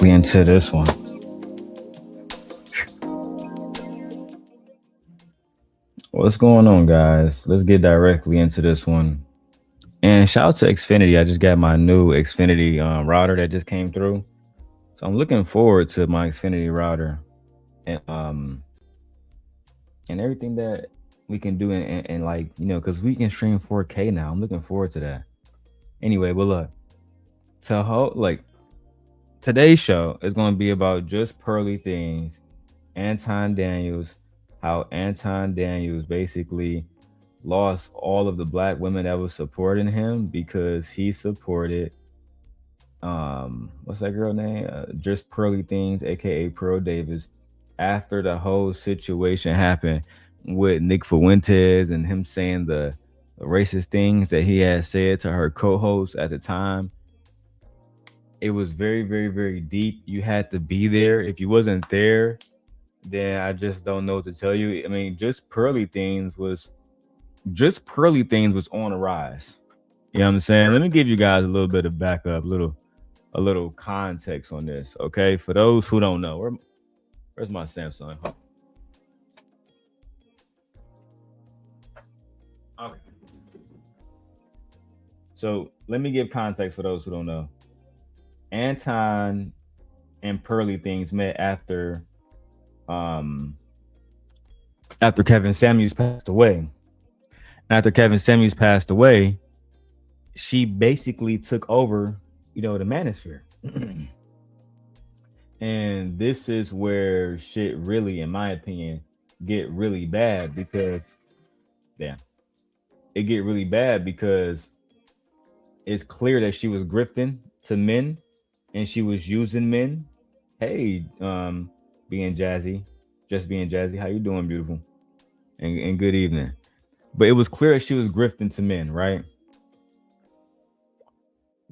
Into this one. What's going on, guys? Let's get directly into this one. And shout out to Xfinity. I just got my new Xfinity router that just came through. So I'm looking forward to my Xfinity router and everything that we can do and like, you know, because we can stream 4K now. I'm looking forward to that. Anyway, but look, today's show is going to be about Just Pearly Things, Anton Daniels, how Anton Daniels basically lost all of the black women that was supporting him because he supported what's that girl name? Just Pearly Things, aka Pearl Davis, after the whole situation happened with Nick Fuentes and him saying the racist things that he had said to her co-host at the time. It was very, very, very deep. You had to be there. If you wasn't there, then I just don't know what to tell you. I mean, Just Pearly Things was on the rise. You know what I'm saying? Let me give you guys a little bit of backup, a little context on this, okay? For those who don't know, where's my Samsung? Okay. So let me give context for those who don't know. Anton and Pearly Things met after Kevin Samuels passed away. After Kevin Samuels passed away, she basically took over, you know, the Manosphere. And this is where shit really, in my opinion, get really bad because it get really bad because it's clear that she was grifting to men and she was using men. Hey, being jazzy, just being jazzy. How you doing, beautiful? And good evening. But it was clear that she was grifting to men, right?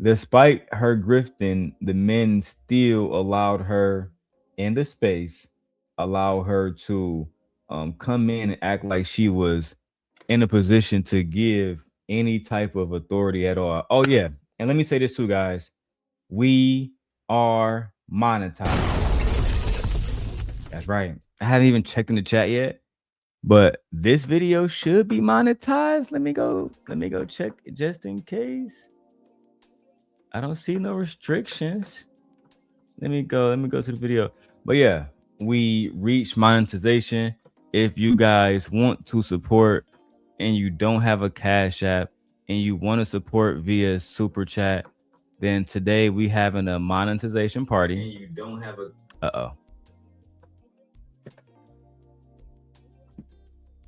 Despite her grifting, the men still allowed her in the space, allow her to come in and act like she was in a position to give any type of authority at all. Oh yeah, and let me say this too, guys. We are monetized. That's right. I haven't even checked in the chat yet, but this video should be monetized. Let me go check just in case. I don't see no restrictions. Let me go to the video. But yeah, we reached monetization. If you guys want to support and you don't have a Cash App and you want to support via Super Chat, then today we having a monetization party. And you don't have a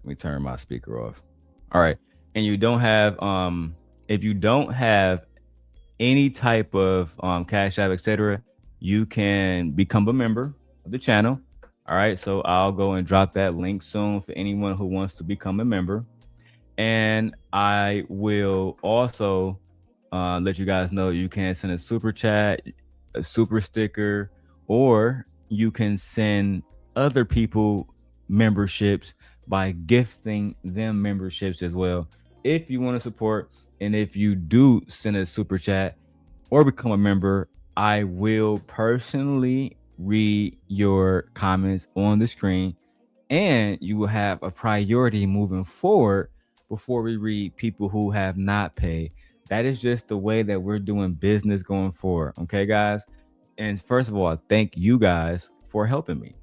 let me turn my speaker off. All right. And you don't have if you don't have any type of Cash App, etc., you can become a member of the channel. All right, so I'll go and drop that link soon for anyone who wants to become a member. And I will also let you guys know you can send a super chat, a super sticker, or you can send other people memberships by gifting them memberships as well if you want to support. And if you do send a super chat or become a member, I will personally read your comments on the screen, and you will have a priority moving forward before we read people who have not paid. That is just the way that we're doing business going forward. Okay, guys? And first of all, thank you guys for helping me.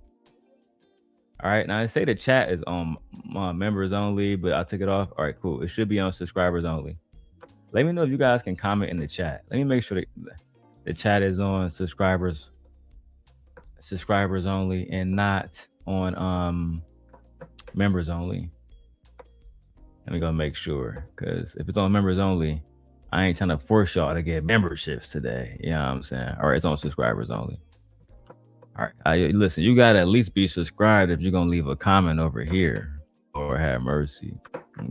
All right, now I say the chat is on members only, but I'll take it off. All right, cool. It should be on subscribers only. Let me know if you guys can comment in the chat. Let me make sure that the chat is on subscribers only and not on members only. Let me go make sure, because if it's on members only, I ain't trying to force y'all to get memberships today. You know what I'm saying? All right, it's on subscribers only. All right, listen, you gotta at least be subscribed if you're gonna leave a comment over here, or have mercy.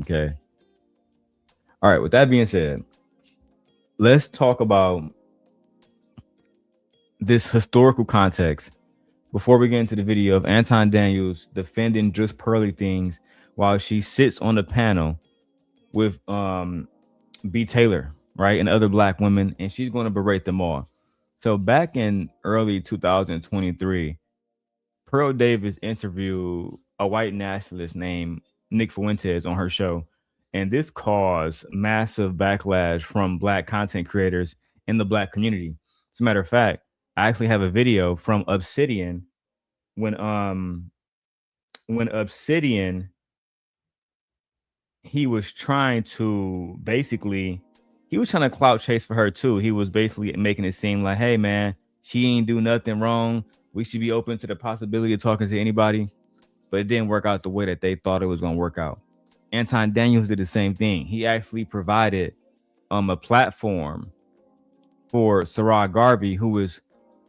Okay. All right, with that being said, let's talk about this historical context before we get into the video of Anton Daniels defending Just Pearly Things while she sits on the panel with B. Taylor, right, and other black women, and she's going to berate them all. So back in early 2023, Pearl Davis interviewed a white nationalist named Nick Fuentes on her show, and this caused massive backlash from black content creators in the black community. As a matter of fact, I actually have a video from Obsidian when Obsidian he was trying to basically he was trying to clout chase for her too. He was basically making it seem like, hey man, she ain't do nothing wrong. We should be open to the possibility of talking to anybody. But it didn't work out the way that they thought it was going to work out. Anton Daniels did the same thing. He actually provided a platform for Sarah Garvey, who was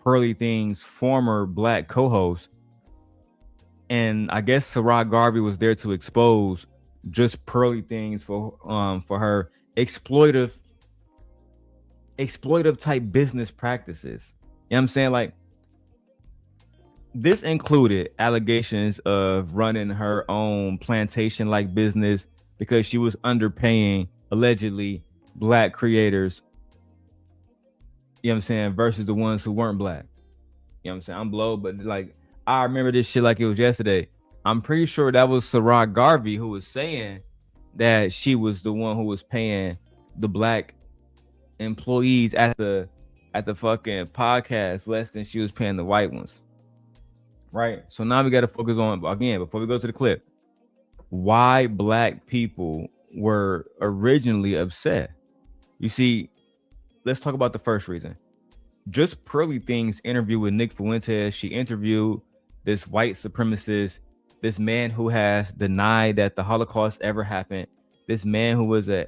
Pearly Things' former black co-host. And I guess Sarah Garvey was there to expose just Pearly Things for her exploitive type business practices. You know what I'm saying? Like, this included allegations of running her own plantation like business because she was underpaying allegedly black creators, you know what I'm saying, versus the ones who weren't black. You know what I'm saying? I'm blown, but like, I remember this shit like it was yesterday. I'm pretty sure that was Sarah Garvey who was saying that she was the one who was paying the black employees at the fucking podcast less than she was paying the white ones. Right? So now we got to focus on, again, before we go to the clip, why black people were originally upset. You see, let's talk about the first reason. Just Pearly Things interview with Nick Fuentes. She interviewed this white supremacist, this man who has denied that the Holocaust ever happened, this man who was an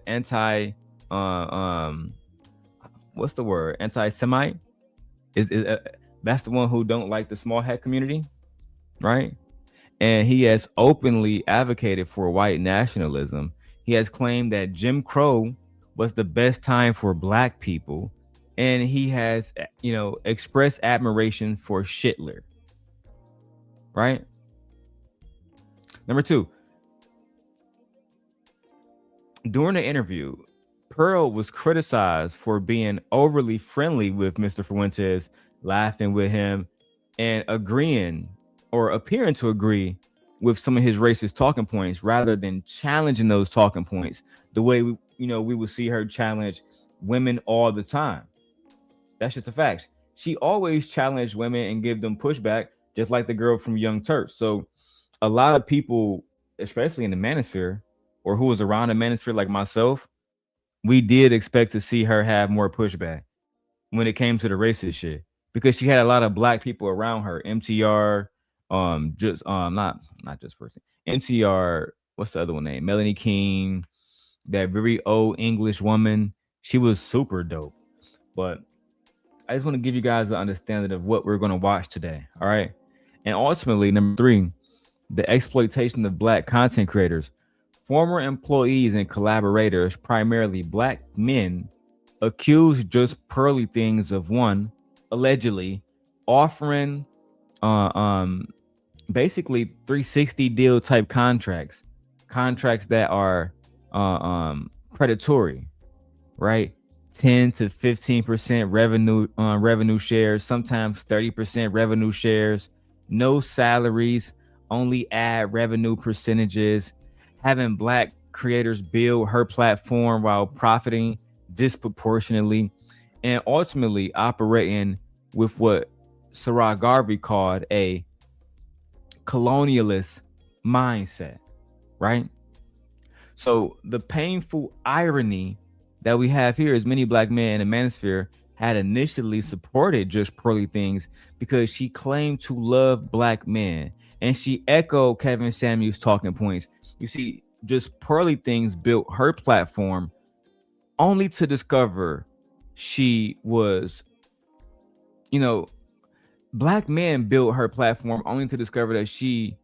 what's the word? Anti-Semite? That's the one who don't like the small hat community, right? And he has openly advocated for white nationalism. He has claimed that Jim Crow was the best time for black people. And he has, expressed admiration for Hitler, right? Number two, during the interview, Pearl was criticized for being overly friendly with Mr. Fuentes, laughing with him, and agreeing or appearing to agree with some of his racist talking points rather than challenging those talking points the way we would see her challenge women all the time. That's just the facts. She always challenged women and give them pushback, just like the girl from Young Turks. So a lot of people, especially in the Manosphere, or who was around the Manosphere like myself, we did expect to see her have more pushback when it came to the racist shit, because she had a lot of black people around her. MTR, not just person. MTR, what's the other one name? Melanie King, that very old English woman. She was super dope. But I just want to give you guys an understanding of what we're going to watch today. All right. And ultimately, number three, the exploitation of black content creators. Former employees and collaborators, primarily black men, accused Just Pearly Things of one, allegedly offering basically 360 deal type contracts that are predatory, right? 10 to 15% revenue shares, sometimes 30% revenue shares, no salaries, only ad revenue percentages, having black creators build her platform while profiting disproportionately, and ultimately operating with what Sarah Garvey called a colonialist mindset, right? So the painful irony that we have here is many black men in the Manosphere had initially supported Just Pearly Things because she claimed to love black men, and she echoed Kevin Samuels' talking points. You see, Just Pearly Things built her platform only to discover she was, black men built her platform only to discover that she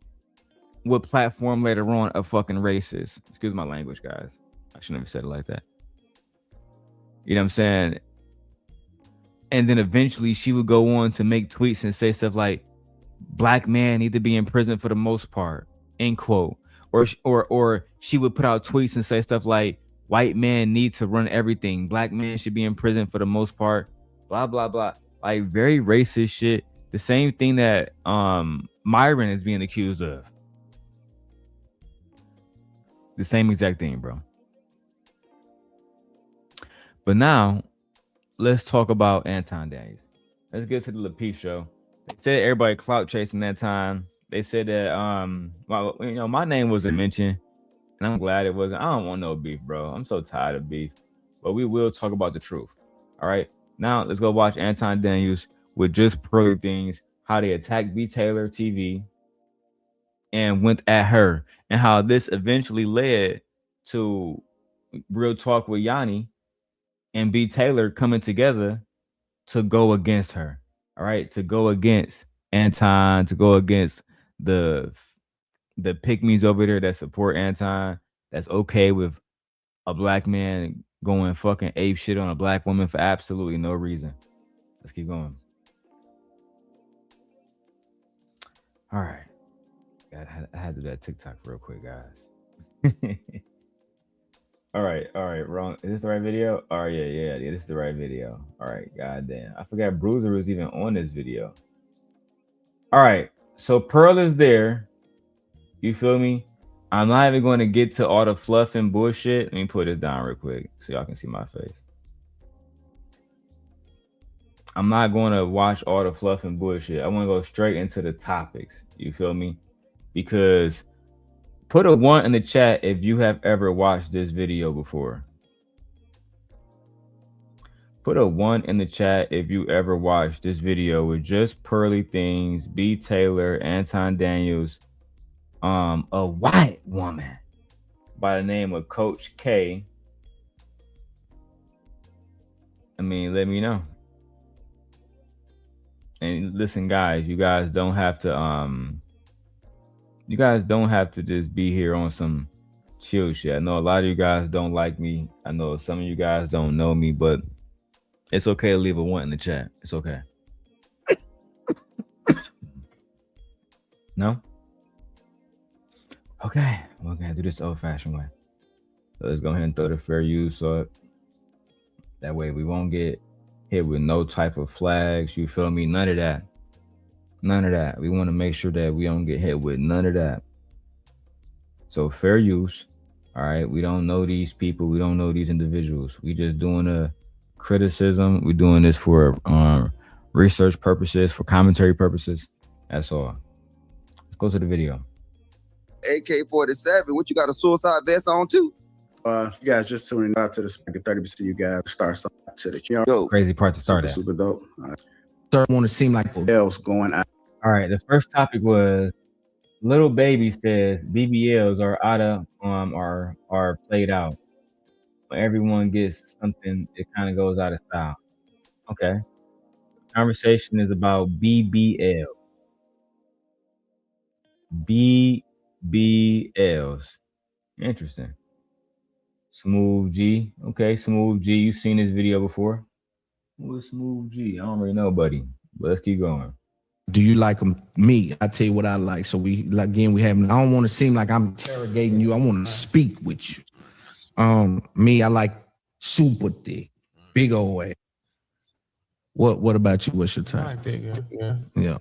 would platform later on a fucking racist. Excuse my language, guys. I shouldn't have said it like that. You know what I'm saying? And then eventually she would go on to make tweets and say stuff like, black men need to be in prison for the most part, end quote. Or she would put out tweets and say stuff like, white men need to run everything. Black men should be in prison for the most part. Blah blah blah. Like very racist shit. The same thing that Myron is being accused of. The same exact thing, bro. But now, let's talk about Anton Daniels. Let's get to the Lapeef show. They said everybody clout chasing that time. They said that well, you know, my name wasn't mentioned, and I'm glad it wasn't. I don't want no beef, bro. I'm so tired of beef. But we will talk about the truth. All right. Now let's go watch Anton Daniels with Just Pearly Things, how they attacked B. Taylor TV and went at her, and how this eventually led to Real Talk with Yanni and B. Taylor coming together to go against her. All right, to go against Anton, to go against the pygmies over there that support Anton, that's okay with a black man going fucking ape shit on a black woman for absolutely no reason. Let's keep going. All right. I had to do that TikTok real quick, guys. All right, wrong. Is this the right video? Oh yeah, this is the right video. All right, goddamn. I forgot Bruiser was even on this video. All right, so Pearl is there. You feel me? I'm not even going to get to all the fluff and bullshit. Let me put this down real quick so y'all can see my face. I'm not going to watch all the fluff and bullshit. I want to go straight into the topics. You feel me? Because put a 1 in the chat if you have ever watched this video before. Put a 1 in the chat if you ever watched this video with Just Pearly Things, B. Taylor, Anton Daniels, a white woman by the name of Coach K. I mean, let me know. And listen, guys, you guys don't have to just be here on some chill shit. I know a lot of you guys don't like me. I know some of you guys don't know me, but it's okay to leave a 1 in the chat. It's okay. No? Okay. We're gonna do this the old-fashioned way. So let's go ahead and throw the fair use up. That way we won't get hit with no type of flags. You feel me? None of that. None of that. We want to make sure that we don't get hit with none of that. So fair use. All right. We don't know these people. We don't know these individuals. We just doing a criticism. We're doing this for research purposes, for commentary purposes. That's all. Let's go to the video. AK-47, what you got, a suicide vest on too? You guys just tuning out to the 30% you guys start something to the yo. Crazy part to start super, at. super dope. Sir, want to seem like else going out. All right. The first topic was Little Baby says BBLs are out of are played out. When everyone gets something, it kind of goes out of style. Okay. The conversation is about BBL. BBLs. Interesting. Smooth G. Okay, Smooth G. You've seen this video before. What's Smooth G? I don't really know, buddy. But let's keep going. Do you like them? Me, I tell you what I like. So we again, we have. I don't want to seem like I'm interrogating you. I want to speak with you. Me, I like super thick, big old ass. What about you? What's your type? I like that, yeah. Yeah.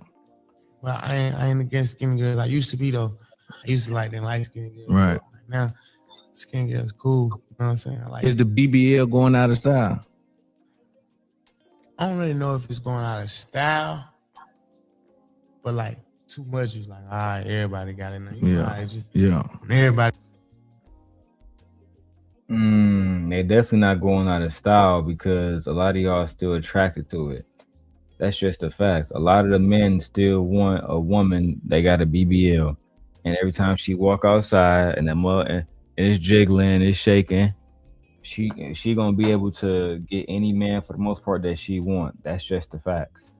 Well, I ain't against skinny girls. I used to be though. I used to like them light skinny girls. Right. Now, skinny girls cool. You know what I'm saying? I like. Is the BBL going out of style? I don't really know if it's going out of style, but like too much is like, all right, everybody got it now. You know, it's just, everybody. They're definitely not going out of style because a lot of y'all are still attracted to it. That's just a fact. A lot of the men still want a woman that got a BBL, and every time she walk outside and that mud and it's jiggling, it's shaking, she gonna be able to get any man for the most part that she want. That's just the facts.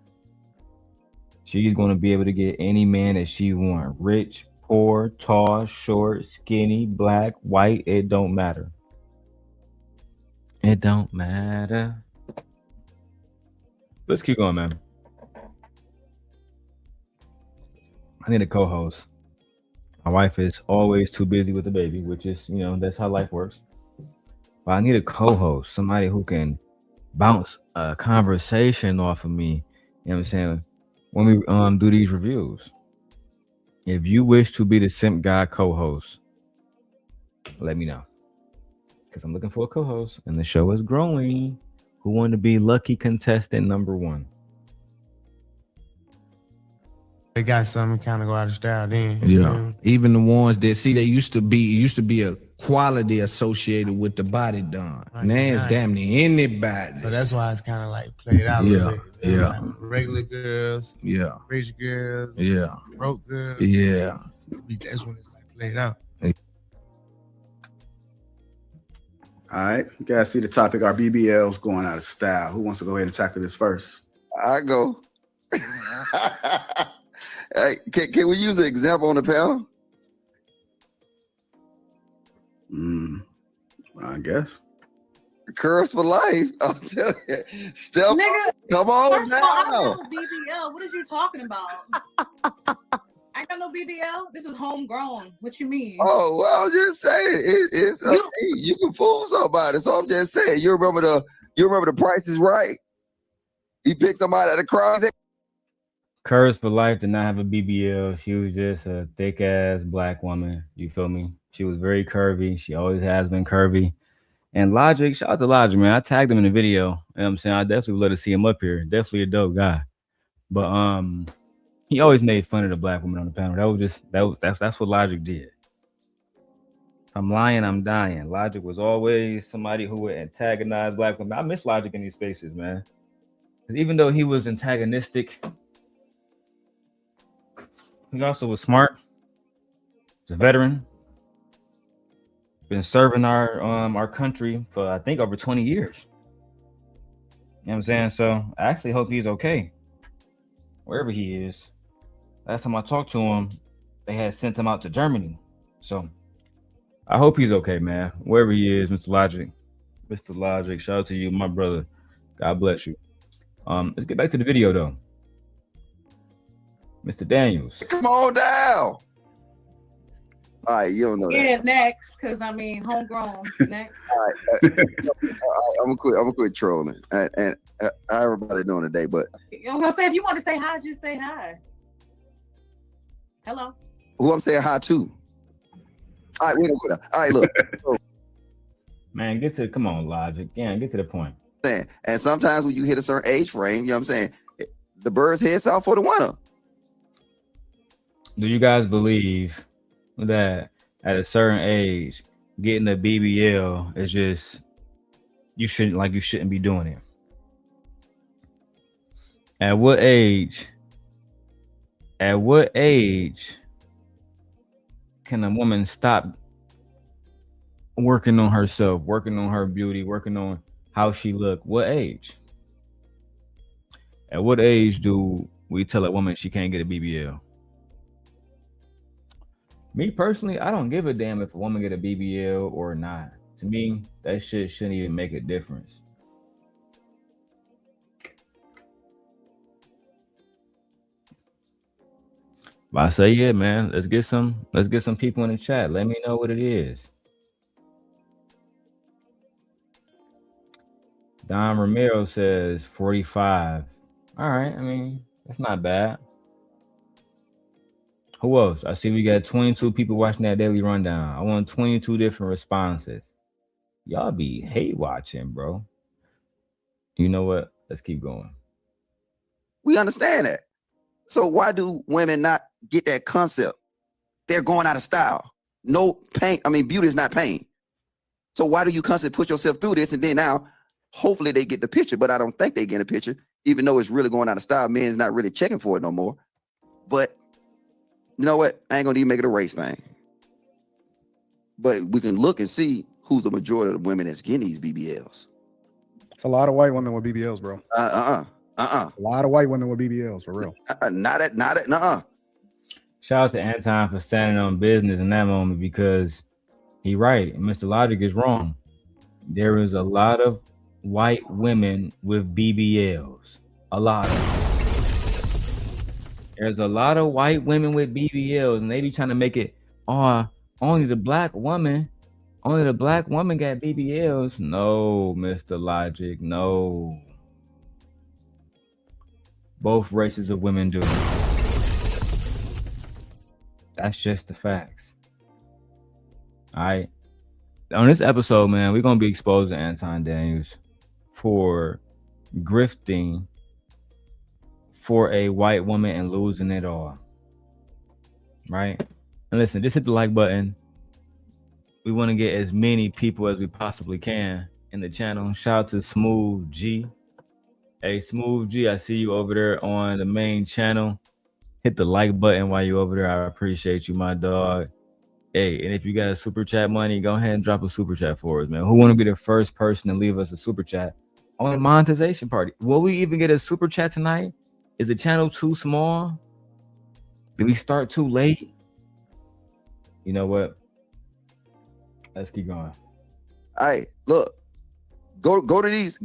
She's gonna be able to get any man that she want. Rich, poor, tall, short, skinny, black, white. It don't matter. It don't matter. Let's keep going, man. I need a co-host. My wife is always too busy with the baby, which is, you know, that's how life works. But I need a co-host, somebody who can bounce a conversation off of me. You know what I'm saying? When we do these reviews. If you wish to be the Simp Guy co-host, let me know. Because I'm looking for a co-host and the show is growing. Who want to be lucky contestant number 1? They got something kind of go out of style then. Yeah. Even the ones that see, they used to be a quality associated with the body done. Now it's damn near anybody. So that's why it's kind of like played out a little bit. Yeah. Like regular girls. Yeah. Rich girls. Yeah. Broke girls. Yeah. That's when it's like played out. All right, you guys see the topic. Are BBLs going out of style? Who wants to go ahead and tackle this first? I go. Hey, can we use an example on the panel? I guess. Curves for life. I'll tell you. Steph, Nigga, come on first of all, I down. don't know BBL. What are you talking about? I got no BBL. This is homegrown. What you mean? Oh, well, I'm just saying. It's you can fool somebody. So I'm just saying. You remember the Price is Right? He picked somebody at the cross. Curves for Life did not have a BBL. She was just a thick ass black woman. You feel me? She was very curvy. She always has been curvy. And Logic, shout out to Logic, man. I tagged him in the video. You know what I'm saying? I definitely would love to see him up here. Definitely a dope guy. But he always made fun of the black woman on the panel. That's what Logic did. If I'm lying, I'm dying. Logic was always somebody who would antagonize black women. I miss Logic in these spaces, man. Because even though he was antagonistic, he also was smart. He's a veteran. Been serving our country for I think over 20 years. You know what I'm saying? So I actually hope he's okay. Wherever he is. Last time I talked to him, they had sent him out to Germany. So I hope he's okay, man. Wherever he is, Mr. Logic. Mr. Logic, shout out to you, my brother. God bless you. Let's get back to the video though. Mr. Daniels. Come on down. All right, you don't know that. Yeah, next, because I mean, homegrown. Next. All right, I'm gonna quit trolling. And how everybody doing today? But I'm gonna say, if you want to say hi, just say hi. Hello. who I'm saying hi to? All right, we don't go down. All right, look. Man, come on, Logic. Yeah, get to the point. And sometimes when you hit a certain age frame, you know what I'm saying, the birds head south for the winter. Do you guys believe that at a certain age, getting a BBL is just you shouldn't be doing it? At what age can a woman stop working on herself, working on her beauty, working on how she look? What age? At what age do we tell a woman she can't get a BBL? Me personally, I don't give a damn if a woman get a BBL or not. To me, that shit shouldn't even make a difference. But I say, yeah, man, let's get some people in the chat. Let me know what it is. Don Romero says 45. All right, I mean, that's not bad. Who else? I see we got 22 people watching that daily rundown. I want 22 different responses. Y'all be hate watching, bro. You know what? Let's keep going. We understand that. So why do women not get that concept? They're going out of style. No pain. I mean, beauty is not pain. So why do you constantly put yourself through this? And then now, hopefully they get the picture, but I don't think they get a picture, even though it's really going out of style. Men's not really checking for it no more. But you know what? I ain't gonna even make it a race thing. But we can look and see who's the majority of the women that's getting these BBLs. It's a lot of white women with BBLs, bro. A lot of white women with BBLs, for real. Shout out to Anton for standing on business in that moment, because he right. Mr. Logic is wrong. There is a lot of white women with BBLs. A lot of them. There's a lot of white women with BBLs, and they be trying to make it only the black woman Only the black woman got BBLs. No, Mr. Logic. No. Both races of women do. That's just the facts. All right. On this episode, man, we're going to be exposing Anton Daniels for grifting for a white woman and losing it all. Right? And listen, just hit the like button. We want to get as many people as we possibly can in the channel. Shout out to Smooth G. Hey, Smooth G, I see you over there on the main channel. Hit the like button while you're over there. I appreciate you, my dog. Hey, and if you got a super chat money, go ahead and drop a super chat for us, man. Who want to be the first person to leave us a super chat on the monetization party? Will we even get a super chat tonight? Is the channel too small? Did we start too late? You know what? Let's keep going. All right, look. Go to these.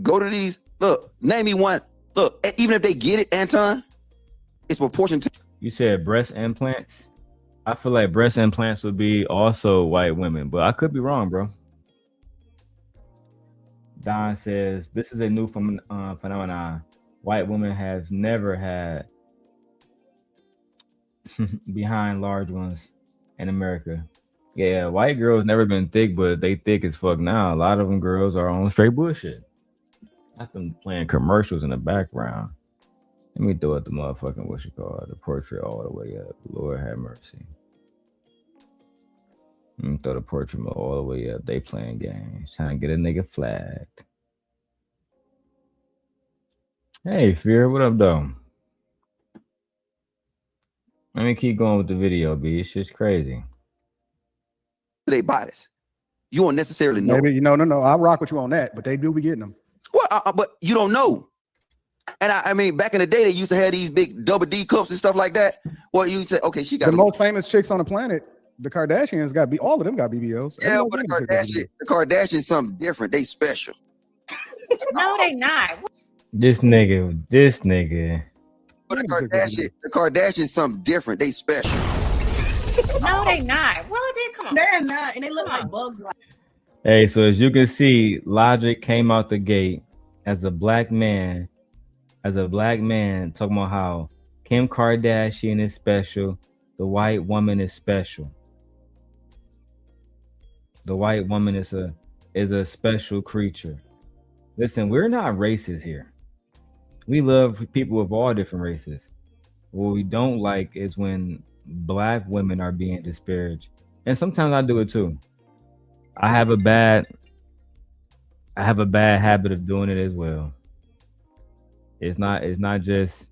Look, name me one. Look, even if they get it, Anton, it's proportion to. You said breast implants. I feel like breast implants would be also white women, but I could be wrong, bro. Don says this is a new phenomenon. White women have never had behind large ones in America. Yeah, white girls never been thick, but they thick as fuck now. A lot of them girls are on straight bullshit. I've been playing commercials in the background. Let me throw out the motherfucking what you call it, the portrait all the way up. Lord have mercy. Let me throw the portrait all the way up. They playing games, trying to get a nigga flagged. Hey, Fear, what up, though? Let me keep going with the video, B. It's just crazy. They bodies. You won't necessarily know. Maybe no. I'll rock with you on that, but they do be getting them. Well, but you don't know. And I mean, back in the day, they used to have these big double D cups and stuff like that. Well, you say, okay, she got the most famous chicks on the planet. The Kardashians got all of them got BBLs. Yeah, but the Kardashians something different. They special. No, they not. This nigga. But the Kardashians something different. They special. No, they not. Well, they come on. They're not, and they look like bugs. Hey, so as you can see, Logic came out the gate as a black man, talking about how Kim Kardashian is special, the white woman is special. The white woman is a special creature. Listen, we're not racist here. We love people of all different races. What we don't like is when black women are being disparaged. And sometimes I do it too. I have a bad habit of doing it as well. It's not just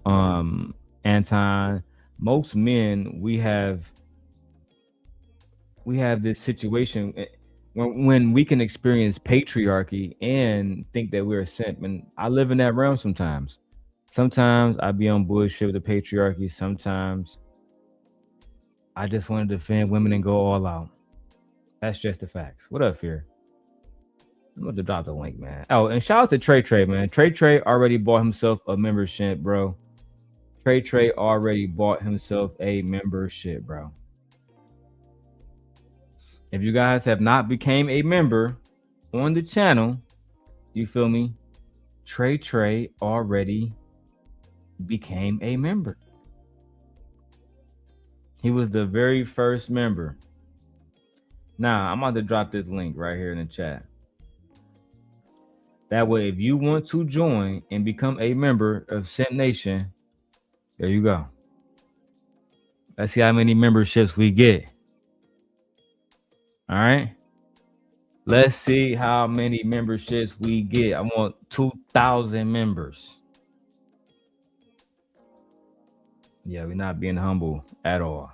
Anton. Most men, we have this situation when we can experience patriarchy and think that we're a simp. And I live in that realm sometimes. Sometimes I be on bullshit with the patriarchy. Sometimes I just want to defend women and go all out. That's just the facts. What up, Fear? I'm going to drop the link, man. Oh, and shout out to Trey, man. Trey already bought himself a membership, bro. Trey already bought himself a membership, bro. If you guys have not became a member on the channel, you feel me? Trey already became a member. He was the very first member. Now, I'm about to drop this link right here in the chat. That way, if you want to join and become a member of Simp Nation, there you go. Let's see how many memberships we get. All right. Let's see how many memberships we get. I want 2,000 members. Yeah, we're not being humble at all.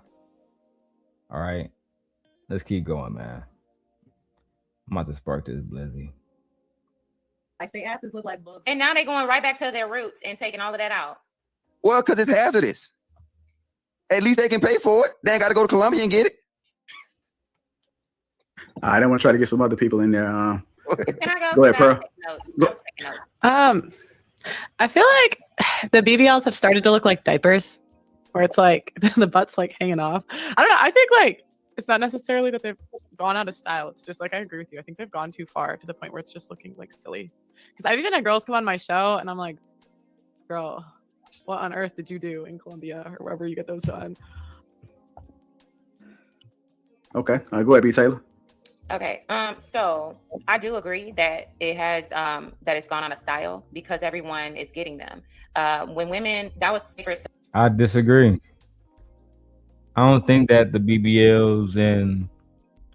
All right. Let's keep going, man. I'm about to spark this blizzy. Like their asses look like bugs. And now they're going right back to their roots and taking all of that out. Well, because it's hazardous. At least they can pay for it. They ain't got to go to Colombia and get it. I don't want to try to get some other people in there. Can I go ahead, Pearl. I feel like the BBLs have started to look like diapers. where it's like the butt's like hanging off. I don't know. I think like it's not necessarily that they've gone out of style. It's just like I agree with you. I think they've gone too far to the point where it's just looking like silly. Because I've even had girls come on my show and I'm like, girl, what on earth did you do in Colombia or wherever you get those done? Okay. All right, go ahead, B. Taylor. Okay. So I do agree that it has that it's gone out of style because everyone is getting them. When women, that was secret. I disagree. I don't think that the BBLs and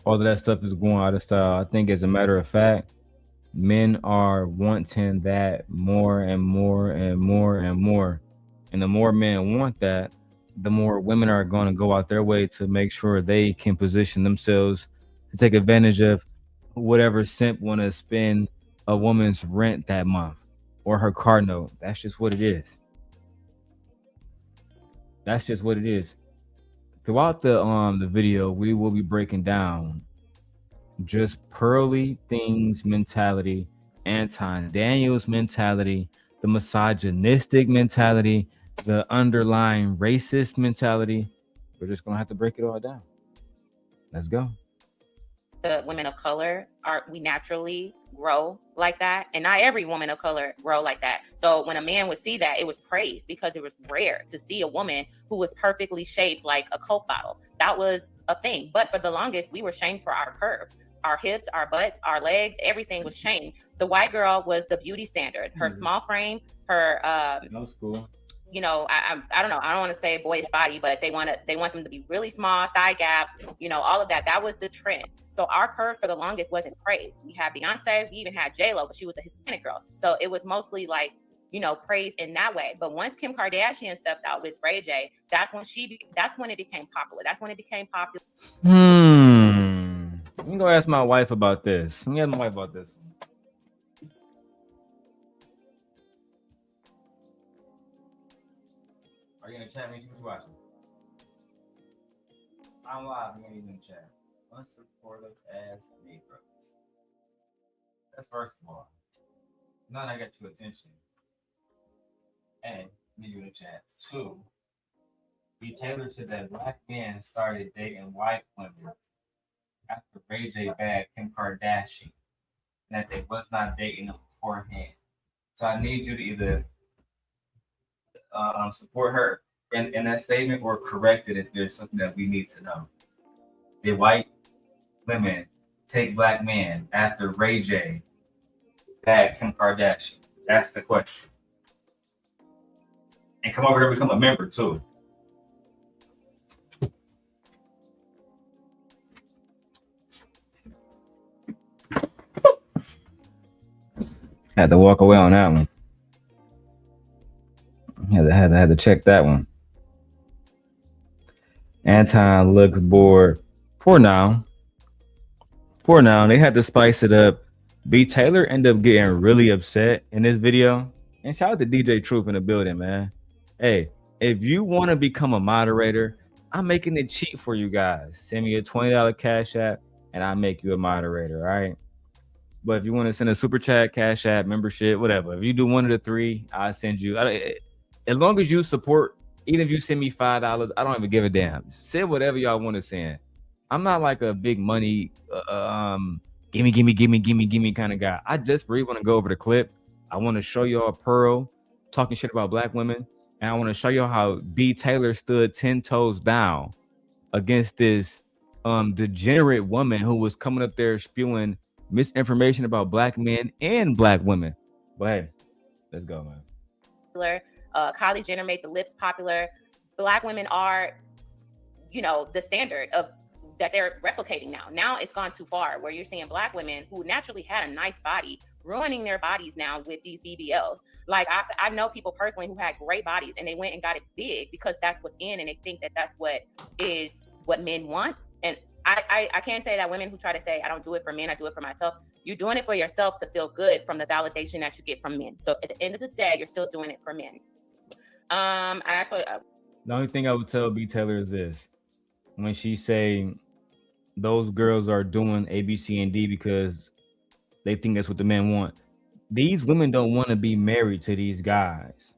all of that stuff is going out of style. I think, as a matter of fact, men are wanting that more and more and more and more. And the more men want that, the more women are going to go out their way to make sure they can position themselves to take advantage of whatever simp want to spend a woman's rent that month or her car note. That's just what it is. That's just what it is. Throughout the video, we will be breaking down Just Pearly Things mentality, Anton Daniels mentality, the misogynistic mentality, the underlying racist mentality. We're just gonna have to break it all down. Let's go. The women of color we naturally grow like that, and not every woman of color grow like that. So when a man would see that, it was praised because it was rare to see a woman who was perfectly shaped like a Coke bottle. That was a thing. But for the longest, we were shamed for our curves, our hips, our butts, our legs. Everything was shamed. The white girl was the beauty standard. Her small frame, her No school. you know, I don't know. I don't want to say boyish body, but they want them to be really small, thigh gap, you know, all of that. That was the trend. So our curves for the longest wasn't praised. We had Beyonce, we even had J-Lo, but she was a Hispanic girl. So it was mostly like, you know, praised in that way. But once Kim Kardashian stepped out with Ray J, that's when it became popular. That's when it became popular. Let me go ask my wife about this. Let me ask my wife about this. Are you in the chat? What you watching? I'm live. I'm in the chat. Unsupportive ass Negroes. That's first of all. Now I got your attention. And me in the chat. 2. B. Taylor said that black men started dating white women after Ray J bagged Kim Kardashian, and that they was not dating them beforehand. So I need you to either support her in that statement or correct it if there's something that we need to know. Did white women take black men after Ray J bagged Kim Kardashian? That's the question. And come over here and become a member too. Had to walk away on that one. Had to check that one. Anton looks bored. For now, they had to spice it up. B. Taylor ended up getting really upset in this video. And shout out to DJ Truth in the building, man. Hey, if you want to become a moderator, I'm making it cheap for you guys. Send me a $20 Cash App and I'll make you a moderator, all right? But if you want to send a super chat, Cash App, membership, whatever, if you do one of the 3, I'll send you. As long as you support, even if you send me $5, I don't even give a damn. Send whatever y'all want to send. I'm not like a big money, gimme kind of guy. I just really want to go over the clip. I want to show y'all Pearl talking shit about black women. And I want to show y'all how B. Taylor stood 10 toes down against this degenerate woman who was coming up there spewing misinformation about black men and black women. But hey, let's go, man. Kylie Jenner made the lips popular. Black women are, you know, the standard of that they're replicating now. Now it's gone too far where you're seeing black women who naturally had a nice body ruining their bodies now with these BBLs. Like I know people personally who had great bodies and they went and got it big because that's what's in and they think that that's what men want. And I can't say that women who try to say I don't do it for men, I do it for myself. You're doing it for yourself to feel good from the validation that you get from men. So at the end of the day, you're still doing it for men. The only thing I would tell B. Taylor is this: when she say those girls are doing A, B, C, and D because they think that's what the men want. These women don't want to be married to these guys.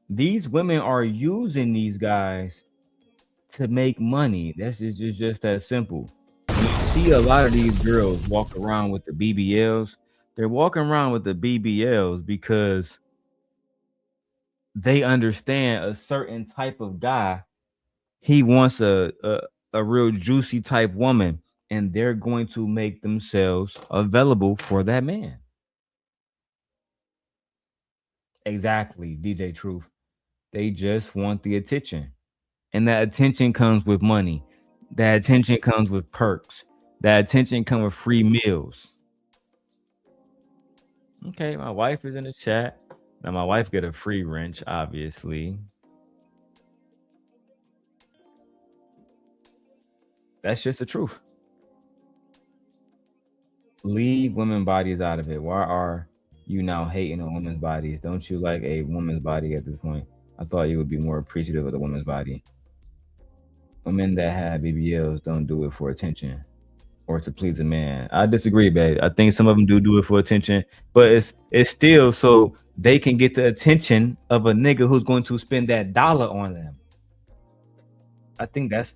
These women are using these guys to make money. That's just that simple. You see a lot of these girls walk around with the BBLs. They're walking around with the BBLs because they understand a certain type of guy. He wants a real juicy type woman, and they're going to make themselves available for that man. Exactly, DJ Truth. They just want the attention. And that attention comes with money. That attention comes with perks. That attention comes with free meals. Okay, my wife is in the chat. Now my wife get a free wrench, obviously. That's just the truth. Leave women bodies out of it. Why are you now hating on women's bodies? Don't you like a woman's body at this point? I thought you would be more appreciative of the woman's body. Women that have BBLs don't do it for attention or to please a man. I disagree, babe. I think some of them do it for attention, but it's still so they can get the attention of a nigga who's going to spend that dollar on them. I think that's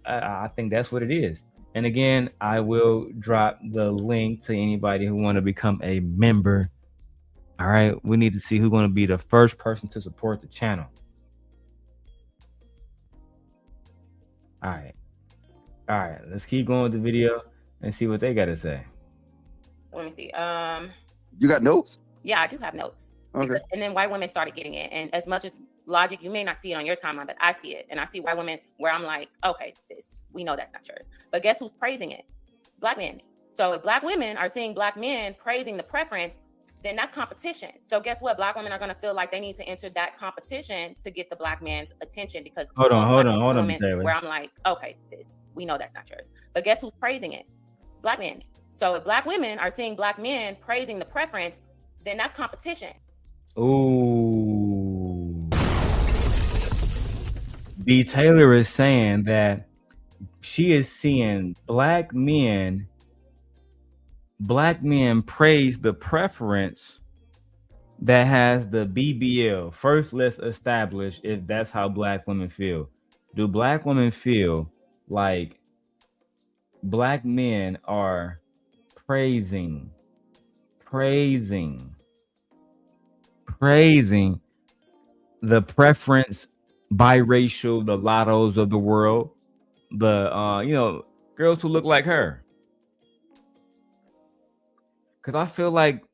what it is. And again, I will drop the link to anybody who want to become a member. All right, we need to see who's going to be the first person to support the channel. All right, let's keep going with the video and see what they got to say. Let me see. You got notes? Yeah, I do have notes. Okay. And then white women started getting it. And as much as logic, you may not see it on your timeline, but I see it. And I see white women where I'm like, okay, sis, we know that's not yours. But guess who's praising it? Black men. So if black women are seeing black men praising the preference, then that's competition. So guess what? Black women are going to feel like they need to enter that competition to get the black man's attention because hold on, Taylor. where I'm like, okay, sis, we know that's not yours. But guess who's praising it? Black men. So if black women are seeing black men praising the preference, then that's competition. Ooh. B. Taylor is saying that she is seeing black men praise the preference that has the BBL. First, let's establish if that's how black women feel. Do black women feel like black men are praising the preference biracial, the Lottos of the world, the girls who look like her? Because I feel like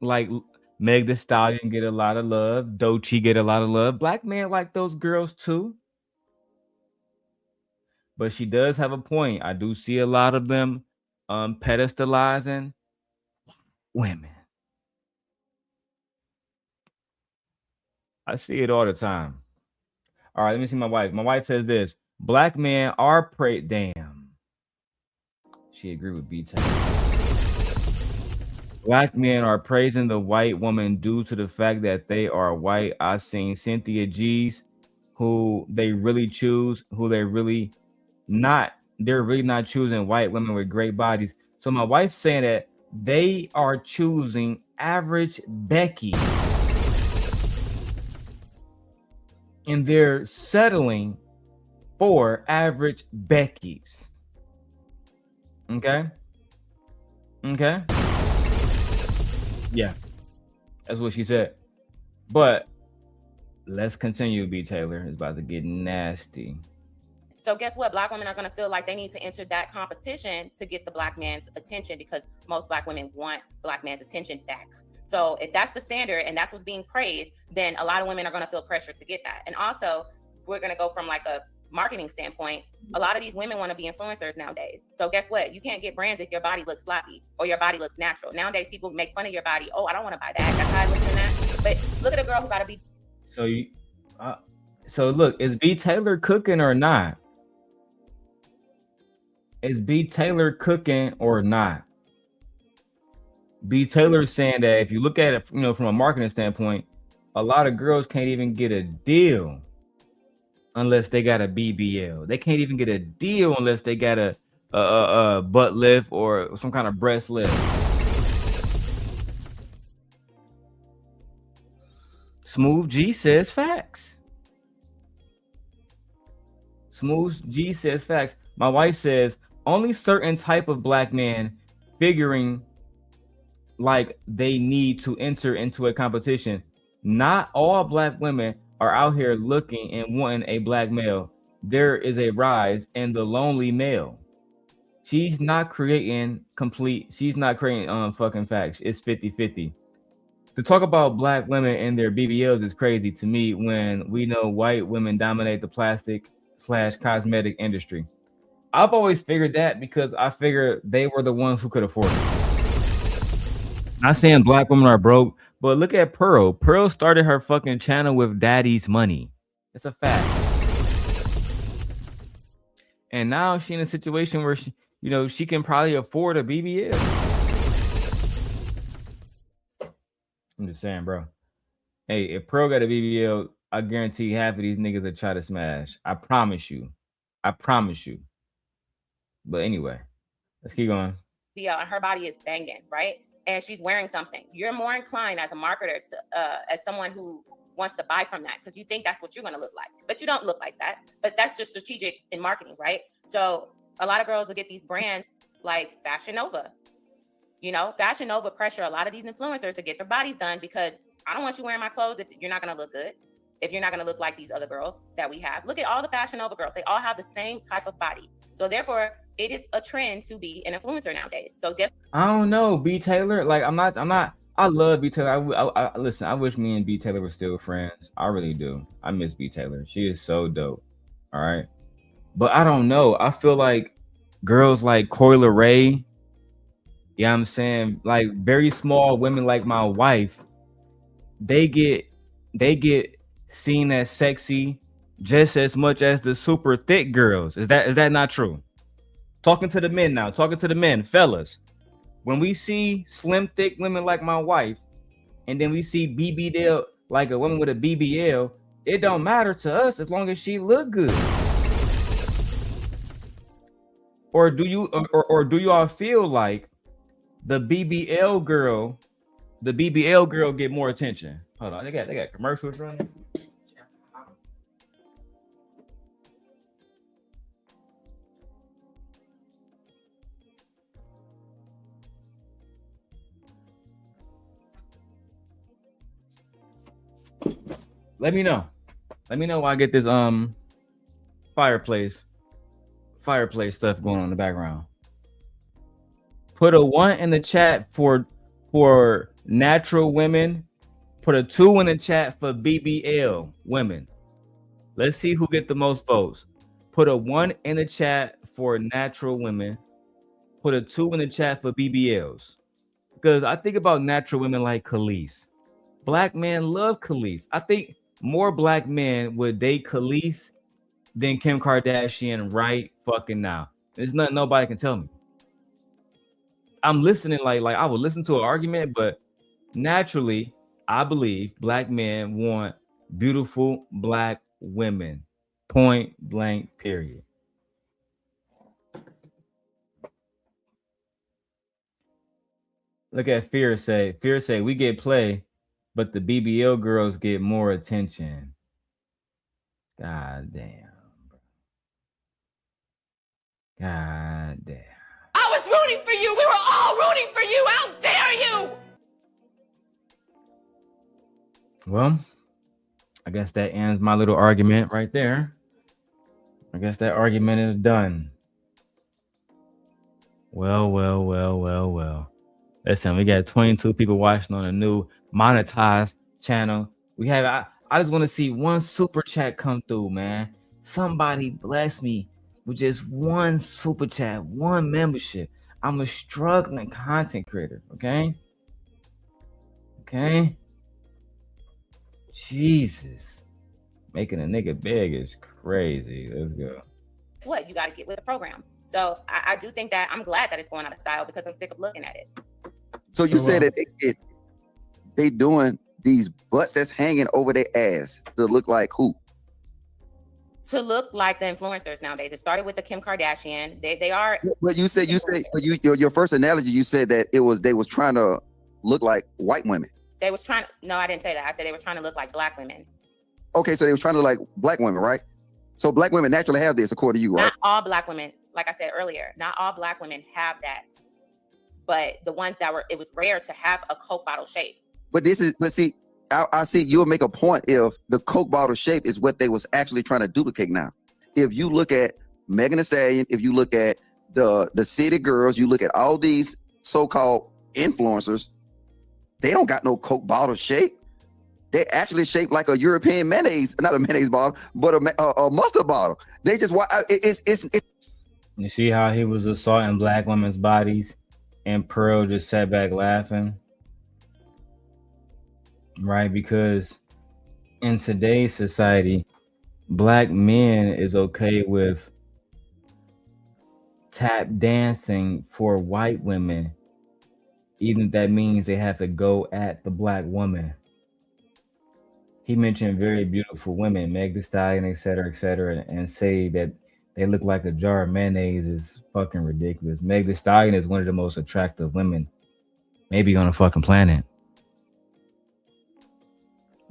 Meg Thee Stallion get a lot of love, Doechii get a lot of love. Black men like those girls too. But she does have a point. I do see a lot of them pedestalizing women. I see it all the time. All right, let me see my wife. My wife says this: black men are damn. She agreed with B. Black men are praising the white woman due to the fact that they are white. I've seen Cynthia G's who they really choose, who they're really not choosing white women with great bodies. So my wife's saying that they are choosing average Becky. And they're settling for average Beckys. Okay? Yeah, that's what she said. But let's continue, B. Taylor. It's about to get nasty. So guess what? Black women are going to feel like they need to enter that competition to get the black man's attention because most black women want black man's attention back. So if that's the standard and that's what's being praised, then a lot of women are going to feel pressure to get that. And also, we're going to go from like a marketing standpoint. A lot of these women want to be influencers nowadays. So guess what? You can't get brands if your body looks sloppy or your body looks natural. Nowadays, people make fun of your body. Oh, I don't want to buy that. That's how I look in that. But look at a girl who got to be. So look, is B. Taylor cooking or not? Is B. Taylor cooking or not? B. Taylor is saying that if you look at it, from a marketing standpoint, a lot of girls can't even get a deal unless they got a BBL. They can't even get a deal unless they got a butt lift or some kind of breast lift. Smooth G says facts. Smooth G says facts. My wife says only certain type of black men figuring like they need to enter into a competition. Not all black women are out here looking and wanting a black male. There is a rise in the lonely male. She's not creating fucking facts. It's 50-50. To talk about black women and their BBLs is crazy to me when we know white women dominate the plastic/cosmetic industry. I've always figured that because I figured they were the ones who could afford it. Not saying black women are broke, but look at Pearl. Pearl started her fucking channel with daddy's money. It's a fact. And now she's in a situation where she can probably afford a BBL. I'm just saying, bro. Hey, if Pearl got a BBL, I guarantee half of these niggas will try to smash. I promise you. But anyway, let's keep going. Yeah, and her body is banging, right? And she's wearing something. You're more inclined as a marketer to, as someone who wants to buy from that because you think that's what you're going to look like. But you don't look like that. But that's just strategic in marketing, right? So a lot of girls will get these brands like Fashion Nova. Fashion Nova pressure a lot of these influencers to get their bodies done because I don't want you wearing my clothes if you're not going to look good, if you're not going to look like these other girls that we have. Look at all the Fashion Nova girls. They all have the same type of body. So therefore, it is a trend to be an influencer nowadays. So I don't know, B. Taylor. Like, I'm not. I love B. Taylor. I listen, I wish me and B. Taylor were still friends. I really do. I miss B. Taylor. She is so dope. All right. But I don't know. I feel like girls like Coyle Ray, you know what I'm saying? Like very small women like my wife, they get seen as sexy just as much as the super thick girls. Is that not true? Talking to the men now, fellas. When we see slim, thick women like my wife, and then we see BBL like a woman with a BBL, it don't matter to us as long as she look good. Or do you all feel like the BBL girl get more attention? Hold on, they got commercials running. Let me know while I get this fireplace stuff going on in the background. Put a 1 in the chat for natural women. Put a 2 in the chat for BBL women. Let's see who get the most votes. Put a 1 in the chat for natural women. Put a 2 in the chat for BBLs. Because I think about natural women like Khalees. Black men love Khalees. I think more black men would date Khalees than Kim Kardashian right fucking now. There's nothing nobody can tell me. I'm listening like I would listen to an argument, but naturally, I believe black men want beautiful black women. Point blank, period. Look at Fear say, we get play, but the BBL girls get more attention. God damn. God damn. I was rooting for you. We were all rooting for you. How dare you? Well, I guess that ends my little argument right there. I guess that argument is done. Well. Listen, we got 22 people watching on a new monetized channel. I just want to see one super chat come through, man. Somebody bless me with just one super chat, one membership. I'm a struggling content creator, okay? Jesus. Making a nigga beg is crazy. Let's go. It's what you got to get with the program. So I do think that I'm glad that it's going out of style because I'm sick of looking at it. So you said that they doing these butts that's hanging over their ass to look like who? To look like the influencers nowadays. It started with the Kim Kardashian. They are. But you said your first analogy. You said that they was trying to look like white women. They was trying. No, I didn't say that. I said they were trying to look like black women. Okay, so they was trying to look like black women, right? So black women naturally have this, according to you, right? Not all black women, like I said earlier, not all black women have that. But the ones that were, it was rare to have a Coke bottle shape. But see, I see you'll make a point if the Coke bottle shape is what they was actually trying to duplicate now. If you look at Megan Thee Stallion, if you look at the City Girls, you look at all these so-called influencers, they don't got no Coke bottle shape. They actually shaped like a European mayonnaise, not a mayonnaise bottle, but a mustard bottle. They just it's. You see how he was assaulting black women's bodies, and Pearl just sat back laughing, right? Because in today's society, black men is okay with tap dancing for white women, even if that means they have to go at the black woman. He mentioned very beautiful women, Meg Thee Stallion, et cetera, and say that they look like a jar of mayonnaise is fucking ridiculous. Meg Thee Stallion is one of the most attractive women maybe on the fucking planet.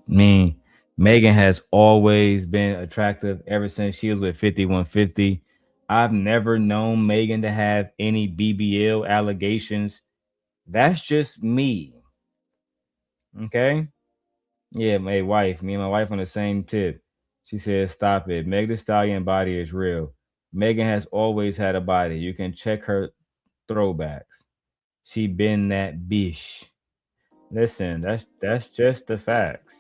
I mean, Megan has always been attractive ever since she was with 5150. I've never known Megan to have any BBL allegations. That's just me. Okay? Yeah, me and my wife on the same tip. She said, stop it. Meg Thee Stallion body is real. Megan has always had a body. You can check her throwbacks. She been that bitch. Listen, that's just the facts.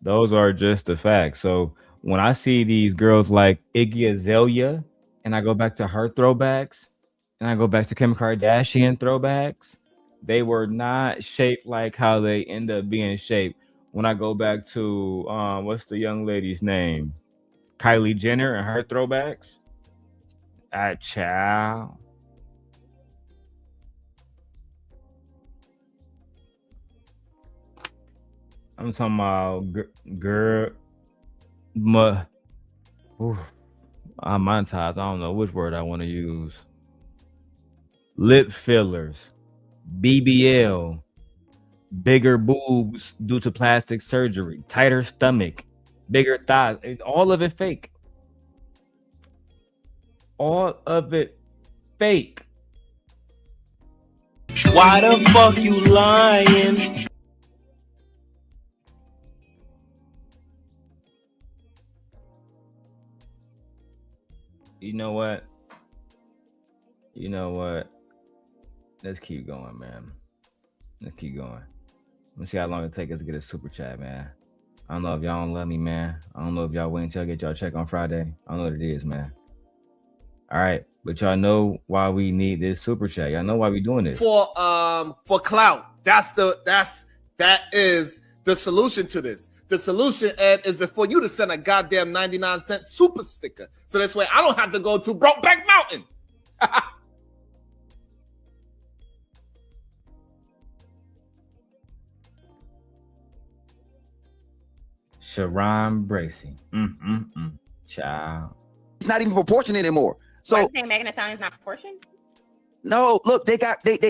Those are just the facts. So when I see these girls like Iggy Azalea, and I go back to her throwbacks, and I go back to Kim Kardashian throwbacks, they were not shaped like how they end up being shaped. When I go back to what's the young lady's name? Kylie Jenner and her throwbacks. Child. I'm talking about girl. I'm monetized. I don't know which word I want to use. Lip fillers. BBL, bigger boobs due to plastic surgery, tighter stomach, bigger thighs, all of it fake. All of it fake. Why the fuck you lying? You know what? Let's keep going, man. Let's keep going. Let's see how long it takes us to get a super chat, man. I don't know if y'all don't love me, man. I don't know if y'all wait until I get y'all check on Friday. I don't know what it is, man. All right, but y'all know why we need this super chat. Y'all know why we doing this. For clout. That is the solution to this. The solution, Ed, is for you to send a goddamn 99-cent super sticker. So this way I don't have to go to Brokeback Mountain. Sharon Bracey. Child. It's not even proportionate anymore. So you're saying Megan Thee Stallion is not proportioned? No, look, they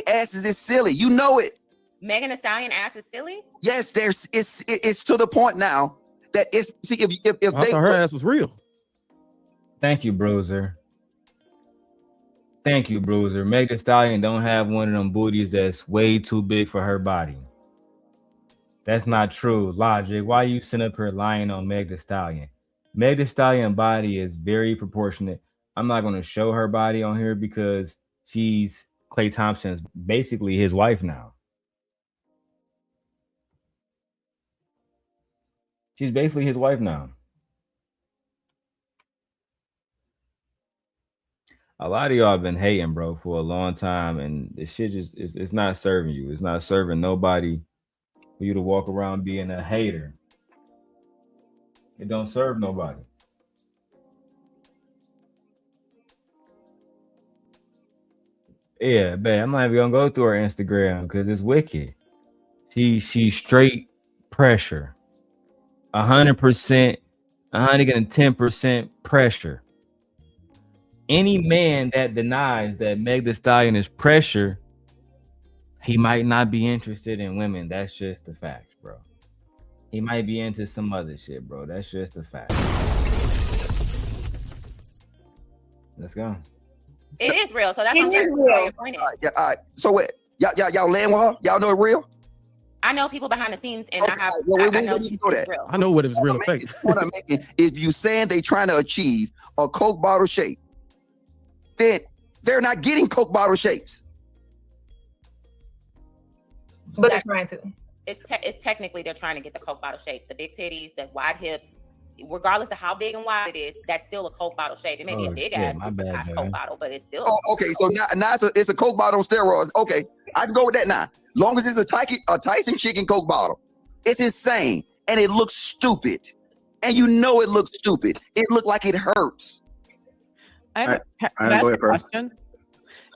asses is silly. You know it. Megan Thee Stallion ass is silly? Yes, it's to the point now that it's if I thought her ass was real. Thank you, Bruiser. Megan Thee Stallion don't have one of them booties that's way too big for her body. That's not true. Logic. Why you sitting up here lying on Meg Thee Stallion? Meg Thee Stallion body is very proportionate. I'm not going to show her body on here because she's Klay Thompson's basically his wife now. She's basically his wife now. A lot of y'all have been hating, bro, for a long time, and this shit just it's not serving you. It's not serving nobody for you to walk around being a hater. It don't serve nobody. Yeah, man, I'm not even gonna go through her Instagram because it's wicked. She's straight pressure. 100%, 110% pressure. Any man that denies that Meg Thee Stallion is pressure, he might not be interested in women. That's just the facts, bro. He might be into some other shit, bro. That's just the fact. Let's go. It is real. So that's It what is I'm real. saying. Your point is. Yeah, all right. So what? Y'all land with her? Y'all know it real? I know people behind the scenes, and Okay, I have. well, I we know need to it's know that. real. I know what it was real The effect. point I'm making is you saying they trying to achieve a Coke bottle shape, then they're not getting Coke bottle shapes. But they're trying to. It's technically they're trying to get the Coke bottle shape, the big titties, the wide hips. Regardless of how big and wide it is, that's still a Coke bottle shape. It may be a big ass supersized Coke bottle, but it's still. Oh, okay. So now it's a Coke bottle on steroids. Okay, I can go with that now. Long as it's a Tyson chicken Coke bottle, it's insane and it looks stupid, and you know it looks stupid. It looked like it hurts. I have can I ask a question?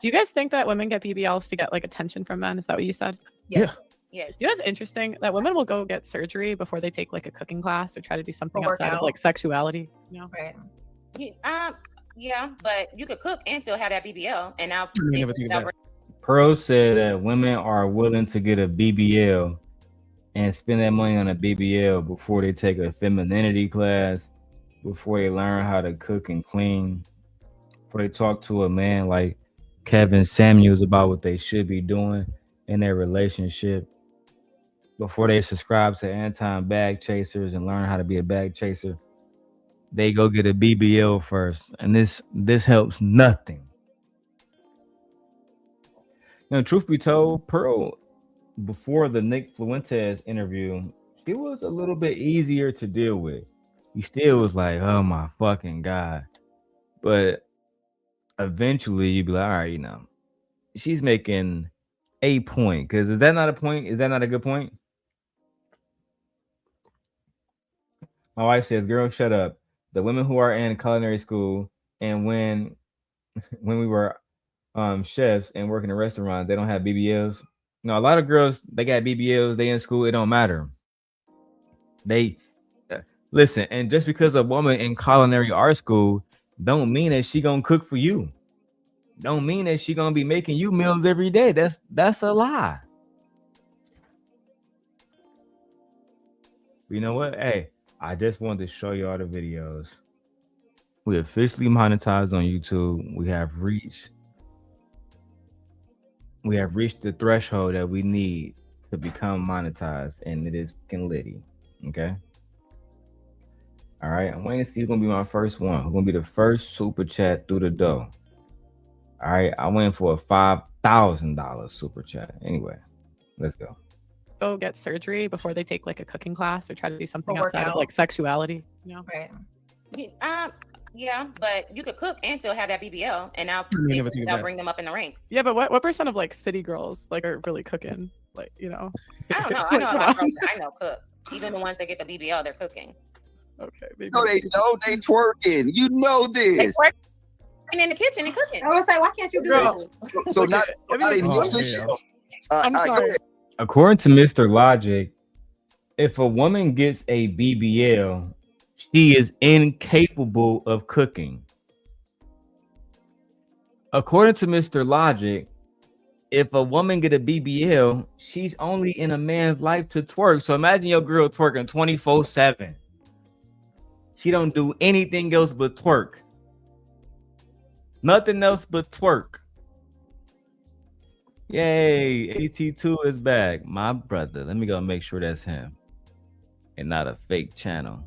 Do you guys think that women get BBLs to get like attention from men? Is that what you said? Yeah. Yes. You know, it's interesting that women will go get surgery before they take like a cooking class or try to do something Or work outside of out. like sexuality. You know? Right. Yeah, but you could cook and still have that BBL, and now. Pearl said that women are willing to get a BBL and spend that money on a BBL before they take a femininity class, before they learn how to cook and clean, before they talk to a man like Kevin Samuels about what they should be doing in their relationship, before they subscribe to anti-bag chasers and learn how to be a bag chaser. They go get a BBL first, and this helps nothing. You know, truth be told, Pearl, before the Nick Fuentes interview, she was a little bit easier to deal with. You still was like, oh my fucking God. But eventually you'd be like, all right, you know, she's making a point. Because is that not a point? Is that not a good point? My wife says, girl, shut up. The women who are in culinary school and when we were chefs and work in a restaurant, they don't have BBLs. No, a lot of girls, they got BBLs, they in school, it don't matter. They listen, and just because a woman in culinary art school don't mean that she gonna cook for you. Don't mean that she gonna be making you meals every day. That's a lie. You know what? Hey, I just wanted to show you all the videos. We officially monetized on YouTube. We have reached the threshold that we need to become monetized, and it is fucking litty. Okay. All right. I'm waiting to see who's gonna be my first one. Who's gonna be the first super chat through the door? All right. I'm waiting for a $5,000 super chat. Anyway, let's go. Go get surgery before they take like a cooking class or try to do something Or work outside of out. like sexuality. You know? Right. Yeah, but you could cook and still have that BBL, and now they'll bring them up in the ranks. Yeah, but what percent of like city girls like are really cooking? Like, you know? I don't know. I know a lot of girls that I know cook. Even the ones that get the BBL, they're cooking. Okay. Maybe. No, they know they twerking. You know They this. working in the kitchen and cooking. I was like, why can't you do that? So not even I'm sorry. According to Mr. Logic, if a woman gets a BBL, she is incapable of cooking. According to Mr. Logic, if a woman get a BBL, she's only in a man's life to twerk. So imagine your girl twerking 24/7. She don't do anything else but twerk. Nothing else but twerk. Yay, AT2 is back. My brother. Let me go make sure that's him and not a fake channel.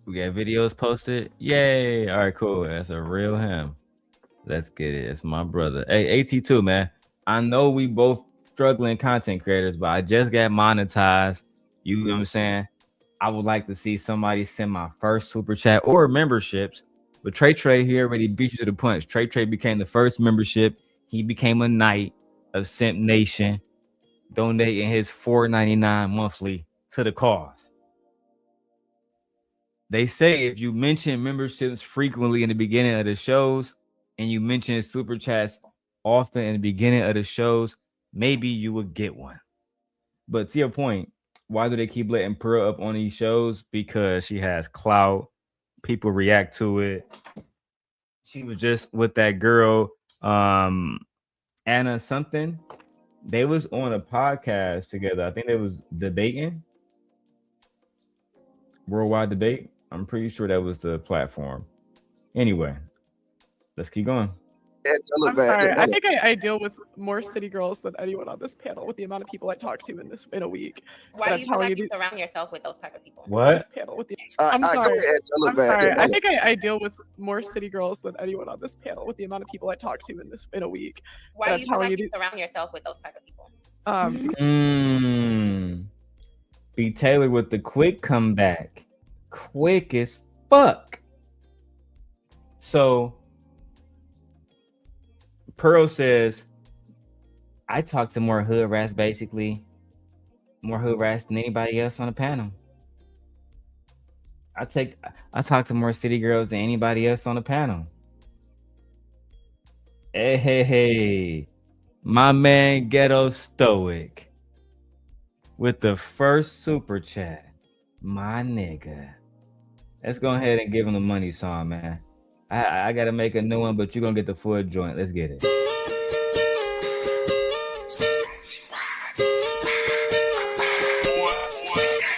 We got videos posted. Yay. All right, cool. That's a real him. Let's get it. It's my brother. Hey, AT2, man. I know we both struggling content creators, but I just got monetized. You know what I'm saying? I would like to see somebody send my first super chat or memberships. But Trey, he already beat you to the punch. Trey became the first membership. He became a knight of Simp Nation, donating his $4.99 monthly to the cause. They say if you mention memberships frequently in the beginning of the shows and you mention super chats often in the beginning of the shows, maybe you would get one. But to your point, why do they keep letting Pearl up on these shows? Because she has clout. People react to it. She was just with that girl, Anna something. They was on a podcast together. I think they was debating. worldwide debate. I'm pretty sure that was the platform. Anyway, let's keep going. I'm sorry. I think I deal with more city girls than anyone on this panel with the amount of people I talk to in a week. Why do you feel like you surround yourself with those type of people? What? This panel with the, I'm sorry. I'm sorry. I think I deal with more city girls than anyone on this panel with the amount of people I talk to in a week. Why do you feel like you surround yourself with those type of people? B. Taylor with the quick comeback. Quick as fuck. So Pearl says, I talk to more hood rats, basically. More hood rats than anybody else on the panel. I talk to more city girls than anybody else on the panel. Hey. My man Ghetto Stoic with the first super chat. My nigga. Let's go ahead and give him the money song, man. I gotta make a new one, but you're gonna get the full joint. Let's get it.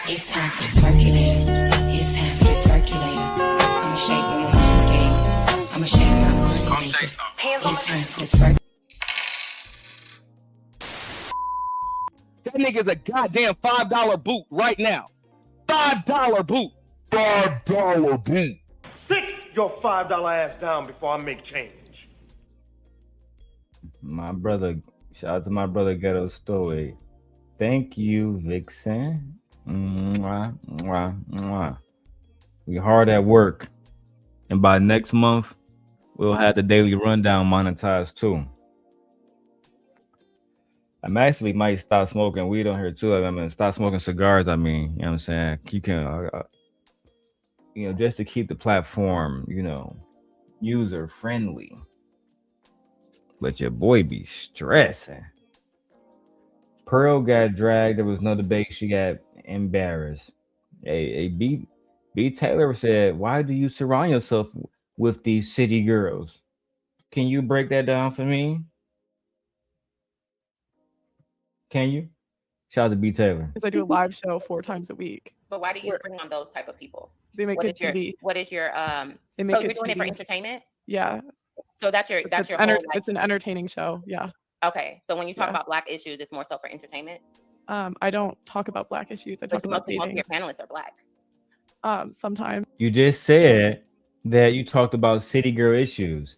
It's time for circulating. It's time for circulating. I'ma shake my money game. I'ma shake my money. Come shake some. Hands on the time for circulating. That nigga's a goddamn $5 boot right now. $5 boot. $5 boot. Sit your $5 ass down before I make change. My brother, shout out to my brother Ghetto Stoic. Thank you, Vixen. Mwah, mwah, mwah. We hard at work. And by next month, we'll have the daily rundown monetized too. I'm actually might stop smoking weed on here too. I mean, stop smoking cigars. I mean, you know what I'm saying? You can, just to keep the platform, user friendly. But your boy be stressing. Pearl got dragged. There was no debate. She got embarrassed. B. Taylor said, "Why do you surround yourself with these city girls?" Can you break that down for me? Can you? Shout out to B. Taylor. Because I do a live show 4 times a week. But why do you bring on those type of people? They make good TV. What is your They so make you're good doing it for TV. entertainment? Yeah. So that's your whole, like, it's an entertaining show. Yeah. Okay. So when you talk about Black issues, it's more so for entertainment? I don't talk about Black issues. I talk about Most of dating. your panelists are Black. Sometimes. You just said that you talked about city girl issues.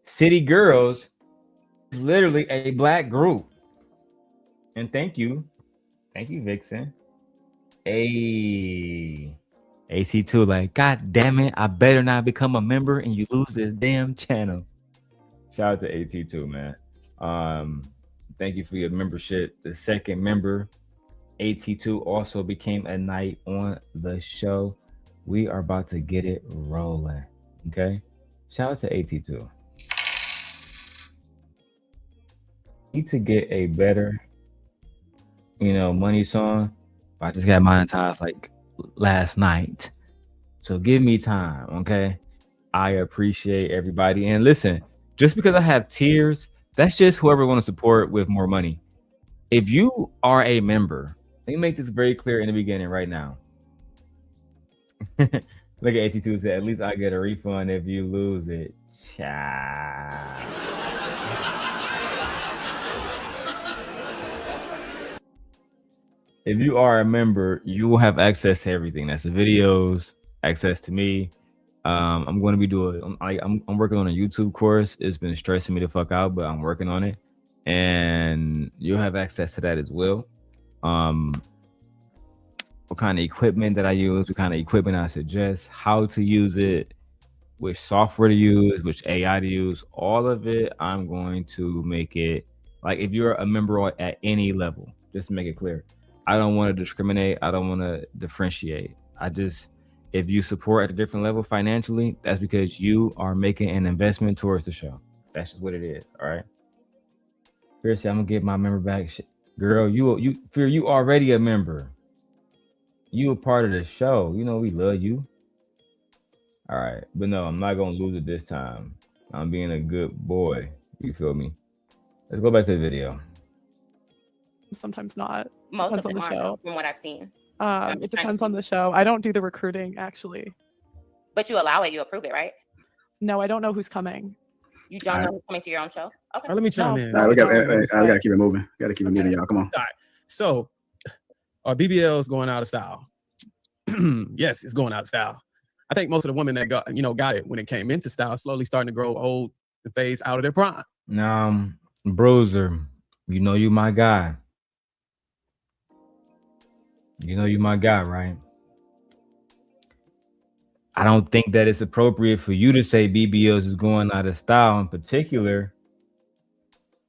City girls is literally a Black group. And thank you, Vixen. AC2, like, God damn it, I better not become a member and you lose this damn channel. Shout out to AT2, man. Thank you for your membership. The second member, AT2, also became a night on the show. We are about to get it rolling. Okay. Shout out to AT2. Need to get a better, money song. I just got monetized like last night. So give me time, okay? I appreciate everybody. And listen, just because I have tiers, that's just whoever want to support with more money. If you are a member, let me make this very clear in the beginning right now. Look at 82 said, at least I get a refund if you lose it. Child. If you are a member, you will have access to everything. That's the videos, access to me. I'm going to be doing, I'm working on a YouTube course. It's been stressing me the fuck out, but I'm working on it. And you'll have access to that as well. What kind of equipment that I use, what kind of equipment I suggest, how to use it, which software to use, which AI to use, all of it, I'm going to make it, like if you're a member at any level, just to make it clear. I don't want to discriminate. I don't want to differentiate. If you support at a different level financially, that's because you are making an investment towards the show. That's just what it is. All right. Seriously, I'm gonna get my member back. Girl, you already a member. You a part of the show. We love you. All right, but no, I'm not gonna lose it this time. I'm being a good boy. You feel me? Let's go back to the video. Sometimes not. Most Depends of them on the are, show. from what I've seen. It depends on the show. I don't do the recruiting actually. But you allow it, you approve it, right? No, I don't know who's coming. You don't know who's coming to your own show? Okay. Let me chime in. All right, we gotta keep it moving. Got to keep it moving, y'all. Come on. All right. So, our BBL is going out of style. Yes, it's going out of style. I think most of the women that got it when it came into style, slowly starting to grow old and phase out of their prime. Bruiser, you know you my guy. You know you my guy, right? I don't think that it's appropriate for you to say BBLs is going out of style in particular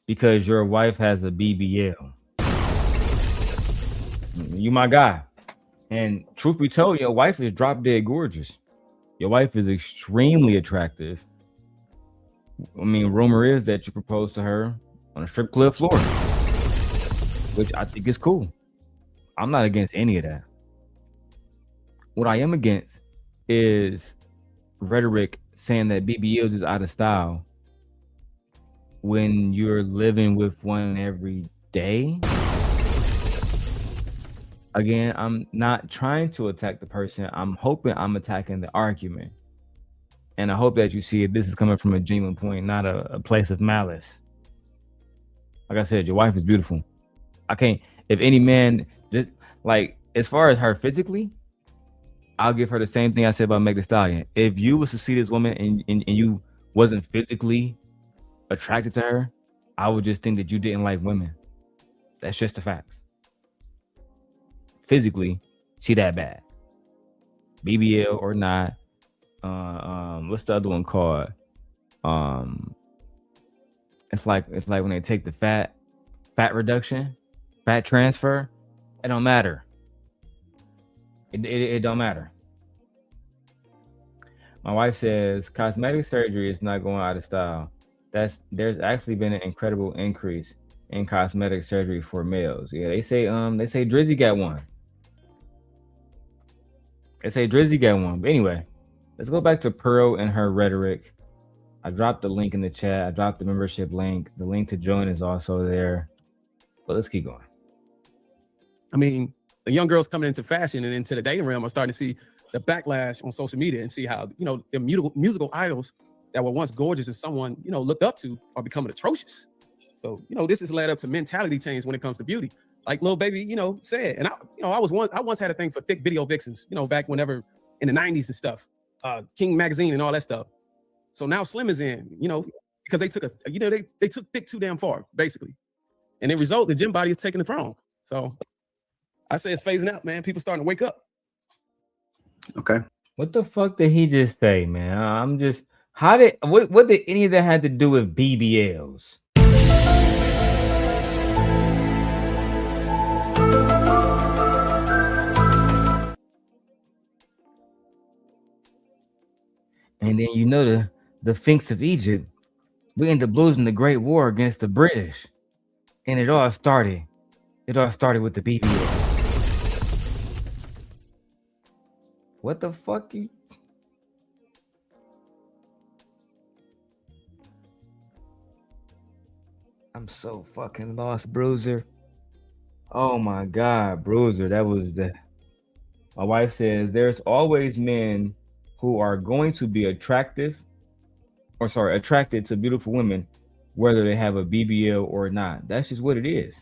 because your wife has a BBL. You my guy. And truth be told, your wife is drop dead gorgeous. Your wife is extremely attractive. I mean, rumor is that you proposed to her on a strip club floor, which I think is cool. I'm not against any of that. What I am against is rhetoric saying that BBLs is out of style when you're living with one every day. Again, I'm not trying to attack the person. I'm hoping I'm attacking the argument. And I hope that you see it. This is coming from a genuine point, not a place of malice. Like I said, your wife is beautiful. I can't, if any man, just like, as far as her physically, I'll give her the same thing I said about Meg Thee Stallion. If you was to see this woman and you wasn't physically attracted to her, I would just think that you didn't like women. That's just the facts. Physically, she that bad. BBL or not. What's the other one called? It's like when they take the fat reduction, fat transfer. It don't matter. It don't matter. My wife says cosmetic surgery is not going out of style. There's actually been an incredible increase in cosmetic surgery for males. Yeah, they say Drizzy got one. They say Drizzy got one. But anyway, let's go back to Pearl and her rhetoric. I dropped the link in the chat. I dropped the membership link. The link to join is also there. But let's keep going. I mean, the young girls coming into fashion and into the dating realm are starting to see the backlash on social media and see how, the musical idols that were once gorgeous and someone, looked up to are becoming atrocious. So, this has led up to mentality change when it comes to beauty. Like Lil Baby, said, and I once had a thing for thick video vixens, back whenever in the 90s and stuff, King Magazine and all that stuff. So now Slim is in, because they took they took thick too damn far, basically. And the result, the gym body is taking the throne. So I say it's phasing out, man. People starting to wake up. Okay. What the fuck did he just say, man? I'm just, what did any of that have to do with BBLs? And then the Finks of Egypt, we ended up losing the Great War against the British. And it all started with the BBL. What the fuck? I'm so fucking lost, Bruiser. Oh my God, Bruiser. My wife says there's always men who are going to be attracted to beautiful women, whether they have a BBL or not. That's just what it is.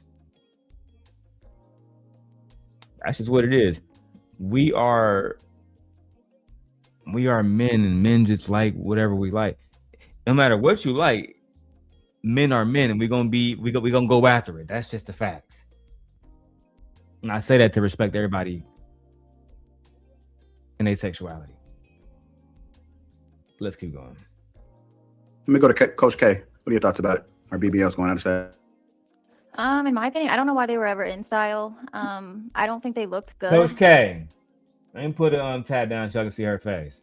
That's just what it is. We are men, and men just like whatever we like. No matter what you like, men are men, and we're gonna go after it. That's just the facts. And I say that to respect everybody and their sexuality. Let's keep going. Let me go to Coach K. What are your thoughts about it? Are BBLs going out of style? In my opinion, I don't know why they were ever in style. I don't think they looked good. Coach K, let me put a tab down so I can see her face.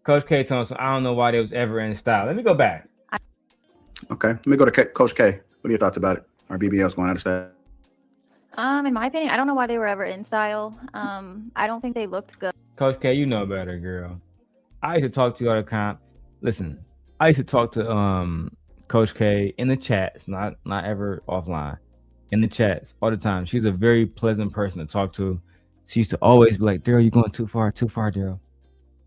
Coach K told us, I don't know why they was ever in style. Let me go back. Okay, let me go to Coach K. What are your thoughts about it? Are BBLs going out of style? In my opinion, I don't know why they were ever in style. I don't think they looked good. Coach K, you know better, girl. I used to talk to you all the time. Listen, I used to talk to Coach K in the chats, not ever offline, in the chats all the time. She's a very pleasant person to talk to. She used to always be like, Darrel, you're going too far, Darrel.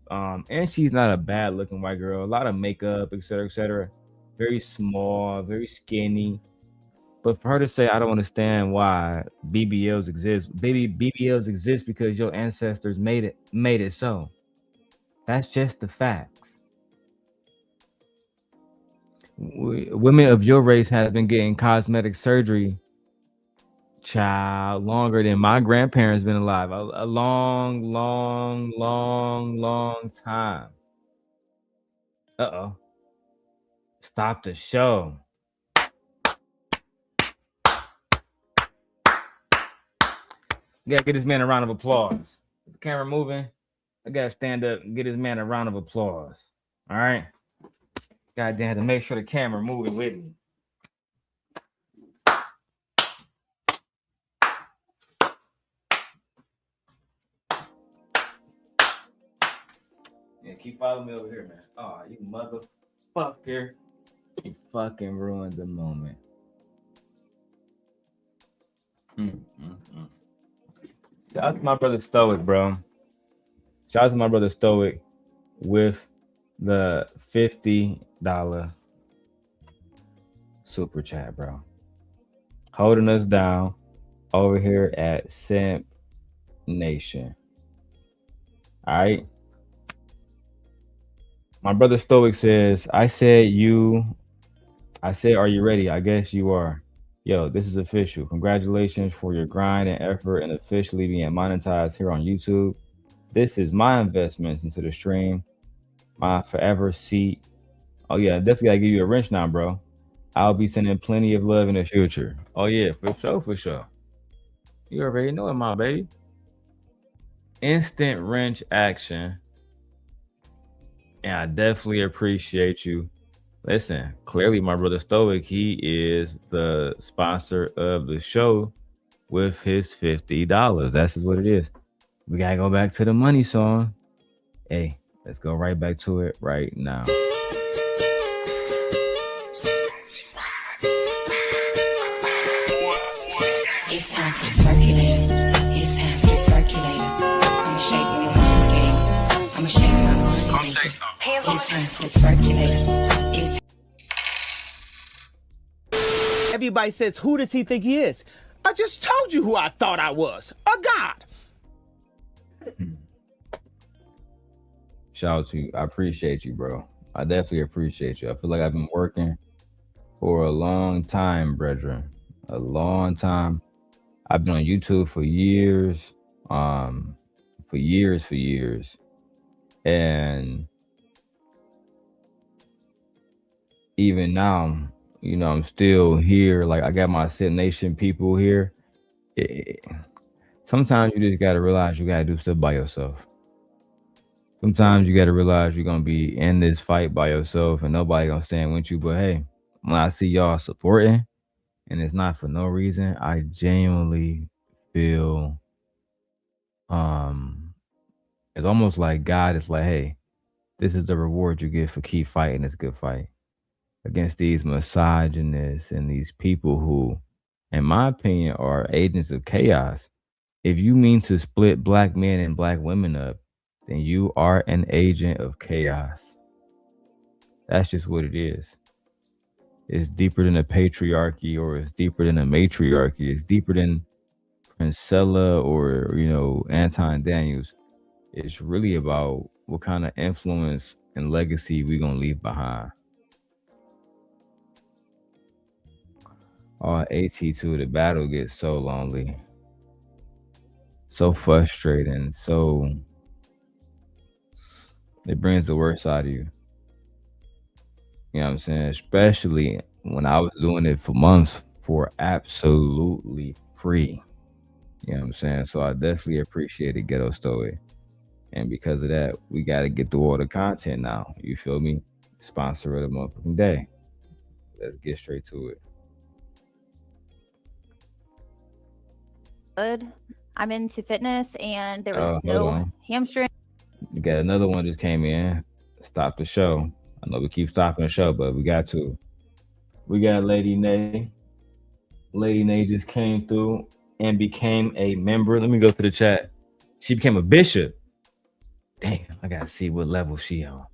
And she's not a bad looking white girl. A lot of makeup, etc., etc. Very small, very skinny. But for her to say, I don't understand why BBLs exist. Baby, BBLs exist because your ancestors made it so. That's just the facts. Women of your race have been getting cosmetic surgery, child, longer than my grandparents been alive. A long, long, long, long time. Uh-oh. Stop the show. You gotta get this man a round of applause. Is the camera moving? I gotta stand up and get this man a round of applause. All right. Goddamn, had to make sure the camera moving with me. Yeah, keep following me over here, man. Oh, you motherfucker. You fucking ruined the moment. Shout out to my brother Stoic, bro. Shout out to my brother Stoic with the $50 super chat, bro. Holding us down over here at Simp Nation. All right. My brother Stoic says, I said, are you ready? I guess you are. Yo, this is official. Congratulations for your grind and effort and officially being monetized here on YouTube. This is my investment into the stream. My forever seat. Oh, yeah, definitely gotta give you a wrench now, bro. I'll be sending plenty of love in the future. Oh, yeah, for sure. You already know it, my baby. Instant wrench action. And I definitely appreciate you. Listen, clearly my brother Stoic, he is the sponsor of the show with his $50. That's just what it is. We gotta go back to the money song. Hey, let's go right back to it right now. It's time for circulating. It's time for circulating. I'ma shake my money game. I'ma shake my money. Come shake some. It's time for circulating. Everybody says, who does he think he is? I just told you who I thought I was. A god. Shout out to you. I appreciate you, bro. I definitely appreciate you. I feel like I've been working for a long time, brethren. A long time. I've been on YouTube for years. For years. And even now, you know, I'm still here. Like, I got my Sit Nation people here. Sometimes you just got to realize you got to do stuff by yourself. Sometimes you got to realize you're going to be in this fight by yourself and nobody going to stand with you. But hey, when I see y'all supporting and it's not for no reason, I genuinely feel it's almost like God is like, hey, this is the reward you get for keep fighting this good fight against these misogynists and these people who, in my opinion, are agents of chaos. If you mean to split black men and black women up, then you are an agent of chaos. That's just what it is. It's deeper than a patriarchy, or it's deeper than a matriarchy. It's deeper than Princella or, you know, Anton Daniels. It's really about what kind of influence and legacy we're going to leave behind. AT2, the battle gets so lonely, so frustrating, so it brings the worst out of you. You know what I'm saying? Especially when I was doing it for months for absolutely free. You know what I'm saying? So I definitely appreciated Ghetto Story. And because of that, we got to get through all the content now. You feel me? Sponsor of the motherfucking day. Let's get straight to it. Good. I'm into fitness and there was no hamstring. We got another one just came in. Stop the show. I know we keep stopping the show, but we got to. We got Lady Nay. Lady Nay just came through and became a member. Let me go to the chat. she became a bishop. Damn, I gotta see what level she on.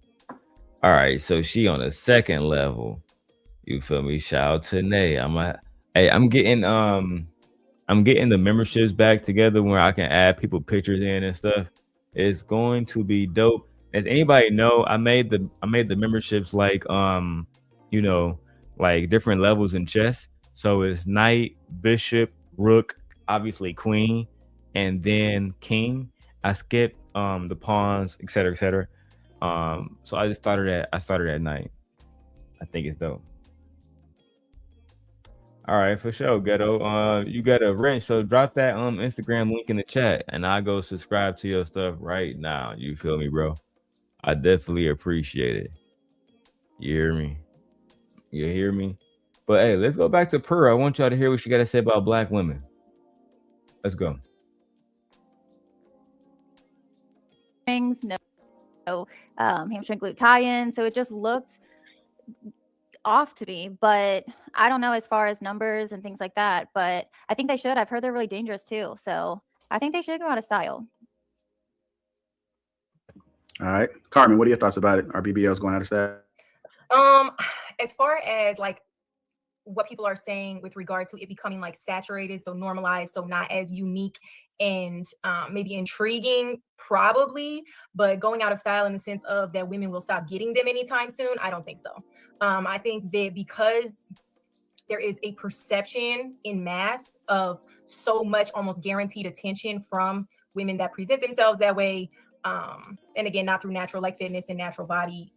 All right, so she on the second level. You feel me? Shout out to Nay. I'm getting the memberships back together where I can add people pictures in and stuff. It's going to be dope. As anybody know, I made the memberships like you know, like different levels in chess. So it's knight, bishop, rook, obviously queen, and then king. I skipped the pawns, etc., etc. So I started at knight. I think it's dope. All right, for sure, Ghetto. You got a wrench, so drop that Instagram link in the chat, and I'll go subscribe to your stuff right now. You feel me, bro? I definitely appreciate it. You hear me? You hear me? But hey, let's go back to Pearl. I want y'all to hear what she got to say about Black women. Let's go. No hamstring glute tie-in, so it just looked off to me, but I don't know as far as numbers and things like that, but I think they should. I've heard they're really dangerous too, so I think they should go out of style. All right, Carmen, what are your thoughts about it? Are BBLs going out of style? As far as like what people are saying with regard to it becoming like saturated, so normalized, so not as unique and maybe intriguing, probably, but going out of style in the sense of that women will stop getting them anytime soon, I don't think so. I think that because there is a perception in mass of so much almost guaranteed attention from women that present themselves that way, and again, not through natural like fitness and natural body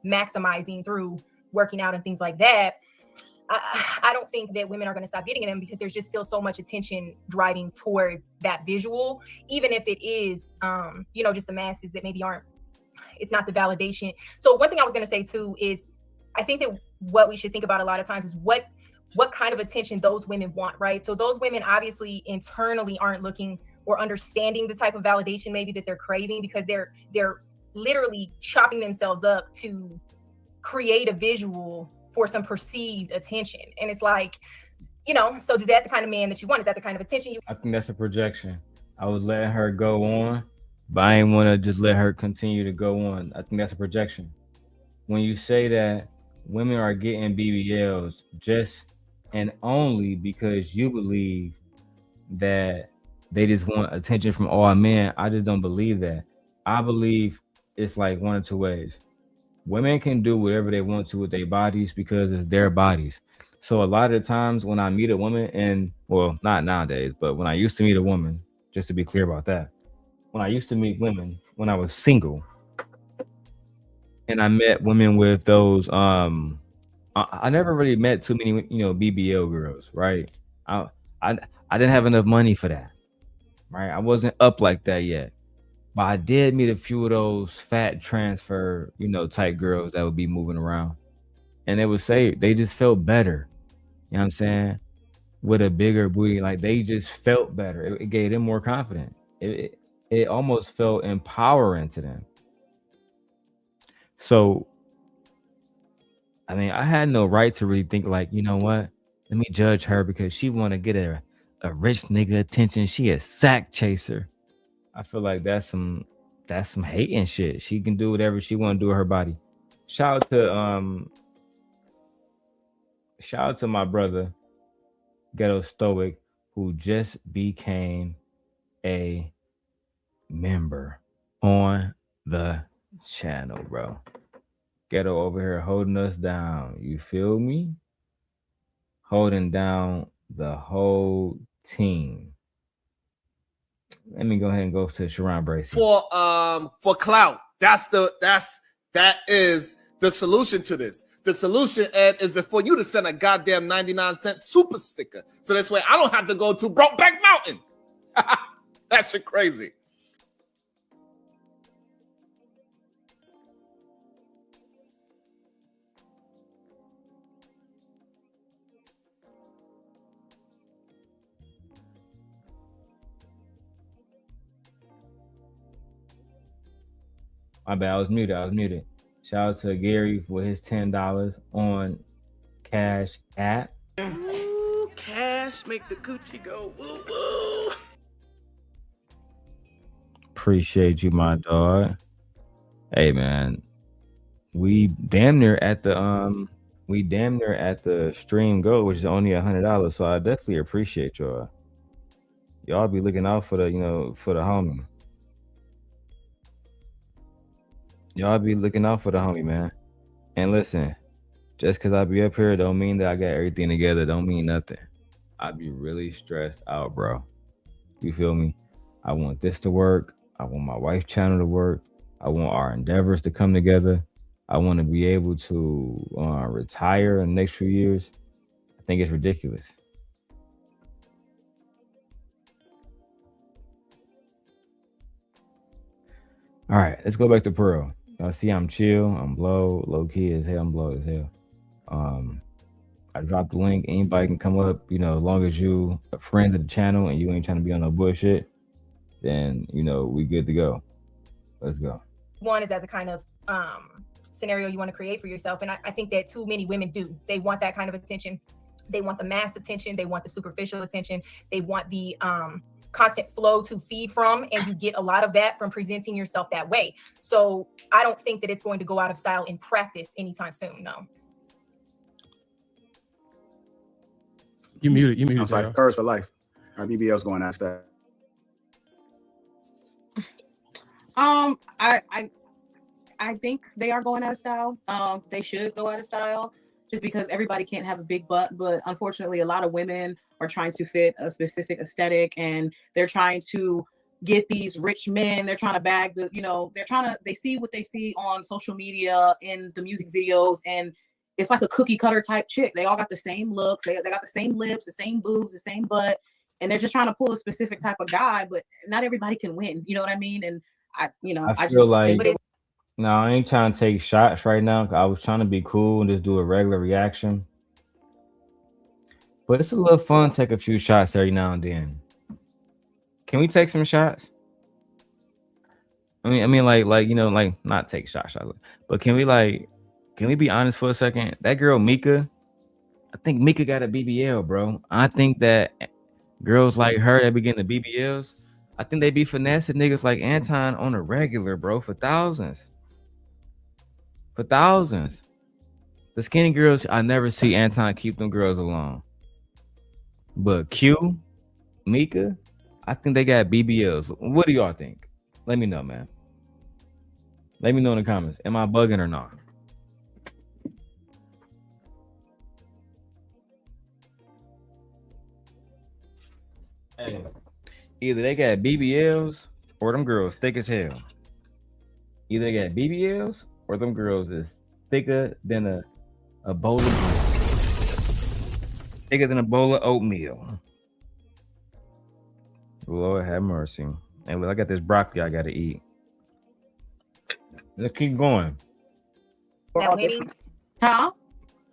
maximizing through working out and things like that, I don't think that women are going to stop getting them because there's just still so much attention driving towards that visual, even if it is, you know, just the masses that maybe aren't, it's not the validation. So one thing I was going to say too is I think that what we should think about a lot of times is what kind of attention those women want, right? So those women obviously internally aren't looking or understanding the type of validation maybe that they're craving because they're literally chopping themselves up to create a visual for some perceived attention. And it's like, you know, so is that the kind of man that you want? Is that the kind of attention you I think that's a projection. I was letting her go on, but I ain't want to just let her continue to go on. I think that's a projection. When you say that women are getting BBLs just and only because you believe that they just want attention from all men, I just don't believe that. I believe it's like one of two ways. Women can do whatever they want to with their bodies because it's their bodies. So a lot of the times when I meet a woman, and well, not nowadays, but when I used to meet a woman, just to be clear about that, when I used to meet women when I was single, and I met women with those, I never really met too many, you know, BBL girls, right? I didn't have enough money for that, right? I wasn't up like that yet. But I did meet a few of those fat transfer, you know, type girls that would be moving around. And they would say they just felt better. You know what I'm saying? With a bigger booty, like they just felt better. It gave them more confidence. It almost felt empowering to them. So, I mean, I had no right to really think like, you know what? Let me judge her because she want to get a rich nigga attention. She a sack chaser. I feel like that's some hating shit. She can do whatever she want to do with her body. Shout out to my brother, Ghetto Stoic, who just became a member on the channel, bro. Ghetto over here holding us down. You feel me? Holding down the whole team. Let me go ahead and go to Sharon Bracey. For clout. That is the solution to this. The solution, Ed, is for you to send a goddamn 99-cent super sticker. So this way I don't have to go to Brokeback Mountain. That shit crazy. My bad, I was muted. Shout out to Gary for his $10 on Cash App. Ooh, cash make the coochie go woo woo. Appreciate you, my dog. Hey man, we damn near at the stream goal, which is only $100. So I definitely appreciate y'all. Y'all be looking out for the for the homie. Y'all be looking out for the homie, man. And listen, just because I be up here don't mean that I got everything together. Don't mean nothing. I be really stressed out, bro. You feel me? I want this to work. I want my wife's channel to work. I want our endeavors to come together. I want to be able to retire in the next few years. I think it's ridiculous. All right, let's go back to Pearl. See, I'm chill. I'm low key as hell. I'm low as hell. I dropped the link. Anybody can come up. As long as you a friend of the channel and you ain't trying to be on no bullshit, then we good to go. Let's go. One, is that the kind of scenario you want to create for yourself? And I think that too many women do. They want that kind of attention. They want the mass attention. They want the superficial attention. They want the constant flow to feed from, and you get a lot of that from presenting yourself that way. So I don't think that it's going to go out of style in practice anytime soon. No. You muted. I'm sorry. Curse for life. Our BBL's going out of style. I think they are going out of style. They should go out of style just because everybody can't have a big butt. But unfortunately, a lot of women are trying to fit a specific aesthetic, and they're trying to get these rich men. They're trying to bag they see what they see on social media in the music videos, and it's like a cookie cutter type chick. They all got the same looks. They got the same lips, the same boobs, the same butt, and they're just trying to pull a specific type of guy. But not everybody can win. You know what I mean? And I feel like no, I ain't trying to take shots right now. I was trying to be cool and just do a regular reaction. But it's a little fun to take a few shots every now and then. Can we take some shots? I mean, like not take shots, but can we be honest for a second? That girl Mika, I think Mika got a BBL, bro. I think that girls like her that be getting the BBLs, I think they be finessing niggas like Anton on a regular, bro, for thousands. For thousands. The skinny girls, I never see Anton keep them girls alone. But Q, Mika, I think they got BBLs. What do y'all think? Let me know, man. Let me know in the comments. Am I bugging or not? Hey, either they got BBLs or them girls thick as hell. Either they got BBLs or them girls is thicker than a bowl of thicker than a bowl of oatmeal. Lord have mercy. And look, I got this broccoli I gotta eat. Let's keep going. That winning? Huh?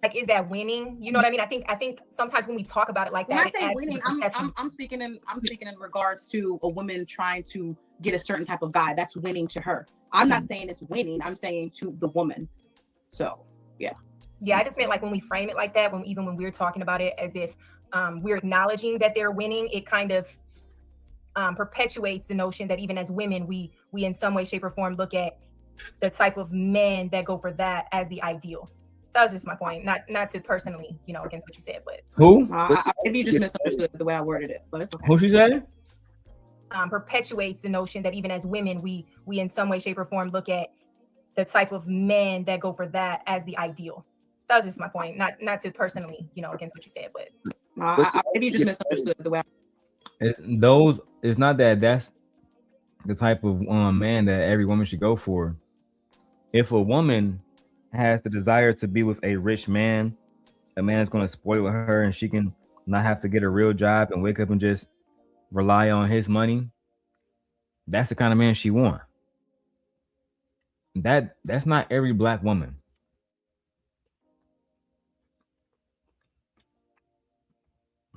Like, is that winning? You know what I mean? I think sometimes when we talk about it like that, when I say winning, I'm speaking in regards to a woman trying to get a certain type of guy. That's winning to her. I'm not saying it's winning. I'm saying to the woman. So yeah. Yeah, I just meant like when we frame it like that, when we're talking about it as if we're acknowledging that they're winning, it kind of perpetuates the notion that even as women, we in some way, shape, or form look at the type of men that go for that as the ideal. That was just my point, not to personally, against what you said, but who? Maybe you just misunderstood the way I worded it, but it's okay. Who she said? Perpetuates the notion that even as women, we in some way, shape, or form look at the type of men that go for that as the ideal. That was just my point, not to personally, against what you said, but maybe you just misunderstood the way. It's not that that's the type of man that every woman should go for. If a woman has the desire to be with a rich man, a man is going to spoil her and she can not have to get a real job and wake up and just rely on his money, that's the kind of man she wants. That's not every black woman.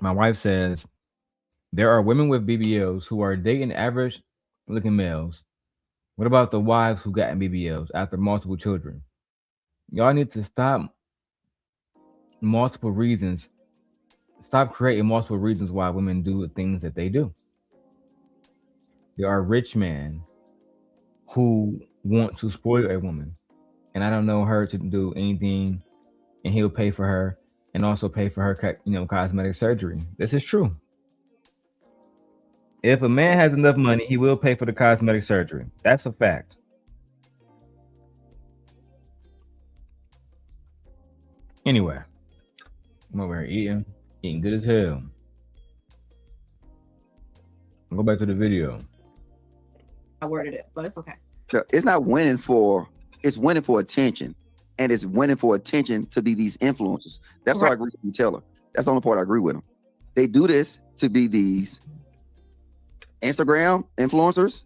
My wife says there are women with BBLs who are dating average looking males. What about the wives who got BBLs after multiple children? Y'all need to stop multiple reasons. Stop creating multiple reasons why women do the things that they do. There are rich men who want to spoil a woman, and I don't know her to do anything, and he'll pay for her and also pay for her, cosmetic surgery. This is true. If a man has enough money, he will pay for the cosmetic surgery. That's a fact. Anyway, I'm over here eating good as hell. I'll go back to the video. I worded it, but it's okay. It's not winning for, it's winning for attention. And it's winning for attention to be these influencers. That's why I agree with you, Taylor. That's the only part I agree with them. They do this to be these Instagram influencers.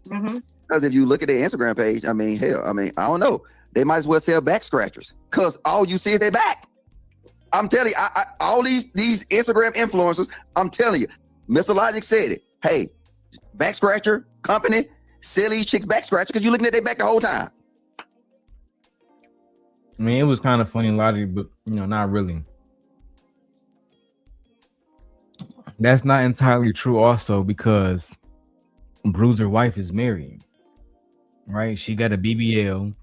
Because if you look at their Instagram page, I mean, hell, I don't know. They might as well sell back scratchers because all you see is their back. I'm telling you, all these Instagram influencers, I'm telling you, Mr. Logic said it. Hey, back scratcher company, silly chicks back scratcher because you're looking at their back the whole time. I mean, it was kind of funny logic, but not really. That's not entirely true also, because Bruiser's wife is married, right? She got a BBL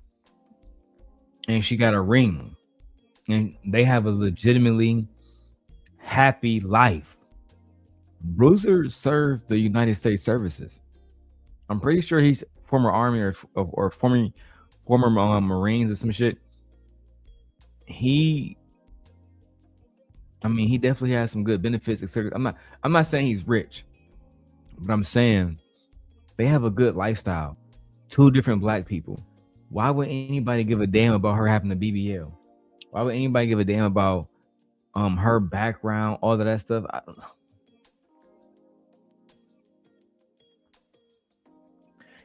and she got a ring, and they have a legitimately happy life. Bruiser served the United States services. I'm pretty sure he's former Army or former Marines or some shit. He definitely has some good benefits, etc. I'm not saying he's rich, but I'm saying they have a good lifestyle. Two different black people. Why would anybody give a damn about her having a BBL? Why would anybody give a damn about her background, all of that stuff?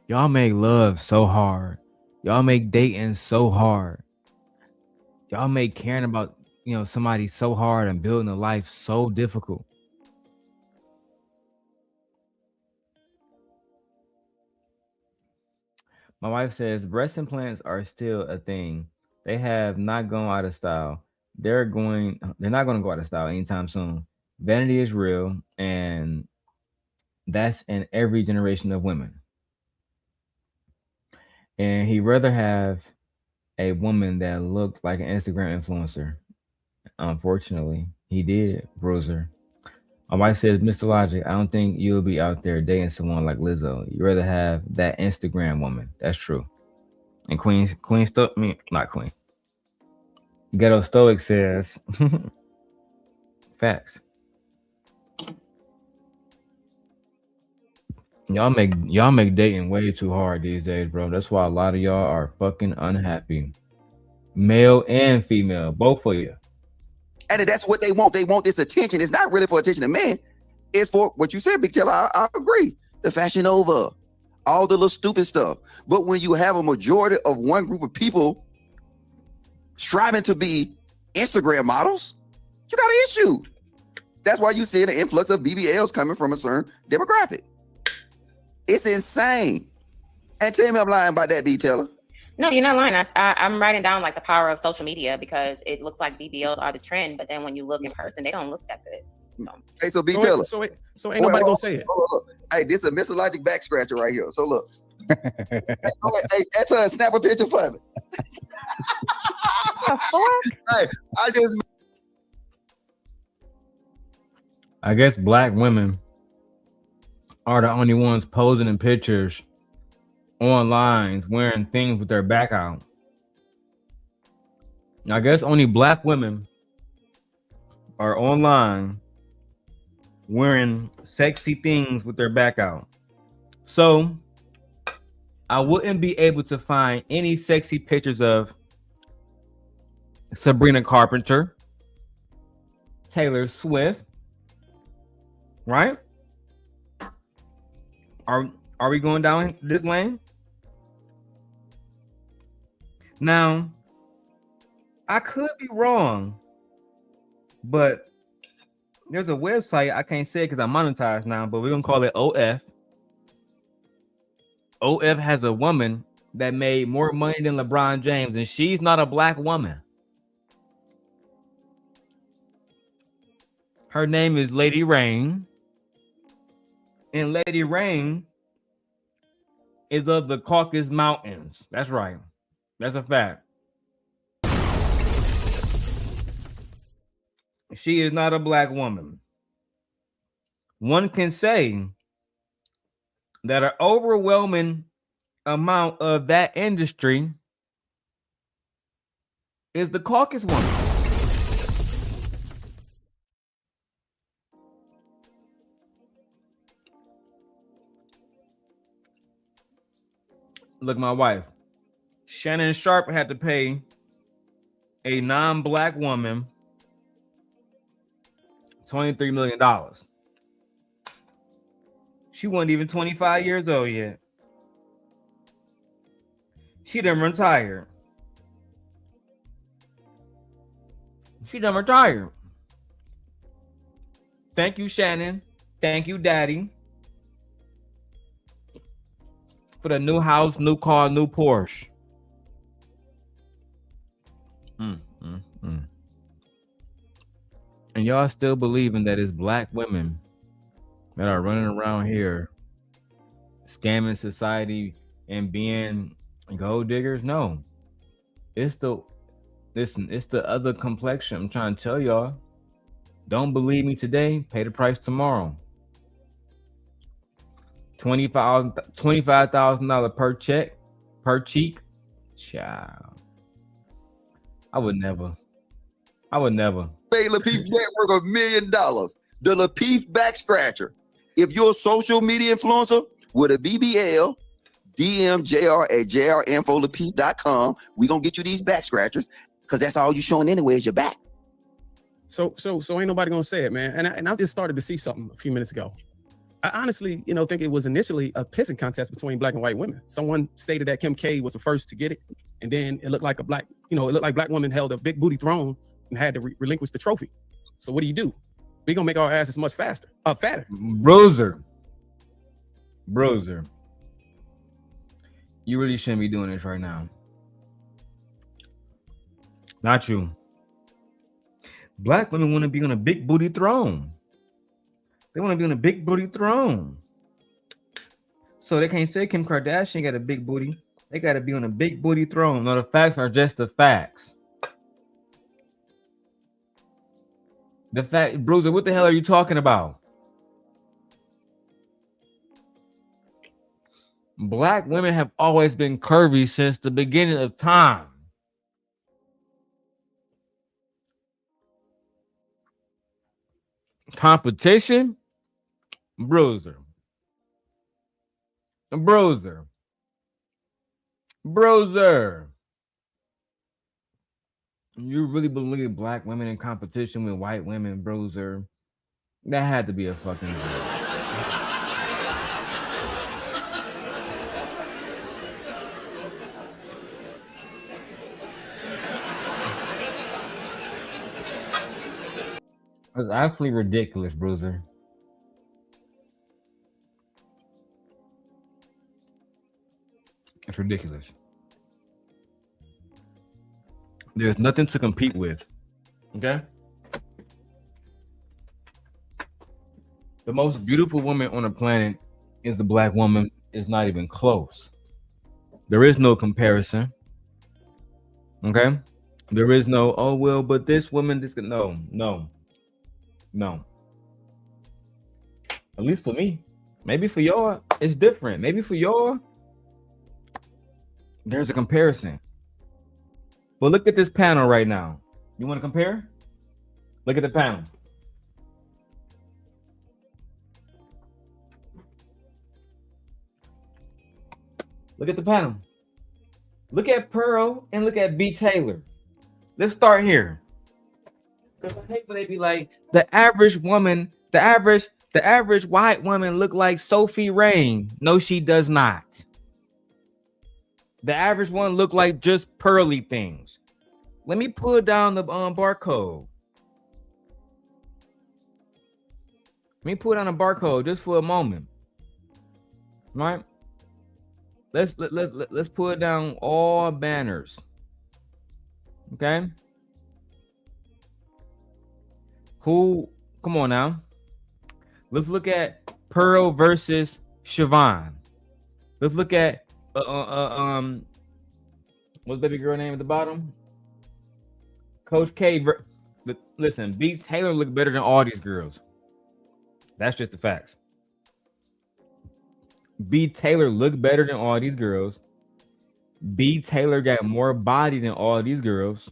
Y'all make love so hard. Y'all make dating so hard. Y'all make caring about somebody so hard and building a life so difficult. My wife says breast implants are still a thing. They have not gone out of style. They're not going to go out of style anytime soon. Vanity is real, and that's in every generation of women. And he'd rather have a woman that looked like an Instagram influencer. Unfortunately, he did, Bruiser. My wife says, Mr. Logic, I don't think you'll be out there dating someone like Lizzo. You'd rather have that Instagram woman. That's true. And Ghetto Stoic says, facts. Y'all make dating way too hard these days, bro. That's why a lot of y'all are fucking unhappy. Male and female, both of you. And that's what they want. They want this attention. It's not really for attention to men. It's for what you said, Big Taylor. I agree. The Fashion Nova, all the little stupid stuff. But when you have a majority of one group of people striving to be Instagram models, you got an issue. That's why you see an influx of BBLs coming from a certain demographic. It's insane. And tell me I'm lying about that, Big Taylor. No, you're not lying. I'm writing down like the power of social media, because it looks like BBLs are the trend, but then when you look in person, they don't look that good. So, hey, so Big Taylor. So ain't nobody gonna say it. Look. Hey, this is a Mr. Logic back scratcher right here. So look. Hey, that's snap a picture for me. Hey, I guess black women are the only ones posing in pictures online wearing things with their back out. I guess only black women are online wearing sexy things with their back out. So I wouldn't be able to find any sexy pictures of Sabrina Carpenter, Taylor Swift, right? Are we going down this lane? Now, I could be wrong, but there's a website, I can't say it because I'm monetized now, but we're gonna call it OF. OF has a woman that made more money than LeBron James, and she's not a black woman. Her name is Lady Rain. And Lady Rain is of the Caucasus Mountains. That's right. That's a fact. She is not a black woman. One can say that an overwhelming amount of that industry is the Caucasus woman. Look, my wife, Shannon Sharp, had to pay a non-black woman $23 million. She wasn't even 25 years old yet. She done retired. She done retired. Thank you, Shannon. Thank you, Daddy. For the new house, new car, new Porsche. And y'all still believing that it's black women that are running around here scamming society and being gold diggers? No. It's the other complexion. I'm trying to tell y'all. Don't believe me today, pay the price tomorrow. $25,000 per cheek. Child. I would never. Pay Lapeef Network $1 million. The Lapeef Back Scratcher. If you're a social media influencer with a BBL, DM JR at jrinfolapeef.com. We're gonna get you these back scratchers because that's all you're showing anyway is your back. So ain't nobody gonna say it, man. And I just started to see something a few minutes ago. I honestly, think it was initially a pissing contest between black and white women. Someone stated that Kim K was the first to get it, and then it looked like black woman held a big booty throne and had to relinquish the trophy. So what do? We gonna make our asses much fatter. Bruiser. You really shouldn't be doing this right now. Not you. Black women want to be on a big booty throne. They want to be on a big booty throne. So they can't say Kim Kardashian got a big booty. They got to be on a big booty throne. No, the facts are just the facts. The fact, Bruiser, what the hell are you talking about? Black women have always been curvy since the beginning of time. Competition? Bruiser. You really believe black women in competition with white women, Bruiser? That had to be a fucking joke. It's actually ridiculous, Bruiser. It's ridiculous. There's nothing to compete with. Okay? The most beautiful woman on the planet is the black woman. It's not even close. There is no comparison. Okay? There is no, oh, well, but this woman, this, no. At least for me. Maybe for y'all, it's different. Maybe for y'all, there's a comparison. But look at this panel right now. You want to compare? Look at the panel. Look at the panel. Look at Pearl and look at B. Taylor. Let's start here. Because I hate when they be like, the average woman, the average white woman look like Sophie Rain. No, she does not. The average one look like JustPearlyThings. Let me pull down the barcode. Let me pull down the barcode just for a moment. Right? Let's pull down all banners. Okay? Come on now. Let's look at Pearl versus Siobhan. Let's look at what's baby girl name at the bottom? Coach K. Listen, B. Taylor look better than all these girls. That's just the facts. B. Taylor look better than all these girls. B. Taylor got more body than all these girls.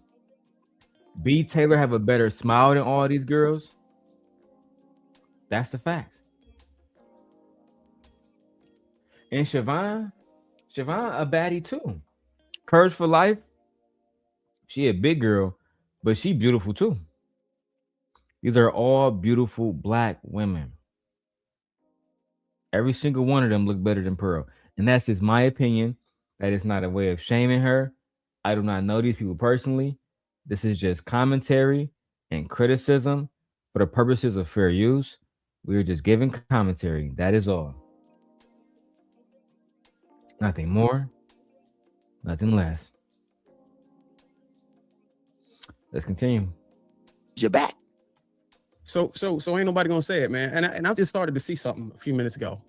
B. Taylor have a better smile than all these girls. That's the facts. And Siobhan a baddie too. Curves for life. She a big girl, but she beautiful too. These are all beautiful black women. Every single one of them look better than Pearl. And that's just my opinion. That is not a way of shaming her. I do not know these people personally. This is just commentary and criticism for the purposes of fair use. We are just giving commentary. That is all. Nothing more, nothing less. Let's continue. You're back. So ain't nobody gonna say it, man. And I just started to see something a few minutes ago.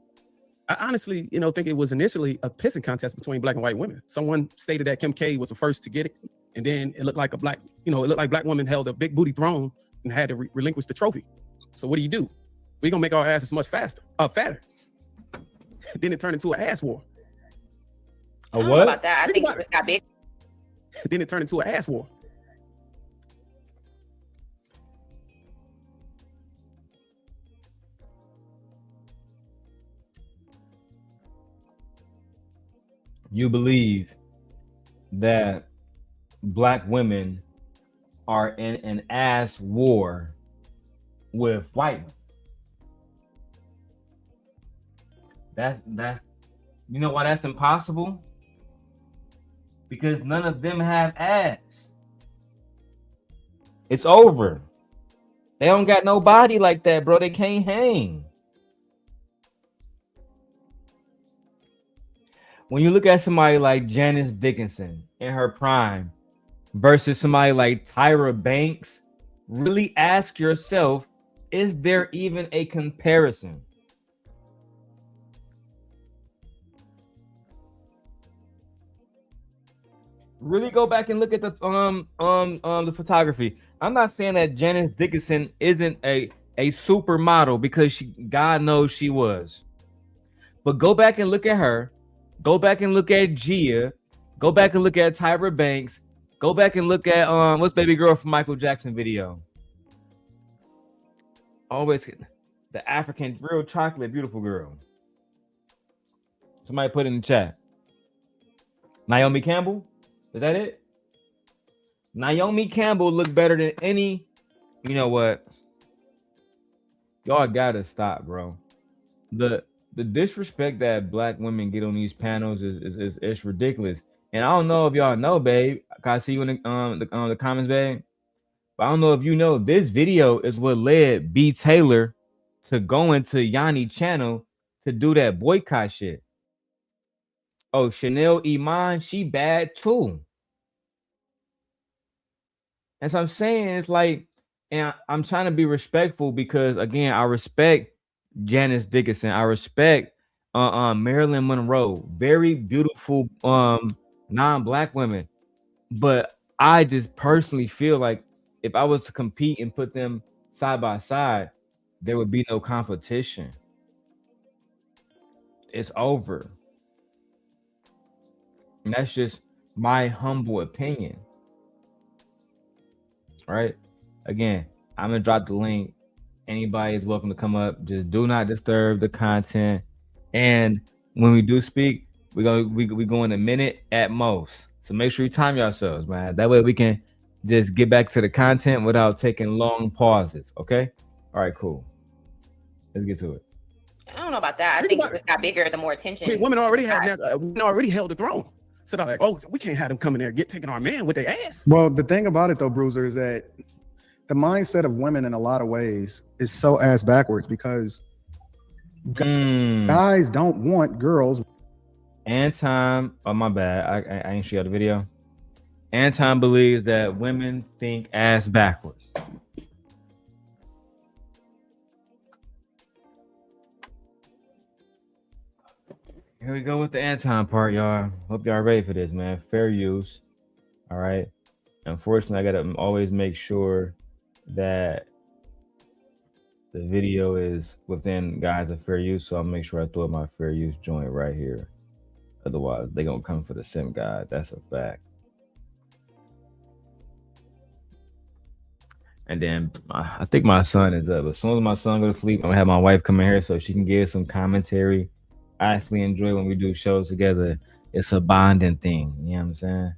I honestly, think it was initially a pissing contest between black and white women. Someone stated that Kim K was the first to get it, and then it looked like it looked like black women held a big booty throne and had to relinquish the trophy. So what do? We're gonna make our asses much fatter. Then it turned into an ass war. I don't know about that. I think it just got big. Then it turned into an ass war. You believe that black women are in an ass war with white women. That's you know why that's impossible? Because none of them have ass. It's over. They don't got no body like that, bro. They can't hang. When you look at somebody like Janice Dickinson in her prime versus somebody like Tyra Banks, really ask yourself, is there even a comparison? Really go back and look at the photography. I'm not saying that Janice Dickinson isn't a supermodel, because God knows she was. But go back and look at her. Go back and look at Gia. Go back and look at Tyra Banks. Go back and look at what's baby girl from Michael Jackson video. Always the African real chocolate beautiful girl. Somebody put in the chat. Naomi Campbell. Is that it? Naomi Campbell looked better than any. You know what? Y'all gotta stop, bro. The disrespect that black women get on these panels is ridiculous. And I don't know if y'all know, babe. I see you in the comments, babe. But I don't know if you know, this video is what led B. Taylor to go into Yanni channel to do that boycott shit. Oh, Chanel Iman, she bad too. And so I'm saying, it's like, and I'm trying to be respectful, because again, I respect Janice Dickinson. I respect Marilyn Monroe. Very beautiful non-black women. But I just personally feel like if I was to compete and put them side by side, there would be no competition. It's over. And that's just my humble opinion. Right? Again, I'm gonna drop the link. Anybody is welcome to come up. Just do not disturb the content. And when we do speak, we go in a minute at most. So make sure you time yourselves, man. That way we can just get back to the content without taking long pauses. Okay? All right, cool. Let's get to it. I don't know about that. I think it just got bigger the more attention. I mean, women already had already held the throne. So they're like, oh, we can't have them coming there taking our man with their ass. Well, the thing about it though, Bruiser, is that the mindset of women in a lot of ways is so ass backwards, because guys don't want girls. Anton, oh my bad, I ain't show you the video. Anton believes that women think ass backwards. Here we go with the Anton part, y'all. Hope y'all ready for this, man. Fair use. All right. Unfortunately, I gotta always make sure that the video is within guys of fair use. So I'll make sure I throw my fair use joint right here. Otherwise, they're gonna come for the sim guide. That's a fact. And then I think my son is up. As soon as my son go to sleep, I'm gonna have my wife come in here so she can give some commentary. I actually enjoy when we do shows together. It's a bonding thing. You know what I'm saying?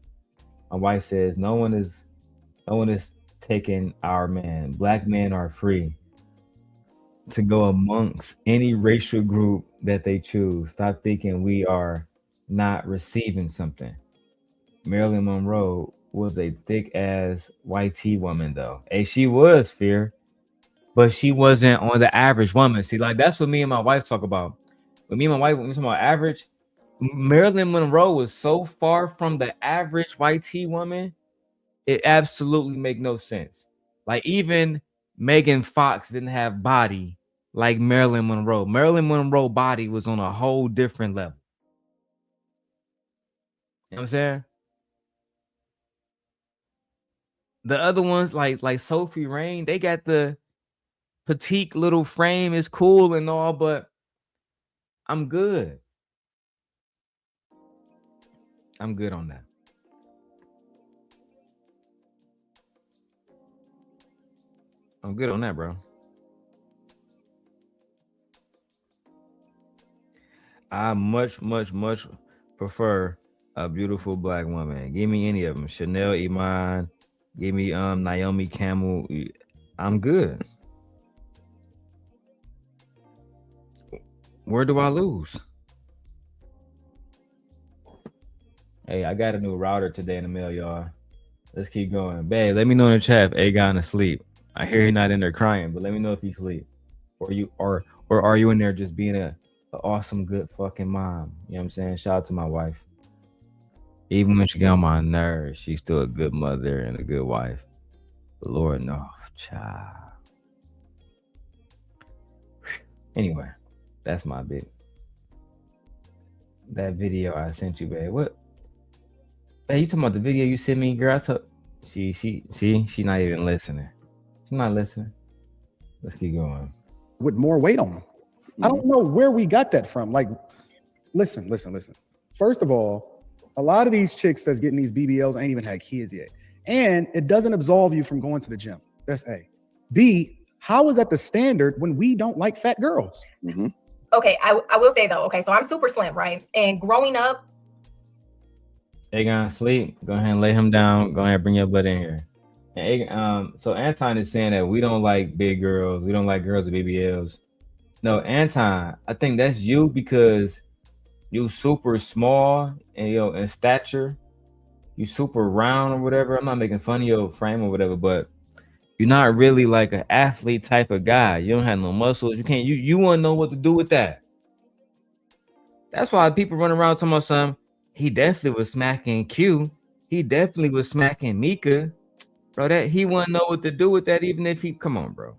My wife says no one is taking our man. Black men are free to go amongst any racial group that they choose. Stop thinking we are not receiving something. Marilyn Monroe was a thick ass white tea woman though. Hey, she was Fear, but she wasn't on the average woman. See, like that's what me and my wife talk about. When me and my wife, when we talk about average, Marilyn Monroe was so far from the average white tea woman, it absolutely make no sense. Like even Megan Fox didn't have body like Marilyn Monroe. Marilyn Monroe body was on a whole different level. You know what I'm saying? The other ones like Sophie Rain, they got the petite little frame. It's cool and all, but I'm good. I'm good on that. I'm good on that, bro. I much prefer a beautiful black woman. Give me any of them. Chanel Iman. Give me Naomi Campbell. I'm good. Where do I lose? Hey, I got a new router today in the mail, y'all. Let's keep going. Babe, let me know in the chat if Aegon asleep. I hear he's not in there crying, but let me know if he's asleep. Or are you in there just being a awesome, good fucking mom? You know what I'm saying? Shout out to my wife. Even when she get on my nerves, she's still a good mother and a good wife. But Lord, no, child. Anyway, that's my bit. That video I sent you, babe. What? Hey, you talking about the video you sent me, girl? She not even listening. She's not listening. Let's keep going. With more weight on them. I don't know where we got that from. Like, listen. First of all, a lot of these chicks that's getting these BBLs ain't even had kids yet. And it doesn't absolve you from going to the gym. That's A. B, how is that the standard when we don't like fat girls? Mm-hmm. Okay, I will say though, okay, so I'm super slim, right? And growing up. They gonna sleep. Go ahead and lay him down. Go ahead and bring your butt in here. And so Anton is saying that we don't like big girls. We don't like girls with BBLs. No, Anton, I think that's you because you super small and in stature. You super round or whatever. I'm not making fun of your frame or whatever, but you're not really like an athlete type of guy. You don't have no muscles. You can't. You want to know what to do with that. That's why people run around talking about something. He definitely was smacking Q. He definitely was smacking Mika. Bro, that he wouldn't know what to do with that, even if he come on, bro.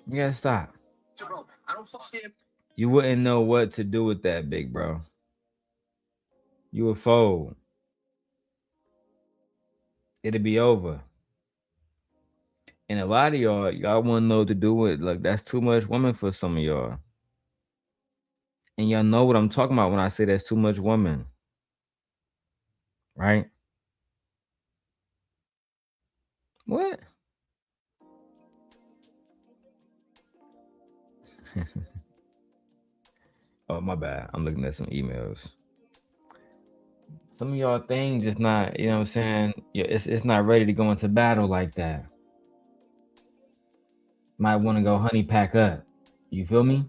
You gotta stop. You wouldn't know what to do with that, big bro. You would fold. It'd be over. And a lot of y'all wouldn't know what to do with. Like, that's too much woman for some of y'all. And y'all know what I'm talking about when I say that's too much woman. Right? What? Oh, my bad. I'm looking at some emails. Some of y'all things just not, you know what I'm saying? Yeah, it's not ready to go into battle like that. Might want to go honey pack up. You feel me?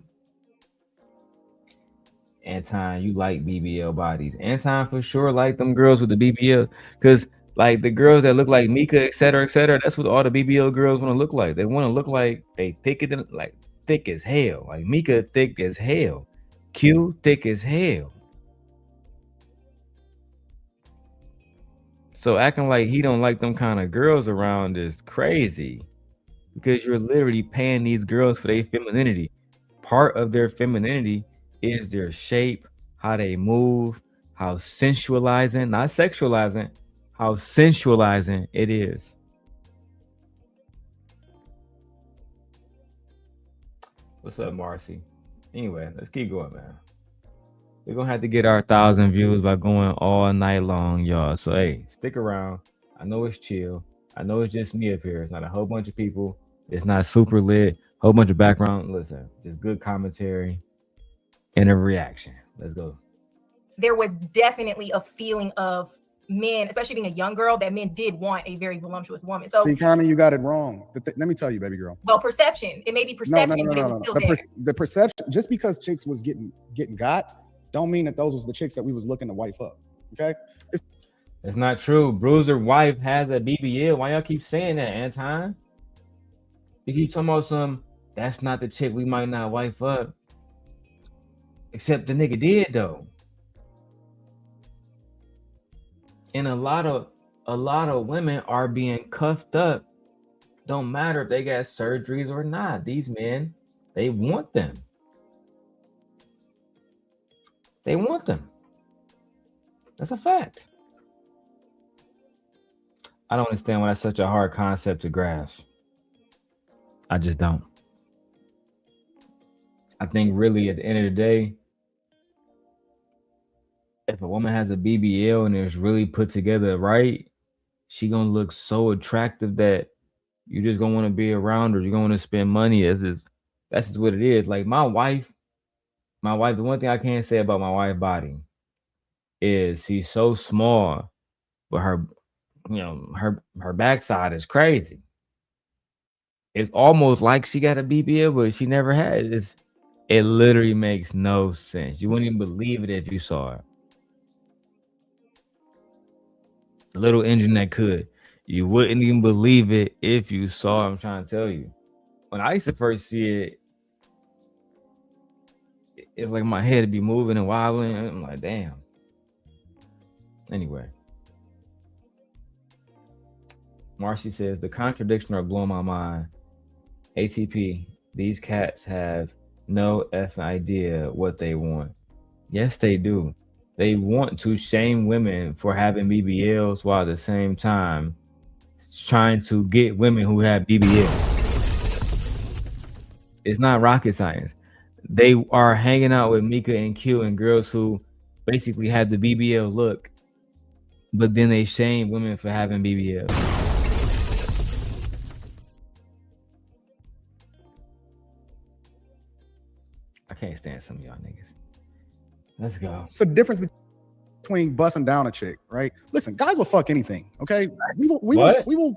Anton, you like BBL bodies. Anton for sure like them girls with the BBL. Because like the girls that look like Mika, etc., that's what all the BBL girls want to look like. They want to look like they thicker than like thick as hell. Like Mika thick as hell. Q thick as hell. So acting like he don't like them kind of girls around is crazy, because you're literally paying these girls for their femininity. Part of their femininity is their shape, how they move, how sensualizing, not sexualizing, how sensualizing it is. What's up, Marcy? Anyway, let's keep going, man. We're gonna have to get our 1,000 views by going all night long, y'all. So hey, stick around. I know it's chill. I know it's just me up here. It's not a whole bunch of people. It's not super lit. Whole bunch of background. Listen, just good commentary and a reaction. Let's go. There was definitely a feeling of men, especially being a young girl, that men did want a very voluptuous woman. So see, Connie, you got it wrong. Let me tell you, baby girl. well, perception. It may be perception, but it was still there. The perception, just because chicks was getting got, don't mean that those was the chicks that we was looking to wife up. Okay? It's not true. Bruiser wife has a BBL. Why y'all keep saying that, Anton? You keep talking about that's not the chick we might not wife up. Except the nigga did though. And a lot of women are being cuffed up. Don't matter if they got surgeries or not. These men, they want them. They want them. That's a fact. I don't understand why that's such a hard concept to grasp. I just don't. I think really at the end of the day, if a woman has a BBL and it's really put together right, she gonna look so attractive that you just gonna want to be around her. You're gonna want to spend money. That's just what it is. Like my wife, the one thing I can't say about my wife's body is she's so small, but her backside is crazy. It's almost like she got a BBL, but she never had it. It literally makes no sense. You wouldn't even believe it if you saw it. The little engine that could. You wouldn't even believe it if you saw it. I'm trying to tell you. When I used to first see it, it's like my head would be moving and wobbling. I'm like, damn. Anyway. Marcy says, the contradiction are blowing my mind. ATP, these cats have no effing idea what they want. Yes, they do. They want to shame women for having BBLs while at the same time trying to get women who have BBLs. It's not rocket science. They are hanging out with Mika and Q and girls who basically have the BBL look, but then they shame women for having BBLs. I can't stand some of y'all niggas. Let's go. It's a difference between busting down a chick, right? Listen, guys will fuck anything, okay? We will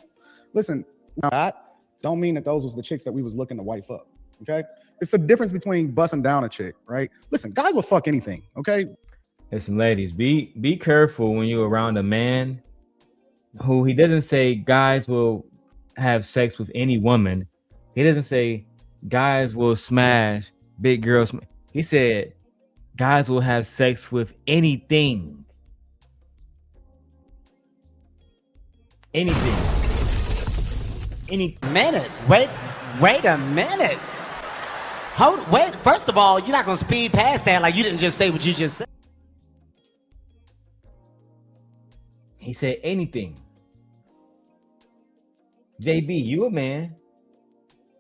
listen, that don't mean that those was the chicks that we was looking to wife up, okay? It's a difference between busting down a chick, right? Listen, guys will fuck anything, okay? Listen, ladies, be careful when you're around a man who he doesn't say guys will have sex with any woman. He doesn't say guys will smash big girls. He said guys will have sex with anything. Anything. Minute. Wait a minute. Wait. First of all, you're not gonna speed past that like you didn't just say what you just said. He said anything. JB, you a man.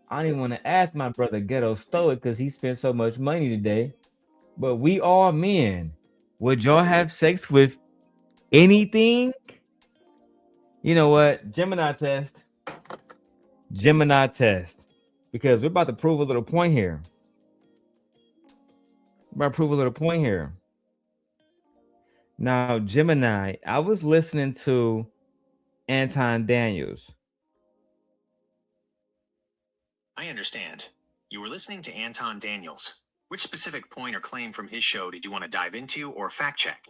I don't even want to ask my brother Ghetto Stoic because he spent so much money today. But we all men. Would y'all have sex with anything? You know what? Gemini test. Because we're about to prove a little point here. Now, Gemini, I was listening to Anton Daniels. I understand. You were listening to Anton Daniels. Which specific point or claim from his show did you want to dive into or fact check?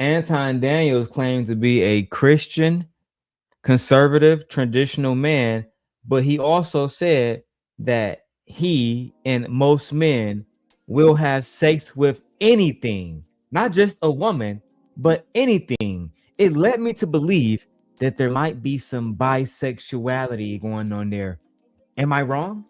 Anton Daniels claimed to be a Christian, conservative, traditional man, but he also said that he and most men will have sex with anything, not just a woman, but anything. it led me to believe that there might be some bisexuality going on there. Am I wrong?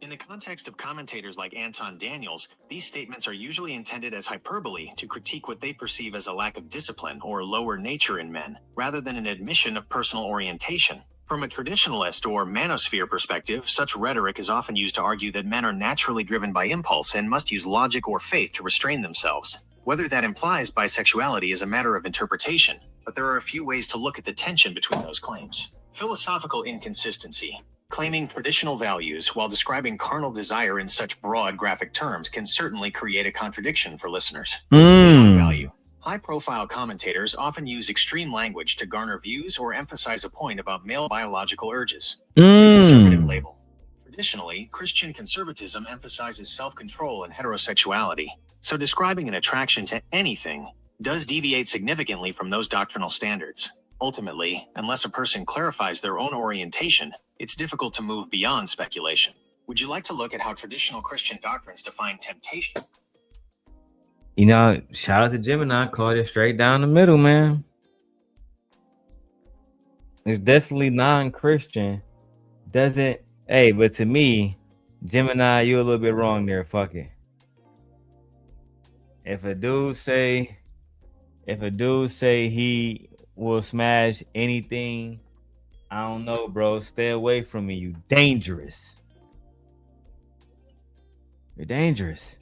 In the context of commentators like Anton Daniels, these statements are usually intended as hyperbole to critique what they perceive as a lack of discipline or lower nature in men, rather than an admission of personal orientation. From a traditionalist or manosphere perspective, such rhetoric is often used to argue that men are naturally driven by impulse and must use logic or faith to restrain themselves. Whether that implies bisexuality is a matter of interpretation, but there are a few ways to look at the tension between those claims. Philosophical inconsistency. Claiming traditional values while describing carnal desire in such broad graphic terms can certainly create a contradiction for listeners. Shock value. High-profile commentators often use extreme language to garner views or emphasize a point about male biological urges. Conservative label. Traditionally, Christian conservatism emphasizes self-control and heterosexuality, so describing an attraction to anything does deviate significantly from those doctrinal standards. Ultimately, unless a person clarifies their own orientation, it's difficult to move beyond speculation. Would you like to look at how traditional Christian doctrines define temptation? You know, shout out to Gemini, called it straight down the middle, man. It's definitely non-Christian. Doesn't, hey, but to me, Gemini, you're a little bit wrong there. Fuck it. If a dude say he will smash anything, I don't know, bro. Stay away from me. You dangerous. You're dangerous.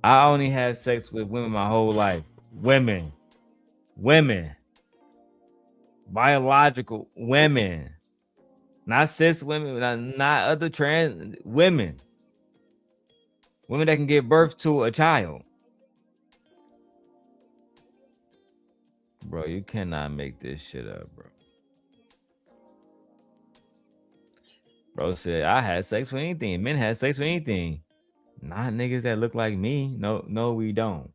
I only had sex with women my whole life. Women. Biological women. Not cis women, not other trans women. Women that can give birth to a child. Bro, you cannot make this shit up, bro. Bro said, I had sex with anything. Men had sex with anything. Not niggas that look like me. No, we don't.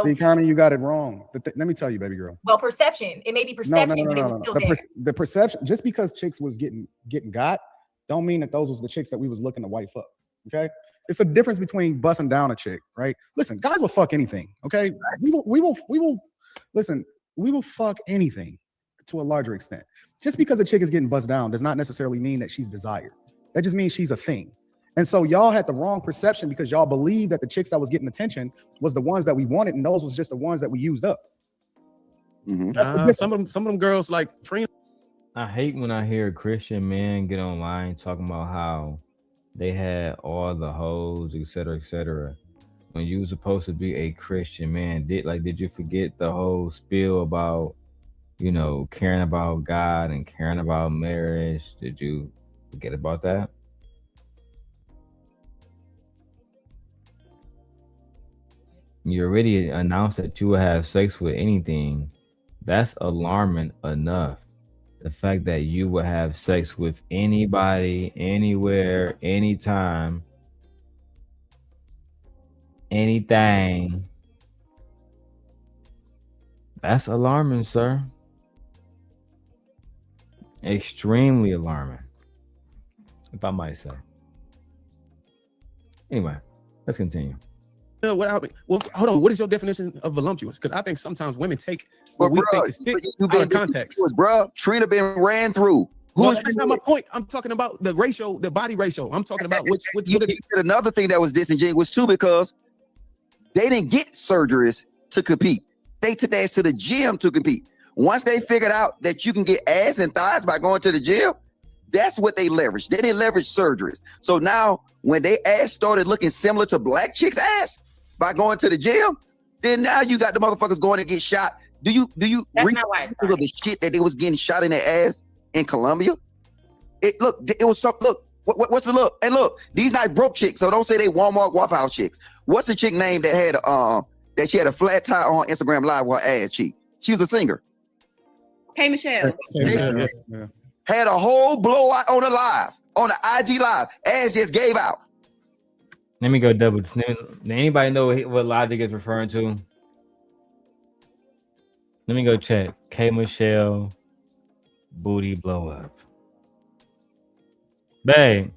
See, Carmen, you got it wrong. Let me tell you, baby girl. Well, perception. It may be perception, but it was still there. The perception, just because chicks was getting got, don't mean that those was the chicks that we was looking to wife up. Okay? It's a difference between busting down a chick, right? Listen, guys will fuck anything. Okay? We will fuck anything to a larger extent. Just because a chick is getting buzzed down does not necessarily mean that she's desired. That just means she's a thing. And so y'all had the wrong perception because y'all believed that the chicks that was getting attention was the ones that we wanted, and those was just the ones that we used up. Some of them girls like Trina. I hate when I hear Christian men get online talking about how they had all the hoes, etc., etc. When you were supposed to be a Christian man, did you forget the whole spiel about, you know, caring about God and caring about marriage? Did you forget about that? You already announced that you will have sex with anything. That's alarming enough. The fact that you will have sex with anybody, anywhere, anytime, anything. That's alarming, sir. Extremely alarming, if I might say. Anyway, let's continue. Well, hold on. What is your definition of voluptuous? Because I think sometimes women take what we think is thick out of context. Bro, Trina been ran through. That's not my point. I'm talking about the ratio, the body ratio. I'm talking about which you said another thing that was disingenuous too, because they didn't get surgeries to compete. They took ass to the gym to compete. Once they figured out that you can get ass and thighs by going to the gym, that's what they leveraged. They didn't leverage surgeries. So now when they ass started looking similar to black chicks' ass by going to the gym, then now you got the motherfuckers going to get shot. Do you That's not why of the shit that they was getting shot in their ass in Colombia? It was some look. What's the look? And look, these not broke chicks, so don't say they Walmart Waffle House chicks. What's the chick name that had that she had a flat tire on Instagram Live with her ass cheek? She was a singer. Hey, Michelle. Had a whole blowout on the live, on the IG live. Ass just gave out. Let me go double. Anybody know what Logic is referring to? Let me go check. K Michelle booty blow up. Babe,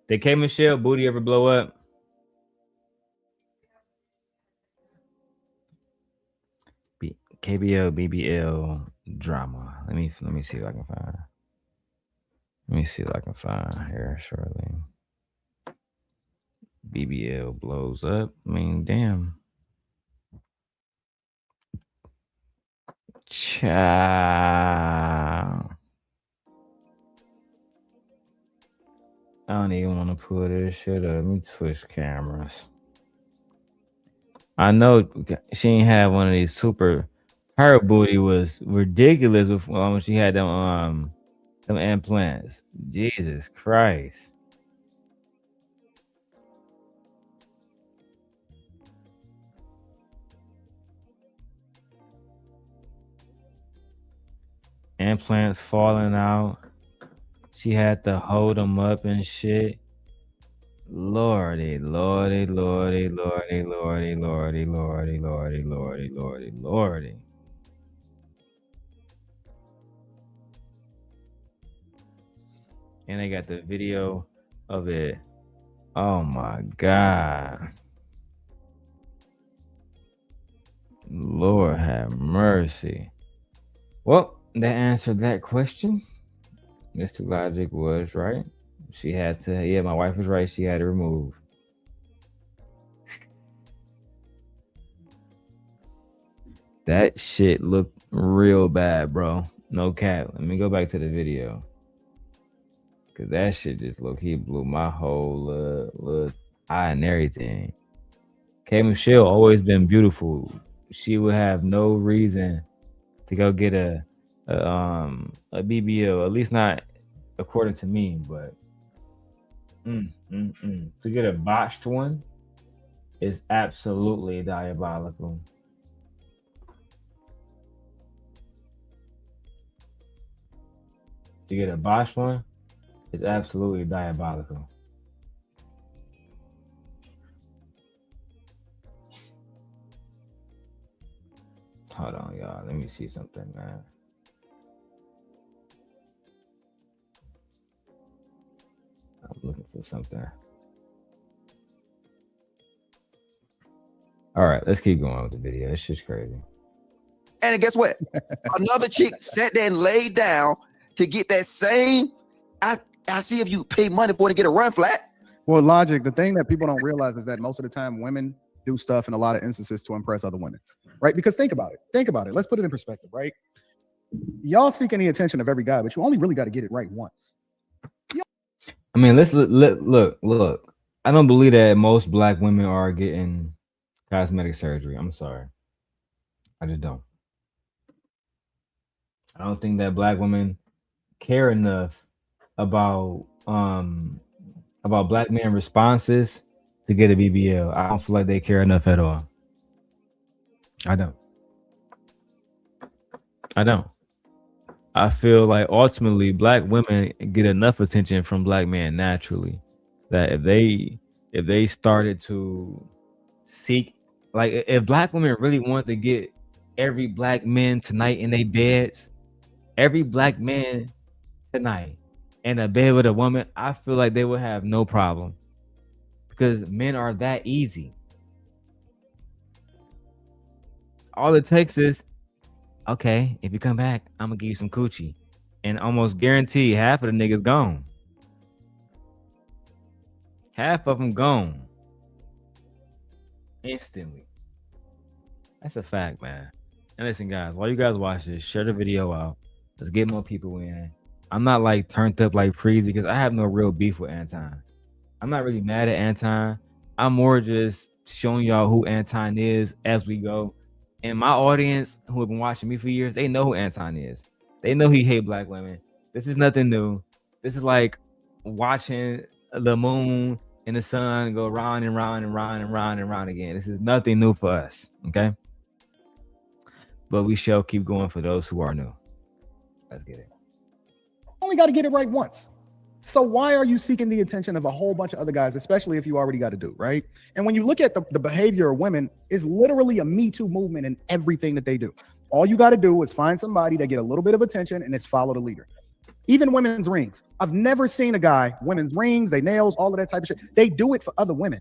Did K Michelle booty ever blow up? KBL BBL drama. Let me see if I can find. Let me see if I can find here shortly. BBL blows up. I mean, damn. Child. I don't even want to pull this shit up. Let me switch cameras. I know she ain't had one of these super. Her booty was ridiculous when she had them implants. Jesus Christ. Implants falling out. She had to hold them up and shit. Lordy, lordy, lordy, lordy, lordy, lordy, lordy, lordy, lordy, lordy, lordy. And they got the video of it. Oh my God. Lord have mercy. Well, that answered that question. Mr. Logic was right. She had to, yeah, my wife was right. She had to remove. That shit looked real bad, bro. No cap. Let me go back to the video. Cause that shit just he blew my whole little eye and everything. K Michelle always been beautiful. She would have no reason to go get a BBL, at least not according to me, but to get a botched one is absolutely diabolical. To get a botched one is absolutely diabolical. Hold on, y'all. Let me see something, man. I'm looking for something. All right, let's keep going with the video. It's just crazy. And guess what? Another chick sat there and laid down to get that same. I see if you pay money for it to get a run flat. Well, Logic, the thing that people don't realize is that most of the time women do stuff in a lot of instances to impress other women, right? Because think about it. Think about it. Let's put it in perspective, right? Y'all seeking the attention of every guy, but you only really got to get it right once. I mean, let's look. I don't believe that most black women are getting cosmetic surgery. I'm sorry. I just don't. I don't think that black women care enough about black men responses to get a BBL. I don't feel like they care enough at all. I don't. I feel like ultimately black women get enough attention from black men naturally that if they started to seek, like if black women really want to get every black man tonight in their beds, every black man tonight in a bed with a woman, I feel like they would have no problem because men are that easy. All it takes is, okay, if you come back, I'm gonna give you some coochie, and almost guarantee half of the niggas gone. Half of them gone instantly. That's a fact, man. And listen, guys, while you guys watch this, share the video out. Let's get more people in. I'm not like turned up like Freezy because I have no real beef with Anton. I'm not really mad at Anton. I'm more just showing y'all who Anton is as we go. And my audience who have been watching me for years, they know who Anton is. They know he hate black women. This is nothing new. This is like watching the moon and the sun go round and round and round and round and round again. This is nothing new for us, okay? But we shall keep going for those who are new. Let's get it. Only got to get it right once. So why are you seeking the attention of a whole bunch of other guys, especially if you already got to do, right? And when you look at the behavior of women, is literally a Me Too movement in everything that they do. All you got to do is find somebody that get a little bit of attention and it's follow the leader. Even women's rings. I've never seen a guy, women's rings, they nails, all of that type of shit. They do it for other women.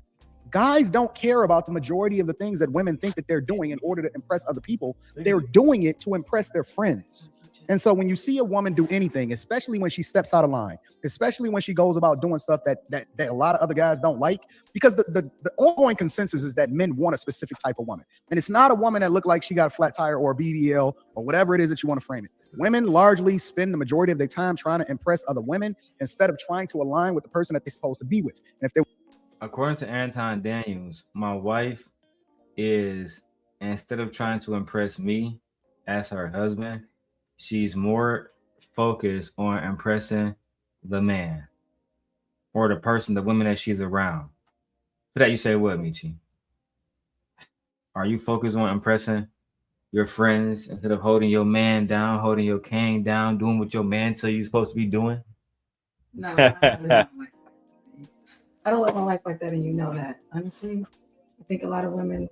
Guys don't care about the majority of the things that women think that they're doing in order to impress other people. They're doing it to impress their friends. And so when you see a woman do anything, especially when she steps out of line, especially when she goes about doing stuff that a lot of other guys don't like, because the ongoing consensus is that men want a specific type of woman. And it's not a woman that look like she got a flat tire or a BBL or whatever it is that you want to frame it. Women largely spend the majority of their time trying to impress other women instead of trying to align with the person that they're supposed to be with. And if they, according to Anton Daniels, my wife is, instead of trying to impress me as her husband, she's more focused on impressing the man or the person, the women that she's around. For that, you say what, Michi? Are you focused on impressing your friends instead of holding your man down, holding your king down, doing what your man tell you you're supposed to be doing? No, I don't live my life like that, and you know that. Honestly, I think a lot of women.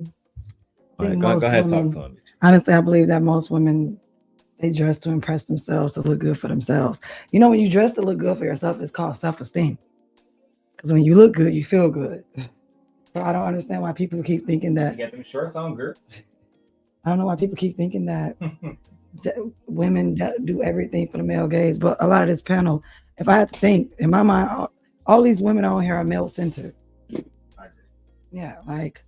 Go ahead, talk to him. Honestly, I believe that most women, they dress to impress themselves, to look good for themselves. You know, when you dress to look good for yourself, it's called self-esteem. Because when you look good, you feel good. So I don't understand why people keep thinking that. You got them shorts on, girl. I don't know why people keep thinking that women do everything for the male gaze. But a lot of this panel, if I had to think, in my mind, all these women on here are male-centered. Yeah, like,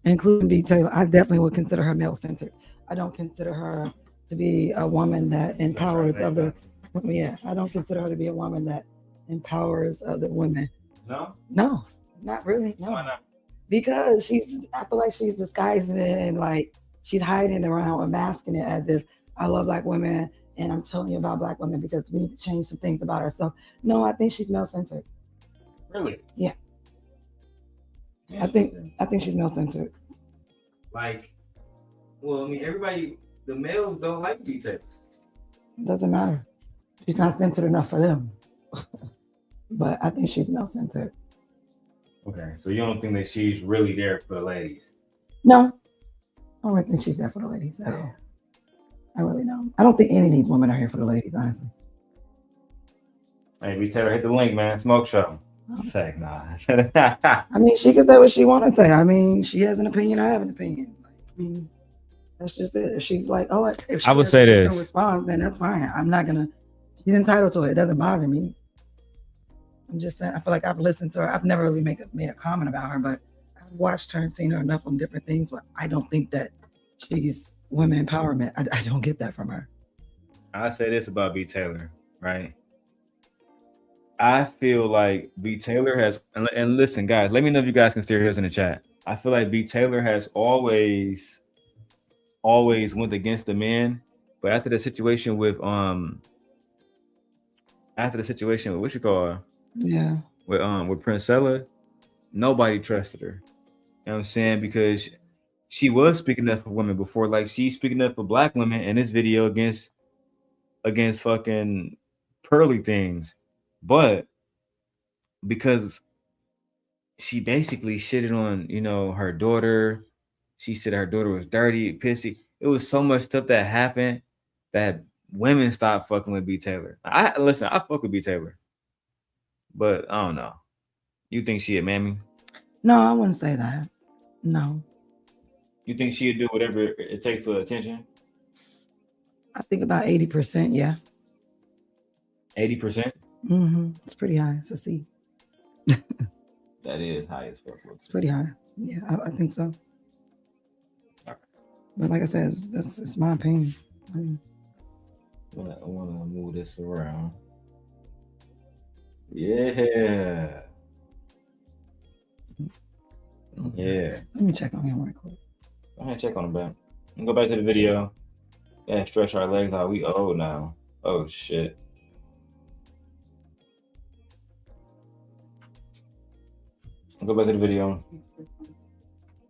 including B. Taylor. I definitely would consider her male-centered. I don't consider her to be a woman that empowers other women. Yeah, I don't consider her to be a woman that empowers other women. No? No, not really. No. Why not? Because I feel like she's disguising it and like she's hiding around or masking it as if I love black women and I'm telling you about black women because we need to change some things about ourselves. No, I think she's male-centered. Really? Yeah. I think she's male-centered. Like, well, I mean, everybody, the males don't like details. Doesn't matter. She's not centered enough for them. But I think she's male-centered. Okay, so you don't think that she's really there for the ladies? No, I don't really think she's there for the ladies at all. I really don't. I don't think any of these women are here for the ladies, honestly. Hey, B. Taylor, hit the link, man. Smoke show. Say nah. I mean, she can say what she want to say. I mean, she has an opinion. I have an opinion. I mean, that's just it. If she's like, oh, if she I would say this. Response, then that's fine. I'm not gonna. She's entitled to it. It doesn't bother me. I'm just saying. I feel like I've listened to her. I've never really made a comment about her, but I've watched her and seen her enough on different things. But I don't think that she's women empowerment. I don't get that from her. I say this about B. Taylor, right? I feel like B. Taylor has, and listen, guys, let me know if you guys can still hear us in the chat. I feel like B. Taylor has always went against the men, but after the situation with what you call her? Yeah. With Princella, nobody trusted her. You know what I'm saying? Because she was speaking up for women before, like she's speaking up for black women in this video against fucking Pearly Things. But because she basically shitted on, her daughter, she said her daughter was dirty, pissy. It was so much stuff that happened that women stopped fucking with B. Taylor. I fuck with B. Taylor, but I don't know. You think she a mammy? No, I wouldn't say that. No. You think she'd do whatever it takes for attention? I think about 80%, yeah. 80%? Mm-hmm. It's pretty high. It's a C. That is high as fuck. It's pretty high. Yeah, I think so. Okay. But like I said, it's my opinion. I want to move this around. Yeah. Yeah. Let me check on him right quick. Go ahead, check on him back. And go back to the video. Yeah, stretch our legs out. We old now. Oh shit. Go back to the video.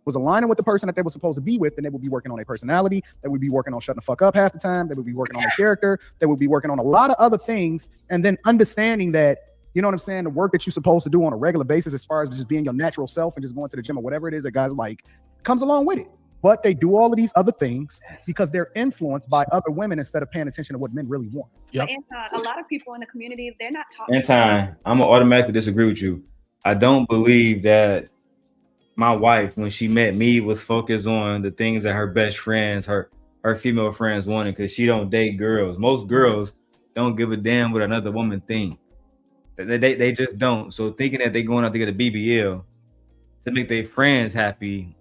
Was aligning with the person that they were supposed to be with, then they would be working on their personality. They would be working on shutting the fuck up half the time. They would be working on their character. They would be working on a lot of other things. And then understanding that, you know what I'm saying, the work that you're supposed to do on a regular basis, as far as just being your natural self and just going to the gym or whatever it is that guys like, comes along with it. but they do all of these other things because they're influenced by other women instead of paying attention to what men really want. But Anton, a lot of people in the community, they're not talking. Anton, I'm gonna automatically disagree with you. I don't believe that my wife, when she met me, was focused on the things that her best friends, her female friends wanted, because she don't date girls. Most girls don't give a damn what another woman think. They just don't. So thinking that they going out to get a BBL to make their friends happy,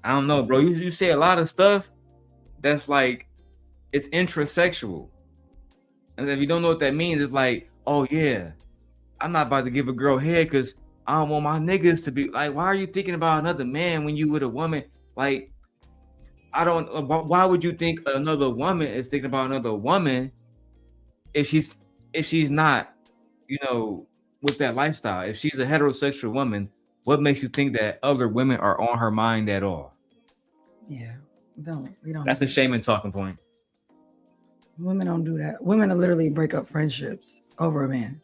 I don't know, bro. You say a lot of stuff that's like, it's intrasexual. And if you don't know what that means, it's like, oh yeah, I'm not about to give a girl head because I don't want my niggas to be like, why are you thinking about another man when you with a woman? Like, I don't, why would you think another woman is thinking about another woman if she's not, you know, with that lifestyle? If she's a heterosexual woman, what makes you think that other women are on her mind at all? Yeah, we don't. That's a shame and talking point. Women don't do that. Women will literally break up friendships over a man.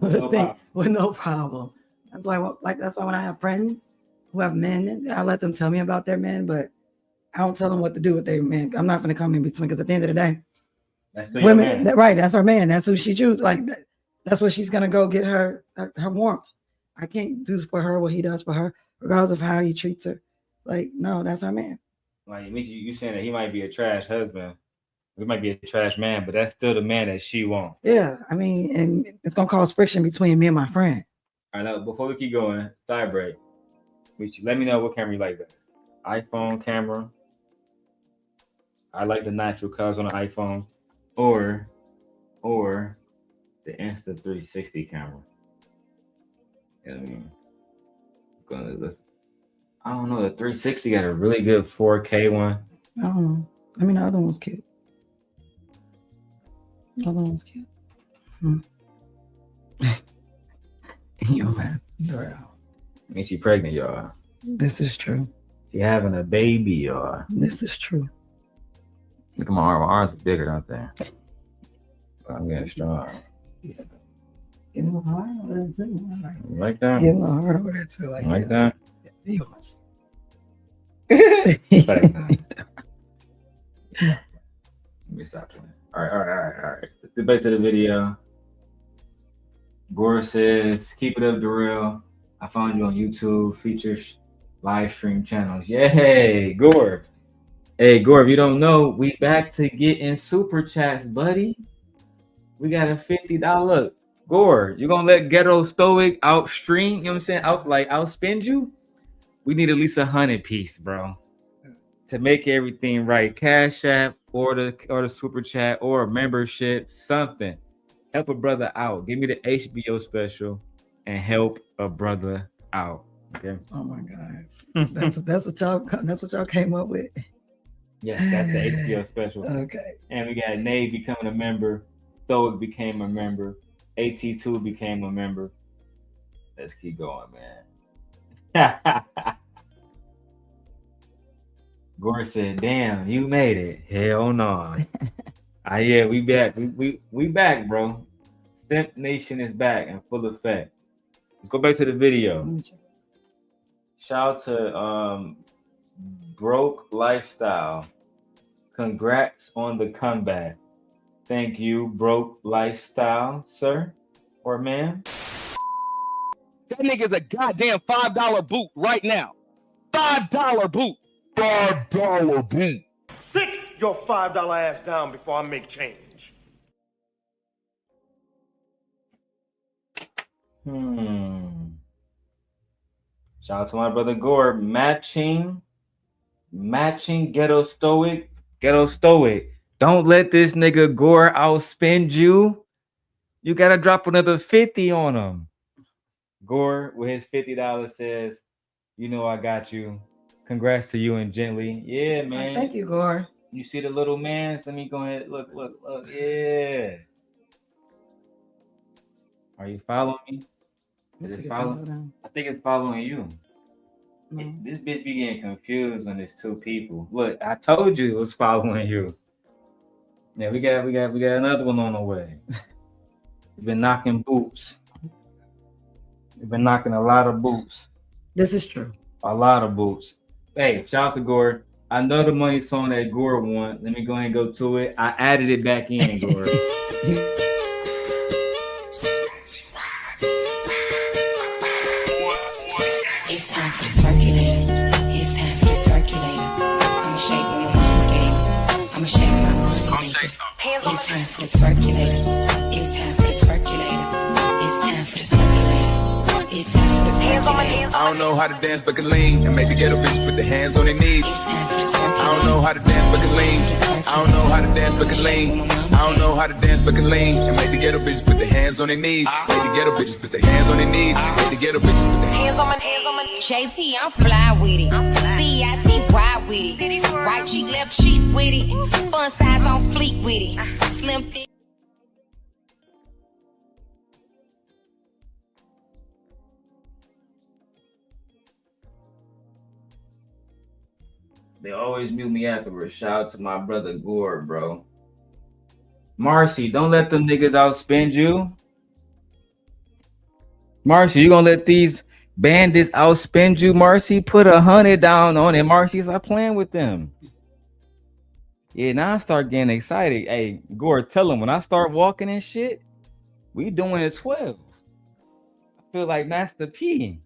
With no problem. That's why when I have friends who have men, I let them tell me about their men, but I don't tell them what to do with their men. I'm not going to come in between, because at the end of the day, that's still women, right? That's her man. That's who she chooses. Like that's where she's going to go get her warmth. I can't do for her what he does for her, regardless of how he treats her. Like, no, that's her man. Like, you saying that he might be a trash husband, he might be a trash man, but that's still the man that she wants. Yeah, I mean, and it's gonna cause friction between me and my friend. All right, now before we keep going, side break. Let me know what camera you like better. iPhone camera. I like the natural colors on the iPhone, or the Insta 360 camera. You know what I mean? I don't know. The 360 got a really good 4K one. I don't know. I mean, the other one was cute. The other one was cute. Yo, man. And she pregnant, y'all. This is true. She having a baby, y'all. This is true. Look at my arm. My arms are bigger, aren't they? I'm getting strong. Getting a little hard over there too. Like that? Getting a little hard over there too. Like that? Let me stop doing it. All right. Let's get back to the video. Gore says, keep it up, Darrel. I found you on YouTube, features live stream channels. Yay, Gore. Hey, Gore, if you don't know, we back to getting super chats, buddy. We got a $50. Look, Gore, you gonna let Ghetto Stoic outstream, you know what I'm saying? Outspend you? We need at least 100 piece, bro, to make everything right. Cash App or the super chat or a membership, something. Help a brother out. Give me the HBO special and help a brother out. Okay. Oh my God. That's what y'all came up with. Yes, that's the HBO special. Okay. And we got Nate becoming a member. Stoic became a member. AT2 became a member. Let's keep going, man. Gore said, damn, you made it. Hell no. Yeah, we back. We back, bro. Stimp Nation is back in full effect. Let's go back to the video. Shout out to Broke Lifestyle. Congrats on the comeback. Thank you, Broke Lifestyle, sir or ma'am. That nigga's a goddamn $5 boot right now. $5 boot. $5 boot. Sit your $5 ass down before I make change. Shout out to my brother Gore. Matching Ghetto Stoic. Ghetto Stoic. Don't let this nigga Gore outspend you. You gotta drop another 50 on him. Gore with his $50 says, you know I got you. Congrats to you and Gently. Yeah, man. Thank you, Gore. You see the little man? Let me go ahead. Look. Yeah. Are you following me? Is it following? I think it's following you. No. This bitch be getting confused when it's two people. Look, I told you it was following you. Yeah, we got another one on the way. We've been knocking boots. We've been knocking a lot of boots. This is true. A lot of boots. Hey, shout out to Gore. I know the money song that Gore won. Let me go ahead and go to it. I added it back in, Gore. It's time for the circulator. It's time for the circulator. I'ma shake what my mama gave me. I'ma shake my mama gave me. It's time for the circulator. It's time for the circulator. It's time for the circulator. It's time for the circulator. I don't know how to dance but can lean and make the ghetto bitch put their hands on their knees. I don't know how to dance but can lean. I don't know how to dance but can lean. I don't know how to dance but can lean and make the ghetto bitches put their hands on their knees. Make the ghetto bitches put their hands on their knees. Make the ghetto bitches put their hands on my JP, I'm fly with it. CIT, ride with it. Right cheek, left cheek with it. Fun size on fleek with it. Slim thick. They always mute me afterwards. Shout out to my brother Gore, bro. Marcy, don't let them niggas outspend you. Marcy, you gonna let these bandits outspend you, Marcy? Put 100 down on it, Marcy. Stop playing with them. Yeah, now I start getting excited. Hey, Gore, tell them when I start walking and shit, we doing it 12. I feel like Master P.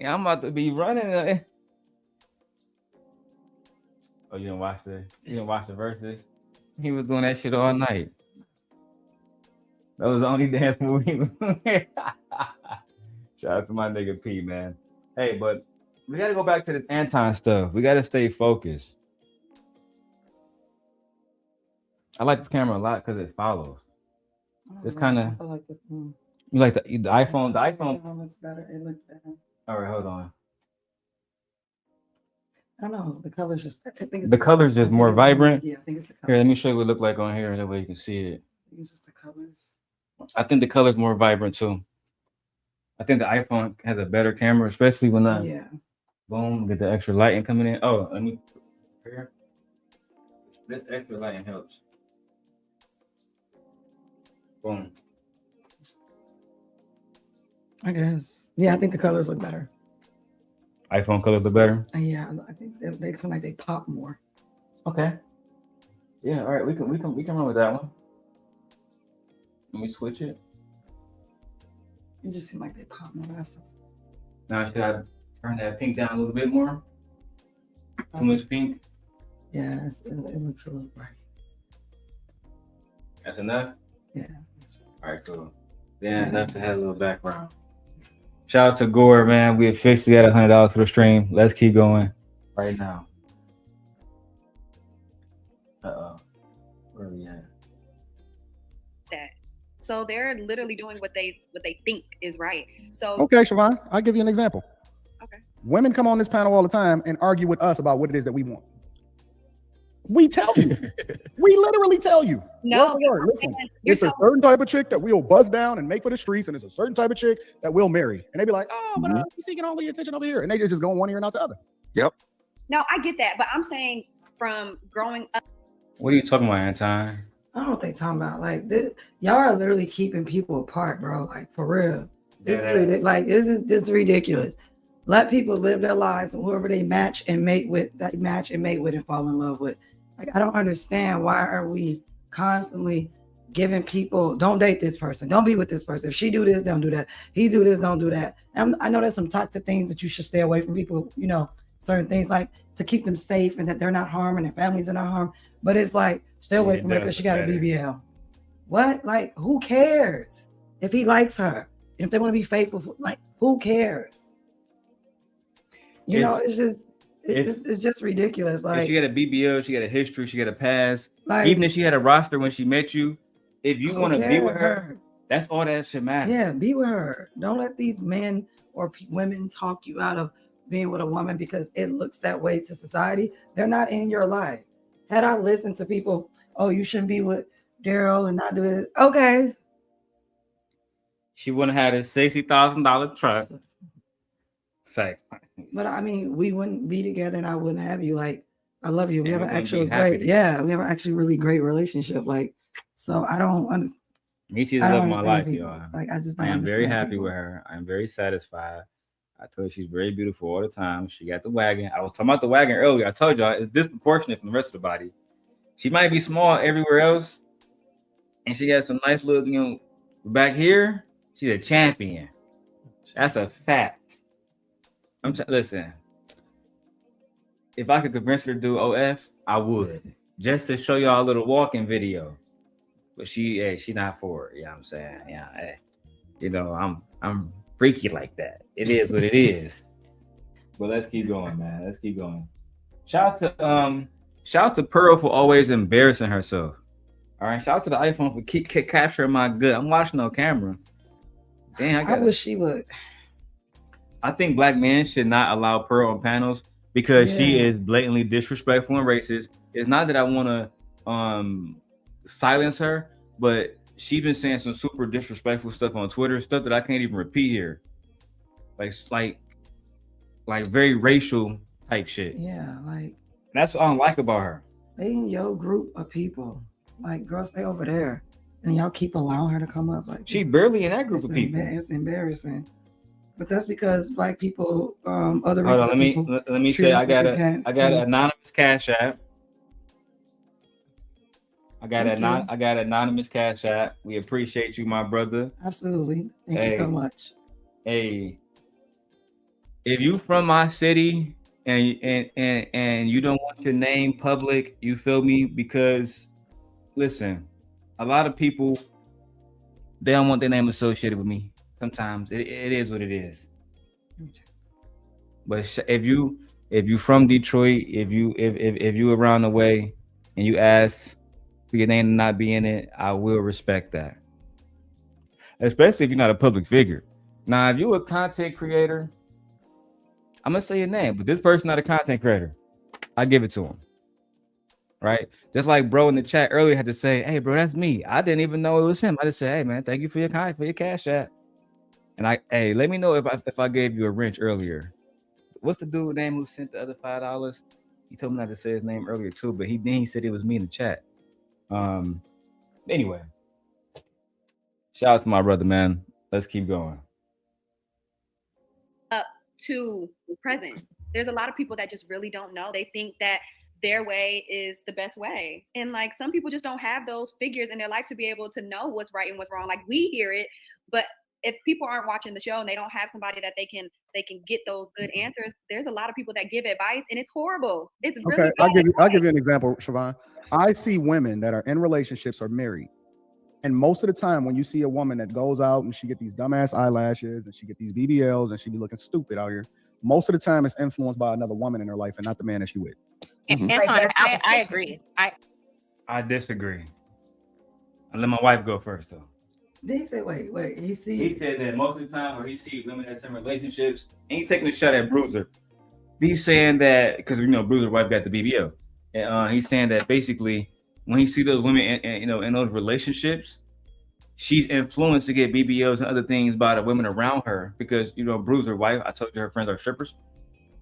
Yeah, I'm about to be running. Oh, you didn't watch the verses? He was doing that shit all night. That was the only dance move he was doing. Shout out to my nigga P, man. Hey, but we gotta go back to the Anton stuff. We gotta stay focused. I like this camera a lot because it follows. It's kind of. I like this one. You like the iPhone? The iPhone. It looks better. It looks better. All right, hold on. I don't know. The colors just. I think it's The colors just more vibrant. Yeah, I think it's the colors. Here, let me show you what it look like on here. That way you can see it. I think it's just the colors. I think the color's more vibrant too. I think the iPhone has a better camera, especially when I boom, get the extra lighting coming in. Oh, let me here. This extra lighting helps. Boom. I guess. Yeah, I think the colors look better. iPhone colors are better. Yeah, I think they seem like they pop more. Okay. Yeah, all right, we can run with that one. Let me switch it. It just seem like they pop more. That's all. Now should I turn that pink down a little bit more? Too much pink? Yeah, it looks a little bright. That's enough? Yeah. All right, cool. Then enough to have a little background. Shout out to Gore, man. We officially got $100 for the stream. Let's keep going right now. Uh-oh. Where are we at? That. So they're literally doing what they think is right. So Okay, Siobhan, I'll give you an example. Okay. Women come on this panel all the time and argue with us about what it is that we want. We tell you. We literally tell you. No, Word for word. Listen, it's a certain type of chick that we'll buzz down and make for the streets, and it's a certain type of chick that we'll marry. And they be like, oh, but you're seeking all the attention over here. And they just go one ear and out the other. Yep. no, I get that, but I'm saying from growing up. What are you talking about, Anton? I don't know what they talking about. Like this, y'all are literally keeping people apart, bro. Like for real. This is ridiculous. Let people live their lives, and whoever they match and mate with, and fall in love with. Like I don't understand, why are we constantly giving people, don't date this person, don't be with this person. If she do this, don't do that. He do this, don't do that. And I know there's some toxic things that you should stay away from people. You know, certain things like to keep them safe and that they're not harmed and their families are not harmed. But it's like stay away from her because she got a BBL. What? Like who cares if he likes her and if they want to be faithful? Like who cares? You know, it's just. It's just ridiculous. Like if she got a BBL, she got a history, she got a past. Like, even if she had a roster when she met you, if you want to be with her, that's all that should matter. Yeah, be with her. Don't let these men or women talk you out of being with a woman because it looks that way to society. They're not in your life. Had I listened to people, oh, you shouldn't be with Darrel and not do it. Okay. She wouldn't have had a $60,000 truck. Say. But I mean, we wouldn't be together and I wouldn't have you. Like, I love you. We And have we an wouldn't be actual happy great, together. we have an actually really great relationship. Like, so I don't understand. Me too, I love don't my understand life, people. y'all. Like, I just I don't am very understand happy people. with her. I'm very satisfied. I told her she's very beautiful all the time. She got the wagon. I was talking about the wagon earlier. I told y'all it's disproportionate from the rest of the body. She might be small everywhere else, and she got some nice little, back here. She's a champion. That's a fact. Listen. If I could convince her to do OF, I would, just to show y'all a little walking video. But she not for it. You know what I'm saying? Yeah, I'm freaky like that. It is what it is. But let's keep going, man. Let's keep going. Shout out to Pearl for always embarrassing herself. All right. Shout out to the iPhone for keep capturing my good. I'm watching on camera. Dang, I wish she would. I think black men should not allow Pearl on panels because she is blatantly disrespectful and racist. It's not that I want to silence her, but she's been saying some super disrespectful stuff on Twitter, stuff that I can't even repeat here. Like very racial type shit. Yeah, like that's what I don't like about her. Stay in your group of people. Like, girl, stay over there. And y'all keep allowing her to come up. Like, she's barely in that group of people. It's embarrassing. But that's because black people, other hold on, let me say I got an anonymous cash app. I got an anonymous cash app. We appreciate you, my brother. Absolutely. Thank you so much. Hey, if you from my city and you don't want your name public, you feel me? Because listen, a lot of people, they don't want their name associated with me. Sometimes it is what it is. But if you from Detroit, if you around the way and you ask for your name to not be in it, I will respect that. Especially if you're not a public figure. Now, if you're a content creator, I'm gonna say your name, but this person not a content creator. I give it to him. Right? Just like bro in the chat earlier had to say, hey bro, that's me. I didn't even know it was him. I just said, hey man, thank you for your cash app. And let me know if I gave you a wrench earlier. What's the dude name who sent the other $5? He told me not to say his name earlier too, but he said it was me in the chat. Anyway, shout out to my brother, man. Let's keep going. Up to present. There's a lot of people that just really don't know. They think that their way is the best way. And like some people just don't have those figures in their life to be able to know what's right and what's wrong. Like we hear it, but if people aren't watching the show and they don't have somebody that they can get those good answers, there's a lot of people that give advice and it's horrible. It's really okay. I'll give you an example, Siobhan. I see women that are in relationships or married. And most of the time when you see a woman that goes out and she get these dumbass eyelashes and she get these BBLs and she be looking stupid out here, most of the time it's influenced by another woman in her life and not the man that she with. Anton, I agree. I disagree. I'll let my wife go first though. Did he say, wait, he said that most of the time where he sees women that's in relationships, and he's taking a shot at Bruiser. He's saying that, because Bruiser's wife got the BBL. And he's saying that basically when he sees those women in those relationships, she's influenced to get BBLs and other things by the women around her because Bruiser's wife, I told you her friends are strippers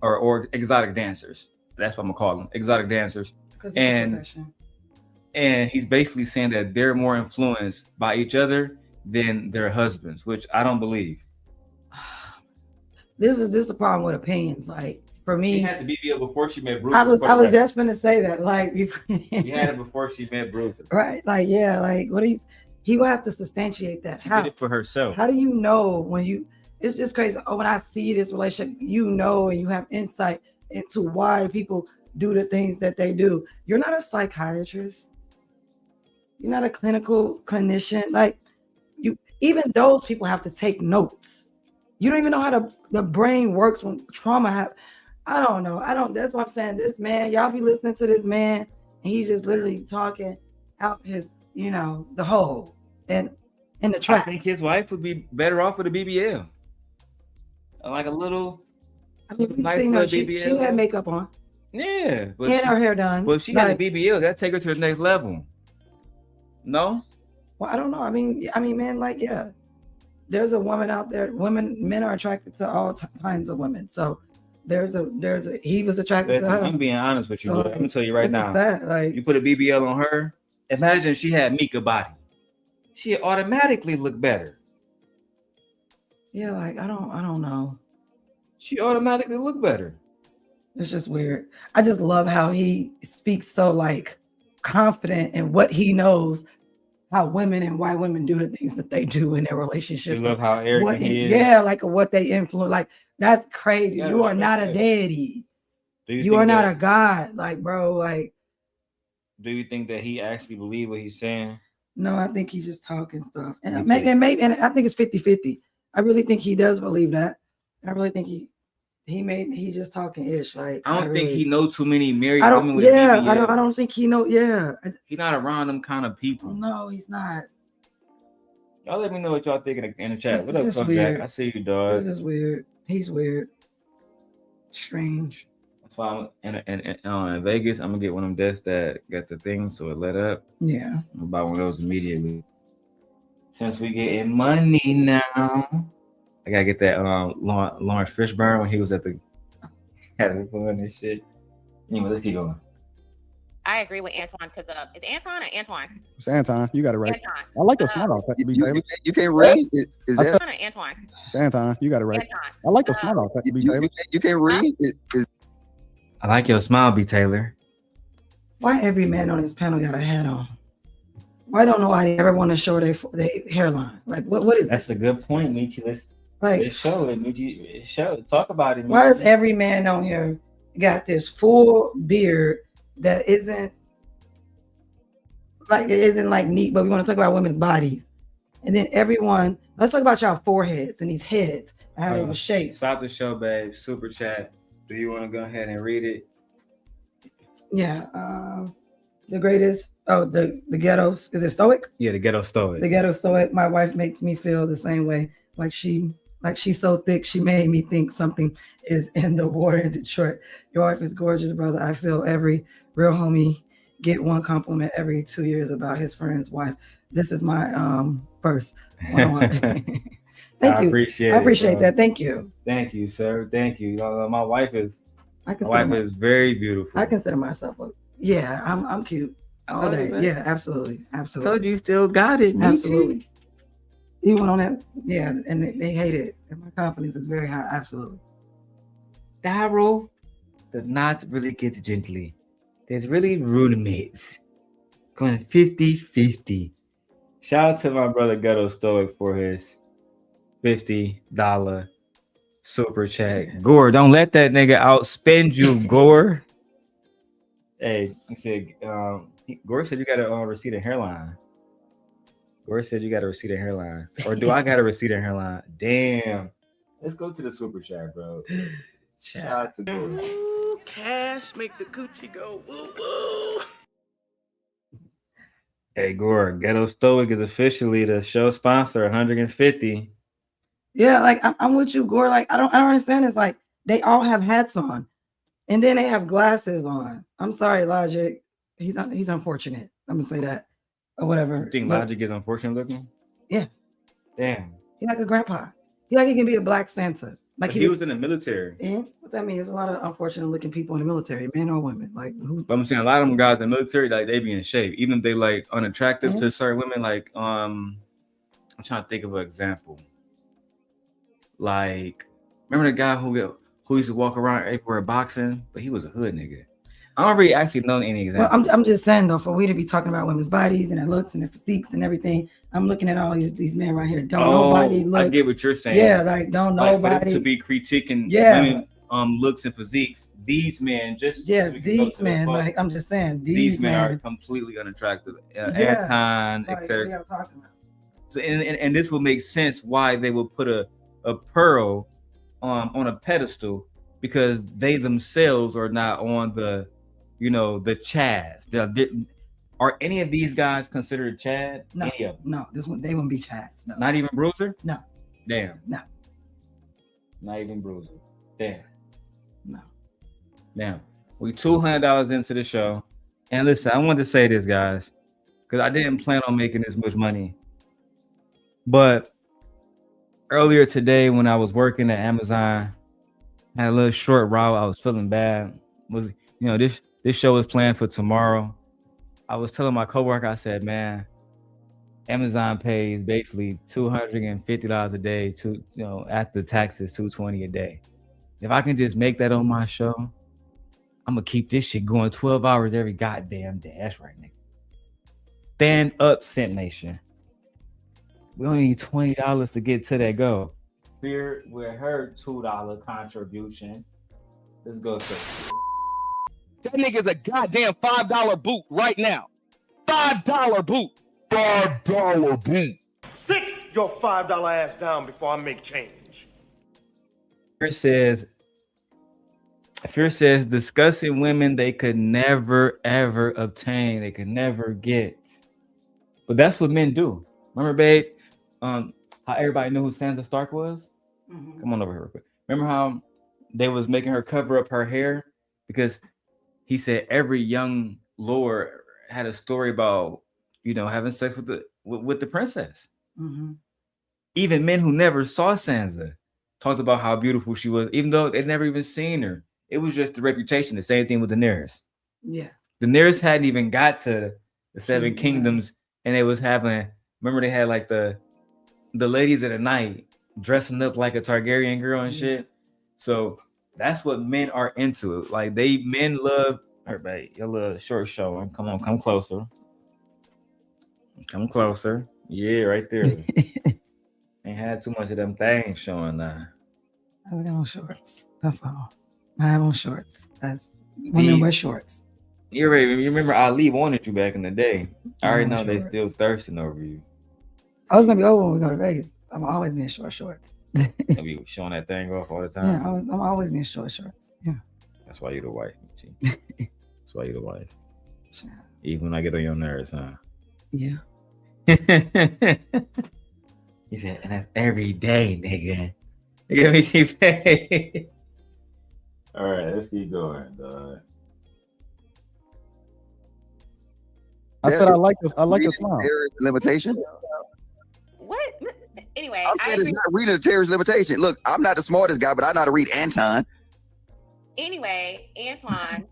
or exotic dancers. That's what I'm gonna call them, exotic dancers. And he's basically saying that they're more influenced by each other than their husbands, which I don't believe. This is the problem with opinions. Like for me, she had the BBL before she met Bruiser. I was just gonna say that. Like she had it before she met Bruiser. Right? Like yeah. Like what he will have to substantiate that. She did it for herself. How do you know when you? It's just crazy. Oh, when I see this relationship, and you have insight into why people do the things that they do. You're not a psychiatrist. You're not a clinician. Like even those people have to take notes. You don't even know how the brain works when trauma happens. I don't know. That's what I'm saying. This man, y'all be listening to this man, and he's just literally talking out his, the hole and in the trap. I think his wife would be better off with a BBL. Like a little, nice she had makeup on. Yeah. And her hair done. Well, if she had a BBL, that'd take her to the next level. No? Well, I don't know. I mean, man, like, yeah, there's a woman out there. Men are attracted to all kinds of women. So he was attracted to her. I'm being honest with you. So, I'm gonna tell you right now. Like, you put a BBL on her. Imagine she had Mika body. She automatically look better. Yeah, like I don't know. she automatically look better. It's just weird. I just love how he speaks so like confident in what he knows, how women and why women do the things that they do in their relationships. You love how arrogant he is. Yeah, like what they influence. Like that's crazy. Yeah, You are respect not a that. deity. Do You are think not that- a god. Like, bro, like, Do you think that he actually believe what he's saying? no, I think he's just talking stuff. Me And too. maybe, and I think it's 50-50. I really think he does believe that. I really think he's just talking ish. Like I don't think really- he know too many married I women don't. with Yeah, BBLs. I don't think he know. Yeah, He not around them kind of people. no, he's not. Y'all let me know what y'all think in the chat. What It's up, just Coach weird. Jack? I see you, It's dog. just weird. He's weird. Strange. That's why I'm in Vegas. I'm gonna get one of them desks that got the thing so it let up. Yeah. I'm gonna buy one of those immediately. Since we getting money now, I gotta get that Lawrence Fishburne when he was at the having fun and shit. Anyway, let's keep going. I agree with Antoine because is Anton or Antoine? It's Anton. You got it right. Anton. I like your smart outfit. You can't read. Is I that? said- Anton or Antoine? It's Anton. You got it right. Anton. I like your smart outfit. You can't read. I like your smile, B. Taylor. Why every man on this panel got a hat on? Why don't nobody ever want to show their hairline? Like what is That's a good point, Michi. Like- show it, Michi. Show it. Talk about it. Michi. Why is every man on here got this full beard that isn't like neat? But we want to talk about women's bodies, and then let's talk about y'all foreheads and these heads and how they were shaped. Stop the show, babe. Super chat. Do you want to go ahead and read it? Yeah, the greatest. Oh, the ghettos. Is it Stoic? Yeah, the ghetto story. The ghetto Stoic. My wife makes me feel the same way. Like she's so thick, she made me think something is in the water in Detroit. Your wife is gorgeous, brother. I feel every real homie get one compliment every 2 years about his friend's wife. This is my first one-on-one. Thank I you. appreciate I it, appreciate bro. that. Thank you. Thank you, sir. Thank you. My wife is. I My wife is very beautiful. I consider myself yeah, I'm cute all Told day. you, man. Yeah, absolutely. Absolutely. Told you still got it. Michi. Absolutely. Even on that, yeah, and they hate it. And my confidence is very high. Absolutely. Darrel does not really get gently. There's really roommates going 50-50. Shout out to my brother Ghetto Stoic for his $50 super chat. Gore, don't let that nigga outspend you, Gore. Hey, he said, Gore said you got a receding hairline. Gore said you got a receding hairline. Or do I got a receding hairline? Damn. Let's go to the super chat, bro. Shout out to Gore. Ooh, cash make the coochie go woo woo. Hey, Gore, Ghetto Stoic is officially the show sponsor, 150. Yeah, like I'm with you, Gore. Like I don't understand. It's like they all have hats on, and then they have glasses on. I'm sorry, Logic. He's unfortunate. I'm gonna say that or whatever. You think But Logic is unfortunate looking? Yeah. Damn. He like a grandpa. He like he can be a black Santa. Like But he was in the military. Yeah, what that means? There's a lot of unfortunate looking people in the military, men or women. Like who's But I'm saying a lot of them guys in the military, like they be in shape, even if they like unattractive Mhm. to certain women. Like I'm trying to think of an example. Like remember the guy who used to walk around everywhere boxing, but he was a hood nigga. I don't really actually know any Well, examples. I'm just saying though, for we to be talking about women's bodies and their looks and their physiques and everything, I'm looking at all these men right here. Don't nobody look. I get what you're saying. Yeah, like don't Like, for them nobody to be critiquing Yeah. women looks and physiques. These men just Yeah, so we can go these to the men, fuck, like I'm just saying, these men are men. completely unattractive. Yeah, Anton, like, etc. what y'all talking about? So and this will make sense why they will put a pearl on a pedestal, because they themselves are not on the the Chads. Are any of these guys considered Chad? No, Any of them? no, this one they wouldn't be Chads. No, Not even Bruiser? No. Damn. No. Not even Bruiser. Damn. No. Damn. We $200 into the show. And listen, I wanted to say this, guys, because I didn't plan on making this much money. But earlier today, when I was working at Amazon, I had a little short route. I was feeling bad. This show is planned for tomorrow. I was telling my coworker, I said, man, Amazon pays basically $250 a day to, after taxes, $220 a day. If I can just make that on my show, I'm gonna keep this shit going 12 hours every goddamn day. That's right, nigga. Stand up, Scent Nation. We only need $20 to get to that goal. Here with her $2 contribution. Let's go to That nigga's a goddamn $5 boot right now. $5 boot. $5 boot. Sit your $5 ass down before I make change. Fear says discussing women they could never ever obtain, they could never get. But that's what men do. Remember, babe, how everybody knew who Sansa Stark was? Mhm. Come on over here real quick. Remember how they was making her cover up her hair because he said every young lord had a story about, you know, having sex with the princess. Mhm. Even men who never saw Sansa talked about how beautiful she was, even though they'd never even seen her. It was just the reputation. The same thing with Daenerys. Yeah. Daenerys hadn't even got to the Seven Yeah. Kingdoms, and they was having. Remember, they had like the ladies of the night dressing up like a Targaryen girl and shit. So that's what men are into. Like men love. Everybody, your little short show. Come on, come closer. Come closer. Yeah, right there. Ain't had too much of them things showing now. I got on shorts. That's all. I have on shorts. That's women wear shorts. You remember Ali wanted you back in the day. I already know they shorts. still thirsting over you. I was gonna be over when we go to Vegas. I'm always being short shorts. They'll be showing that thing off all the time. Yeah, I'm always being short shorts. Yeah. That's why you're the wife. T. That's why you're the wife. Even when I get on your nerves, huh? Yeah. He said, and that's every day, nigga. Let me see face. All right, let's keep going, dog. I said I like your smile. Terrorist limitation. What? Anyway, I'm saying it's not reading a terrorist limitation. Look, I'm not the smartest guy, but I know how to read Anton. Anyway, Antoine,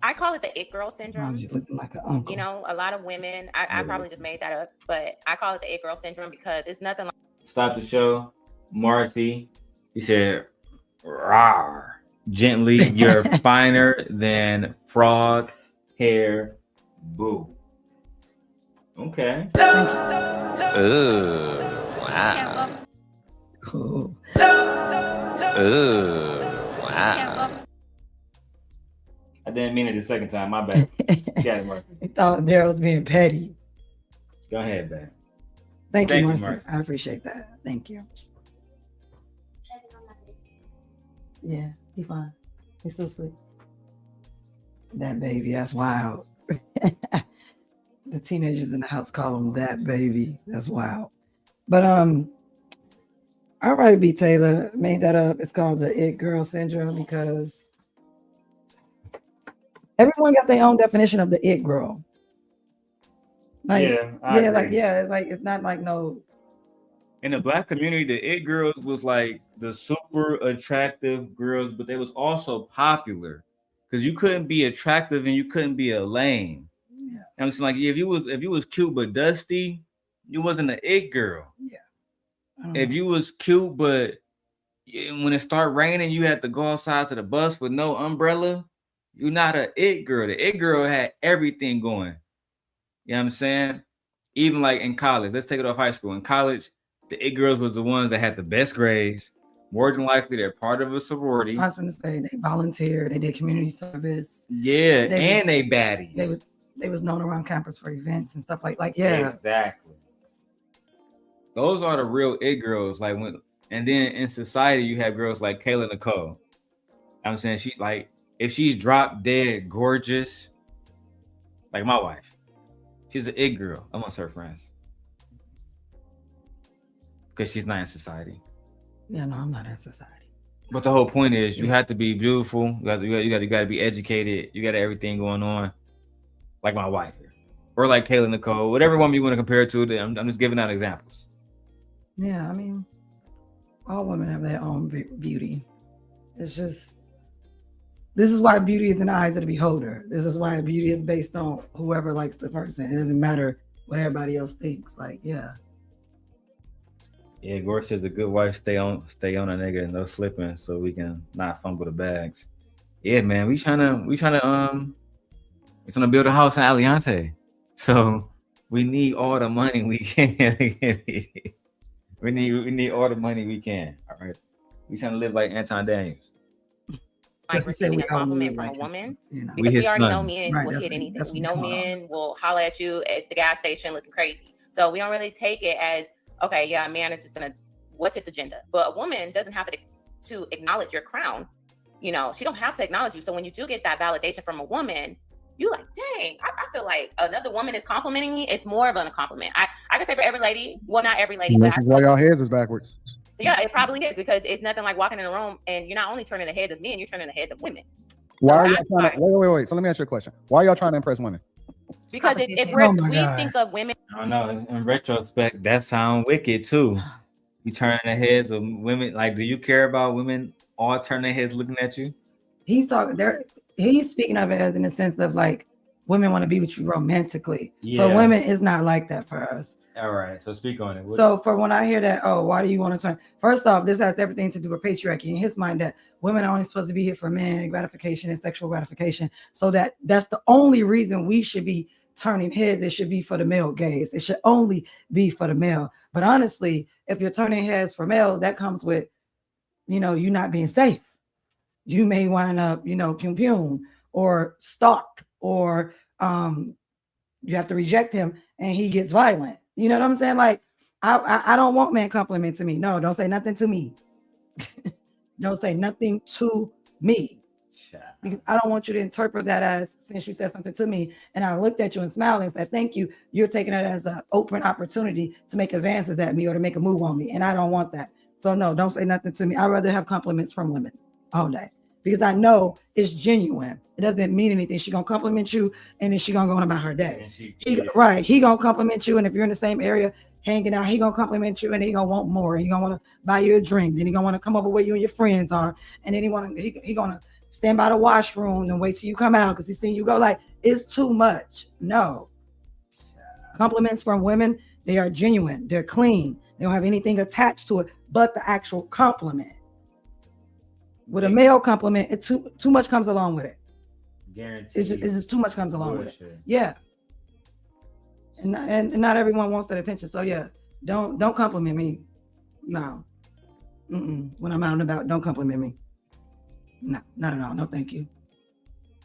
I call it the it girl syndrome. You looking like an uncle. You know, a lot of women, I probably just made that up, but I call it the it girl syndrome because it's nothing like. Stop the show. Marcy, he said, rawr. Gently, you're finer than frog hair boo. Okay. Wow. Cool. Wow. I didn't mean it the second time. My bad. Got it, Marcy. I thought Darrell was being petty. Go ahead, man. Thank you, Marcy. I appreciate that. Thank you. Yeah, he's fine. He's still asleep. That baby, that's wild. The teenagers in the house call him that baby. That's wild. But all right, B. Taylor made that up. It's called the it girl syndrome because everyone got their own definition of the it girl. Like, I like agree. it's not like no. In the black community, the it girls was like the super attractive girls, but they was also popular because you couldn't be attractive and you couldn't be a lame. Yeah. I'm saying, like, if you was cute but dusty, you wasn't an it girl. Yeah. If you was cute but when it started raining, you had to go outside to the bus with no umbrella. You're not an it girl. The it girl had everything going. You know what I'm saying? Even like in college, let's take it off high school. In college, the it girls was the ones that had the best grades. More than likely, they're part of a sorority. I was going to say they volunteered, they did community service. Yeah, they baddies. They was known around campus for events and stuff like yeah. Exactly. Those are the real it girls. Like and then in society, you have girls like Kayla Nicole. I'm saying she's like, if she's drop dead gorgeous, like my wife, she's an it girl amongst her friends. Because she's not in society. Yeah, no, I'm not in society. But the whole point is you have to be beautiful. You got to be educated. You got everything going on. Like my wife here. Or like Kayla Nicole. Whatever woman you want to compare it to. I'm just giving out examples. Yeah, I mean, all women have their own beauty. It's just, this is why beauty is in the eyes of the beholder. This is why beauty is based on whoever likes the person. It doesn't matter what everybody else thinks. Like, yeah. Yeah, Gore says a good wife stay on a nigga and no slipping so we can not fumble the bags. Yeah, man, we trying to build a house in Aliante. So we need all the money we can. we need all the money we can. All right. We trying to live like Anton Daniels. Like receiving a compliment from a woman, because we already know men will hit anything. We know men will holler at you at the gas station looking crazy. So we don't really take it as, okay, yeah, a man is just gonna, what's his agenda? But a woman doesn't have to acknowledge your crown. You know, she don't have to acknowledge you. So when you do get that validation from a woman, you like, dang, I feel like another woman is complimenting me. It's more of a compliment. I can say for every lady, well, not every lady, This is why y'all heads is backwards. yeah, it probably is, because it's nothing like walking in a room and you're not only turning the heads of men, you're turning the heads of women. Why are y'all trying to, wait. So let me ask you a question. Why are y'all trying to impress women? Because we think of women. I don't know. In retrospect, that sound wicked too. You turning the heads of women. Like, do you care about women all turning their heads looking at you? He's talking there. He's speaking of it as in the sense of like women want to be with you romantically. Yeah. For women, it's not like that for us. All right. So speak on it. So for when I hear that, oh, why do you want to turn? First off, this has everything to do with patriarchy in his mind, that women are only supposed to be here for men gratification and sexual gratification. So that's the only reason we should be turning heads. It should be for the male gaze. It should only be for the male. But honestly, if you're turning heads for male, that comes with, you not being safe. You may wind up, pum or stalked, or you have to reject him and he gets violent. You know what I'm saying? Like, I don't want men complimenting me. No, don't say nothing to me. Don't say nothing to me. Because I don't want you to interpret that as, since you said something to me and I looked at you and smiled and said, thank you, you're taking it as an open opportunity to make advances at me or to make a move on me. And I don't want that. So no, don't say nothing to me. I'd rather have compliments from women all day, because I know it's genuine. It doesn't mean anything. She gonna compliment you and then she gonna go on about her day. He gonna compliment you, and if you're in the same area hanging out, he gonna compliment you and he gonna want more. He gonna want to buy you a drink. Then he gonna want to come over where you and your friends are, and then he gonna stand by the washroom and wait till you come out because he's seen you go. Like, it's too much. No. Compliments from women, they are genuine. They're clean. They don't have anything attached to it but the actual compliment. With a male compliment, too much comes along with it. Guaranteed. It's just too much comes along with it. Yeah. And not everyone wants that attention. So yeah, don't compliment me. No. When I'm out and about, don't compliment me. No, not at all. No, thank you.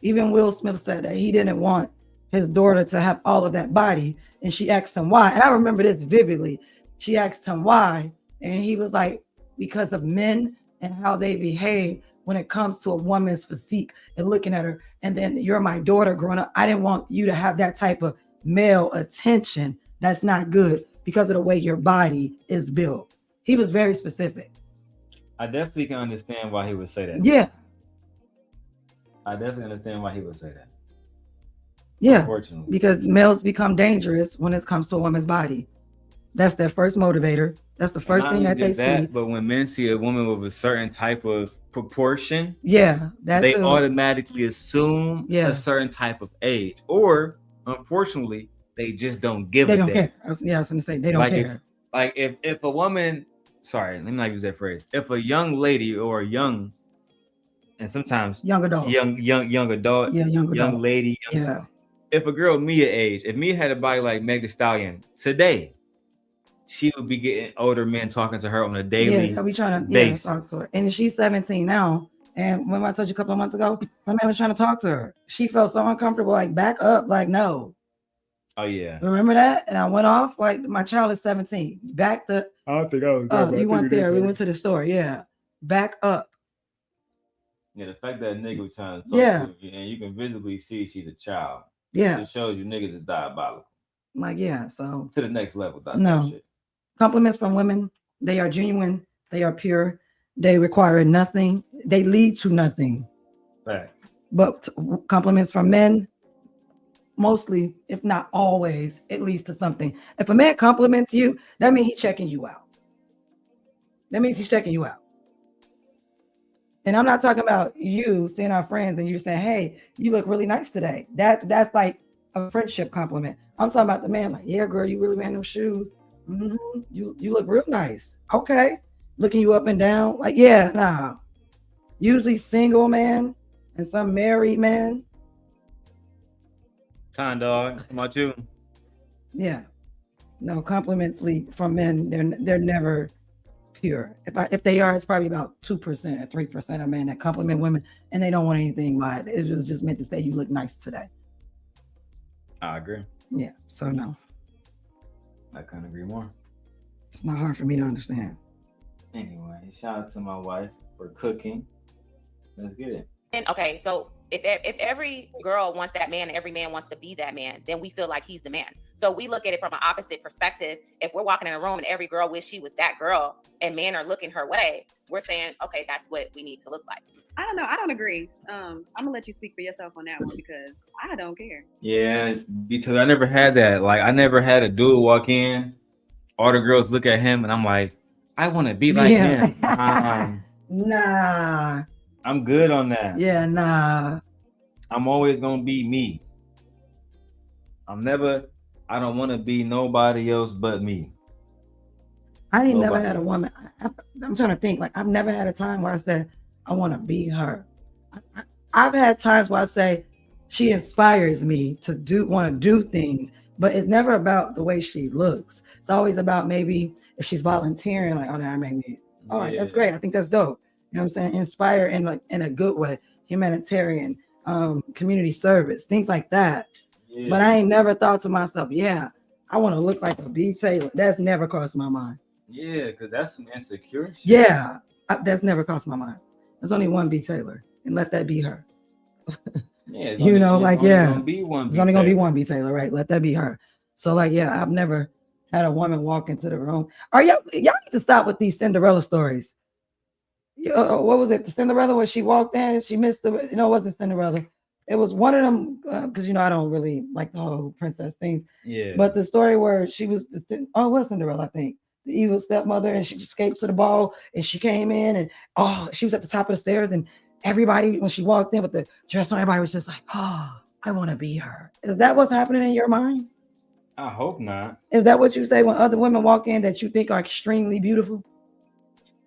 Even Will Smith said that he didn't want his daughter to have all of that body, and she asked him why. And I remember this vividly. She asked him why, and he was like, because of men and how they behave when it comes to a woman's physique and looking at her. And then you're my daughter growing up. I didn't want you to have that type of male attention. That's not good because of the way your body is built. He was very specific. I definitely can understand why he would say that. Yeah. I definitely understand why he would say that. Yeah. Unfortunately. Because males become dangerous when it comes to a woman's body. That's their first motivator. That's the first thing that they see. But when men see a woman with a certain type of proportion, they automatically assume a certain type of age. Or, unfortunately, they just don't give a damn. They don't care. I was going to say, they don't care. If a woman, sorry, let me not use that phrase. If a young lady or a young, and sometimes young adult, young adult, young lady, if a girl Mia age, if Mia had a body like Meg Thee Stallion today, she would be getting older men talking to her on a daily basis. Talk to her. And she's 17 now. And remember I told you a couple of months ago, some man was trying to talk to her. She felt so uncomfortable, like back up, like no. Oh yeah. Remember that? And I went off like my child is 17. Back the. I don't think I was. Oh, you went there. We went to the store. Yeah. Back up. Yeah, the fact that a nigga was trying to talk to you and you can visibly see she's a child. Yeah. It shows you niggas is diabolical. Like, yeah, so. To the next level. No. Shit. Compliments from women, they are genuine. They are pure. They require nothing. They lead to nothing. Facts. But compliments from men, mostly, if not always, it leads to something. If a man compliments you, that means he's checking you out. That means he's checking you out. And I'm not talking about you seeing our friends and you're saying, hey, you look really nice today. That's like a friendship compliment. I'm talking about the man like, yeah, girl, you really wearing those shoes. You look real nice. Okay. Looking you up and down. Like, yeah, nah. Usually single man and some married man. Time dog. How about you? Yeah. No, compliments from men, they're never pure. If they are, it's probably about 2% or 3% of men that compliment women and they don't want anything by it. It was just meant to say you look nice today. I agree. Yeah. So no. I couldn't agree more. It's not hard for me to understand. Anyway, shout out to my wife for cooking. Let's get it. And okay, so if every girl wants that man and every man wants to be that man, then we feel like he's the man. So we look at it from an opposite perspective. If we're walking in a room and every girl wish she was that girl and men are looking her way, we're saying, okay, that's what we need to look like. I don't know. I don't agree. I'm gonna let you speak for yourself on that one because I don't care. Yeah, because I never had that. Like, I never had a dude walk in, all the girls look at him, and I'm like, I want to be like him. Nah. I'm good on that. Yeah, nah. I'm always gonna be me. I don't want to be nobody else but me. I ain't never had a woman. I'm trying to think. Like, I've never had a time where I said, I want to be her. I've had times where I say, she inspires me to want to do things, but it's never about the way she looks. It's always about maybe if she's volunteering, like, oh, that made me, all right, that's great. I think that's dope. You know what I'm saying? Inspire in a good way, humanitarian, community service, things like that. Yeah. But I ain't never thought to myself, yeah, I want to look like a B. Taylor. That's never crossed my mind. Yeah, because that's some insecure shit. Yeah, that's never crossed my mind. There's only one B. Taylor, and let that be her. Yeah, There's only gonna be one B. Taylor, right? Let that be her. So, like, yeah, I've never had a woman walk into the room. Y'all need to stop with these Cinderella stories. What was it? The Cinderella where she walked in, she missed it wasn't Cinderella. It was one of them because I don't really like the whole princess things. Yeah. But the story where she was it was Cinderella, I think. The evil stepmother, and she escaped to the ball, and she came in, and she was at the top of the stairs, and everybody, when she walked in with the dress on, everybody was just like, oh, I want to be her. Is that what's happening in your mind? I hope not. Is that what you say when other women walk in that you think are extremely beautiful?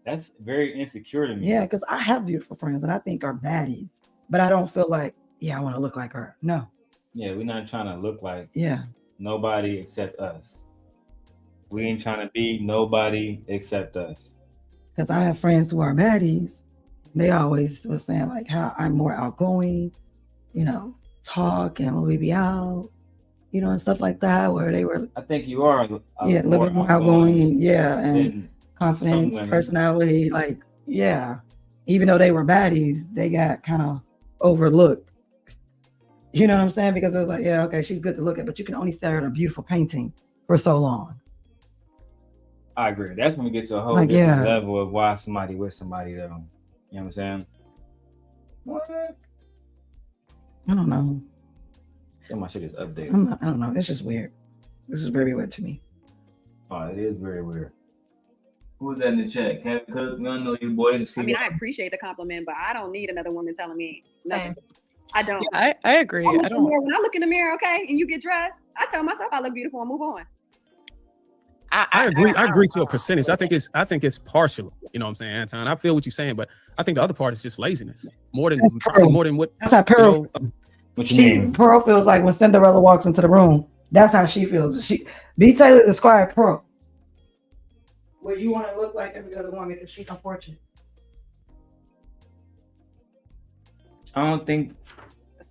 That's very insecure to me. Yeah, because I have beautiful friends and I think are baddies, but I don't feel like, I want to look like her. No. Yeah, we're not trying to look like nobody except us. We ain't trying to be nobody except us. Because I have friends who are baddies. They always was saying like how I'm more outgoing, talk and we be out, and stuff like that. Where they were. I think you are. A little bit more outgoing. And confidence, personality. Like, even though they were baddies, they got kind of overlooked. You know what I'm saying? Because it was like, okay, she's good to look at, but you can only stare at a beautiful painting for so long. I agree. That's when we get to a whole different level of why somebody with somebody though. You know what I'm saying? What? I don't know. My shit is updated. I don't know. It's just weird. This is very weird to me. Oh, it is very weird. Who's that in the chat? Kevin Cook? We don't know you, boy. I appreciate the compliment, but I don't need another woman telling me nothing. I don't. Yeah, I agree. When I look in the mirror, okay, and you get dressed, I tell myself I look beautiful and move on. I agree. I agree to a percentage. I think it's partial. You know what I'm saying, Anton? I feel what you're saying, but I think the other part is just laziness. More than what. That's how Pearl. What you mean? Pearl feels like when Cinderella walks into the room. That's how she feels. B. Taylor described Pearl. Well, you want to look like every other woman because she's unfortunate. I don't think.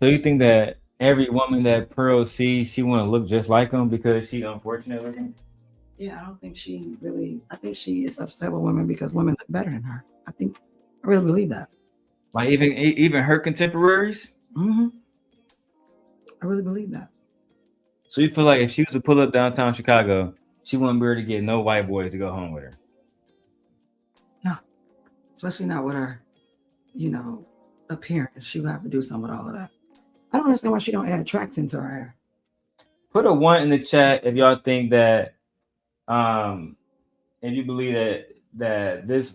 So you think that every woman that Pearl sees, she want to look just like him because she unfortunate looking? Yeah, I don't think she really. I think she is upset with women because women look better than her. I really believe that. Like even her contemporaries. Mm-hmm. I really believe that. So you feel like if she was to pull up downtown Chicago, she wouldn't be able to get no white boys to go home with her? No, especially not with her, appearance. She would have to do something with all of that. I don't understand why she don't add tracks into her hair. Put a 1 in the chat if y'all think that, if you believe that this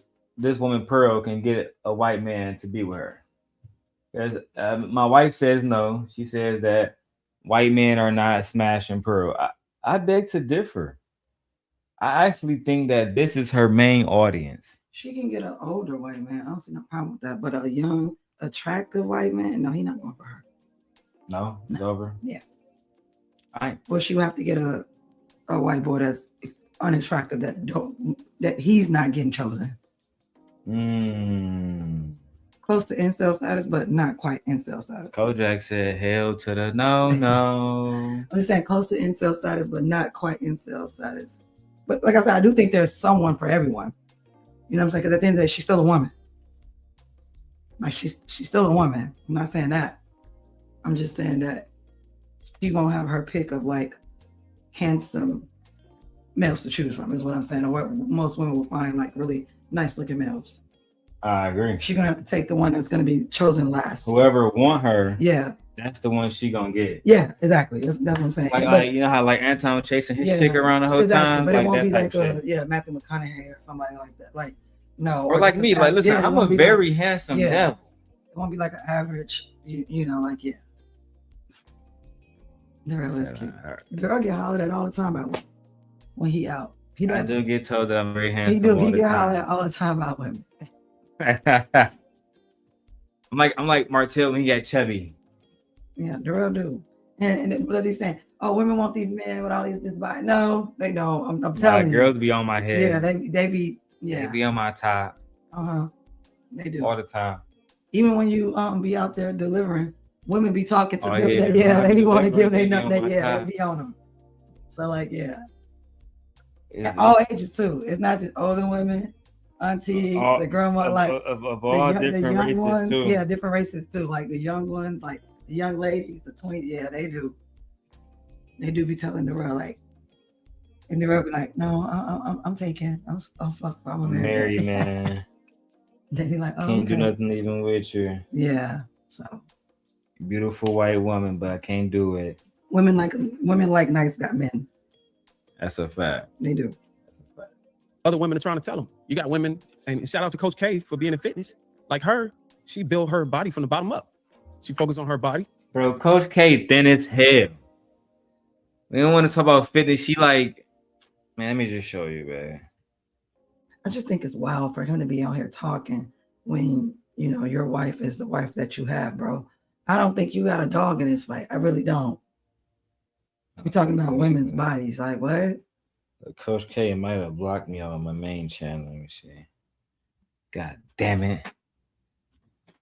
woman Pearl can get a white man to be with her. My wife says no. She says that white men are not smashing Pearl. I beg to differ. I actually think that this is her main audience. She can get an older white man. I don't see no problem with that. But a young, attractive white man, no, he's not going for her. No, it's over. Yeah. I Well, she would have to get a white boy that's unattractive that he's not getting chosen. Close to incel status, but not quite incel status. Kojak said, "Hell to the no." I'm just saying close to incel status, but not quite incel status. But like I said, I do think there's someone for everyone. You know what I'm saying? Because at the end of the day, she's still a woman. Like she's still a woman. I'm not saying that. I'm just saying that she won't have her pick of like handsome males to choose from, is what I'm saying. Or what most women will find like really nice looking males. I agree. She's gonna have to take the one that's gonna be chosen last. Whoever want her, yeah, that's the one she gonna get. Yeah, exactly. That's what I'm saying. Like you know how like Anton was chasing his chick around the whole time, but like it won't that be type like shit. Matthew McConaughey or somebody like that. Like no, Or like just me, like listen, it I'm a won't be very like, handsome devil. It won't be like an average, you know, like Darrel is cute. Darrel get hollered at all the time about women when he out. I do get told that I'm very handsome. He do. all He the get time. hollered at all the time about women. I'm like Martell when he got chubby. Yeah, Darrel do. And what he's saying, oh, women want these men with all this body. No, they don't. I'm telling you. Girls be on my head. Yeah, they be They be on my top. They do all the time. Even when you be out there delivering, women be talking to them. Yeah, They be want to give they they be on nothing. my Yeah, top. they be on them. So like It's- all ages too. It's not just older women, aunties, the grandma, like of all different young races ones, too. Yeah, different races too. Like the young ones, like the young ladies, the 20. Yeah, they do. They do be telling Darrel like, and Darrel be like, no, I'm taking. I'm fuck. I'm a married man. They be like, oh, Can't do okay. nothing even with you. Yeah. So Beautiful white woman, but I can't do it. women like nice got men. That's a fact. They do. Other women are trying to tell them. You got women, and shout out to Coach K for being in fitness. Like her, she built her body from the bottom up. She focused on her body. Bro, Coach K thin as hell. We don't want to talk about fitness. She like, man, let me just show you, man. I just think it's wild for him to be out here talking when you know your wife is the wife that you have, bro. I don't think you got a dog in this fight. I really don't. We're talking about women's bodies. Like what? Coach K might have blocked me on my main channel. Let me see. God damn it.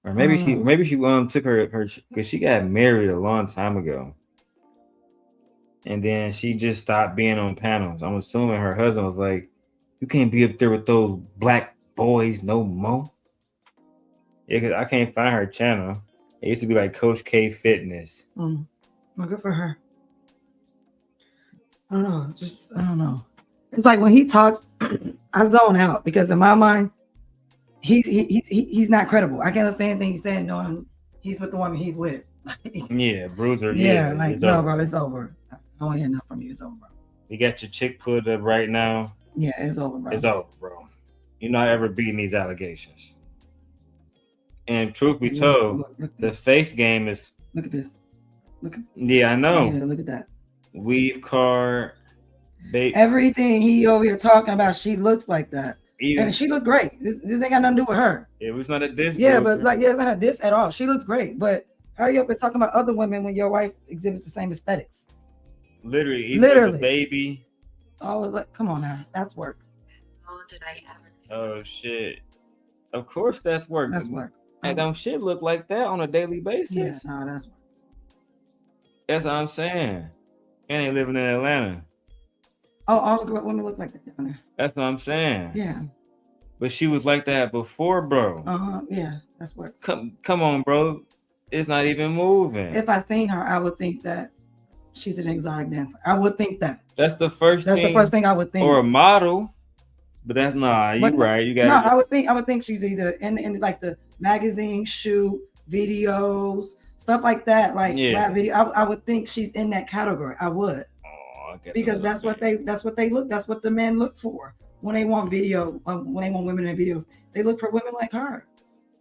Or maybe she took her because she got married a long time ago. And then she just stopped being on panels. I'm assuming her husband was like, you can't be up there with those black boys no more. Yeah, because I can't find her channel. It used to be like Coach K Fitness. Well, good for her. I don't know. It's like when he talks, I zone out because in my mind, he's not credible. I can't say anything he's saying knowing he's with the woman he's with. Yeah, Bruiser. Yeah, like it's no, over. bro, it's over. I don't hear enough from you. It's over, bro. You got your chick put up right now. Yeah, it's over, bro. It's over, bro. You're not ever beating these allegations. And truth be told, the face game is. Look at this. Yeah, I know. Yeah, look at that. Weave card. Everything he over here talking about, she looks like that. Even, and she looks great. This ain't got nothing to do with her. It was not a diss. Yeah, but like, it's not a diss at all. She looks great. But how are you up here talking about other women when your wife exhibits the same aesthetics? Literally. The baby. Oh, look, come on now. That's work. Oh, shit. Of course that's work. That's work. And don't shit look like that on a daily basis. Yeah, no, that's work. That's what I'm saying. And they living in Atlanta. Oh, all the women look like that down there. That's what I'm saying. Yeah. But she was like that before, bro. Yeah, that's work. Come on, bro. It's not even moving. If I seen her, I would think that she's an exotic dancer. I would think that. That's the first thing I would think. Or a model. But that's not. You right. You got. No, I would think she's either in like the magazine shoot, videos, stuff like that. Like rap video. I would think she's in that category. I would. Because that's what the men look for when they want when they want women in videos. They look for women like her.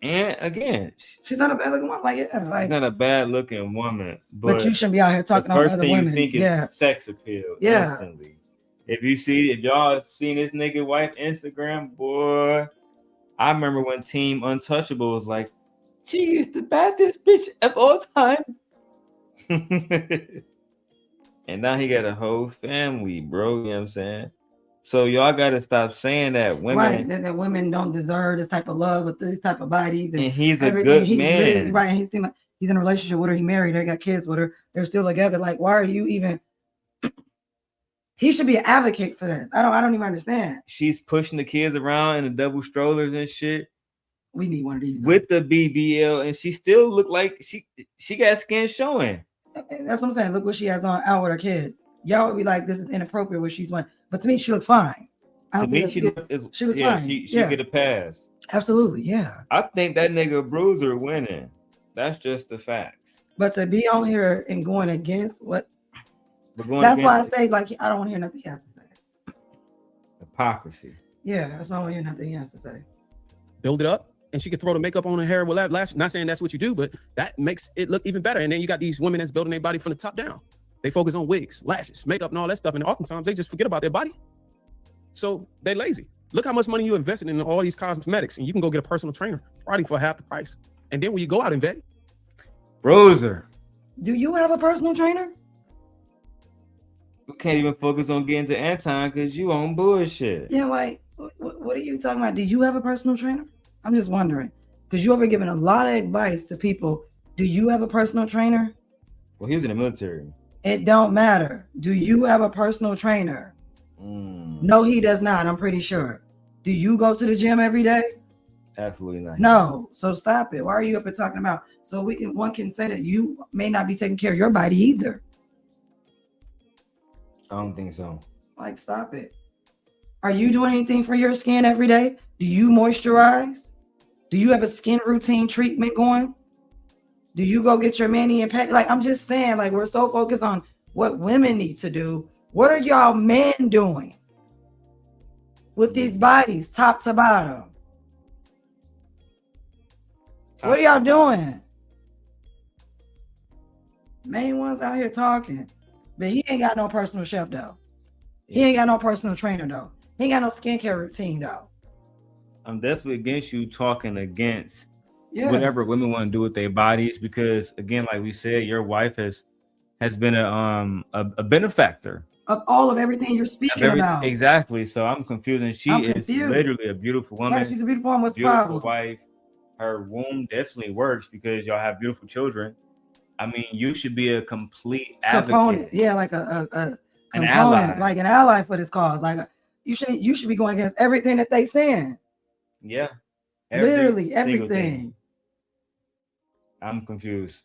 And again, she's not a bad looking woman. She's not a bad looking woman. But you shouldn't be out here talking about other women. You think is sex appeal. Yeah. Instantly. If y'all seen this nigga wife Instagram, boy, I remember when Team Untouchable was like, she is the baddest bitch of all time. And now he got a whole family, bro. You know what I'm saying? So y'all gotta stop saying that women, right, that women don't deserve this type of love with these type of bodies. and he's a everything. good He's literally man. right. And he seemed like he's in a relationship with her. He married her, got kids with her. They're still together. Like, why are you even? He should be an advocate for this. I don't even understand. She's pushing the kids around in the double strollers and shit. We need one of these with the BBL, and she still look like she got skin showing. That's what I'm saying. Look what she has on out with her kids. Y'all would be like, this is inappropriate what she's wearing. But to me, she looks fine. To me, she looks fine. She get a pass. Absolutely, yeah. I think that nigga Bruiser winning. That's just the facts. But to be on here and going against what? Going that's why I against say, like, I don't want to hear nothing he has to say. Hypocrisy. Yeah, that's why I want to hear nothing he has to say. Build it up, and she could throw the makeup on her hair with lash. Not saying that's what you do, but that makes it look even better. And then you got these women that's building their body from the top down. They focus on wigs, lashes, makeup, and all that stuff. And oftentimes they just forget about their body. So they're lazy. Look how much money you invested in all these cosmetics, and you can go get a personal trainer probably for half the price. And then when you go out and vet, Bruiser, do you have a personal trainer? You can't even focus on getting to Anton because you on bullshit. Yeah, like, what are you talking about? Do you have a personal trainer? I'm just wondering, because you ever given a lot of advice to people. Do you have a personal trainer? Well, he was in the military. It don't matter. Do you have a personal trainer? No, he does not. I'm pretty sure. Do you go to the gym every day? Absolutely not. No. So stop it. Why are you up here talking about? So one can say that you may not be taking care of your body either. I don't think so. Like, stop it. Are you doing anything for your skin every day? Do you moisturize? Do you have a skin routine treatment going? Do you go get your mani and pet? Like, I'm just saying, like, we're so focused on what women need to do. What are y'all men doing with these bodies, top to bottom? What are y'all doing? Main ones out here talking. But he ain't got no personal chef, though. He ain't got no personal trainer, though. He ain't got no skincare routine, though. I'm definitely against you talking against whatever women want to do with their bodies, because again, like we said, your wife has been a benefactor of all of everything you're speaking about. Exactly. So I'm confused, and she is literally a beautiful woman. Right, she's a beautiful woman. What's the beautiful problem? Wife. Her womb definitely works because y'all have beautiful children. I mean, you should be a complete advocate. Component. Yeah, like a an component, ally. like an ally for this cause. Like you should be going against everything that they saying. Yeah. Literally everything. I'm confused.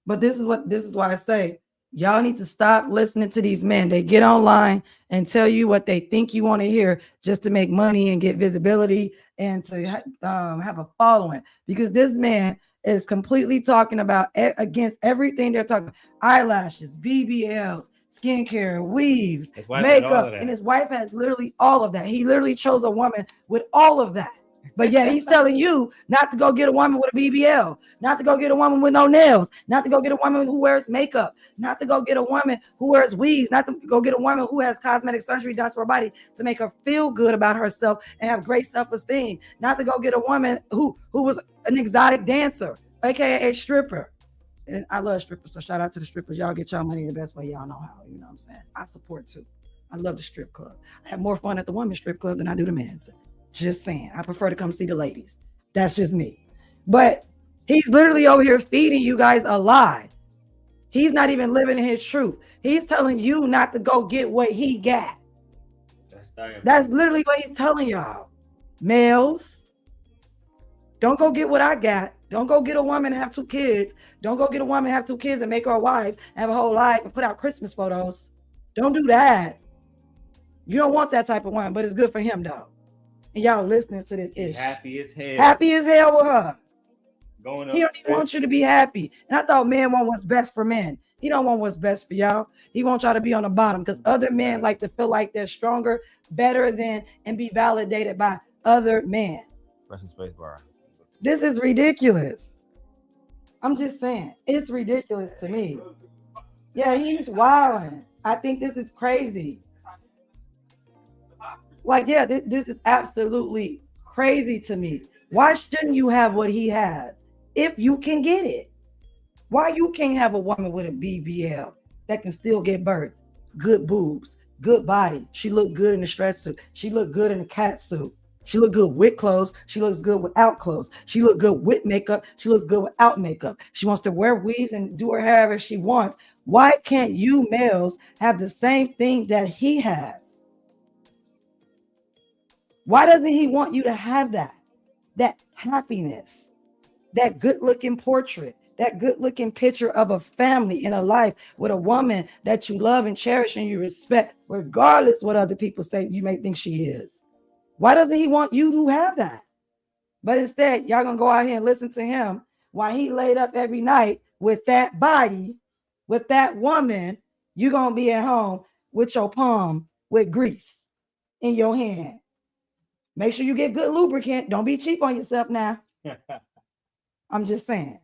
But this is why I say y'all need to stop listening to these men. They get online and tell you what they think you want to hear just to make money and get visibility and to have a following. Because this man is completely talking about against everything they're talking about. Eyelashes, BBLs, skincare, weaves, makeup. And his wife has literally all of that. He literally chose a woman with all of that. But yet he's telling you not to go get a woman with a BBL, not to go get a woman with no nails, not to go get a woman who wears makeup, not to go get a woman who wears weaves, not to go get a woman who has cosmetic surgery done to her body to make her feel good about herself and have great self-esteem, not to go get a woman who was an exotic dancer, aka a stripper. And I love strippers, so shout out to the strippers. Y'all get y'all money the best way y'all know how. You know what I'm saying? I support too. I love the strip club. I have more fun at the women's strip club than I do the men's. Just saying, I prefer to come see the ladies. That's just me. But he's literally over here feeding you guys a lie. He's not even living in his truth. He's telling you not to go get what he got. That's literally what he's telling y'all. Males, don't go get what I got. Don't go get a woman and have 2 kids. Don't go get a woman and have 2 kids and make her a wife, have a whole life and put out Christmas photos. Don't do that. You don't want that type of woman, but it's good for him though. And y'all listening to this ish. Happy as hell. Happy as hell with her. Going he don't even want you to be happy. And I thought men want what's best for men. He don't want what's best for y'all. He wants y'all to be on the bottom because other men like to feel like they're stronger, better than, and be validated by other men. Pressing space bar. This is ridiculous. I'm just saying, it's ridiculous to me. Yeah, he's wilding. I think this is crazy. Like, yeah, this is absolutely crazy to me. Why shouldn't you have what he has if you can get it? Why you can't have a woman with a BBL that can still get birth, good boobs, good body? She look good in a stress suit. She look good in a cat suit. She look good with clothes. She looks good without clothes. She look good with makeup. She looks good without makeup. She wants to wear weaves and do her hair however she wants. Why can't you males have the same thing that he has? Why doesn't he want you to have that? That happiness, that good looking portrait, that good looking picture of a family in a life with a woman that you love and cherish and you respect, regardless what other people say you may think she is. Why doesn't he want you to have that? But instead, y'all gonna go out here and listen to him while he laid up every night with that body, with that woman. You gonna be at home with your palm with grease in your hand. Make sure you get good lubricant. Don't be cheap on yourself now. I'm just saying.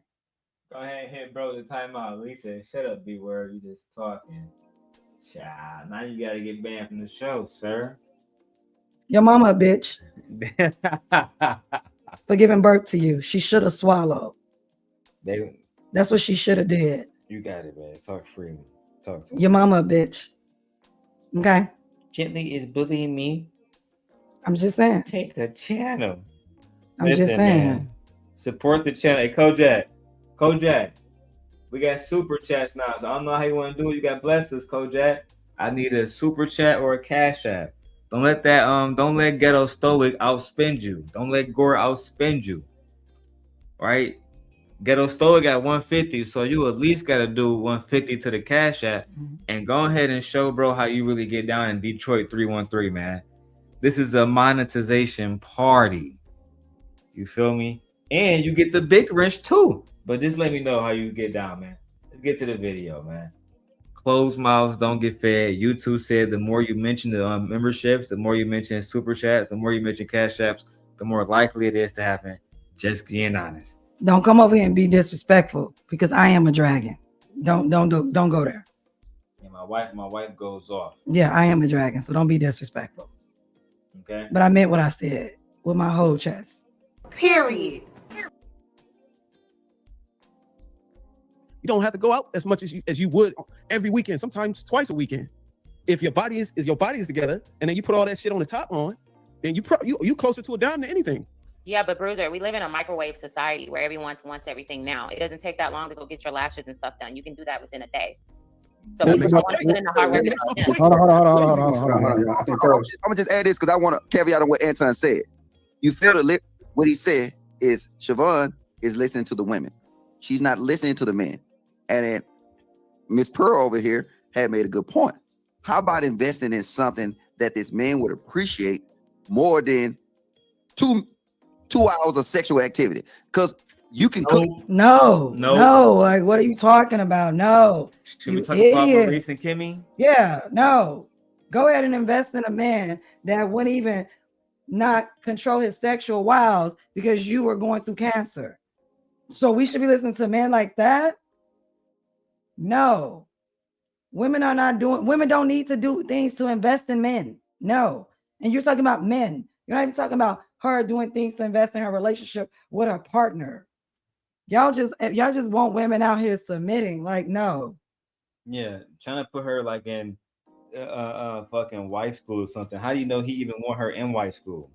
Go ahead and hit bro the timeout. Lisa, shut up, B-word. You just talking. Child, now you gotta get banned from the show, sir. Your mama a bitch for giving birth to you. She should have swallowed. That's what she should have did. You got it, man. Talk freely. Talk to me. Your mama a bitch. Okay. Gently is bullying me. I'm just saying. Take the channel. I'm just saying. Man. Support the channel. Hey, Kojak, we got super chats now. So I don't know how you want to do it. You got blessed us, Kojak. I need a super chat or a cash app. Don't let that don't let Ghetto Stoic outspend you. Don't let Gore outspend you. Right? Ghetto Stoic got 150, so you at least gotta do 150 to the cash app and go ahead and show bro how you really get down in Detroit 313, man. This is a monetization party. You feel me? And you get the big wrench too. But just let me know how you get down, man. Let's get to the video, man. Closed mouths don't get fed. YouTube said the more you mention the memberships, the more you mention super chats, the more you mention cash apps, the more likely it is to happen. Just being honest. Don't come over here and be disrespectful because I am a dragon. Don't go there. Yeah, my wife goes off. Yeah, I am a dragon, so don't be disrespectful. Okay. But I meant what I said with my whole chest. Period. You don't have to go out as much as you would every weekend, sometimes twice a weekend. If your body is together, and then you put all that shit on the top on, then you closer to a dime than anything. Yeah, but Bruiser, we live in a microwave society where everyone wants everything now. It doesn't take that long to go get your lashes and stuff done. You can do that within a day. So people don't want to put in the hard work. Hold on. I'm gonna just add this because I want to caveat on what Anton said. You feel what he said is Siobhan is listening to the women. She's not listening to the men. And then Miss Pearl over here had made a good point. How about investing in something that this man would appreciate more than two hours of sexual activity? Because you can cook. No. Like, what are you talking about? No. Should we talk about Maurice and Kimmy? Yeah, no. Go ahead and invest in a man that wouldn't even not control his sexual wiles because you were going through cancer. So we should be listening to men like that? No. Women don't need to do things to invest in men. No. And you're talking about men. You're not even talking about her doing things to invest in her relationship with her partner. Y'all just want women out here submitting. Like, no. Yeah, trying to put her like in fucking white school or something. How do you know he even want her in white school?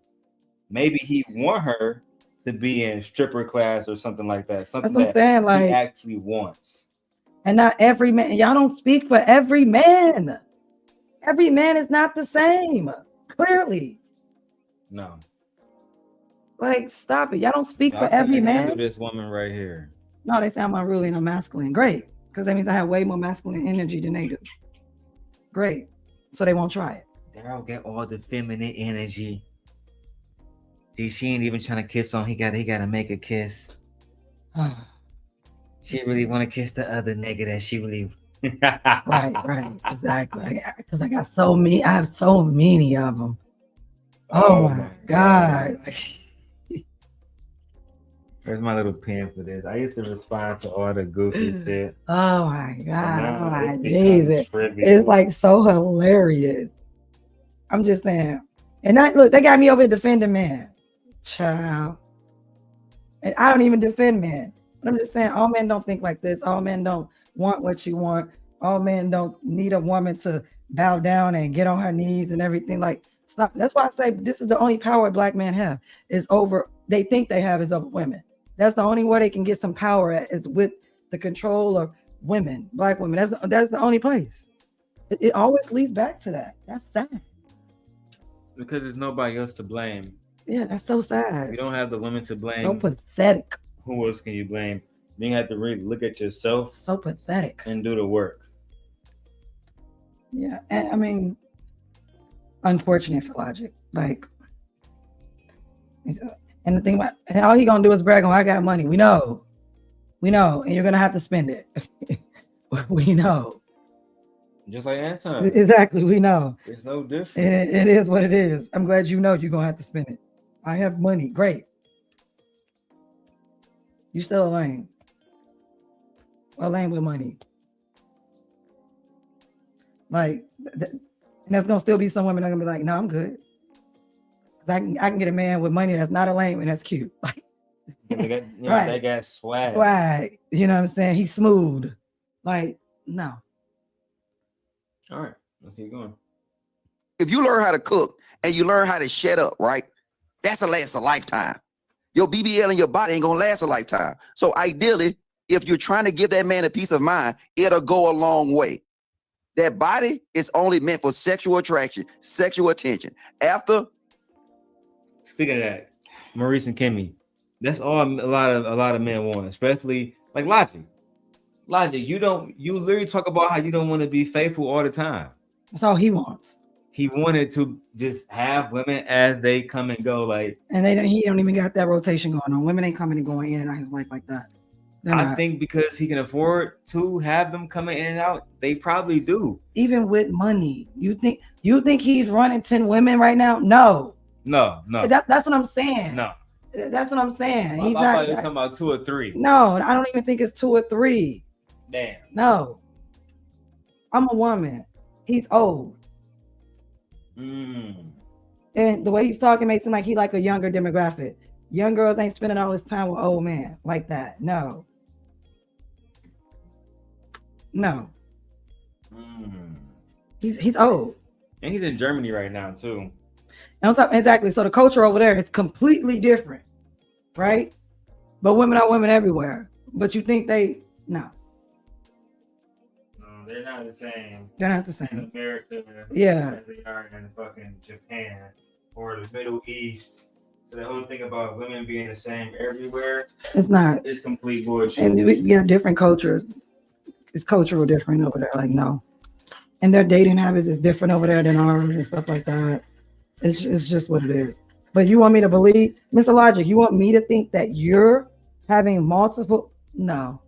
Maybe he want her to be in stripper class or something like that. Something that he actually wants. And not every man. Y'all don't speak for every man. Every man is not the same. Clearly. No. Like, stop it. Y'all don't speak for every man. This woman right here. No, they say I'm unruly and I'm masculine. Great. Because that means I have way more masculine energy than they do. Great. So they won't try it. Darrel get all the feminine energy. See, she ain't even trying to kiss on. He gotta make a kiss. She really want to kiss the other nigga that she really. right, exactly. Because I have so many of them. Oh my God. Where's my little pen for this? I used to respond to all the goofy shit. Oh my But God. now Oh my it becomes Jesus. trivial. It's like so hilarious. I'm just saying. And look, they got me over here defending men. Child. And I don't even defend men. But I'm just saying, all men don't think like this. All men don't want what you want. All men don't need a woman to bow down and get on her knees and everything. Like, stop. That's why I say this is the only power black men have is over, they think they have is over women. That's the only way they can get some power at is with the control of women, black women. That's the only place. It always leads back to that. That's sad. Because there's nobody else to blame. Yeah, that's so sad. You don't have the women to blame. So pathetic. Who else can you blame? Then you have to really look at yourself. So pathetic. And do the work. Yeah, and I mean, unfortunate for Logic. Like, and the thing about, and all he gonna do is brag on, I got money. We know, and you're gonna have to spend it. We know. Just like Anton. Exactly, we know. It's no different. It is what it is. I'm glad you know you're gonna have to spend it. I have money. Great. You still a lame. A lame with money. Like, and there's gonna still be some women that are gonna be like, no, I'm good. Cause I can get a man with money that's not a lame and that's cute. Like, right. They got swag. Swag. You know what I'm saying? He's smooth. Like, no. All right, let's keep going. If you learn how to cook and you learn how to shut up, right? That'll last a lifetime. Your BBL in your body ain't gonna last a lifetime. So ideally, if you're trying to give that man a peace of mind, it'll go a long way. That body is only meant for sexual attraction, sexual attention. After, speaking of that, Maurice and Kimmy, that's all a lot of men want, especially like Logic. Logic, you literally talk about how you don't want to be faithful all the time. That's all he wants. He wanted to just have women as they come and go, like, and he don't even got that rotation going on. Women ain't coming and going in and out his life like that. I think because he can afford to have them coming in and out, they probably do. Even with money, you think he's running 10 women right now? No. That's what I'm saying. No. That's what I'm saying. He's not talking about 2 or 3. No, I don't even think it's 2 or 3. Damn. No. I'm a woman. He's old. And the way he's talking makes him like he like a younger demographic. Young girls ain't spending all this time with old men like that. No. He's old. And he's in Germany right now too. Exactly. So the culture over there is completely different, right? But women are women everywhere. But you think no. They're not the same. They're not the same. In America, yeah, as they are in fucking Japan or the Middle East. So the whole thing about women being the same everywhere, it's not. It's complete bullshit. And we got different cultures. It's cultural different over there. Like, no. And their dating habits is different over there than ours and stuff like that. It's just what it is. But you want me to believe, Mr. Logic, you want me to think that you're having multiple? No.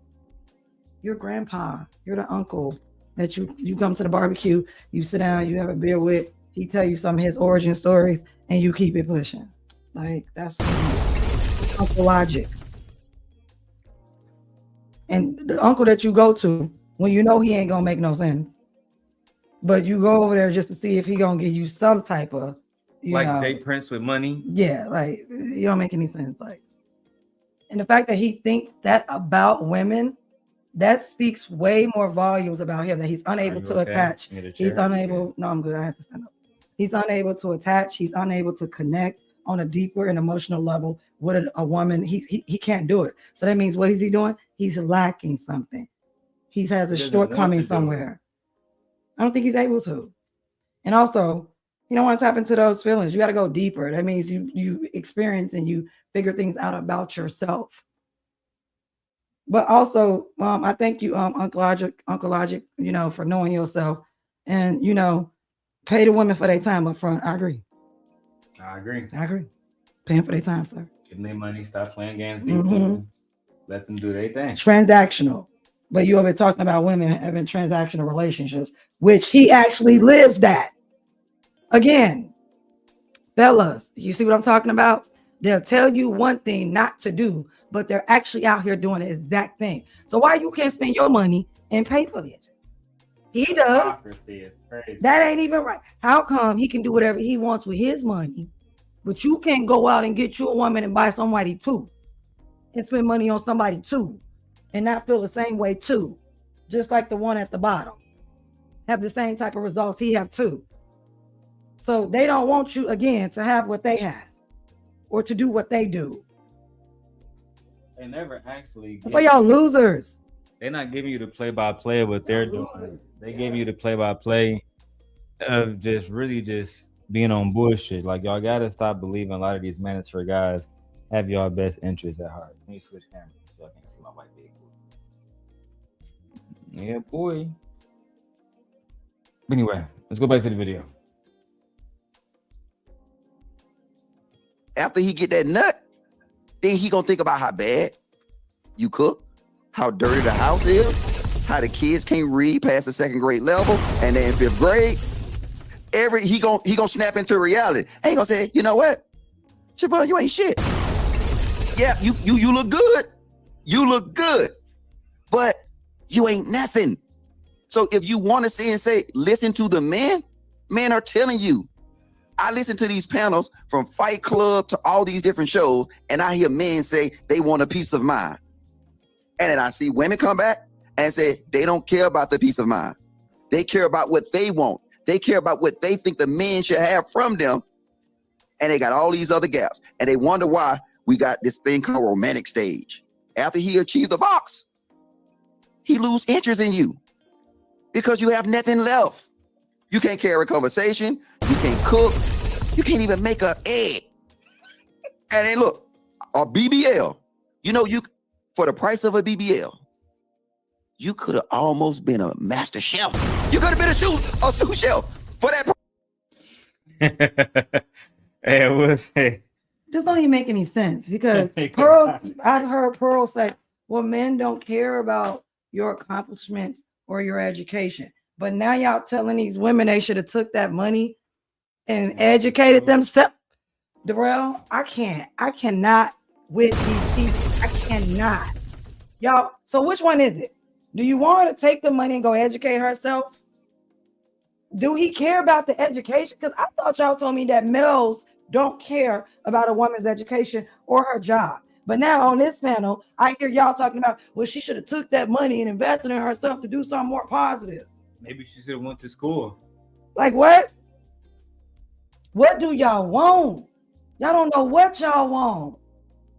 Your grandpa, you're the uncle that you come to the barbecue, you sit down, you have a beer with, he tell you some of his origin stories and you keep it pushing. Like, that's Uncle Logic. And the uncle that you go to, when you know he ain't gonna make no sense, but you go over there just to see if he gonna give you some type of, like Jay Prince with money. Yeah, like, you don't make any sense. Like, and the fact that he thinks that about women, that speaks way more volumes about him, that he's unable to attach. He's unable. No, I'm good. I have to stand up. He's unable to attach. He's unable to connect on a deeper and emotional level with a woman. He can't do it. So that means, what is he doing? He's lacking something. He has a shortcoming somewhere. I don't think he's able to. And also, you don't want to tap into those feelings. You got to go deeper. That means you experience and you figure things out about yourself. But also, I thank you, Uncle Logic, for knowing yourself and, pay the women for their time up front. I agree. Paying for their time, sir. Give them their money. Stop playing games. Let them do their thing. Transactional. But you over talking about women having transactional relationships, which he actually lives that. Again, fellas, you see what I'm talking about? They'll tell you one thing not to do, but they're actually out here doing the exact thing. So why you can't spend your money and pay for bitches? He does. That ain't even right. How come he can do whatever he wants with his money, but you can't go out and get you a woman and buy somebody too, and spend money on somebody too, and not feel the same way too, just like the one at the bottom, have the same type of results he have too. So they don't want you again to have what they have, or to do what they do. They never actually. For y'all losers. They're not giving you the play-by-play of what they're doing. They give you the play-by-play of just really just being on bullshit. Like, y'all gotta stop believing a lot of these Manosphere guys have y'all best interests at heart. Let me switch cameras so I can see my white big boy. Yeah, boy. Anyway, let's go back to the video. After he get that nut, then he gonna think about how bad you cook, how dirty the house is, how the kids can't read past the 2nd grade level, and then 5th grade. He gonna snap into reality. And he gonna say, you know what, Siobhan, you ain't shit. Yeah, you look good. You look good, but you ain't nothing. So if you want to see and say, listen to the men are telling you. I listen to these panels from Fight Club to all these different shows, and I hear men say they want a peace of mind. And then I see women come back and say they don't care about the peace of mind. They care about what they want. They care about what they think the men should have from them. And they got all these other gaps. And they wonder why we got this thing called romantic stage. After he achieved the box, he lose interest in you because you have nothing left. You can't carry a conversation. You can't cook. You can't even make an egg. And then look, a BBL, you know, for the price of a BBL, you could have almost been a master chef. You could have been a sous chef for that. Hey, we'll say. This don't even make any sense because Pearl, I've heard Pearl say, well, men don't care about your accomplishments or your education. But now y'all telling these women they should have took that money and educated themselves. Darrel, I cannot with these people. I cannot. Y'all, so which one is it? Do you want her to take the money and go educate herself? Do he care about the education? Because I thought y'all told me that males don't care about a woman's education or her job. But now on this panel, I hear y'all talking about, well, she should have took that money and invested in herself to do something more positive. Maybe she should have went to school. Like what? What do y'all want? Y'all don't know what y'all want.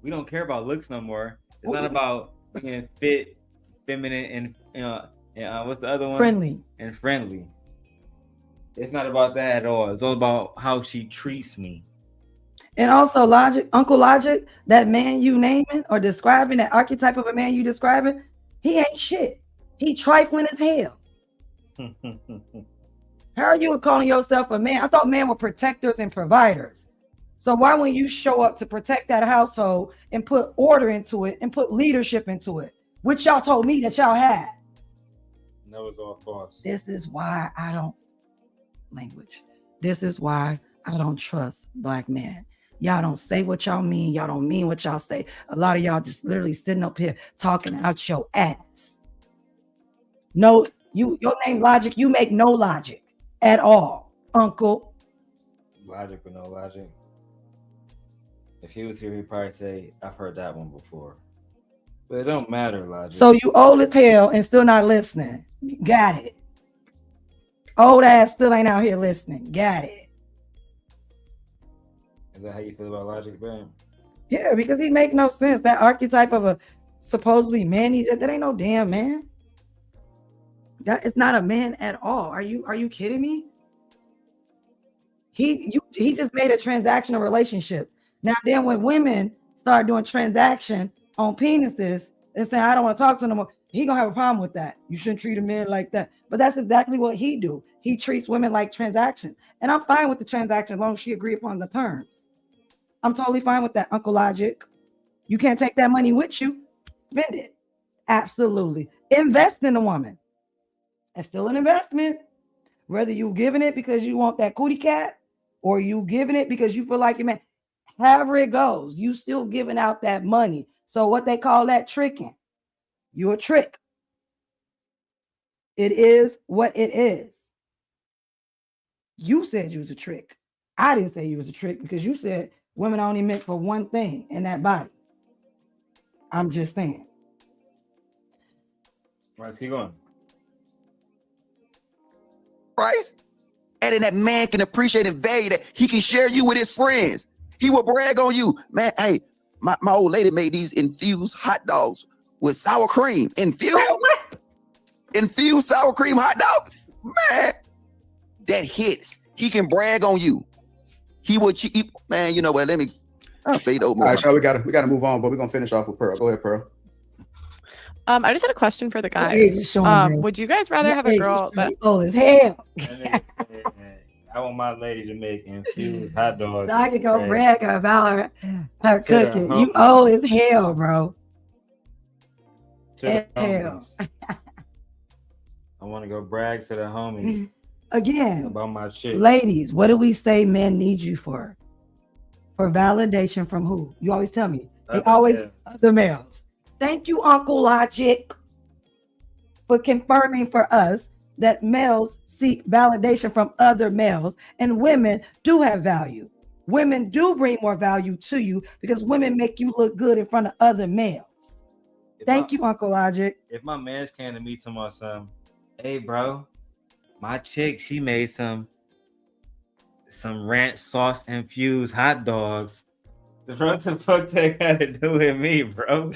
We don't care about looks no more. It's not about being fit, feminine, and what's the other one? Friendly. And friendly. It's not about that at all. It's all about how she treats me. And also Logic, Uncle Logic, that man you naming or describing, that archetype of a man you describing, he ain't shit. He trifling as hell. How are you calling yourself a man? I thought men were protectors and providers. So why when you show up to protect that household and put order into it and put leadership into it, which y'all told me that y'all had? That was all false. This is why I don't This is why I don't trust black men. Y'all don't say what y'all mean. Y'all don't mean what y'all say. A lot of y'all just literally sitting up here talking out your ass. No, your name Logic, you make no logic at all, Uncle. Logic or no logic. If he was here, he'd probably say, I've heard that one before. But it don't matter, Logic. So you old as hell and still not listening. Got it. Old ass still ain't out here listening. Got it. Is that how you feel about Logic, man? Yeah, because he make no sense. That archetype of a supposedly man, that ain't no damn man. That is not a man at all. Are you kidding me? He just made a transactional relationship. Now then when women start doing transaction on penises and saying, I don't want to talk to them more, he gonna have a problem with that. You shouldn't treat a man like that. But that's exactly what he do. He treats women like transactions. And I'm fine with the transaction as long as she agree upon the terms. I'm totally fine with that, Uncle Logic. You can't take that money with you. Spend it. Absolutely. Invest in a woman. It's still an investment. Whether you giving it because you want that cootie cat or you giving it because you feel like your man. However it goes, you still giving out that money. So what they call that tricking. You a trick. It is what it is. You said you was a trick. I didn't say you was a trick because you said women only meant for one thing in that body. I'm just saying. All right, let's keep going. Price, and then that man can appreciate and value that. He can share you with his friends. He will brag on you, man. Hey, my old lady made these infused hot dogs with sour cream. Infused sour cream hot dogs, man. That hits. He can brag on you. He would cheat, man. You know what? Let me fade over. All right, y'all, we gotta move on, but we're gonna finish off with Pearl. Go ahead, Pearl. I just had a question for the guys. Would you guys rather have a girl that as hell? I want my lady to make infused hot dogs. I could go brag about her cooking. You old as hell, bro. Hell. I want to go brag to the homies. Again, about my shit. Ladies, what do we say men need you for? For validation from who? You always tell me. They always other males. Thank you, Uncle Logic, for confirming for us that males seek validation from other males, and women do have value. Women do bring more value to you because women make you look good in front of other males. Thank you, Uncle Logic. If my man's came to me to my son, hey, bro, my chick, she made some ranch sauce infused hot dogs. What the fuck that got to do with me, bro?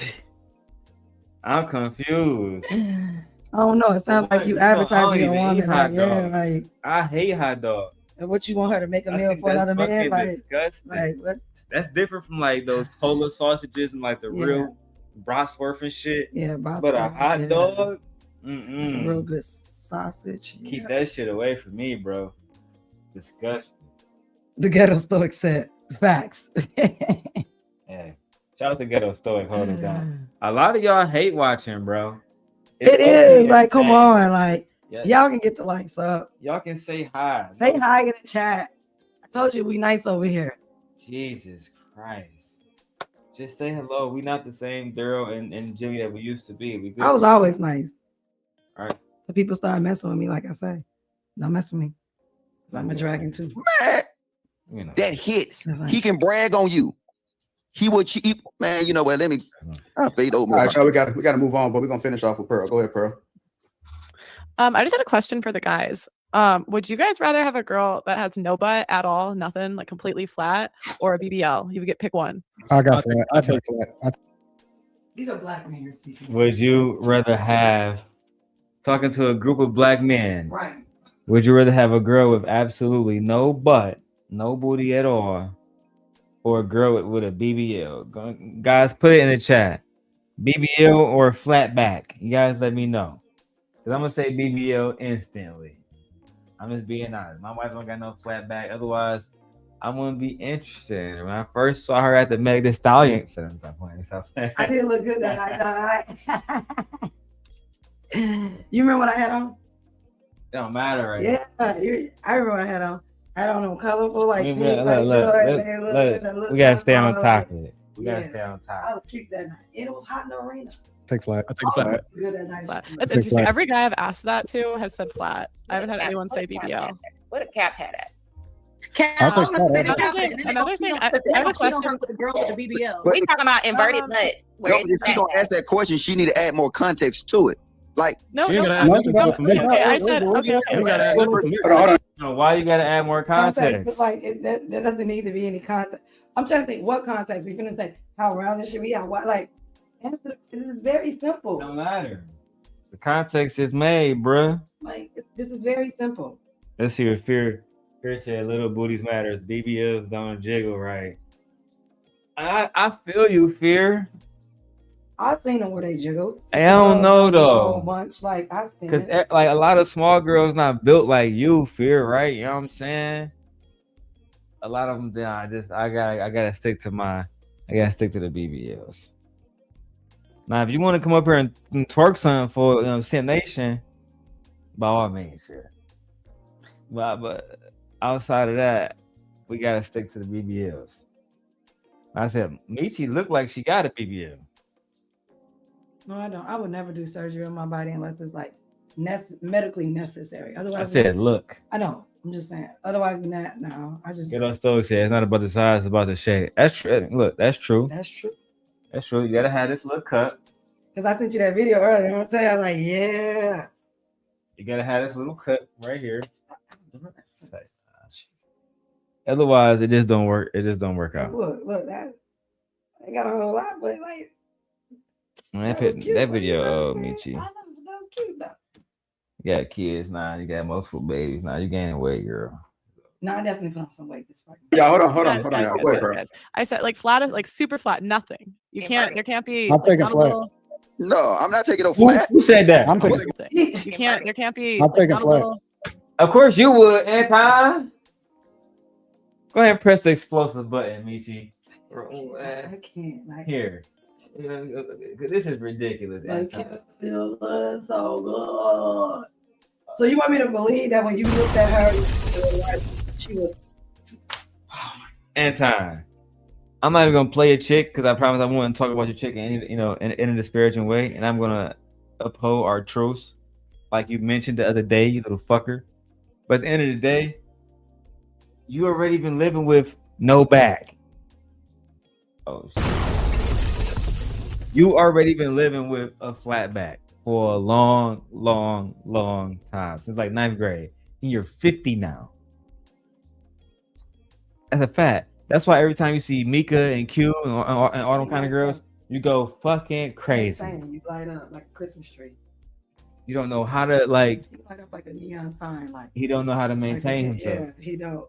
I'm confused. I don't know. It sounds like you advertising a woman. Like, I hate hot dogs. And what you want her to make a meal for another man? Like, disgusting. Like what? That's different from like those Polar sausages and like the real bratwurst and shit. Yeah, but a hot dog, real good sausage. Keep that shit away from me, bro. Disgusting. The Ghetto Stoic said, facts. Yeah. Shout out to Ghetto Stoic, hold it down. A lot of y'all hate watching, bro. It is like, come on, like y'all can get the likes up. Y'all can say hi. Say hi in the chat. I told you we nice over here. Jesus Christ. Just say hello. We not the same Darrel and Jilly that we used to be. We good. I was always nice. All right. So people started messing with me, like I say. Don't mess with me. Because I'm a dragon too. Man, that hits. He can brag on you. He would cheat, man. You know what? Let me fade over. All right, y'all, we gotta move on, but we're gonna finish off with Pearl. Go ahead, Pearl. I just had a question for the guys. Would you guys rather have a girl that has no butt at all, nothing, like completely flat, or a BBL? You would get pick one. I got that. I take that. These are black men you're seeking. Would you rather have, talking to a group of black men, right? Would you rather have a girl with absolutely no butt, no booty at all, or a girl with a BBL? Guys, put it in the chat. BBL or flat back? You guys let me know. Because I'm going to say BBL instantly. I'm just being honest. My wife don't got no flat back. Otherwise, I wouldn't be interested. When I first saw her at the Meg Thee Stallion, I didn't look good that night. You remember what I had on? It don't matter right now. I remember what I had on. I had on them colorful, like, we gotta stay on top of it. We gotta stay on top. I was cute that night. And it was hot in the arena. Take flat. I take flat. Good that night. Flat. That's interesting. Every guy I've asked that to has said flat. I haven't had anyone say BBL. What a cap hat at? Another thing, I have a question with the girl with the BBL. We talking about inverted butts. If she gonna ask that question, she need to add more context to it. Like, no, she ain't no, gonna add nothing to it for me. Okay, I said okay. No, why you gotta add more context? It's like there doesn't need to be any context. I'm trying to think what context we're gonna say. How round it should be? How what? Like, it is very simple. Don't matter. The context is made, bruh. Like, this is very simple. Let's see what Fear said. Little booties matters. BBLs don't jiggle right. I feel you, Fear. I've seen them where they jiggle. I don't know though. A whole bunch, like I've seen. Cause like a lot of small girls not built like you, Fear, right? You know what I'm saying? A lot of them, I gotta stick to the BBLs. Now, if you want to come up here and twerk something for Sin Nation, by all means, Fear. But outside of that, we gotta stick to the BBLs. I said, Michi looked like she got a BBL. No, I don't. I would never do surgery on my body unless it's like medically necessary. Otherwise, I said, look. I know. I'm just saying. Otherwise than that, no. I just. Get on Stoic said it's not about the size, it's about the shape. That's true. Look, that's true. That's true. That's true. You gotta have this little cut. Because I sent you that video earlier. You know what I'm saying? I was like, yeah. You gotta have this little cut right here. Otherwise, it just don't work. It just don't work out. Look, that I ain't got a whole lot, but like Man, that video, Michi. that was cute though. You got kids now. You got multiple babies now. You gaining weight, girl. No, I definitely put on some weight this fucking. Yeah, hold on. Y'all. Wait, bro. I said like flat, like super flat, nothing. You can't. There can't be. I'm taking not a flat. little- No, I'm not taking no flat. Who said that? I'm taking. You can't. There can't be. I'm taking not a flat. little- Of course you would, Anton. Go ahead and press the explosive button, Michi. I can't. Like, Here. This is ridiculous, I Anton. can't feel it so good. So you want me to believe that when you looked at her, she was. Anton. I'm not even gonna play a chick because I promise I won't talk about your chick in a disparaging way, and I'm gonna uphold our truths, like you mentioned the other day, you little fucker. But at the end of the day, you already been living with no back. Oh shit. You already been living with a flat back for a long time, since like 9th grade, and you're 50 now. That's a fact. That's why every time you see Mika and Q and all them kind of girls, you go fucking crazy. You light up like a Christmas tree. You don't know how to like. You light up like a neon sign. Like He don't know how to maintain himself. Yeah, he don't.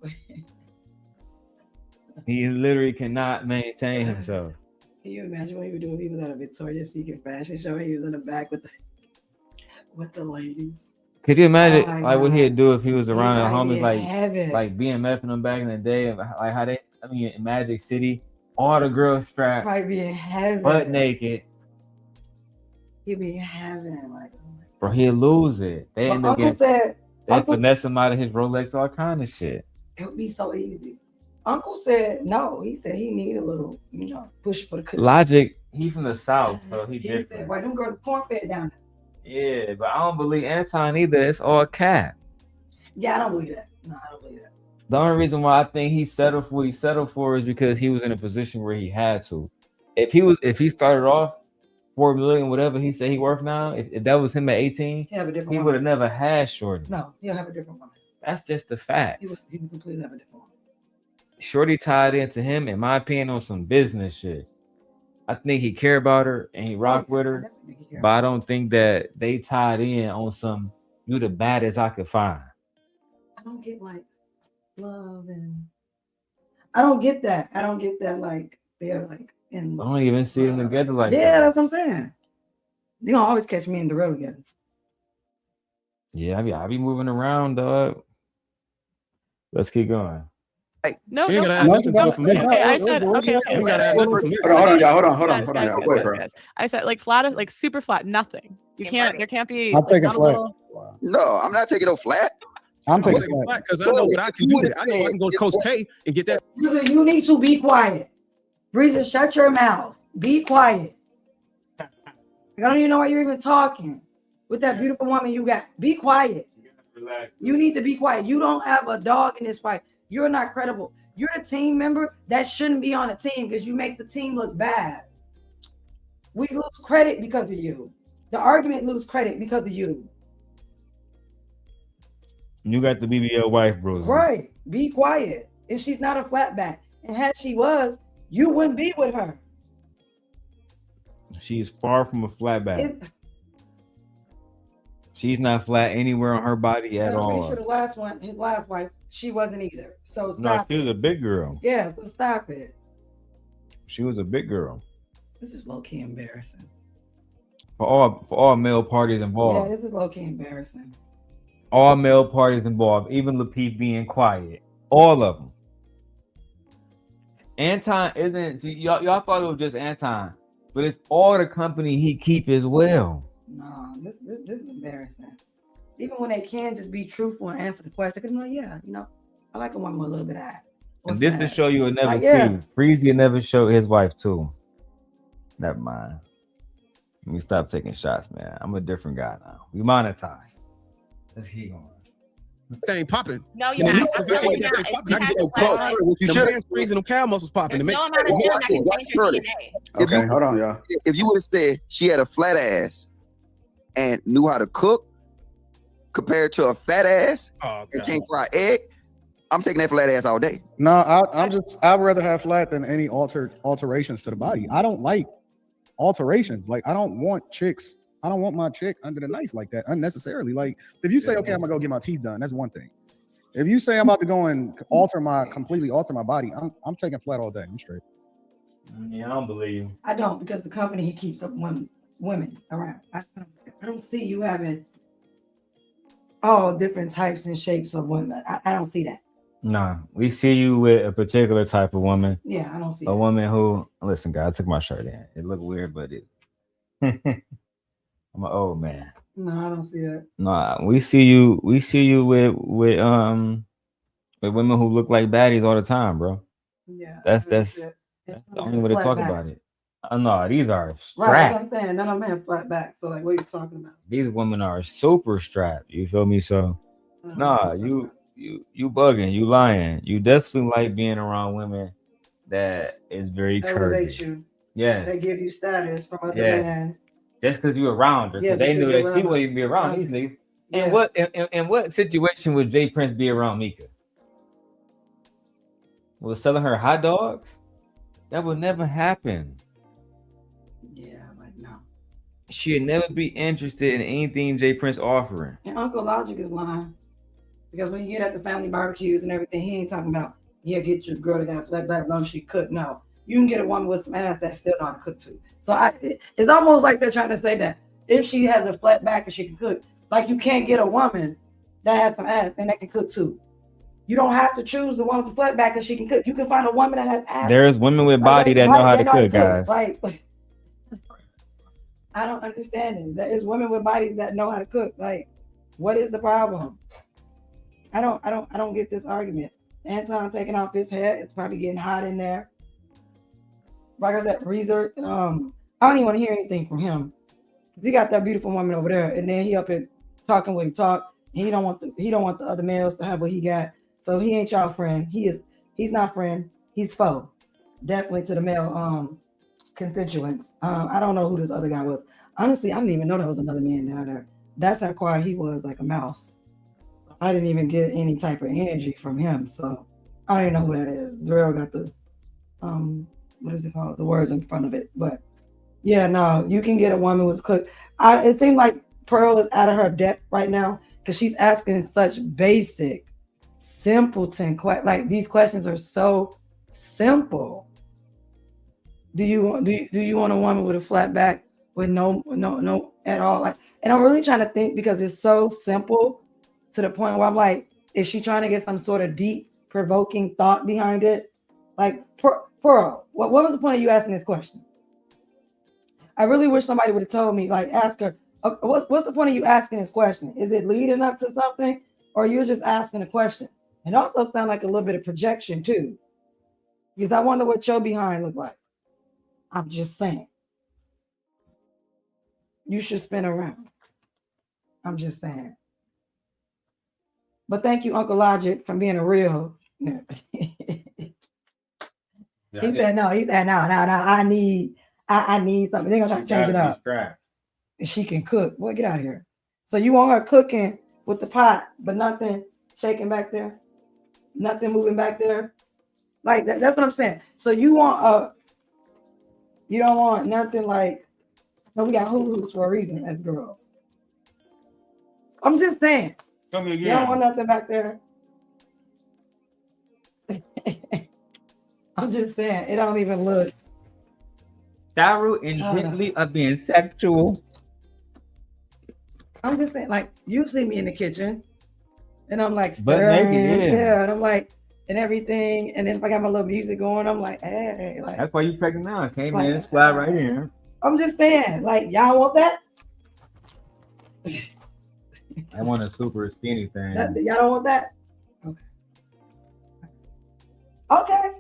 He literally cannot maintain himself. Can you imagine what he would do if he was at a Victoria's Secret fashion show? He was in the back with the ladies. Could you imagine Oh my like what God. he'd do if he was around the might homies be in heaven. like BMFing them back in the day, like how they in Magic City, all the girls strapped, Probably be in heaven. butt naked, He'd be in heaven. Like, bro. He'd lose it. They my end up uncle getting, said, they Uncle- finesse him out of his Rolex, all kind of shit. it would be so easy. Uncle said no. He said he need a little, push for the cushion. Logic, he from the South, so he He different. said, "Why them girls corn fed down there?" Yeah, but I don't believe Anton either. It's all cap. Yeah, I don't believe that. No, I don't believe that. The only reason why I think he settled for what he settled for is because he was in a position where he had to. If he started off 4 million, whatever he said he worth now, if that was him at 18, He have a different he woman. would have never had Shorty. No, he'll have a different woman. That's just the He facts. was completely have a different woman. Shorty tied into him, in my opinion, on some business shit. I think he cared about her and he rocked with her, but I don't think that they tied in on some you the baddest I could find. I don't get like love and I don't get that. I don't get that like they're like in I don't even see them together like yeah, that. that's what I'm saying. You're gonna always catch me and Darrel together. Yeah, I be moving around, dog. Let's keep going. No, She ain't no, gotta add nothing to it for me. Okay, I said okay. You gotta add nothing for me. Hold on, y'all. Hold Guys, on, guys, y'all. guys, Go ahead, guys, bro. guys. I said like flat, like super flat, nothing. You can't. There can't be. I'm taking not a flat. little- No, I'm not taking no flat. I'm taking taking flat. because I know what I can do. I know I can go to Coach K and get that. You need to be quiet. Breezer, shut your mouth. Be quiet. I don't even know why you're even talking with that beautiful woman you got. Be quiet. You need to be quiet. You don't have a dog in this fight. You're not credible. You're a team member that shouldn't be on a team because you make the team look bad. We lose credit because of you. The argument lose credit because of you. You got the BBL wife, bro. Right. Be quiet. If she's not a flatback, and had she was, you wouldn't be with her. She is far from a flatback. She's not flat anywhere on her body at I'm pretty all. sure the last one, his last wife, she wasn't either. So No, stop she was a big girl. Yeah, so stop it. She was a big girl. This is low-key embarrassing. For all male parties Yeah, involved. this is low-key embarrassing. All male parties involved, even Lapeef being quiet. All of them. Anton isn't, see, y'all thought it was just Anton, but it's all the company he keep as well. No, this is embarrassing. Even when they can just be truthful and answer the question, because yeah, I like a woman with a little bit of ass. And this to show you will never yeah. see. Breezy will never show his wife too. Never mind. Let me stop taking shots, man. I'm a different guy now. We monetized. Let's keep going. Thing popping. No, you're not. If I can't get that thing popping, I can get no quad with the hamstrings and the calf muscles popping to make. No amount of gym that can change your DNA. Okay, hold on, y'all. If you would have said she had a flat ass and knew how to cook compared to a fat ass and can't fry egg, I'm taking that flat ass all day. No, I'd rather have flat than any alterations to the body. I don't like alterations. Like, I don't want my chick under the knife like that unnecessarily. Like, if you say, okay, I'm gonna go get my teeth done, that's one thing. If you say I'm about to go and completely alter my body, I'm taking flat all day. I'm straight. Yeah, I don't believe you. I don't, because the company he keeps up women around. I don't see you having all different types and shapes of women. I don't see that. Nah, we see you with a particular type of woman. Yeah, I don't see a woman who. Listen, guys, I took my shirt in. It looked weird, but it. I'm an old man. No, I don't see that. Nah, we see you with women who look like baddies all the time, bro. Yeah. That's the only way to talk about it. No, these are Right, strapped. that's what I'm saying. None of them have flat back. So, like, what are you talking about? These women are super strapped. You feel me? So, nah, you bugging, you lying. You definitely like being around women that is very Elevate curvy. you. Yeah. They give you status from other Yeah. men. Just because you around her, because Yeah, they knew because that you're she around wouldn't even be around her. these niggas. Yeah. And what situation would Jay Prince be around Mika? Was selling her hot dogs? That would never happen. Yeah, like, no. She'd never be interested in anything Jay Prince offering. And Uncle Logic is lying. Because when you get at the family barbecues and everything, he ain't talking about, yeah, get your girl to got flat back long she cook. No. You can get a woman with some ass that still know how to cook too. So it's almost like they're trying to say that if she has a flat back and she can cook, like, you can't get a woman that has some ass and that can cook too. You don't have to choose the one with the flat back and she can cook. You can find a woman that has ass. There's women with body that know how to cook, guys. Like, I don't understand it. There's women with bodies that know how to cook. Like, what is the problem? I don't get this argument. Anton taking off his head. It's probably getting hot in there. Like I said, Reezer, I don't even want to hear anything from him. He got that beautiful woman over there, and then he up here talking what he talk. And he don't want the other males to have what he got. So he ain't y'all friend. He's not friend. He's foe. Definitely to the male constituents. I don't know who this other guy was. Honestly, I didn't even know there was another man down there. That's how quiet he was, like a mouse. I didn't even get any type of energy from him. So I don't even know who that is. Darrel got the what is it called? The words in front of it. But yeah, no, you can get a woman who's cooked. It seems like Pearl is out of her depth right now because she's asking such basic, simpleton questions. Like, these questions are so simple. Do you want a woman with a flat back with no at all? Like, and I'm really trying to think because it's so simple to the point where I'm like, is she trying to get some sort of deep, provoking thought behind it? Like, Pearl, what was the point of you asking this question? I really wish somebody would have told me, like, ask her, what's the point of you asking this question? Is it leading up to something, or you're just asking a question? And also sound like a little bit of projection too, because I wonder what your behind look like. I'm just saying. You should spin around. I'm just saying. But thank you, Uncle Logic, for being a real. He said no. I need something. They're gonna try to change it up. And she can cook. Boy, get out of here. So you want her cooking with the pot, but nothing shaking back there, nothing moving back there. Like that, that's what I'm saying. So you don't want nothing like, no, we got hoo-hoos for a reason as girls. I'm just saying. Tell me again. You don't want nothing back there. I'm just saying, it don't even look. Darrel and gently are being sexual. I'm just saying, like, you see me in the kitchen, and I'm like Butt stirring, naked, yeah. and I'm like, and everything, and then if I got my little music going, I'm like, hey, like. That's why you pregnant now. Came like, in, slide right in. I'm just saying, like, y'all want that? I want a super skinny thing. Y'all don't want that? Okay. Okay.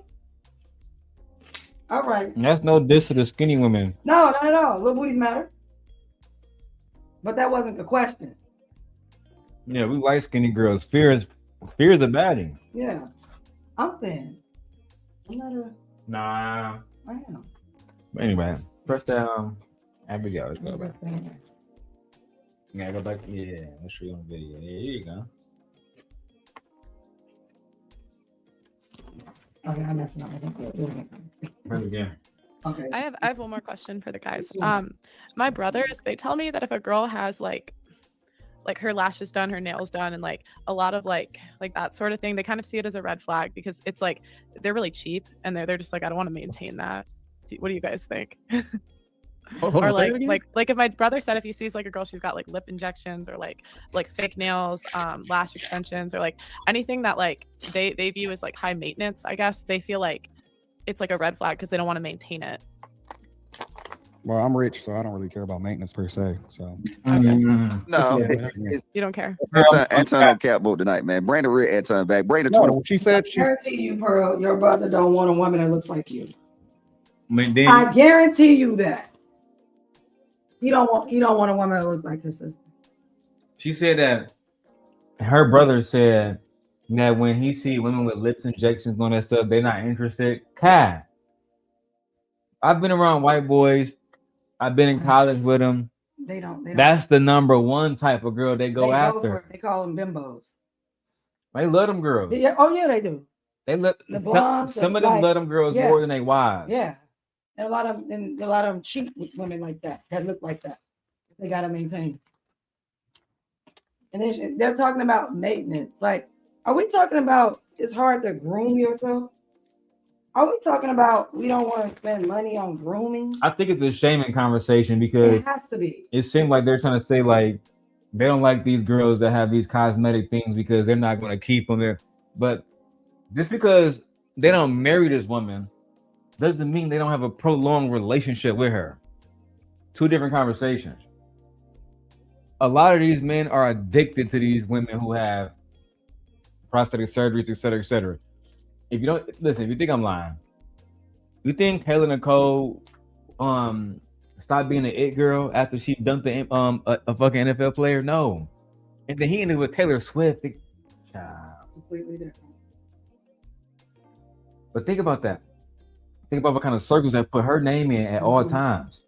All right. That's no diss to the skinny women. No, not at all. Little booties matter. But that wasn't the question. Yeah, we like skinny girls. Fear is a baddie. Yeah. I'm thin. I'm not a. Nah. I am. Anyway, press down. Abigail, let's go back. Yeah, go back. Yeah, let's show you on video. Yeah, here you go. Okay, I'm messing up. Press again. Okay. I have one more question for the guys. My brothers, they tell me that if a girl has like her lashes done, her nails done, and like a lot of like that sort of thing, they kind of see it as a red flag because it's like they're really cheap and they're just like, I don't want to maintain that. What do you guys think? Hold Or on, say that again? like if my brother said if he sees like a girl, she's got like lip injections or like fake nails, lash extensions, or like anything that like they view as like high maintenance, I guess they feel like it's like a red flag because they don't want to maintain it. Well, I'm rich, so I don't really care about maintenance per se. So No, You don't care. Anton on cap vote tonight, man. Bring the real Anton back. Bring the 20. No, she said I she's. guarantee you, Pearl, your brother don't want a woman that looks like you. Then, I guarantee you that. He don't want a woman that looks like his sister. she said that her brother said that when he see women with lips injections and that stuff, they're not interested. Kai, I've been around white boys. I've been in college with them. They don't. That's the number one type of girl they go after. They call them bimbos. They love them girls. Yeah. Oh yeah, they do. They let The blondes, some the of them black- love them girls yeah. more than they wives. Yeah, and a lot of them cheat with women like that look like that. They gotta maintain. And then they're talking about maintenance. Like, are we talking about it's hard to groom yourself? Are we talking about we don't want to spend money on grooming? I think it's a shaming conversation because It has to be. it seems like they're trying to say like they don't like these girls that have these cosmetic things because they're not going to keep them there. But just because they don't marry this woman doesn't mean they don't have a prolonged relationship with her. Two different conversations. A lot of these men are addicted to these women who have prosthetic surgeries, et cetera, et cetera. If you don't listen, if you think I'm lying, you think Kayla Nicole stopped being an it girl after she dumped a fucking NFL player? No. And then he ended with Taylor Swift. Completely different. But think about that. Think about what kind of circles that put her name in at all times.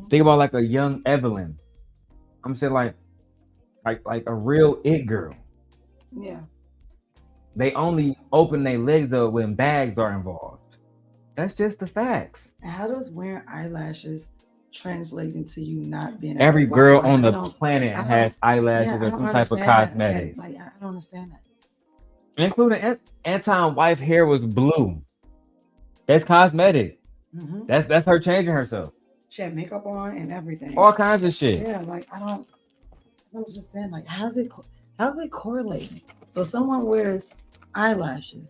Think about like a young Evelyn. I'm saying like a real it girl. Yeah. They only open their legs up when bags are involved. That's just the facts. How does wearing eyelashes translate into you not being Every girl on the planet has eyelashes or some type of cosmetics. Like, I don't understand that. Including Anton's wife hair was blue. That's cosmetic. Mhm. That's her changing herself. She had makeup on and everything. All kinds of shit. Yeah, like I was just saying, like, how's it correlating? So someone wears eyelashes.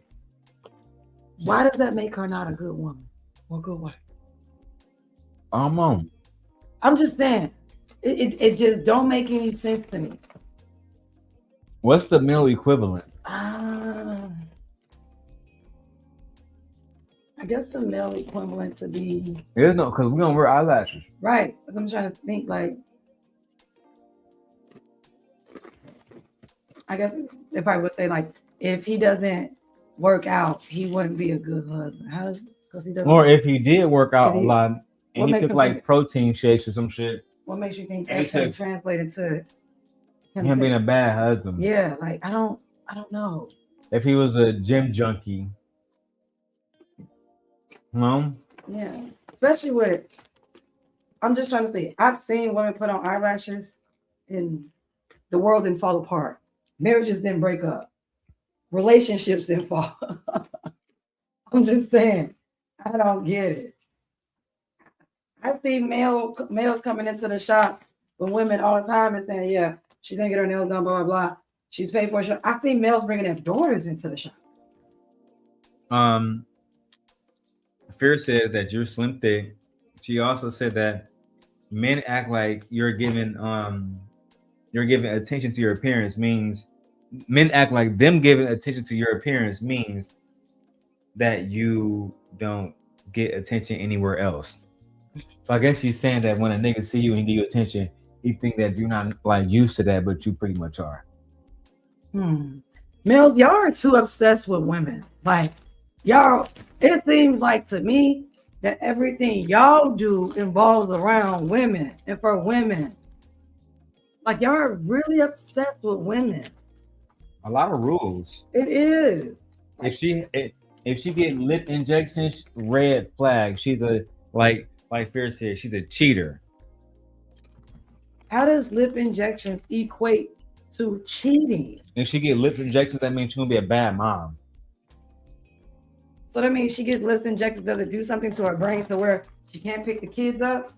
Why does that make her not a good woman or good wife? I'm just saying, it just don't make any sense to me. What's the male equivalent? I guess the male equivalent to be There's no, because we don't wear eyelashes. right. So I'm trying to think, like, I guess if I would say, like, if he doesn't work out, he wouldn't be a good husband. Because he doesn't. Or if he did work out a Did he- lot what and he makes took him like think- protein shakes or some shit, What makes you think And he that's gonna took- translate into him being a bad husband. Yeah, like I don't know. If he was a gym junkie. No? Yeah, especially with. I'm just trying to say, I've seen women put on eyelashes, and the world didn't fall apart. Marriages didn't break up. Relationships didn't fall. I'm just saying, I don't get it. I see males coming into the shops with women all the time and saying, "Yeah, she's gonna get her nails done, blah blah blah. She's paid for it." I see males bringing their daughters into the shop. Fear says that you're slim thick. She also said that men act like you're giving attention to your appearance means men act like them giving attention to your appearance means that you don't get attention anywhere else. So I guess she's saying that when a nigga see you and give you attention, he think that you're not like used to that, but you pretty much are. Males, y'all are too obsessed with women. Like, y'all, it seems like to me that everything y'all do involves around women and for women. Like, y'all are really obsessed with women. A lot of rules. It is. If she get lip injections, red flag. She's a like Fear said, she's a cheater. How does lip injections equate to cheating? If she get lip injections, that means she's gonna be a bad mom. So that means she gets lip injections, does it do something to her brain to where she can't pick the kids up?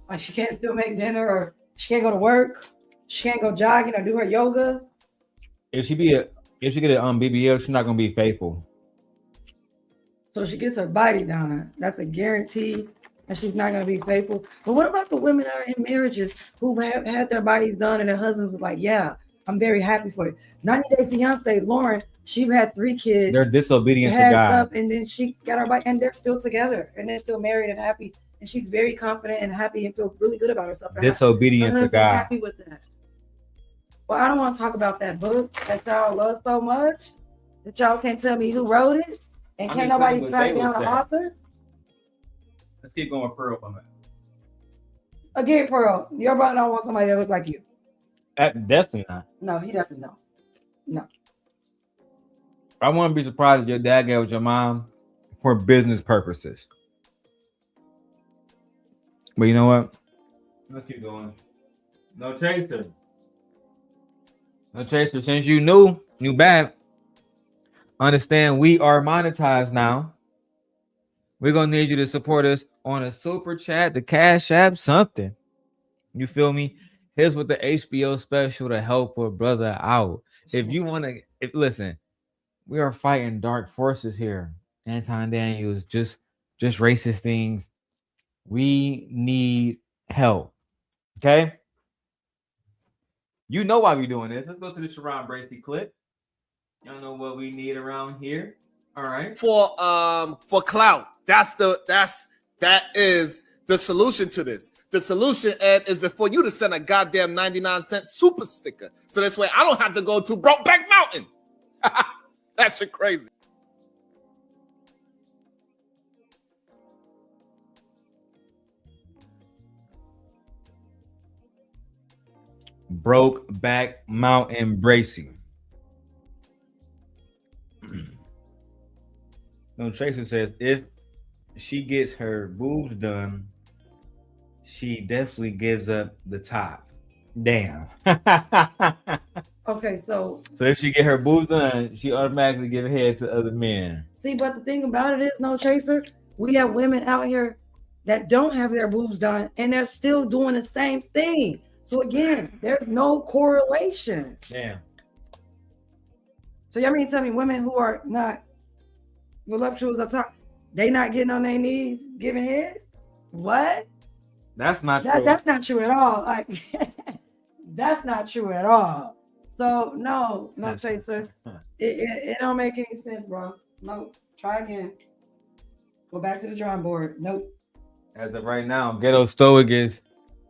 Like she can't still make dinner, or she can't go to work, she can't go jogging or do her yoga? If she get a BBL, she's not gonna be faithful. So she gets her body done. That's a guarantee, and she's not gonna be faithful. But what about the women that are in marriages who have had their bodies done and their husbands was like, yeah, I'm very happy for you. 90 Day Fiance, Lauren, she had 3 kids. They're disobedient to had God. stuff, and then she got her body, and they're still together, and they're still married and happy. And she's very confident and happy and feels really good about herself. Disobedient her to God. happy with that. Well, I don't want to talk about that book that y'all love so much that y'all can't tell me who wrote it, and can't nobody track down the author. Let's keep going, Pearl. On that. Again, Pearl, your brother don't want somebody that look like you. Definitely not. No, he definitely don't. No. I wouldn't be surprised if your dad gave with your mom for business purposes. But you know what? Let's keep going. No chaser. No chaser. Since you knew bad, understand we are monetized now. We're gonna need you to support us on a super chat, the Cash App, something. You feel me? Here's what the HBO special to help a brother out. If you want to, listen, we are fighting dark forces here. Anton Daniels, just racist things. We need help. Okay? You know why we're doing this. Let's go to the Sharon Bracey clip. Y'all know what we need around here. All right. For clout. That is the solution to this. The solution, Ed, is for you to send a goddamn 99-cent super sticker. So this way I don't have to go to Brokeback Mountain. That shit crazy. Brokeback Mountain Bracey. No, Tracer says if she gets her boobs done, she definitely gives up the top. Damn. Okay, so if she get her boobs done, she automatically give head to other men. see, but the thing about it is, no chaser, we have women out here that don't have their boobs done, and they're still doing the same thing. So again, there's no correlation. Damn. So y'all mean to tell me women who are not voluptuous up top, they not getting on their knees giving head? What? That's not true. That's not true at all. Like that's not true at all. So no chaser. It don't make any sense, bro. No, try again. Go back to the drawing board. Nope. As of right now, Ghetto Stoic is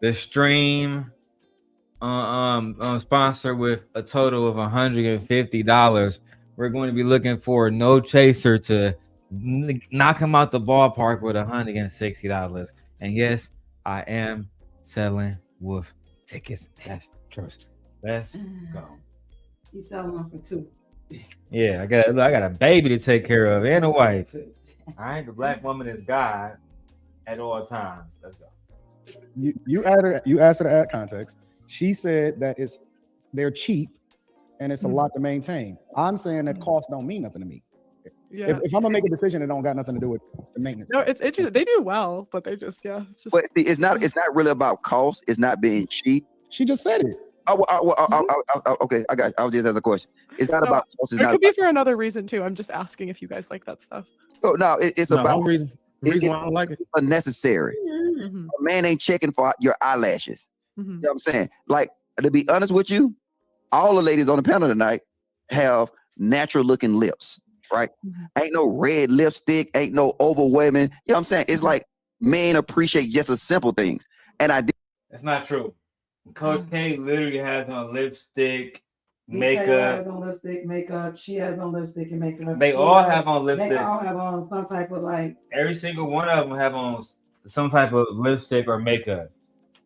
the stream sponsor with a total of $150. We're going to be looking for No Chaser to knock him out the ballpark with $160. And yes, I am selling wolf tickets. That's true. Let's go. He's selling one for 2. Yeah, I got a baby to take care of and a wife. All right, the black woman is God at all times. Let's go. You asked her to add context. She said that they're cheap and it's a lot to maintain. I'm saying that costs don't mean nothing to me. Yeah. If I'm gonna make a decision, it don't got nothing to do with the maintenance. No, it's interesting. They do well, but they just It's just, But see, it's not really about cost. It's not being cheap. She just said it. Okay, I got you. I was just asking a question. It's not about cost. It's it not could be for another reason too. I'm just asking if you guys like that stuff. Oh, no, it's about the reason why I don't like it. Unnecessary. Mm-hmm. A man ain't checking for your eyelashes. Mm-hmm. You know what I'm saying? Like, to be honest with you, all the ladies on the panel tonight have natural looking lips, right? Ain't no red lipstick, ain't no overwhelming. You know what I'm saying? It's like men appreciate just the simple things. And I did. That's not true. Coach K literally has on lipstick, Makeup. makeup. Has on lipstick, makeup. She has on lipstick and makeup. They She all has- have on lipstick. They all have on some type of like. Every single one of them have on some type of lipstick or makeup.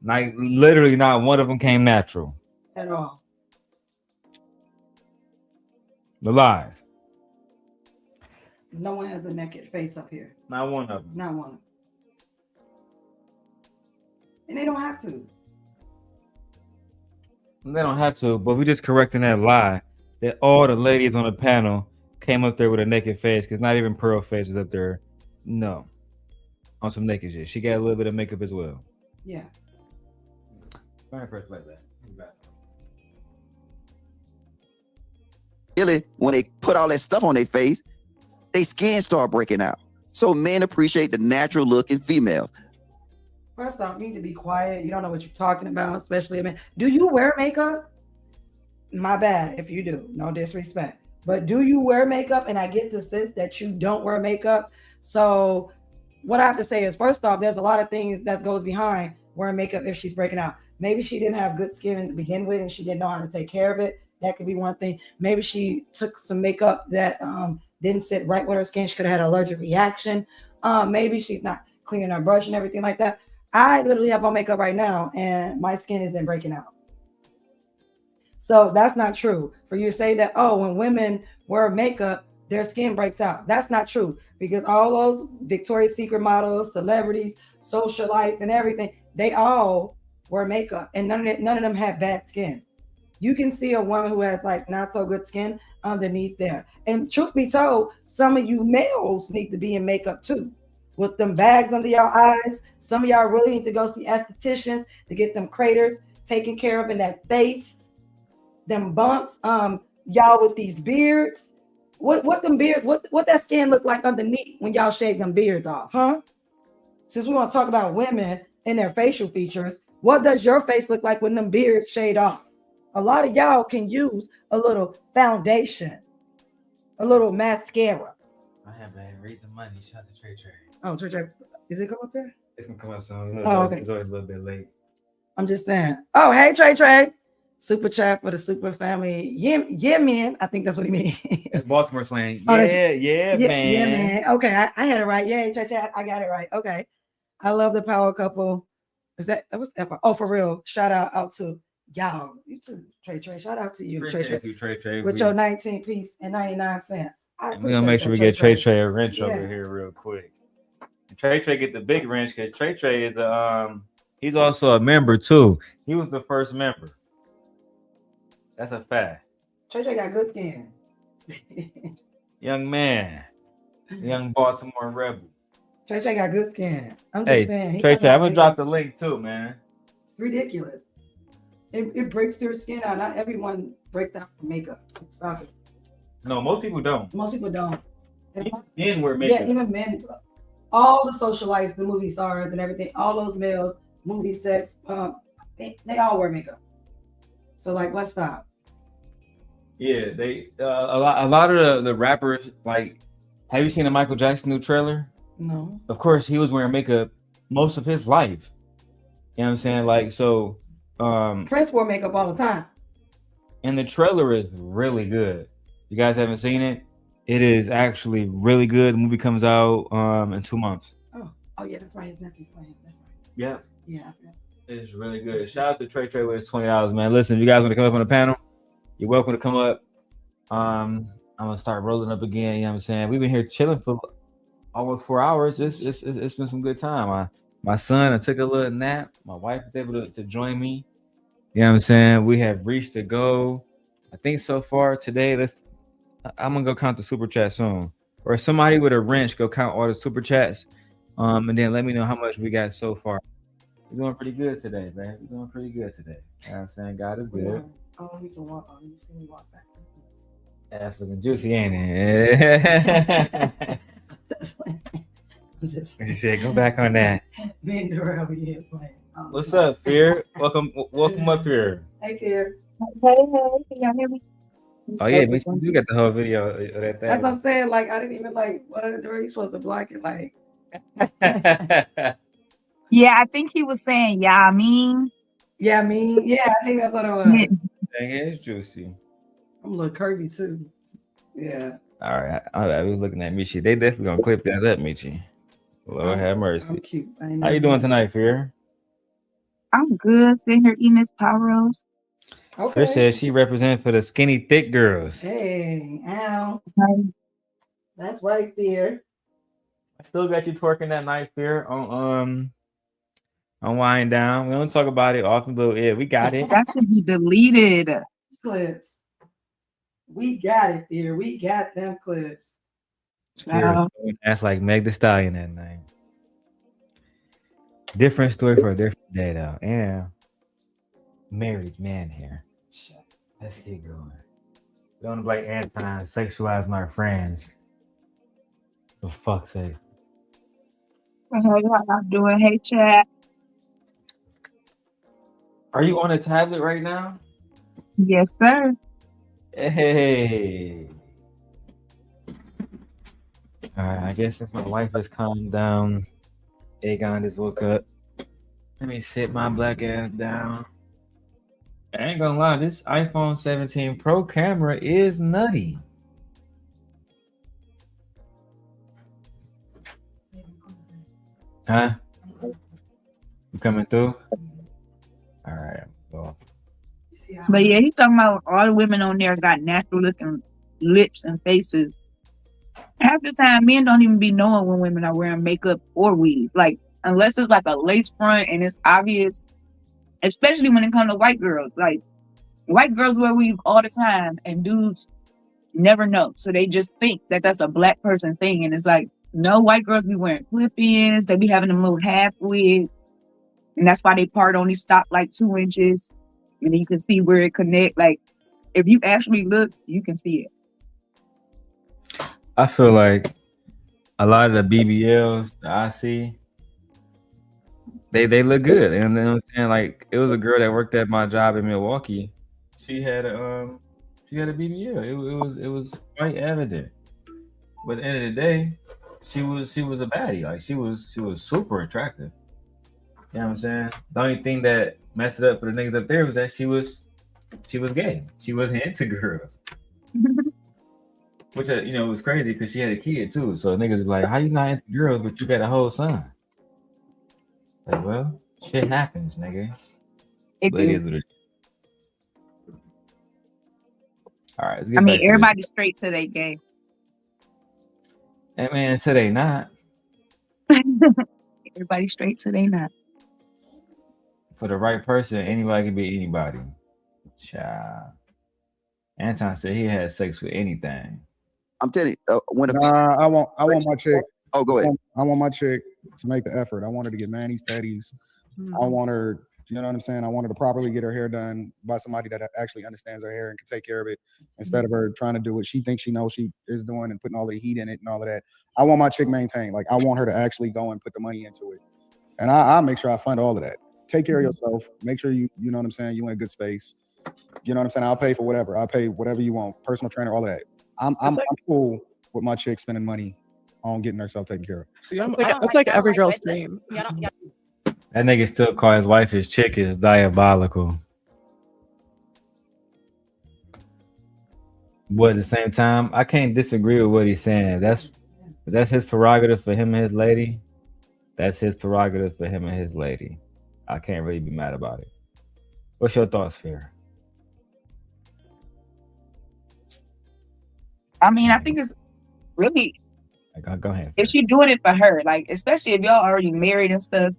Like literally, not one of them came natural. At all. The lies. No one has a naked face up here. Not one of them. Not one. And they don't have to. They don't have to, but we just correcting that lie that all the ladies on the panel came up there with a naked face, because not even Pearl Face was up there. No. On some naked shit. She got a little bit of makeup as well. Yeah. Very first play that. Really, when they put all that stuff on their face, their skin start breaking out. So men appreciate the natural looking females. First off, you need to be quiet. You don't know what you're talking about, especially a man. Do you wear makeup? My bad if you do. No disrespect. But do you wear makeup? And I get the sense that you don't wear makeup. So what I have to say is, first off, there's a lot of things that goes behind wearing makeup if she's breaking out. Maybe she didn't have good skin to begin with and she didn't know how to take care of it. That could be one thing. Maybe she took some makeup that didn't sit right with her skin. She could have had an allergic reaction. Maybe she's not cleaning her brush and everything like that. I literally have on makeup right now and my skin isn't breaking out. So that's not true. For you to say that, oh, when women wear makeup, their skin breaks out. That's not true, because all those Victoria's Secret models, celebrities, socialites, and everything, they all wear makeup, and none of them have bad skin. You can see a woman who has like not so good skin underneath there. And truth be told, some of you males need to be in makeup too. With them bags under your eyes, some of y'all really need to go see estheticians to get them craters taken care of in that face, them bumps. Y'all with these beards, what them beards, what that skin look like underneath when y'all shave them beards off, huh? Since we want to talk about women and their facial features, what does your face look like when them beards shade off? A lot of y'all can use a little foundation, a little mascara. I have to read the money. Shout out to Trey Trey. Oh, Trey, is it come up there? It's gonna come out soon. Oh, okay. It's always a little bit late. I'm just saying. Oh, hey, Trey. Super chat for the super family. Yeah, man. I think that's what he means. It's Baltimore slang. Oh, Man. Yeah, man. Okay, I had it right. Yeah, Trey, I got it right. Okay. I love the power couple. Is that what's F? Oh, for real. Shout out to y'all. You too, Trey. Shout out to you, Appreciate you, Trey. With your 19 piece and 99 cents. We're gonna make sure we get Trey a wrench Yeah. over here real quick. And Trey get the big wrench, because Trey is he's also a member too. He was the first member. That's a fact. Trey got good skin. Young man. Young Baltimore Rebel. Trey got good skin. I'm just Hey, saying. Trey, I'm gonna drop the link too, man. It's ridiculous. It breaks their skin out. Not everyone breaks out from makeup. Stop it. No, most people don't. Most people don't. Men wear makeup. Yeah, even men. All the socialites, the movie stars, and everything. All those males, movie sets, they all wear makeup. So like, let's stop. Yeah, they a lot of the rappers, like, have you seen the Michael Jackson new trailer? No. Of course, he was wearing makeup most of his life. You know what I'm saying? Like, so Prince wore makeup all the time. And the trailer is really good. You guys haven't seen it? It is actually really good. The movie comes out in 2 months. Oh yeah, that's right. His nephew's playing. That's right. Yeah. Yeah. It's really good. Shout out to Trey with his $20, man. Listen, if you guys want to come up on the panel, you're welcome to come up. I'm gonna start rolling up again. You know what I'm saying? We've been here chilling for almost 4 hours. It's been some good time. My son, I took a little nap. My wife was able to join me. You know what I'm saying? We have reached a goal. I think so far today. I'm gonna go count the super chat soon. Or somebody with a wrench, go count all the super chats. And then let me know how much we got so far. We're doing pretty good today, man. We're doing pretty good today. You know what I'm saying? God is good. Oh, you can walk. You see me walk back. That's looking juicy, ain't it? What you said? Go back on that. Me and Darrel be here playing. What's up, Fear? Welcome up here. Hey, Fear. Hey, can y'all hear me? Oh yeah, bitch, you got the whole video of that. That's what I'm saying. Like, I didn't even like, what are you supposed to block it? Like, Yeah, I think he was saying, yeah, I mean. yeah, I mean, yeah, I think that's what it was. Yeah. Dang, it's juicy. I'm a little curvy too. Yeah. All right, I was looking at Michi. They definitely gonna clip that up, Michi. Lord have mercy. I'm cute. I ain't How you never doing been- tonight, Fear? I'm good sitting here eating this power rolls. Fear says she represents for the skinny, thick girls. Hey, ow. That's right there. I still got you twerking that night, Fear, on Wind Down. We don't talk about it often, but yeah, we got it. That should be deleted. Clips. We got it here. We got them clips. That's like Meg Thee Stallion that night. Different story for a different day, though. Yeah. Married man here. Let's keep going. We don't like Anton sexualizing our friends. For fuck's sake. Hey, how y'all doing? Hey, chat. Are you on a tablet right now? Yes, sir. Hey. All right, I guess since my wife has calmed down, Aegon just woke up. Let me sit my black ass down. I ain't gonna lie, this iPhone 17 Pro camera is nutty. Huh? You coming through? All right. Well. But yeah, he's talking about all the women on there got natural looking lips and faces. Half the time, men don't even be knowing when women are wearing makeup or weaves. Like, unless it's like a lace front and it's obvious, especially when it comes to white girls. Like, white girls wear weave all the time and dudes never know. So they just think that that's a black person thing. And it's like, no, white girls be wearing clip-ins. They be having them little half wigs. And that's why they part only stop like 2 inches. And you can see where it connect. Like, if you actually look, you can see it. I feel like a lot of the BBLs that I see, they look good. And you know what I'm saying? Like, it was a girl that worked at my job in Milwaukee. She had a BBL. It was quite evident. But at the end of the day, she was a baddie. Like, she was super attractive. You know what I'm saying? The only thing that messed it up for the niggas up there was that she was gay. She wasn't into girls. Which was crazy because she had a kid too. So niggas be like, how you not into girls but you got a whole son? Like, well, shit happens, nigga. But it is what it is. All right, let's get I mean, back to everybody's straight to their game. this. Man, today not. Everybody straight to their not. For the right person, anybody can be anybody. Child. Anton said he had sex with anything. I'm telling you, I want my chick. Oh, go ahead. I want my chick to make the effort. I want her to get manis, petties. I want her, you know what I'm saying? I want her to properly get her hair done by somebody that actually understands her hair and can take care of it instead of her trying to do what she thinks she knows she is doing and putting all the heat in it and all of that. I want my chick maintained. Like, I want her to actually go and put the money into it. And I'll make sure I fund all of that. Take care of yourself. Make sure you know what I'm saying? You in a good space. You know what I'm saying? I'll pay for whatever. I'll pay whatever you want. Personal trainer, all of that. I'm cool with my chick spending money on getting herself taken care of. See, that's like every girl's dream. That nigga still call his wife his chick is diabolical. But at the same time, I can't disagree with what he's saying. That's his prerogative for him and his lady. That's his prerogative for him and his lady. I can't really be mad about it. What's your thoughts, Fear? I mean, I think it's really, Go ahead. if she doing it for her, like, especially if y'all already married and stuff,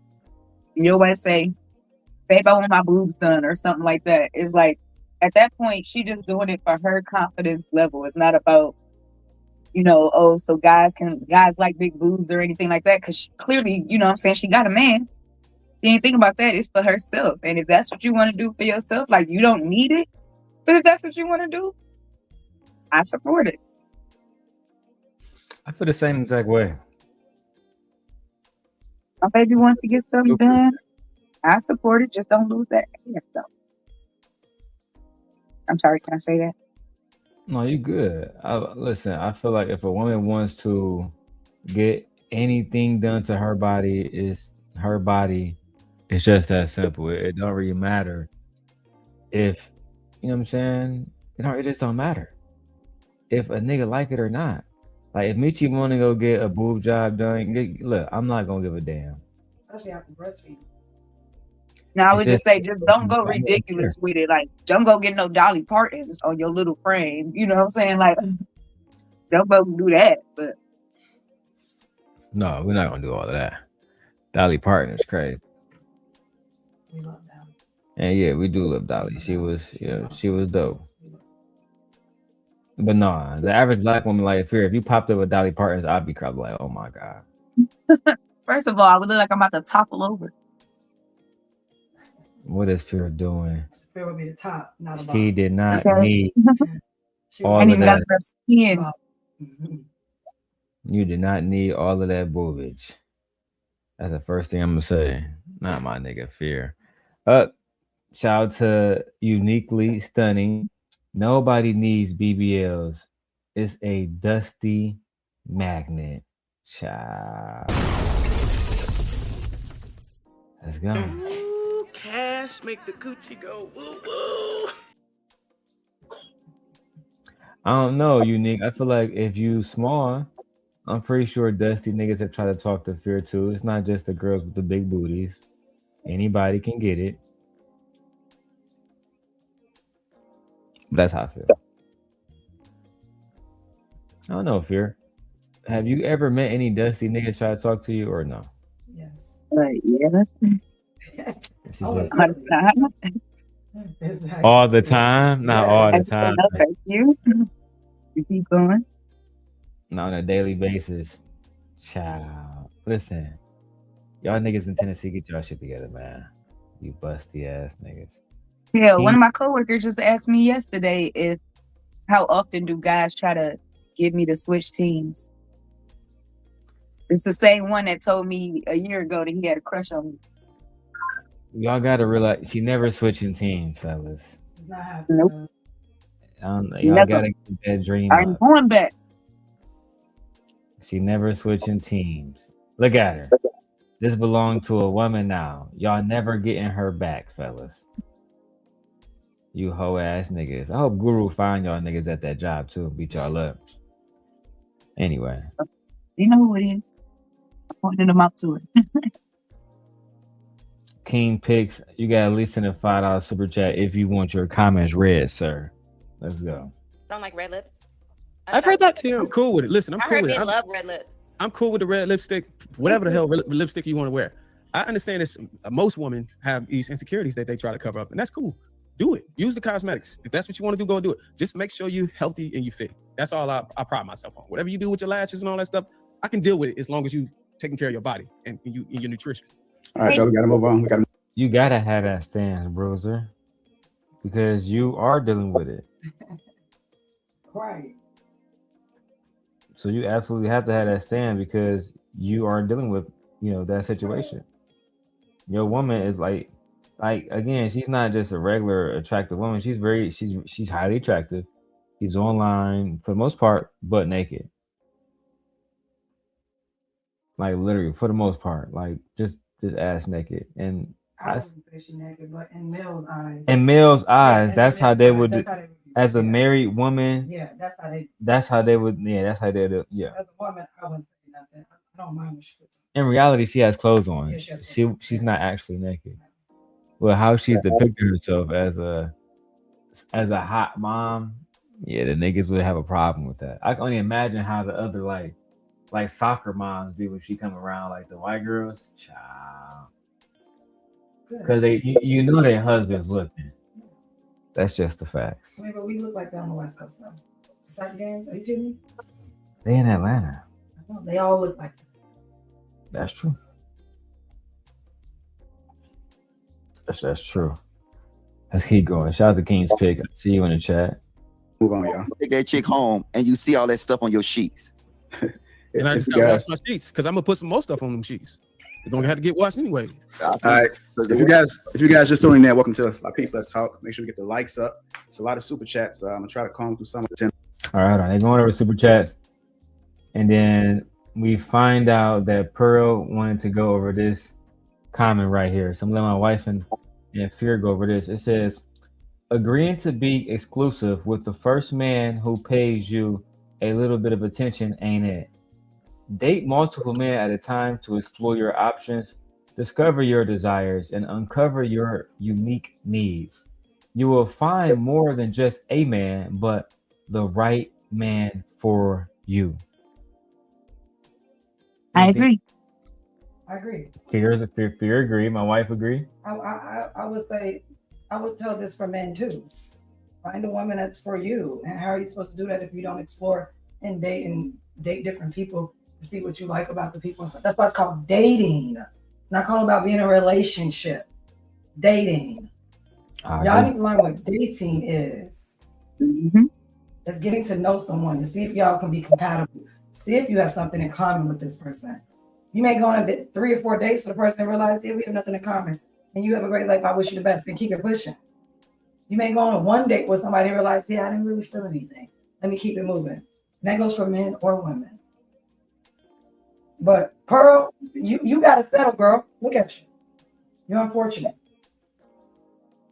and your wife say, babe, I want my boobs done or something like that. It's like, at that point, she just doing it for her confidence level. It's not about, so guys like big boobs or anything like that. Cause clearly, you know what I'm saying, she got a man. She ain't think about that. It's for herself. And if that's what you want to do for yourself, like, you don't need it. But if that's what you want to do, I support it. I feel the same exact way. My baby wants to get something done. I support it. Just don't lose that ass, though. I'm sorry, can I say that? No, you good. Listen, I feel like if a woman wants to get anything done to her body, it's her body. It's just that simple. It don't really matter if you know what I'm saying. It just don't matter if a nigga like it or not. Like if Michi want to go get a boob job done, look, I'm not gonna give a damn. Especially after breastfeeding. Now I It's would just say, just don't go I don't care. ridiculous with it. Like, don't go get no Dolly Partons on your little frame. You know what I'm saying? Like, don't go do that. But No, we're not gonna do all of that. Dolly Parton is crazy. We love Dolly. And yeah, we do love Dolly. She was dope. But no, the average black woman, like, if you popped up with Dolly Partons, I'd be probably like, oh my God. first of all, I would look like I'm about to topple over. What is Fear doing? Fear would be the top, not a She bottom. did not Okay. need all And of even got that. her skin. You did not need all of that boobage. That's the first thing I'm gonna say. Not my nigga Fear. Shout out to Uniquely Stunning. Nobody needs BBLs. It's a dusty magnet. Child. Let's go. Ooh, cash make the coochie go woo woo. I don't know, Unique. I feel like if you small, I'm pretty sure dusty niggas have tried to talk to Fear too. It's not just the girls with the big booties. Anybody can get it. But that's how I feel. I don't know, Fear. Have you ever met any dusty niggas try to talk to you or no? Yes. Yeah. She Oh, said, All the time. all the time? Not all I the just said, time. no, thank you. You keep going. Not on a daily basis. Child. Listen. Y'all niggas in Tennessee, get y'all shit together, man. You busty ass niggas. Yeah, one of my coworkers just asked me yesterday if how often do guys try to get me to switch teams. It's the same one that told me a year ago that he had a crush on me. Y'all gotta realize she never switching teams, fellas. Nope. Y'all Never. gotta get that dream I'm up. going back. She never switching teams. Look at her. This belongs to a woman now. Y'all never getting her back, fellas. You hoe ass niggas. I hope Guru find y'all niggas at that job too. Beat y'all up. Anyway. You know who it is. I'm pointing them out to it. King Picks, you got at least in a $5 super chat if you want your comments read, sir. Let's go. Don't like red lips. I've heard that too. I'm cool with it. Listen, I'm I cool heard with it. men love red lips. I'm cool with the red lipstick, whatever the hell lipstick you want to wear. I understand this. Most women have these insecurities that they try to cover up, and that's cool. Do it. Use the cosmetics. If that's what you want to do, go do it. Just make sure you're healthy and you fit. That's all I pride myself on. Whatever you do with your lashes and all that stuff, I can deal with it as long as you taking care of your body and your nutrition. All right, Joe, we gotta move on. You gotta have that stance, bruiser, because you are dealing with it. Right. So you absolutely have to have that stand because you are dealing with, that situation. Your woman is like again, she's not just a regular attractive woman. She's highly attractive. She's online for the most part, butt naked. Like literally for the most part, like just ass naked. And I wouldn't say she naked, but in males' eyes. in males' eyes, Yeah, that's in how males' they eyes, would do. that's how they would do. As a married woman, Yeah, that's how they. That's how they would. Yeah, that's how they do. Yeah. As a woman, I wouldn't say nothing. I don't mind when she puts. In reality, she has clothes on. Yeah, she has She's not actually naked. Well, how she's depicting herself as a hot mom, yeah, the niggas would have a problem with that. I can only imagine how the other like soccer moms be when she come around, like the white girls, child, because you know their husband's looking. That's just the facts. I mean, but we look like that on the West Coast, though. Soccer games? Are you kidding me? They in Atlanta. I know, they all look like that. That's true. That's true. Let's keep going. Shout out to King's Pick. See you in the chat. Move on, y'all. Take that chick home and you see all that stuff on your sheets. And I just gotta wash my sheets because I'm gonna put some more stuff on them sheets. It's gonna have to get watched anyway. All right. If you guys just tuning in, welcome to My People Let's Talk. Make sure we get the likes up. It's a lot of super chats. I'm gonna try to comb through some of them. All right, hold on. They're going over super chats, and then we find out that Pearl wanted to go over this comment right here. So I'm gonna let my wife and Fear go over this. It says, agreeing to be exclusive with the first man who pays you a little bit of attention ain't it. Date multiple men at a time to explore your options, discover your desires, and uncover your unique needs. You will find more than just a man, but the right man for you. I agree. I agree. Fear agree. My wife agree. I would say, I would tell this for men too. Find a woman that's for you. And how are you supposed to do that if you don't explore and date different people to see what you like about the people? That's why it's called dating. It's not called about being in a relationship. Dating. Y'all need to learn what dating is. Mm-hmm. It's getting to know someone to see if y'all can be compatible. See if you have something in common with this person. You may go on 3 or 4 dates with a person and realize, yeah, we have nothing in common. And you have a great life. I wish you the best. And keep it pushing. You may go on one date with somebody and realize, yeah, I didn't really feel anything. Let me keep it moving. And that goes for men or women. But Pearl, you got to settle, girl. Look at you. You're unfortunate.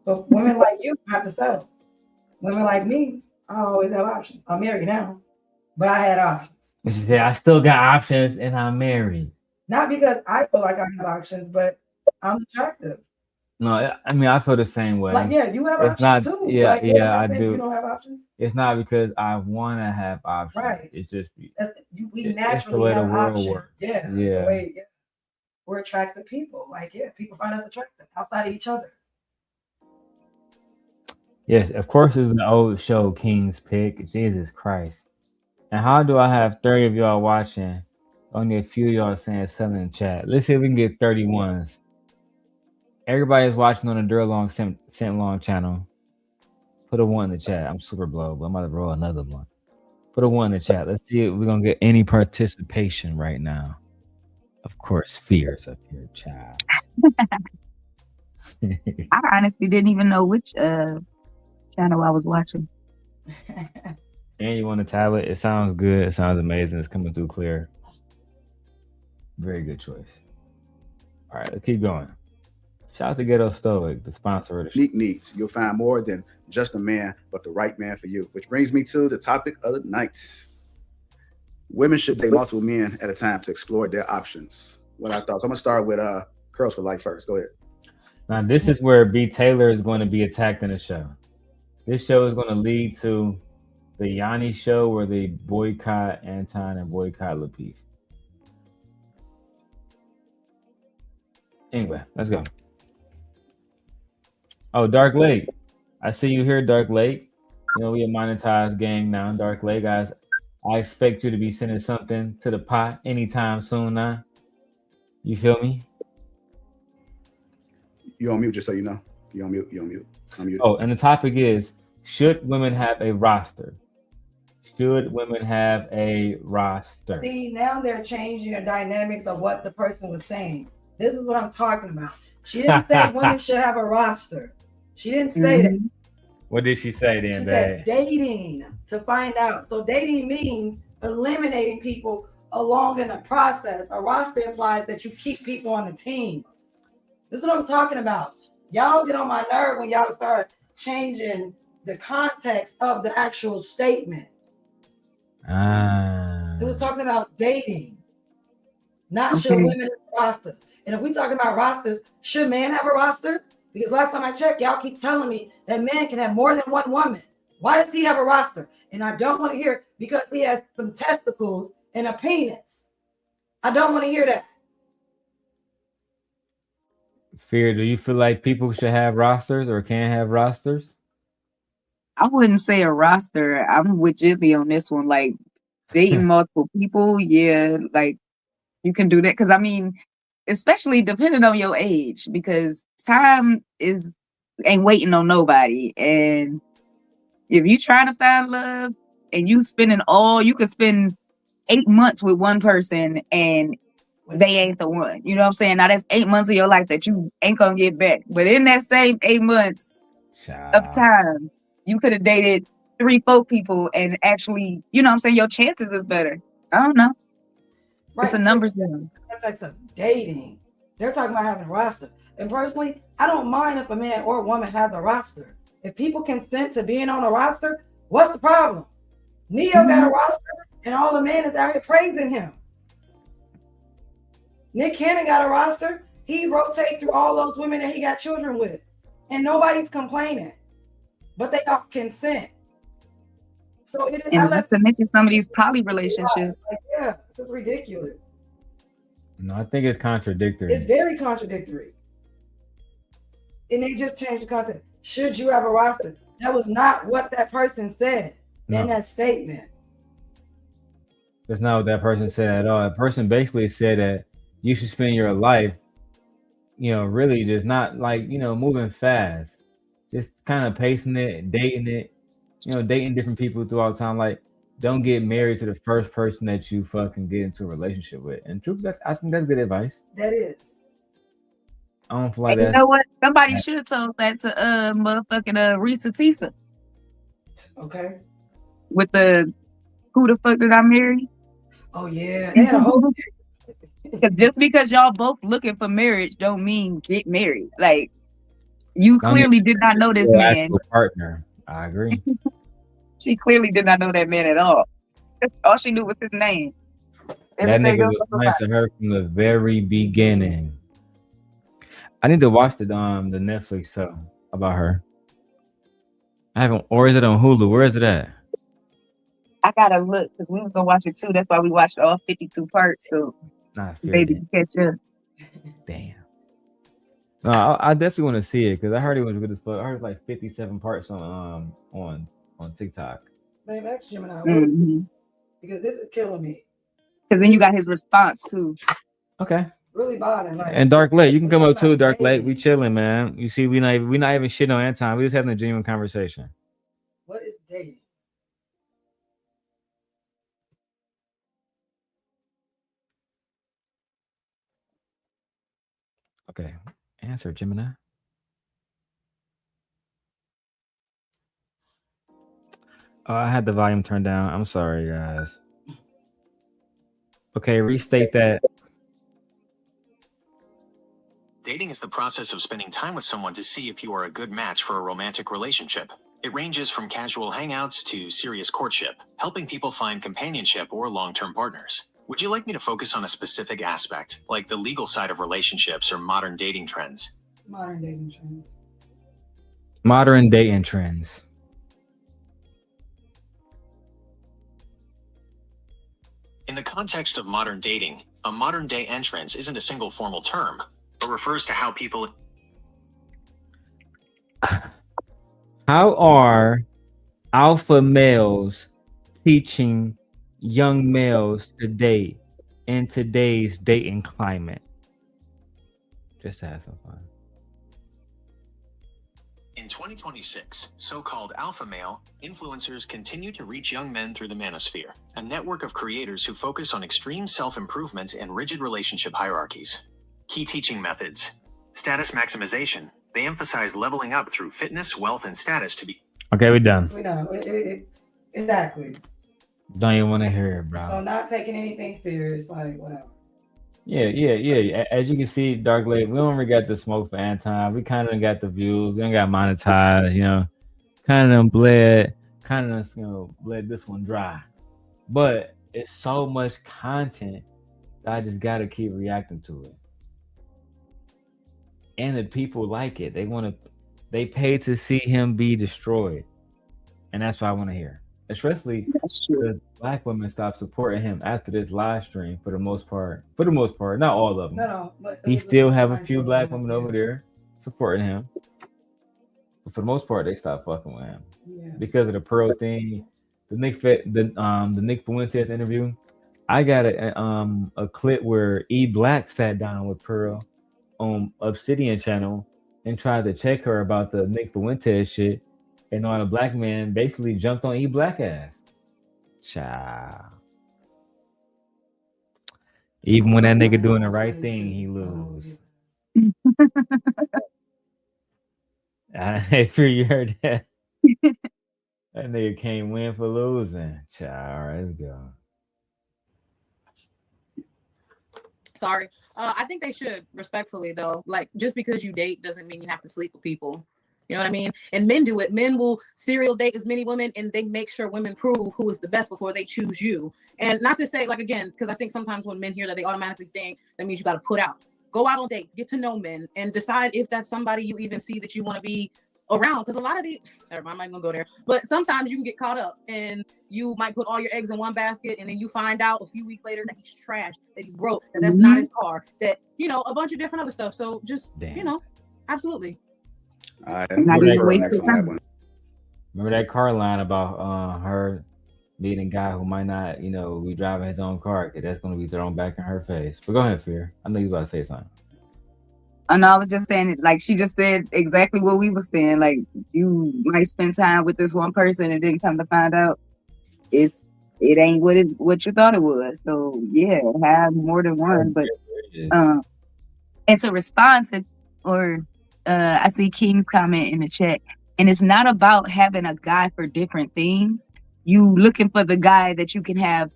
So women like you have to settle. Women like me, I always have options. I'm married now, but I had options. Yeah, I still got options and I'm married. Not because I feel like I have options, but I'm attractive. No, I mean I feel the same way. Like, yeah, you have it's options not, too. Yeah, like, yeah, I do. do. You don't have options? It's not because I want to have options. Right. It's just we naturally have options. Yeah, that's the way. Yeah, we're attractive people. Like, yeah, people find us attractive outside of each other. Yes, of course, it's an old show, King's Pick. Jesus Christ. And how do I have 30 of y'all watching? Only a few of y'all saying something in chat. Let's see if we can get 31s. Everybody's watching on the Darrel Long Sent Long channel. Put a 1 in the chat. I'm super blow, but I'm about to roll another one. Put a 1 in the chat. Let's see if we're going to get any participation right now. Of course, Fear's up here, child. I honestly didn't even know which channel I was watching. And you want a tablet? It sounds good. It sounds amazing. It's coming through clear. Very good choice. All right, let's keep going. Shout out to Ghetto Stoic, the sponsor of the show. Unique needs. You'll find more than just a man, but the right man for you. Which brings me to the topic of the night. Women should date multiple men at a time to explore their options. What I thought. So I'm gonna start with Curls for Life first. Go ahead. Now this is where B. Taylor is going to be attacked in the show. This show is going to lead to the Yanni show where they boycott Anton and boycott Lapeef. Anyway, let's go. Oh, Dark Lake. I see you here, Dark Lake. You know, we a monetized gang now, Dark Lake. Guys, I expect you to be sending something to the pot anytime soon now. You feel me? You on mute, just so you know. You on mute. Unmute. Oh, and the topic is, should women have a roster? Should women have a roster? See, now they're changing the dynamics of what the person was saying. This is what I'm talking about. She didn't say women should have a roster. She didn't say that. What did she say then, She said dating to find out. So dating means eliminating people along in the process. A roster implies that you keep people on the team. This is what I'm talking about. Y'all get on my nerve when y'all start changing the context of the actual statement. It was talking about dating, not should women have a roster. And if we talking about rosters, should men have a roster? Because last time I checked, y'all keep telling me that men can have more than one woman. Why does he have a roster? And I don't want to hear it because he has some testicles and a penis. I don't want to hear that. Fear, do you feel like people should have rosters or can have rosters? I wouldn't say a roster. I'm with Jilly on this one. Like dating multiple people, yeah, like you can do that. Because I mean, especially depending on your age, because time ain't waiting on nobody. And if you trying to find love and you could spend 8 months with one person and they ain't the one. You know what I'm saying? Now that's 8 months of your life that you ain't gonna get back. But in that same 8 months of time, you could have dated 3-4 people and actually, you know what I'm saying, your chances is better. I don't know. It's a numbers game. Context of dating. They're talking about having a roster. And personally, I don't mind if a man or a woman has a roster. If people consent to being on a roster, what's the problem? Neo got a roster, and all the men is out here praising him. Nick Cannon got a roster. He rotates through all those women that he got children with, and nobody's complaining. But they all consent. So it is. And not to mention some of these poly relationships. Yeah, this is ridiculous. No, I think it's contradictory. It's very contradictory. And they just changed the content. Should you have a roster? That was not what that person said in that statement. That's not what that person said at all. That person basically said that you should spend your life, really just not like, moving fast. Just kind of pacing it, dating it, dating different people throughout time. Like, don't get married to the first person that you fucking get into a relationship with. And truth, I think that's good advice. That is. I don't feel like You know what? Somebody should have told that to motherfucking Risa Tisa. Okay. With the who the fuck did I marry? Oh yeah. They had a whole just because y'all both looking for marriage don't mean get married. Like, you clearly did not know this man. Partner. I agree. She clearly did not know that man at all. All she knew was his name. That nigga was nice to her from the very beginning. I need to watch the Netflix show about her. I haven't, or is it on Hulu? Where is it at? I gotta look because we was gonna watch it too. That's why we watched all 52 parts. So maybe catch up. Damn. No, I definitely want to see it because I heard it was good as fuck. I heard like 57 parts on TikTok. Babe, ask Gemini. Because this is killing me. Because then you got his response too. Okay. Really bothering. Like, And Dark Lake, you can come up too. Dark Lake, we chilling, man. You see, we not even shitting on Anton. We just having a genuine conversation. What is dating? Okay, answer, Gemini. Oh, I had the volume turned down. I'm sorry, guys. Okay, restate that. Dating is the process of spending time with someone to see if you are a good match for a romantic relationship. It ranges from casual hangouts to serious courtship, helping people find companionship or long-term partners. Would you like me to focus on a specific aspect, like the legal side of relationships or modern dating trends? Modern dating trends. Modern dating trends. In the context of modern dating, a modern day entrance isn't a single formal term, but refers to how people... How are alpha males teaching young males to date in today's dating climate? Just to have some fun. In 2026, so-called alpha male influencers continue to reach young men through the Manosphere, a network of creators who focus on extreme self-improvement and rigid relationship hierarchies. Key teaching methods: status maximization. They emphasize leveling up through fitness, wealth, and status to be... Okay, we're done. We know. Exactly. Don't even want to hear it, bro. So not taking anything serious, like whatever. Yeah. As you can see, Dark Lake, we don't really got the smoke for Anton. We kind of got the views. We don't got monetized, kind of bled this one dry. But it's so much content that I just got to keep reacting to it. And the people like it. They pay to see him be destroyed. And that's what I want to hear. Especially the black women stop supporting him after this live stream for the most part. Not all of them. No, but he still have a few black women over there supporting him. But for the most part, they stopped fucking with him. Yeah. Because of the Pearl thing. The Nick Fuentes interview. I got a clip where E Black sat down with Pearl on Obsidian channel and tried to check her about the Nick Fuentes shit. And all the black man basically jumped on E Black ass. Child. Even when that nigga doing the right thing, he lose. Hey, Fear, you heard that? That nigga can't win for losing. Child, all right, let's go. Sorry. I think they should, respectfully though. Like, just because you date doesn't mean you have to sleep with people. You know what I mean? And men do it. Men will serial date as many women, and they make sure women prove who is the best before they choose you. And not to say, like, again, because I think sometimes when men hear that, they automatically think that means you got to put out. Go out on dates, get to know men, and decide if that's somebody you even see that you want to be around. Because a lot of these, never mind, I'm not gonna go there. But sometimes you can get caught up, and you might put all your eggs in one basket, and then you find out a few weeks later that he's trash, that he's broke, that that's not his car, that, you know, a bunch of different other stuff. So just, you know, absolutely. All right. Remember Remember that car line about her being a guy who might not, you know, be driving his own car, because that's going to be thrown back in her face. But go ahead, Fear. I know you about to say something. I know, I was just saying it, like she just said exactly what we were saying. Like, you might spend time with this one person and then come to find out it ain't what you thought it was. So yeah, have more than one. But and to respond to, or I see King's comment in the chat, and it's not about having a guy for different things. You looking for the guy that you can have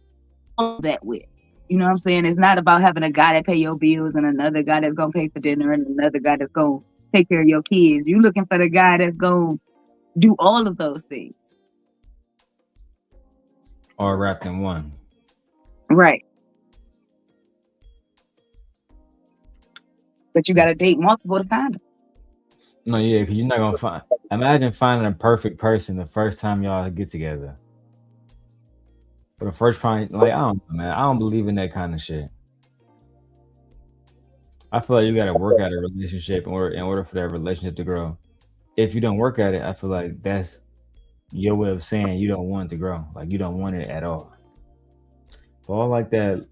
all that with. You know what I'm saying? It's not about having a guy that pay your bills and another guy that's gonna pay for dinner and another guy that's gonna take care of your kids. You looking for the guy that's gonna do all of those things. Or wrapped in one. Right. But you gotta date multiple to find them. No, yeah, because you're not gonna find. Imagine finding a perfect person the first time y'all get together. For the first time, like, I don't know, man. I don't believe in that kind of shit. I feel like you gotta work at a relationship in order for that relationship to grow. If you don't work at it, I feel like that's your way of saying you don't want it to grow. Like, you don't want it at all. But all like that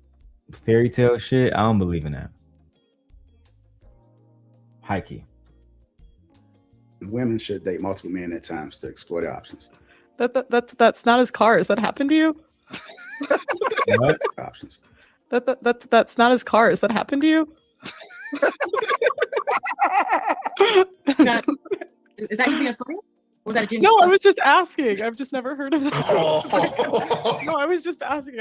fairy tale shit, I don't believe in that. High key. women should date multiple men at times to explore their options. That's not his car. Has that happened to you? What? Options. That's not his car. Has that happened to you? Is that you being funny? Or was that a genuine No, I question? was just asking. I've just never heard of that. No, I was just asking.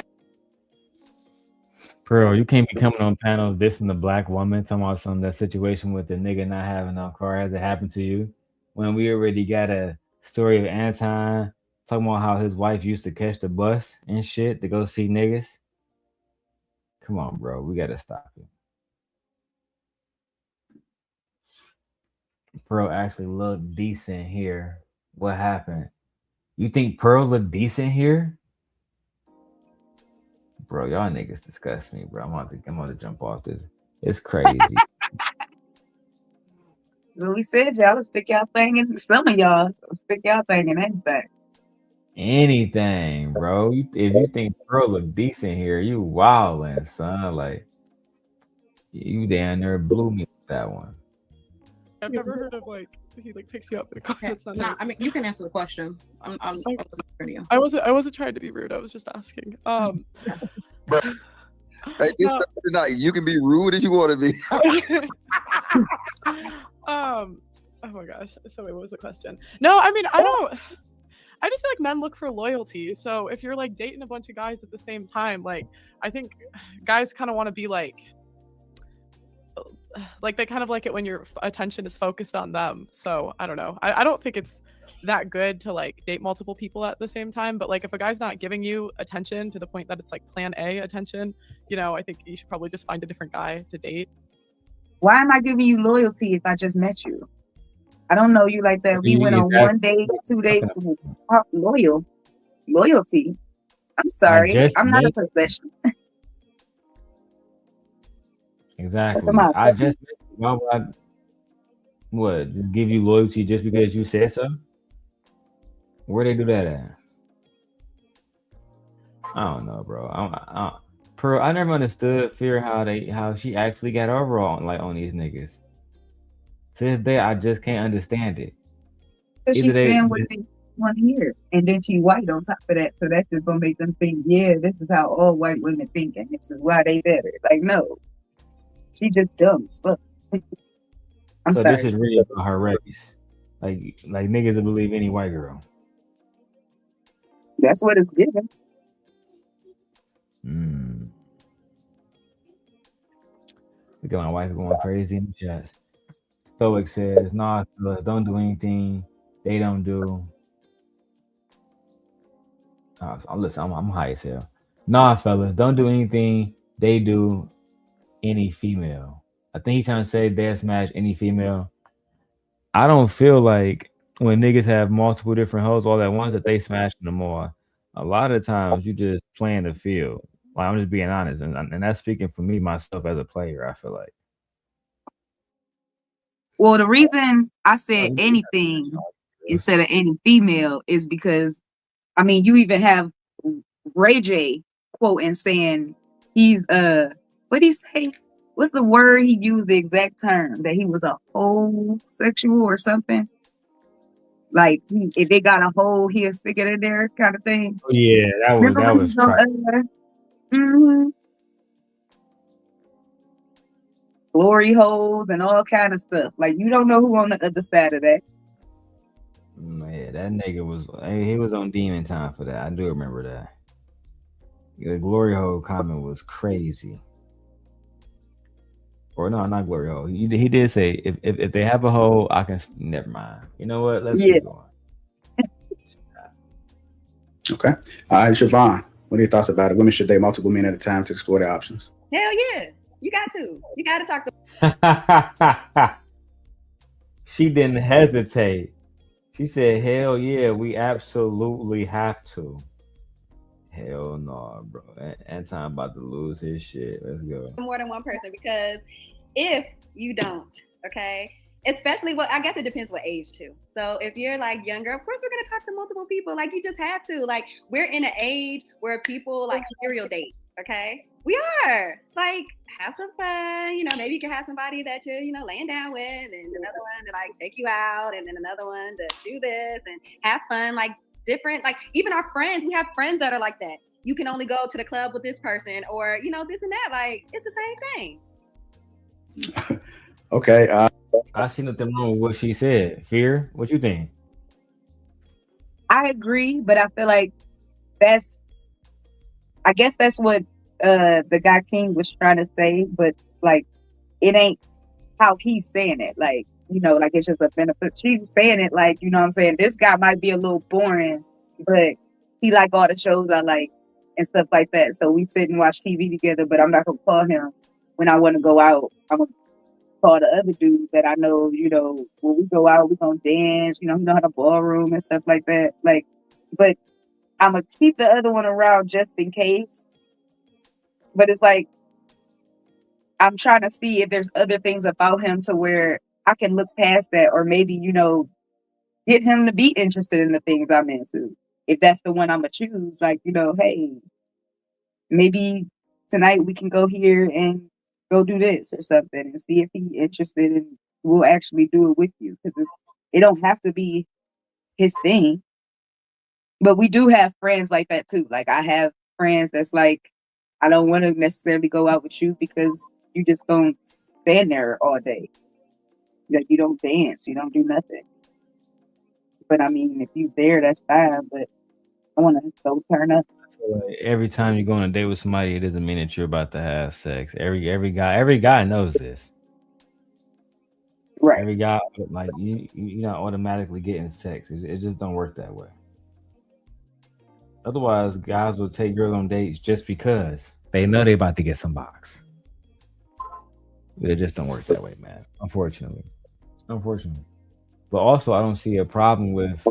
Bro, you can't be coming on panels dissing the black woman, talking about that situation with the nigga not having no car. Has it happened to you? When we already got a story of Anton talking about how his wife used to catch the bus and shit to go see niggas. Come on, bro. We gotta stop it. Pearl actually looked decent here. What happened? You think Pearl looked decent here? Bro, y'all niggas disgust me, bro. I'm about to jump off this. It's crazy. Well, we said y'all would stick y'all thing in. Some of y'all will stick y'all thing in anything. Anything, bro. If you think Pearl look decent here, you wildin', son. Like, you down there blew me with that one. I've never heard of like he like picks you up in a car. That's not Nah, nice. I mean, you can answer the question. I wasn't for you. I wasn't trying to be rude. I was just asking. Hey, this tonight, you can be rude as you want to be. Oh my gosh. So wait, what was the question? No, I mean, I just feel like men look for loyalty. So if you're like dating a bunch of guys at the same time, like I think guys kind of want to be like they kind of like it when your attention is focused on them. So I don't know. I don't think it's that good to like date multiple people at the same time. But like if a guy's not giving you attention to the point that it's like plan A attention, you know, I think you should probably just find a different guy to date. Why am I giving you loyalty if I just met you? I don't know you like that. We went on one date, 2 dates. Loyalty. I'm sorry. I'm not a professional. Exactly. Come on. I just why would I just give you loyalty just because you said so? Where they do that at? I don't know, bro. I never understood how she actually got over on these niggas. To this day, I just can't understand it. Because she's staying with want to hear. And then she white on top of that, so that's just gonna make them think, yeah, this is how all white women think, and this is why they better. Like, no, she just dumb as fuck. I'm So sorry. this is really about her race. Like niggas will believe any white girl. That's what it's given. Look at my wife going crazy in the chat. Stoic says, "Nah, fellas, don't do anything they don't do." Listen, I'm high as hell. Nah, fellas, don't do anything they do any female. I think he's trying to say they smash any female. I don't feel like when niggas have multiple different hoes all at once that they smashing them all. A lot of times you just playing the field. Like, I'm just being honest, and that's speaking for me myself as a player. I feel like. Well, the reason I said anything instead of any female is because, I mean, you even have Ray J quoting saying he's what'd he say? What's the word he used? The exact term that he was a homosexual or something. Like if they got a hole, he'll stick it in there, kind of thing. Oh, yeah, that was trash. Glory holes and all kind of stuff. Like, you don't know who on the other side of that. Yeah, that nigga he was on demon time for that. I do remember that. The glory hole comment was crazy. Or no, not glory hole. He did say if they have a hole, I can. Never mind. You know what? Let's keep going. Okay. All right, Siobhan, what are your thoughts about it? Women should date multiple men at a time to explore their options. Hell yeah. You got to. You got to talk to. She didn't hesitate. She said, hell yeah, we absolutely have to. Hell no, bro. Anton about to lose his shit. Let's go. More than one person, because if you don't, okay, especially I guess it depends what age too. So if you're like younger, of course we're gonna talk to multiple people. Like, you just have to. Like, we're in an age where people like serial date. Okay, we are like, have some fun. You know, maybe you can have somebody that you're laying down with, and another one to like take you out, and then another one to do this and have fun. Like, different, like, even our friends, we have friends that are like that. You can only go to the club with this person, or this and that. Like, it's the same thing. Okay. I see nothing wrong with what she said. Fear, what you think? I agree, but I feel like I guess that's what the guy King was trying to say, but like, it ain't how he's saying it. Like, like, it's just a benefit. She's saying it like, you know what I'm saying? This guy might be a little boring, but he like all the shows I like and stuff like that. So we sit and watch TV together, but I'm not gonna call him when I want to go out. I'm gonna call the other dude that I know, when we go out, we're gonna dance, he know how to ballroom and stuff like that. Like, but I'm gonna keep the other one around just in case. But it's like, I'm trying to see if there's other things about him to where I can look past that, or maybe, get him to be interested in the things I'm into. If that's the one I'm gonna choose, like, hey, maybe tonight we can go here and go do this or something, and see if he's interested, and we'll actually do it with you, because it don't have to be his thing. But we do have friends like that too. Like, I have friends that's like, I don't want to necessarily go out with you because you just don't stand there all day. Like, you don't dance, you don't do nothing. But I mean, if you there, that's fine. But I want to go turn up. Every time you go on a date with somebody, it doesn't mean that you're about to have sex. Every guy knows this. Right. Every guy, like, you're not automatically getting sex. It just don't work that way. Otherwise, guys will take girls on dates just because they know they're about to get some box. But it just don't work that way, man. Unfortunately. But also, I don't see a problem with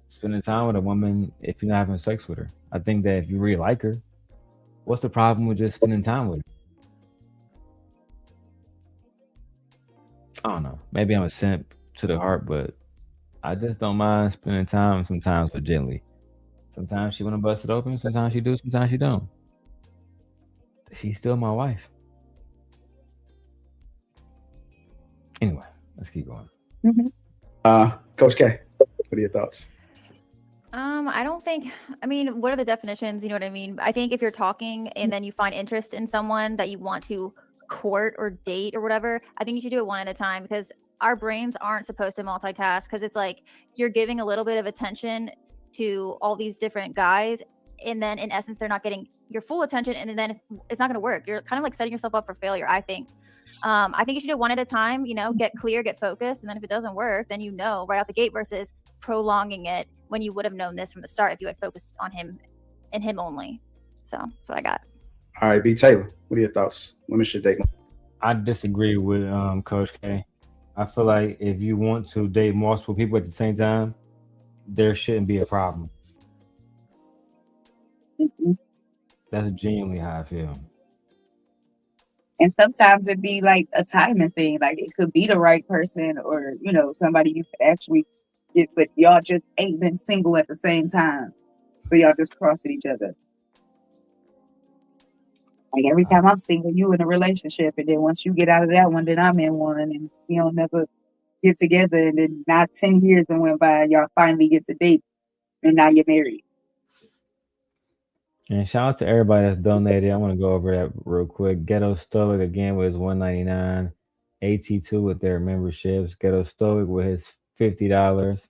spending time with a woman if you're not having sex with her. I think that if you really like her, what's the problem with just spending time with her? I don't know. Maybe I'm a simp to the heart, but I just don't mind spending time sometimes with Gently. Sometimes she want to bust it open. Sometimes she do. Sometimes she don't. She's still my wife. Anyway, let's keep going. Coach K, what are your thoughts? I don't think, I mean, what are the definitions? You know what I mean? I think if you're talking and then you find interest in someone that you want to court or date or whatever, I think you should do it one at a time, because our brains aren't supposed to multitask, because it's like you're giving a little bit of attention to all these different guys, and then in essence, they're not getting your full attention, and then it's not going to work. You're kind of like setting yourself up for failure, I think. I think you should do it one at a time, you know, get clear, get focused. And then if it doesn't work, then you know right out the gate, versus prolonging it when you would have known this from the start if you had focused on him and him only. So that's what I got. All right, B. Taylor, what are your thoughts? Women should date. I disagree with Coach K. I feel like if you want to date multiple people at the same time, there shouldn't be a problem. That's genuinely how I feel. And sometimes it'd be like a timing thing. Like it could be the right person, or, you know, somebody you could actually get, but y'all just ain't been single at the same time. So y'all just crossing each other. Like every time I'm single, you in a relationship. And then once you get out of that one, then I'm in one. And you don't never get together. And then now 10 years and went by, and y'all finally get to date. And now you're married. And shout out to everybody that's donated. I want to go over that real quick. Ghetto Stoic again with his $1.99. AT2 with their memberships. Ghetto Stoic with his $50.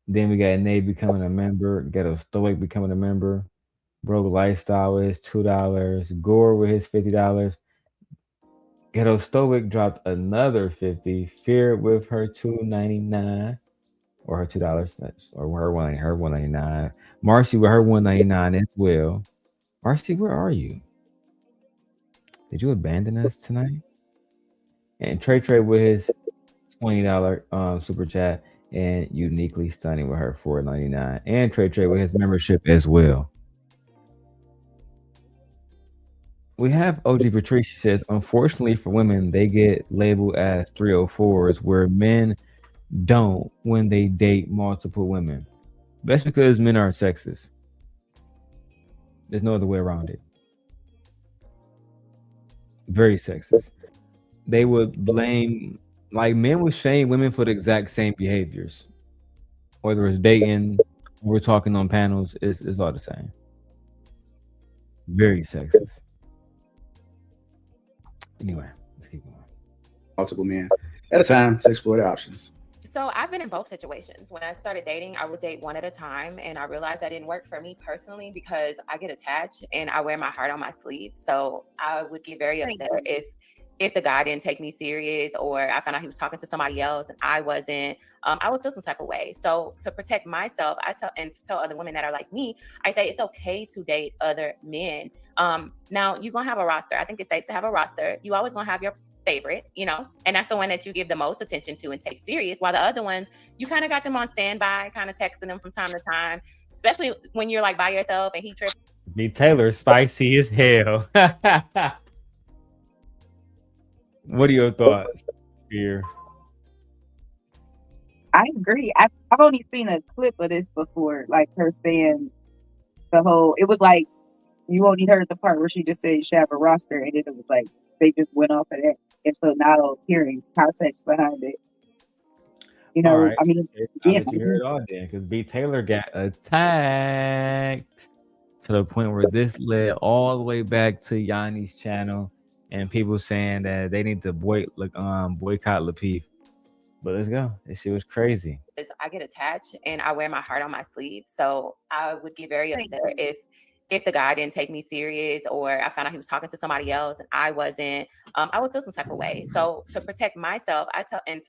Then we got Nate becoming a member. Ghetto Stoic becoming a member. Broke Lifestyle with his $2. Gore with his $50. Ghetto Stoic dropped another $50. Fear with her $2.99. Or her $2, or her $1.99. Marcy with her $1.99 as well. Marcy, where are you? Did you abandon us tonight? And Trey with his $20 super chat, and Uniquely Stunning with her $4.99, and Trey with his membership as well. We have OG Patricia says, unfortunately for women, they get labeled as 304s, where men don't when they date multiple women. That's because men are sexist. There's no other way around it. Very sexist. They would blame, like men would shame women for the exact same behaviors. Whether it's dating, we're talking on panels, it's all the same. Very sexist. Anyway, let's keep going. Multiple men at a time to explore their options. So I've been in both situations. When I started dating, I would date one at a time, and I realized that didn't work for me personally because I get attached and I wear my heart on my sleeve. So I would get very upset if the guy didn't take me serious, or I found out he was talking to somebody else and I wasn't. I would feel some type of way. So to protect myself, I tell other women that are like me, I say it's okay to date other men. Now you're gonna have a roster. I think it's safe to have a roster. You always gonna have your favorite, you know, and that's the one that you give the most attention to and take serious, while the other ones, you kind of got them on standby, kind of texting them from time to time, especially when you're like by yourself and he trips. B. Taylor, spicy as hell. What are your thoughts here? I agree. I've only seen a clip of this before, like her saying the whole, it was like, you only heard the part where she just said you should have a roster, and then it was like, they just went off of that. And so now hearing context behind it, you know, right. I mean, I'll let you hear it all then, because B. Taylor got attacked to the point where this led all the way back to Yanni's channel, and people saying that they need to boycott Lapeef. But let's go. This shit was crazy. I get attached and I wear my heart on my sleeve. So I would get very upset if the guy didn't take me serious, or I found out he was talking to somebody else and I wasn't. I would feel some type of way. So to protect myself, I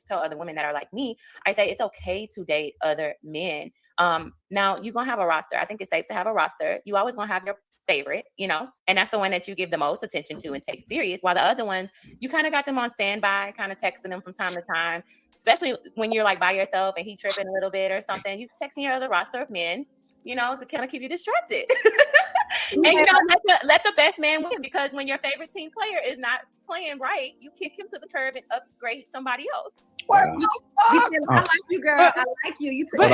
tell other women that are like me, I say it's okay to date other men. Now you're gonna have a roster. I think it's safe to have a roster. You always gonna have your favorite, you know, and that's the one that you give the most attention to and take serious, while the other ones, you kind of got them on standby, kind of texting them from time to time, especially when you're like by yourself and he tripping a little bit or something. You texting your other roster of men, you know, to kind of keep you distracted. And you know, let the best man win, because when your favorite team player is not playing right, you kick him to the curb and upgrade somebody else. What? I like you, girl. I like you. You But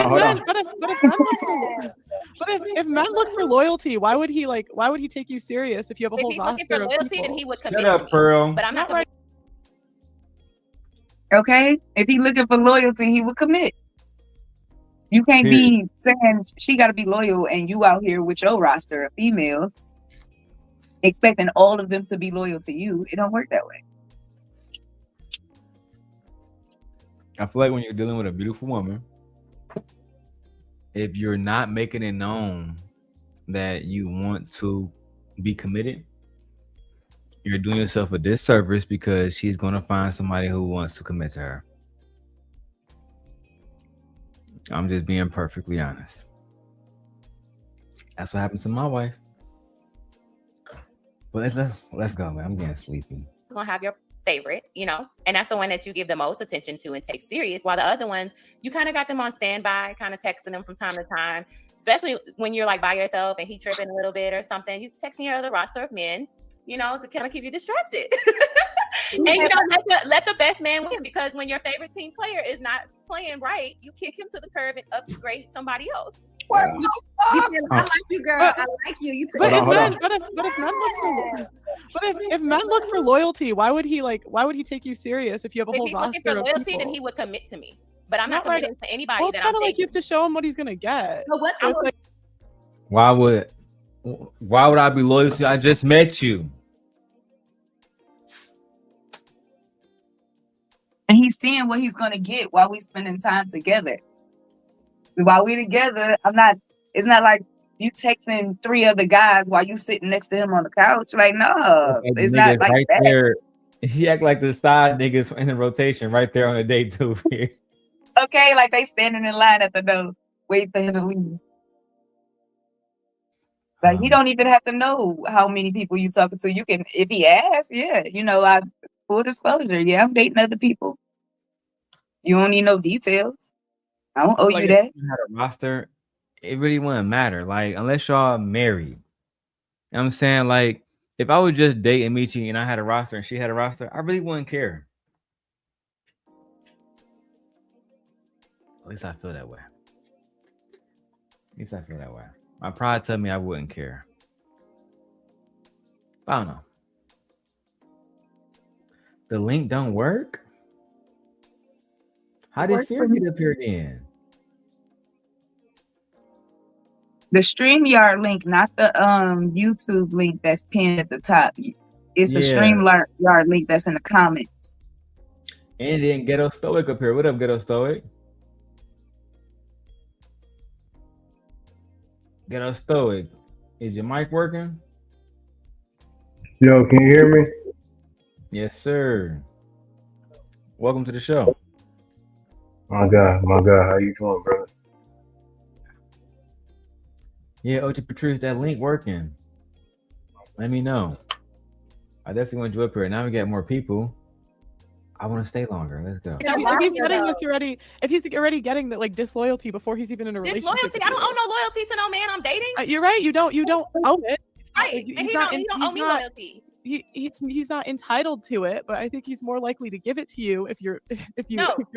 if men look for loyalty, why would he take you serious if you have a If whole he's roster looking for of loyalty, people? then he would commit Shut up, to me. Pearl. But I'm not right. Okay, if he looking for loyalty, he would commit. You can't be saying she got to be loyal and you out here with your roster of females expecting all of them to be loyal to you. It don't work that way. I feel like when you're dealing with a beautiful woman, if you're not making it known that you want to be committed, you're doing yourself a disservice because she's going to find somebody who wants to commit to her. I'm just being perfectly honest. That's what happens to my wife. But let's go, man. I'm getting sleepy. Gonna have your favorite, you know, and that's the one that you give the most attention to and take serious, while the other ones you kind of got them on standby, kind of texting them from time to time, especially when you're like by yourself and he tripping a little bit or something. You texting your other roster of men, you know, to kind of keep you distracted. And you know, let the best man win, because when your favorite team player is not playing right, you kick him to the curb and upgrade somebody else. What? I like you, girl. I like you. But if men look for loyalty, why would he take you serious if you have a If whole he's roster looking for of loyalty, people? then he would commit to me. But I'm not Not right. committing to anybody Well, it's that I'm kind of like you dating. have to show him what he's gonna get. But what's So it's like, Why would I be loyal to you? I just met you. And he's seeing what he's gonna get while we spending time together. While we together, it's not like you texting 3 other guys while you sitting next to him on the couch. Like, no, it's not like right that. there. He act like the side niggas in the rotation right there on the day too. Okay, like they standing in line at the door, wait for him to leave. Like he don't even have to know how many people you talking to. You can, if he asks, yeah, you know, I full disclosure, yeah, I'm dating other people. You don't need no details. I don't owe you that. If you had a roster, it really wouldn't matter. Like, unless y'all married. You know what I'm saying? Like, if I was just dating Michi and I had a roster and she had a roster, I really wouldn't care. At least I feel that way. My pride told me I wouldn't care. I don't know. The link don't work? How did Fear get up here then? The StreamYard link, not the YouTube link that's pinned at the top. It's the StreamYard link that's in the comments. And then Ghetto Stoic up here. What up, Ghetto Stoic? Ghetto Stoic. Is your mic working? Yo, can you hear me? Yes, sir. Welcome to the show. My God, how you doing, brother? Yeah, OG Patrice, that link working. Let me know. I definitely want you up here. Now we got more people. I want to stay longer. Let's go. If he's already getting that like disloyalty before he's even in a relationship. Disloyalty? I don't owe no loyalty to no man I'm dating. You're right. You don't owe it. Right. And he don't owe me loyalty. He's not entitled to it, but I think he's more likely to give it to you if you're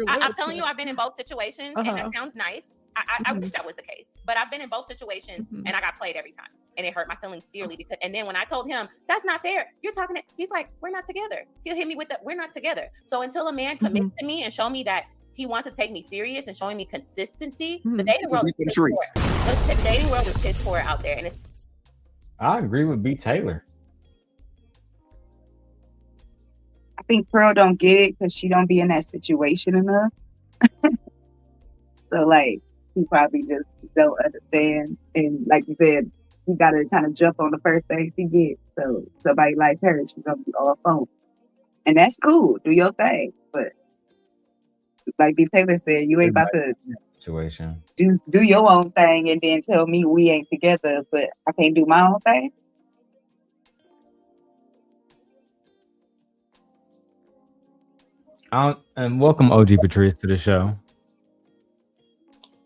I'm telling you, I've been in both situations, and that sounds nice. I wish that was the case, but I've been in both situations, and I got played every time, and it hurt my feelings dearly. Because, and then when I told him that's not fair, you're talking to, he's like, we're not together. He'll hit me with the, we're not together. So until a man commits to me and show me that he wants to take me serious and showing me consistency, the dating world is piss poor. The dating world is piss poor out there, and it's. I agree with B. Taylor. I think Pearl don't get it because she don't be in that situation enough. So like he probably just don't understand. And like you said, you gotta kind of jump on the first thing she gets. So somebody like her, she's gonna be all phone. And that's cool. Do your thing. But like B. Taylor said, you ain't about to situation. Do your own thing and then tell me we ain't together, but I can't do my own thing. And welcome OG Patrice to the show.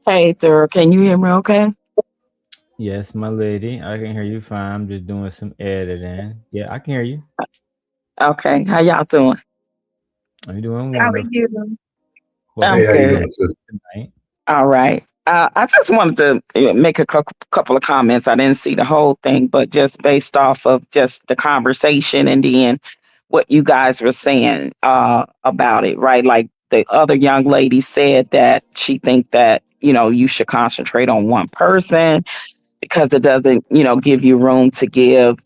Hey, Darrel, can you hear me okay? Yes, my lady. I can hear you fine. I'm just doing some editing. Yeah, I can hear you. Okay, how y'all doing? Are you doing How are wonderful? you? Well, I'm hey, how you good. doing tonight? All right. I just wanted to make a couple of comments. I didn't see the whole thing, but just based off of just the conversation and then what you guys were saying about it, right? Like the other young lady said that she think that you should concentrate on one person because it doesn't, give you room to give,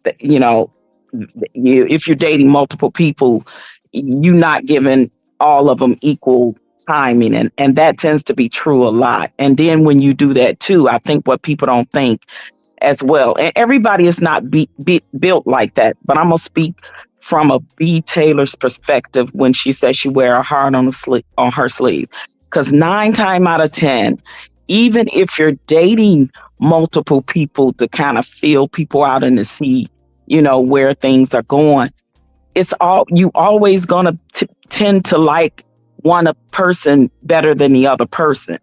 if you're dating multiple people, you're not giving all of them equal timing. And that tends to be true a lot. And then when you do that too, I think what people don't think as well, and everybody is not built like that, but I'm going to speak from a B. Taylor's perspective when she says she wear a heart on her sleeve. Because 9 times out of 10, even if you're dating multiple people to kind of feel people out and to see, where things are going, you always gonna tend to like one person better than the other person,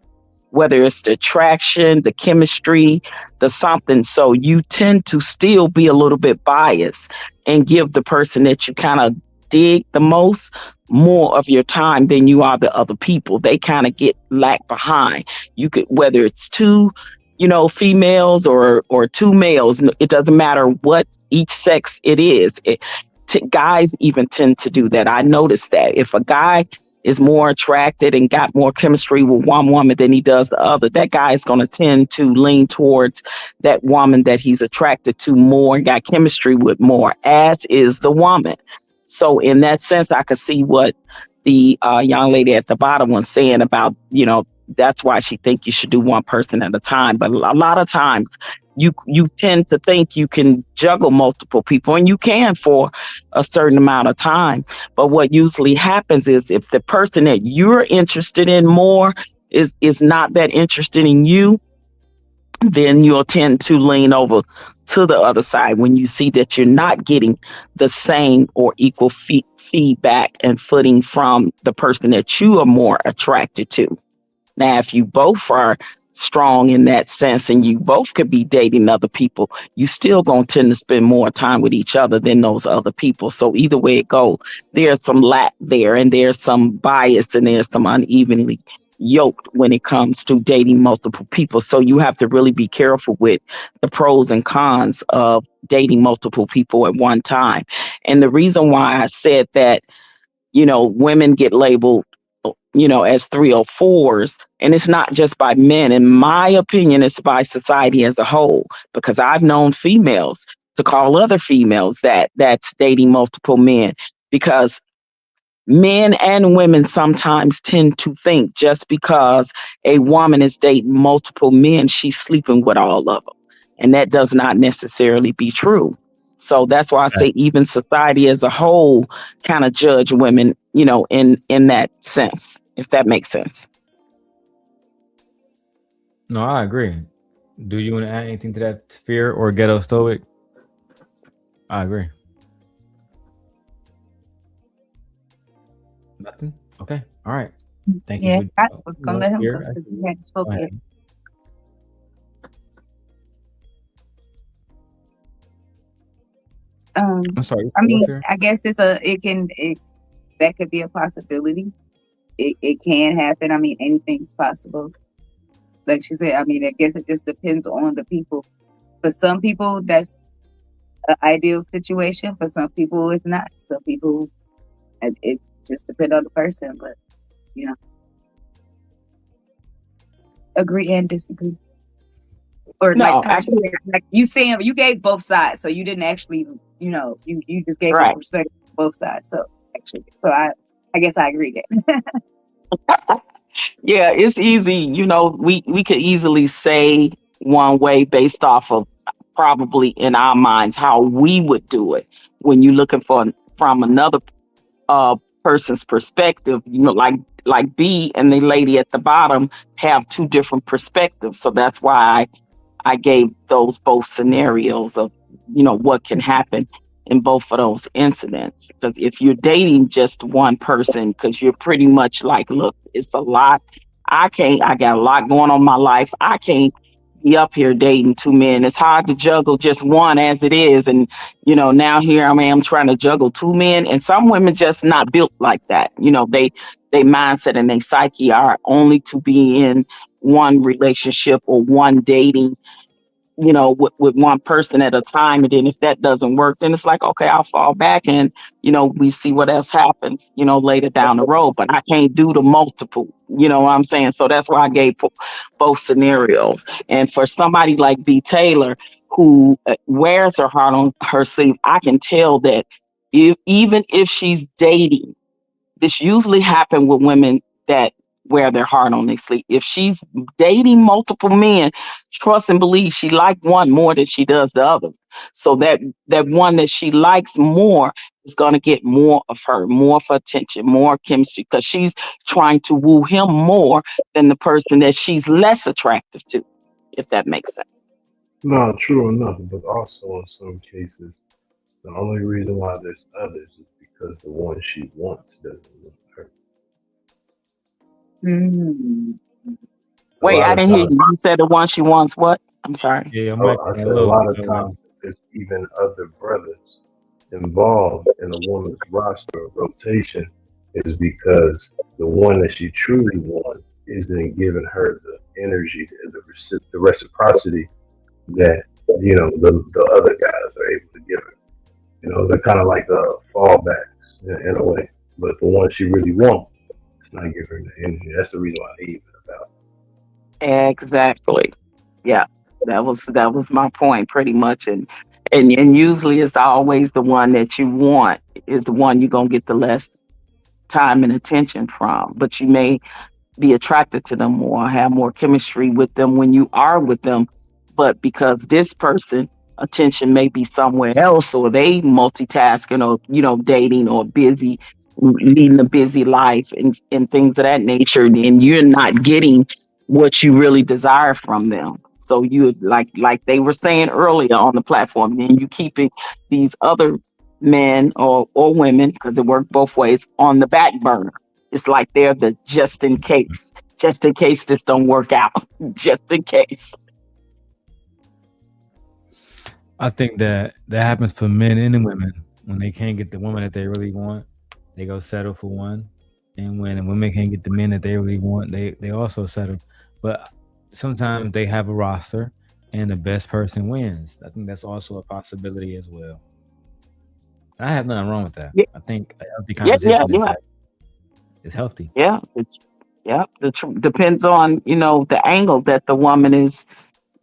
whether it's the attraction, the chemistry, the something. So you tend to still be a little bit biased and give the person that you kind of dig the most more of your time than you are the other people. They kind of get lagged behind. You could, whether it's two, females or 2 males, it doesn't matter what each sex it is. Guys even tend to do that. I noticed that if a guy is more attracted and got more chemistry with one woman than he does the other, that guy is going to tend to lean towards that woman that he's attracted to more and got chemistry with more, as is the woman. So in that sense, I could see what the young lady at the bottom was saying about, that's why she think you should do one person at a time. But a lot of times you tend to think you can juggle multiple people, and you can for a certain amount of time. But what usually happens is if the person that you're interested in more is not that interested in you, then you'll tend to lean over to the other side when you see that you're not getting the same or equal feedback and footing from the person that you are more attracted to. Now, if you both are strong in that sense and you both could be dating other people, you still gonna tend to spend more time with each other than those other people. So either way it go, there's some lack there, and there's some bias, and there's some unevenly yoked when it comes to dating multiple people. So you have to really be careful with the pros and cons of dating multiple people at one time. And the reason why I said that, women get labeled as 304s. And it's not just by men. In my opinion, it's by society as a whole, because I've known females to call other females that's dating multiple men, because men and women sometimes tend to think just because a woman is dating multiple men, she's sleeping with all of them. And that does not necessarily be true. So that's why I say even society as a whole kind of judge women, in that sense, if that makes sense. No, I agree. Do you want to add anything to that, Fear or Ghetto Stoic? I agree. Nothing? Okay. All right. Thank you. I was going to let him go because he hadn't spoken yet. I'm sorry. I mean, I guess that could be a possibility. It can happen. I mean, anything's possible. Like she said, I mean, I guess it just depends on the people. For some people, that's an ideal situation. For some people, it's not. Some people, it just depends on the person. But, agree and disagree. Or no, actually, like you saying, you gave both sides, so you didn't actually, you just gave your perspective on both sides. So actually, I guess I agree there. Yeah, it's easy. We could easily say one way based off of probably in our minds how we would do it. When you're looking from another person's perspective, like B and the lady at the bottom have 2 different perspectives. So that's why I gave those both scenarios of, what can happen in both of those incidents. Because if you're dating just one person, because you're pretty much like, look, it's a lot. I got a lot going on in my life. I can't be up here dating 2 men. It's hard to juggle just one as it is. And, now here I am trying to juggle 2 men. And some women just not built like that. They mindset and they psyche are only to be in one relationship or one dating with one person at a time. And then if that doesn't work, then it's like, okay, I'll fall back and, we see what else happens, later down the road. But I can't do the multiple, you know what I'm saying? So that's why I gave both scenarios. And for somebody like B. Taylor, who wears her heart on her sleeve, I can tell that even if she's dating, this usually happens with women that wear their heart on their sleeve. If she's dating multiple men, trust and believe she likes one more than she does the other. So that one that she likes more is going to get more of her, more of her attention, more chemistry, because she's trying to woo him more than the person that she's less attractive to, if that makes sense. No, true enough, but also in some cases, the only reason why there's others is because the one she wants doesn't want her. Wait, I Of didn't hear times, you. You said the one she wants what? I'm sorry. Yeah, I said a lot of times there's even other brothers involved in a woman's roster or rotation is because the one that she truly wants isn't giving her the energy, the reciprocity that the other guys are able to give her. They're kind of like fallbacks in a way. But the one she really wants, it's not giving her the energy. That's the reason why I hate it about. Exactly. Yeah. That was my point pretty much. And usually it's always the one that you want is the one you're gonna get the less time and attention from. But you may be attracted to them more, have more chemistry with them when you are with them. But because this person attention may be somewhere else, or they multitasking, or dating, or busy, leading a busy life, and things of that nature, then you're not getting what you really desire from them. So you like they were saying earlier on the platform, then you keeping these other men or women, because it worked both ways, on the back burner. It's like they're the just in case this don't work out, just in case. I think that happens for men and women. When they can't get the woman that they really want, they go settle for one. And when women can't get the men that they really want, they also settle. But sometimes they have a roster and the best person wins. I think that's also a possibility as well. I have nothing wrong with that. Yeah. I think a healthy competition is healthy. Yeah. Depends on, the angle that the woman is,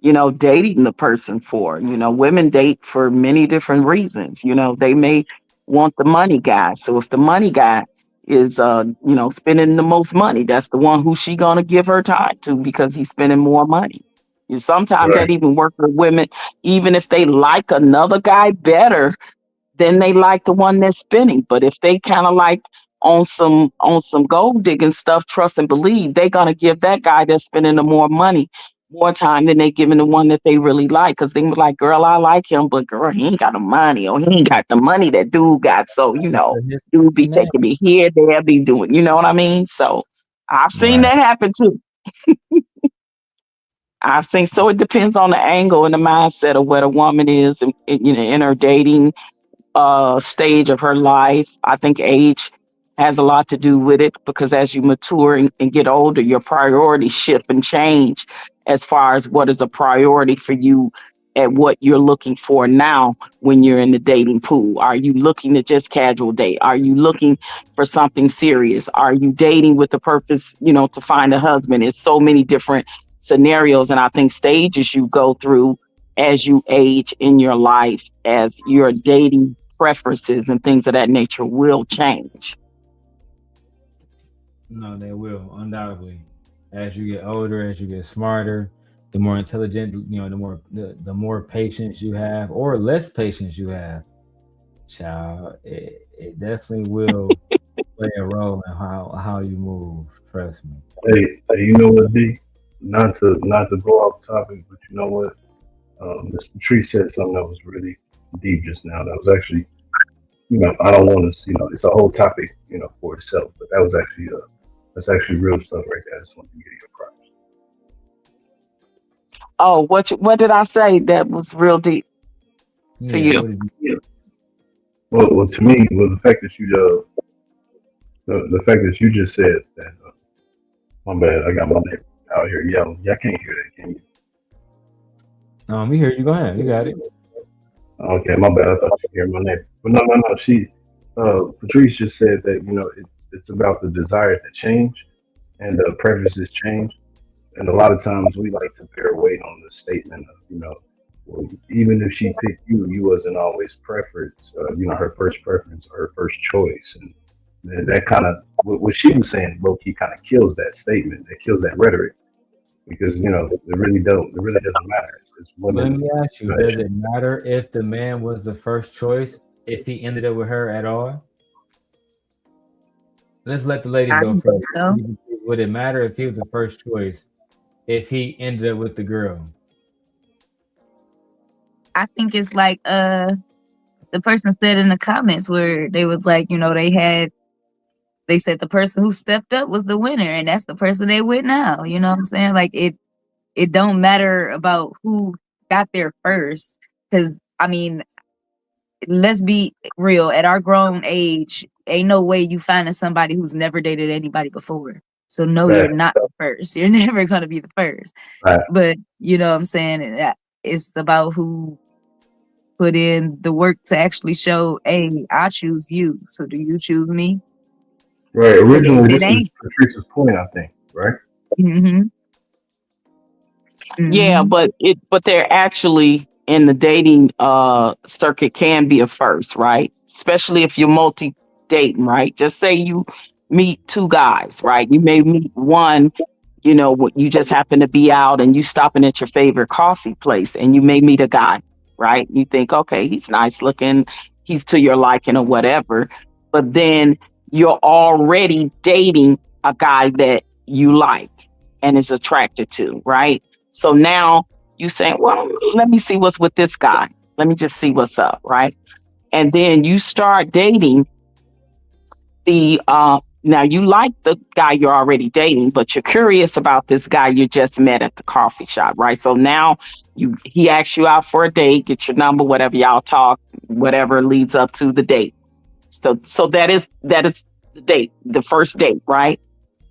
dating the person for. Women date for many different reasons. They may want the money guy. So if the money guy is, spending the most money, that's the one who she gonna give her time to because he's spending more money. Sometimes that even works with women, even if they like another guy better, then they like the one that's spinning. But if they kind of like on some gold digging stuff, trust and believe, they're gonna give that guy that's spending the more money more time than they giving the one that they really like. Cause they be like, girl, I like him, but girl, he ain't got the money, or he ain't got the money that dude got. So, dude be taking me here, there, be doing, you know what I mean? So I've seen that happen too. I've seen, so it depends on the angle and the mindset of what a woman is in her dating stage of her life. I think age has a lot to do with it, because as you mature and get older, your priorities shift and change as far as what is a priority for you and what you're looking for now when you're in the dating pool. Are you looking to just casual date? Are you looking for something serious? Are you dating with the purpose, to find a husband? It's so many different scenarios, and I think stages you go through as you age in your life, as your dating preferences and things of that nature will change. No, they will, undoubtedly. As you get older, as you get smarter, the more intelligent, the more patience you have, or less patience you have, child, it definitely will play a role in how you move. Trust me. Hey, you know what, D? Not to go off topic, but you know what? Ms. Patrice said something that was really deep just now. That was actually, I don't want to, it's a whole topic, for itself. But that was actually, that's actually real stuff right there. I just want to give you your props. Oh, what did I say that was real deep to you? Well, to me, the fact that you, the fact that you just said that. My bad, I got my neighbor out here yelling. Y'all can't hear that, can you? We hear you. Go ahead. You got it. Okay, my bad. I thought you hear my name. But no. Patrice just said that it's about the desire to change and the preferences change. And a lot of times we like to bear weight on the statement of well, even if she picked you, you wasn't always preference. Her first preference or her first choice, and that kind of what she was saying, low key, kind of kills that statement. That kills that rhetoric because it really doesn't matter. It's Let women. me ask you: does it matter if the man was the first choice if he ended up with her at all? Let's let the ladies I go think first. so. Would it matter if he was the first choice if he ended up with the girl? I think it's like the person said in the comments where they was like, they said the person who stepped up was the winner, and that's the person they with now. You know what I'm saying? Like it don't matter about who got there first. Cause I mean, let's be real, at our grown age, ain't no way you finding somebody who's never dated anybody before. So no, Right. you're not the first. You're never gonna be the first. Right. But you know what I'm saying? It's about who put in the work to actually show, hey, I choose you. So do you choose me? Right. Originally, It this was ain't. Patrice's point, I think. Right. Mm-hmm. Yeah, but they're actually in the dating circuit can be a first, right? Especially if you're multi dating, right? Just say you meet two guys, right? You may meet one, you just happen to be out and you stopping at your favorite coffee place and you may meet a guy, right? You think, okay, he's nice looking, he's to your liking or whatever. But then you're already dating a guy that you like and is attracted to, right? So now you saying, well, let me see what's with this guy. Let me just see what's up, right? And then you start dating the now you like the guy you're already dating, but you're curious about this guy you just met at the coffee shop, right? So now he asks you out for a date, get your number, whatever y'all talk, whatever leads up to the date. So that is the date, the first date, right?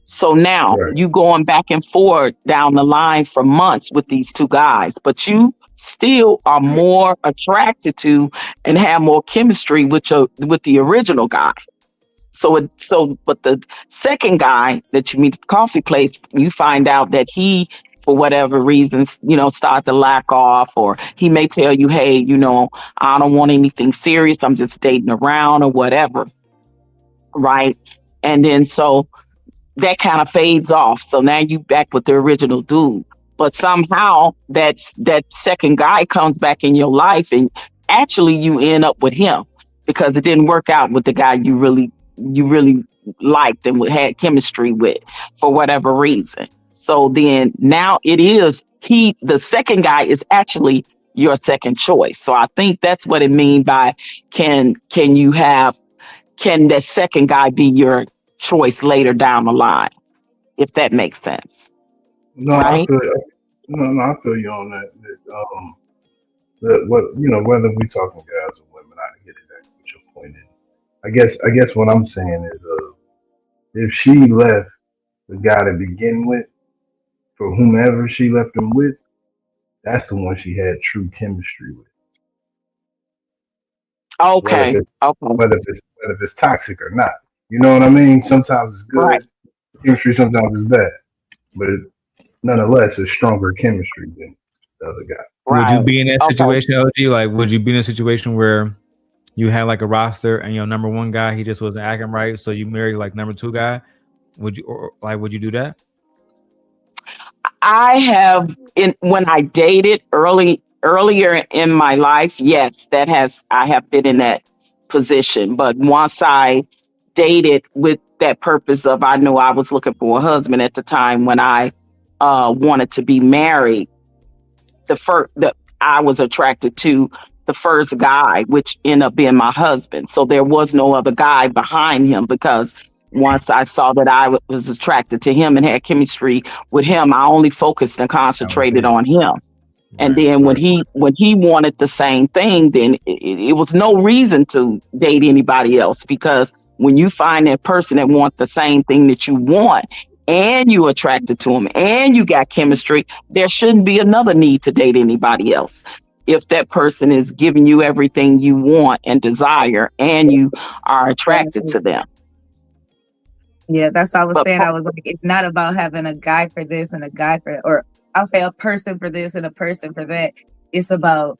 So now you going back and forth down the line for months with these two guys, but you still are more attracted to and have more chemistry with the original guy. But the second guy that you meet at the coffee place, you find out that he, for whatever reasons, start to lack off, or he may tell you, hey, I don't want anything serious. I'm just dating around or whatever. Right. And then so that kind of fades off. So now you back with the original dude. But somehow that second guy comes back in your life and actually you end up with him because it didn't work out with the guy you really liked and had chemistry with for whatever reason. So then now it is the second guy is actually your second choice. So I think that's what it means by can the second guy be your choice later down the line, if that makes sense. No, right? I feel you on that. Whether we talking guys or women, I get exactly what your point is. I guess what I'm saying is, if she left the guy to begin with, for whomever she left him with, that's the one she had true chemistry with. Okay. Whether it's toxic or not, you know what I mean. Sometimes it's good chemistry, sometimes it's bad, but nonetheless, it's stronger chemistry than the other guy. Would you be in that situation, OG? Like, would you be in a situation where you had like a roster and your number one guy, he just wasn't acting right, so you married like number two guy? Would you do that? I have when I dated earlier in my life, yes, I have been in that position. But once I dated with that purpose of, I knew I was looking for a husband at the time when I wanted to be married, I was attracted to the first guy, which ended up being my husband. So there was no other guy behind him, because once I saw that I was attracted to him and had chemistry with him, I only focused and concentrated on him. And then when he wanted the same thing, then it was no reason to date anybody else, because when you find that person that wants the same thing that you want, and you attracted to them and you got chemistry, there shouldn't be another need to date anybody else. If that person is giving you everything you want and desire and you are attracted to them. Yeah, that's what I was But saying. I was like, it's not about having a guy for this and a guy for, or I'll say a person for this and a person for that. It's about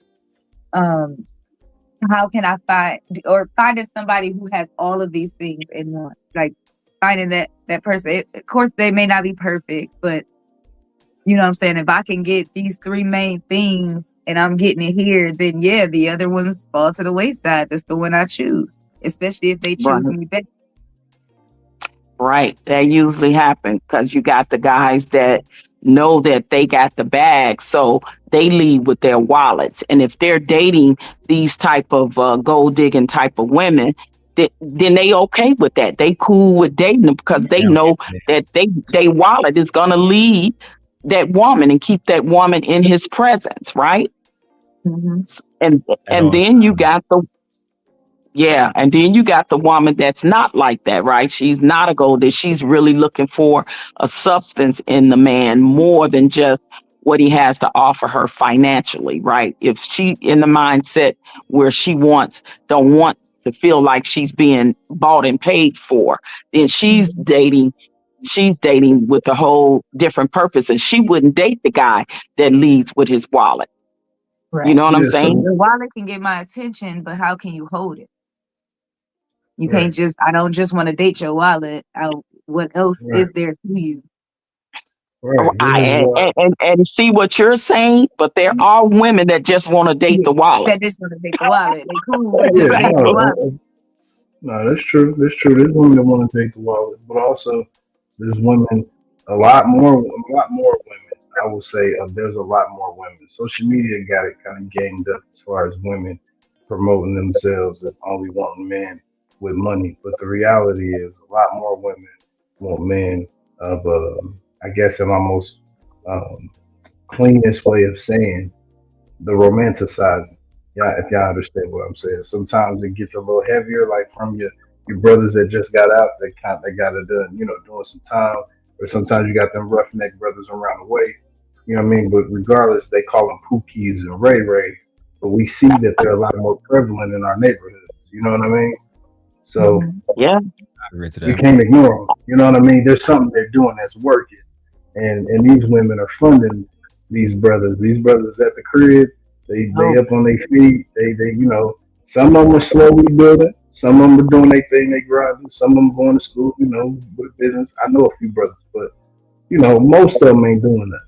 how can I finding somebody who has all of these things in one. Like finding that person. Of course, they may not be perfect, but you know what I'm saying? If I can get these three main things and I'm getting it here, then yeah, the other ones fall to the wayside. That's the one I choose, especially if they choose Right. me back. Right. That usually happens because you got the guys that know that they got the bag. So they lead with their wallets. And if they're dating these type of gold digging type of women, then they okay with that. They cool with dating them because they know that they wallet is going to lead that woman and keep that woman in his presence. Right. Mm-hmm. And then you got and then you got the woman that's not like that, right? She's not a gold digger. She's really looking for a substance in the man more than just what he has to offer her financially, right? If she in the mindset where she don't want to feel like she's being bought and paid for, then she's dating with a whole different purpose, and she wouldn't date the guy that leads with his wallet. Right. You know what I'm saying? The wallet can get my attention, but how can you hold it? You can't I don't just want to date your wallet. What else is there to you? And see what you're saying, but there are women that just want to date the wallet. That just want to date the wallet. They cool with just dating the wallet. No, that's true. That's true. There's women that want to take the wallet, but also there's women, a lot more women. I will say there's a lot more women. Social media got it kind of ganged up as far as women promoting themselves as only wanting men with money. But the reality is a lot more women want men of, I guess in my most cleanest way of saying, the romanticizing. Yeah, if y'all understand what I'm saying. Sometimes it gets a little heavier, like from your brothers that just got out, they got it done, doing some time. Or sometimes you got them roughneck brothers around the way. You know what I mean? But regardless, they call them Pookies and Ray Rays. But we see that they're a lot more prevalent in our neighborhoods. You know what I mean? So yeah, you can't ignore them. You know what I mean? There's something they're doing that's working, and these women are funding these brothers. These brothers at the crib, they up on their feet. They some of them are slowly building. Some of them are doing their thing, they grinding. Some of them going to school, with business. I know a few brothers, but most of them ain't doing that.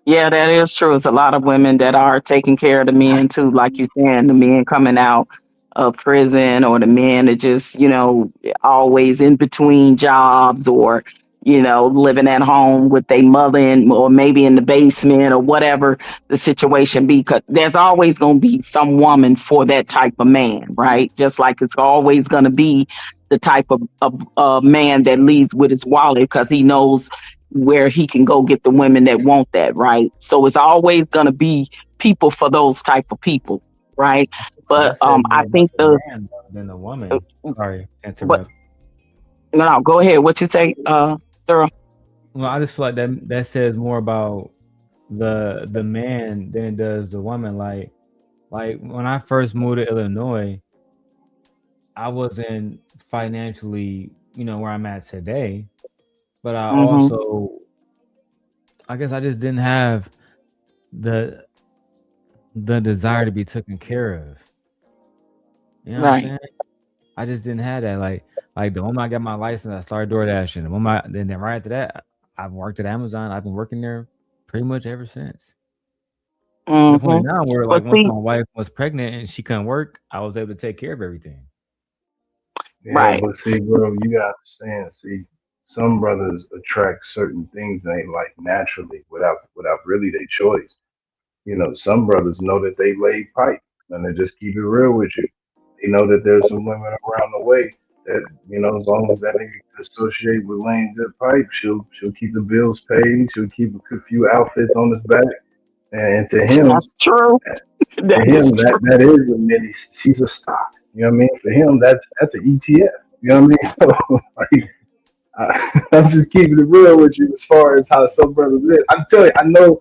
Yeah, that is true. It's a lot of women that are taking care of the men too, like you saying, the men coming out of prison, or the men that just, always in between jobs, or, living at home with their mother, or maybe in the basement, or whatever the situation be. 'Cause there's always going to be some woman for that type of man, right? Just like it's always going to be the type of man that leads with his wallet because he knows where he can go get the women that want that, right? So it's always going to be people for those type of people, right? But I think than the woman. Sorry, interrupt. No, go ahead. What you say, Darrel? Well, I just feel like that says more about the man than it does the woman. Like when I first moved to Illinois, I wasn't financially, where I'm at today. But I also, I guess I just didn't have the desire to be taken care of. You know what I'm saying? I just didn't have that. Like the moment I got my license, I started DoorDashing. The moment then right after that, I've worked at Amazon. I've been working there pretty much ever since. To the point now where once my wife was pregnant and she couldn't work, I was able to take care of everything. Yeah, but see, bro, you gotta understand. See, some brothers attract certain things they like naturally without really their choice. Some brothers know that they lay pipe, and they just keep it real with you. They know that there's some women around the way that as long as that nigga can associate with laying good pipe, she'll keep the bills paid. She'll keep a few outfits on his back, and to him, that's true. That is a mini. She's a stock. You know what I mean? For him, that's an ETF. You know what I mean? So I'm just keeping it real with you as far as how some brothers live. I'm telling you,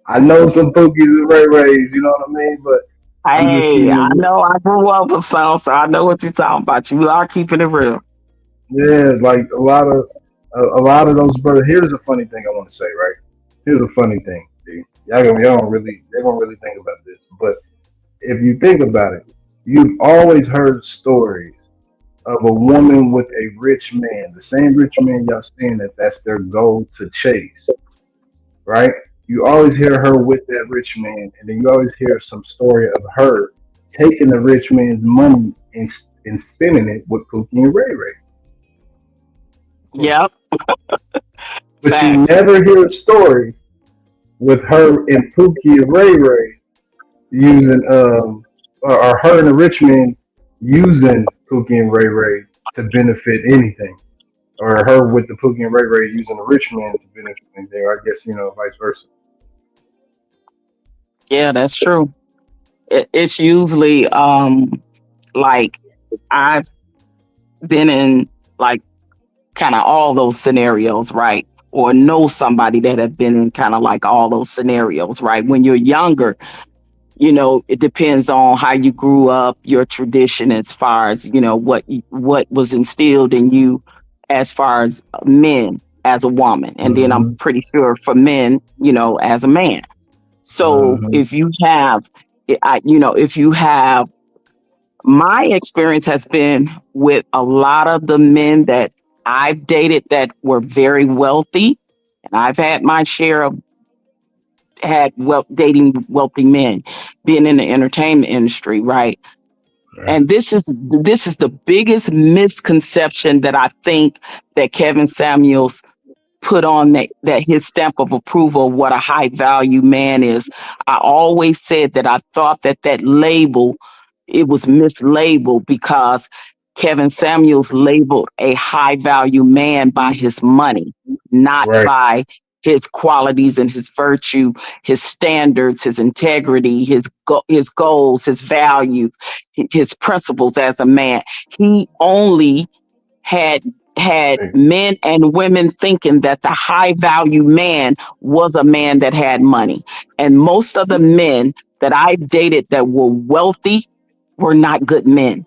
I know some Pookies and Ray Rays, you know what I mean? But I'm just Hey, keeping it I real. know I grew up with some, so I know what you're talking about. You are keeping it real. Yeah, like a lot of those brothers. Here's a funny thing I want to say, right? Here's a funny thing. See, y'all don't really, they don't really think about this, but if you think about it, you've always heard stories of a woman with a rich man, the same rich man y'all saying that's their goal to chase, right? You always hear her with that rich man, and then you always hear some story of her taking the rich man's money and spending it with Pookie and Ray Ray. Yep. But you Facts. never hear a story with her and Pookie and Ray Ray using or her and the rich man using Pookie and Ray Ray to benefit anything. Or her with the Pookie and Ray Ray using the rich man to benefit anything. Or I guess, vice versa. Yeah, that's true. It's usually like I've been in like kind of all those scenarios, right? Or know somebody that have been in kind of like all those scenarios, right? When you're younger, it depends on how you grew up, your tradition as far as, what was instilled in you as far as men as a woman. And then I'm Mm-hmm. pretty sure for men, as a man. So Mm-hmm. if you have, if you have, my experience has been with a lot of the men that I've dated that were very wealthy, and I've had my share of dating wealthy men, being in the entertainment industry, right? Right. And this is the biggest misconception that I think that Kevin Samuels put on that his stamp of approval of what a high value man is. I always said that I thought that label, it was mislabeled because Kevin Samuels labeled a high value man by his money, not Right. by his qualities and his virtue, his standards, his integrity, his goals, his values, his principles as a man. He only had men and women thinking that the high value man was a man that had money. And most of the men that I dated that were wealthy were not good men.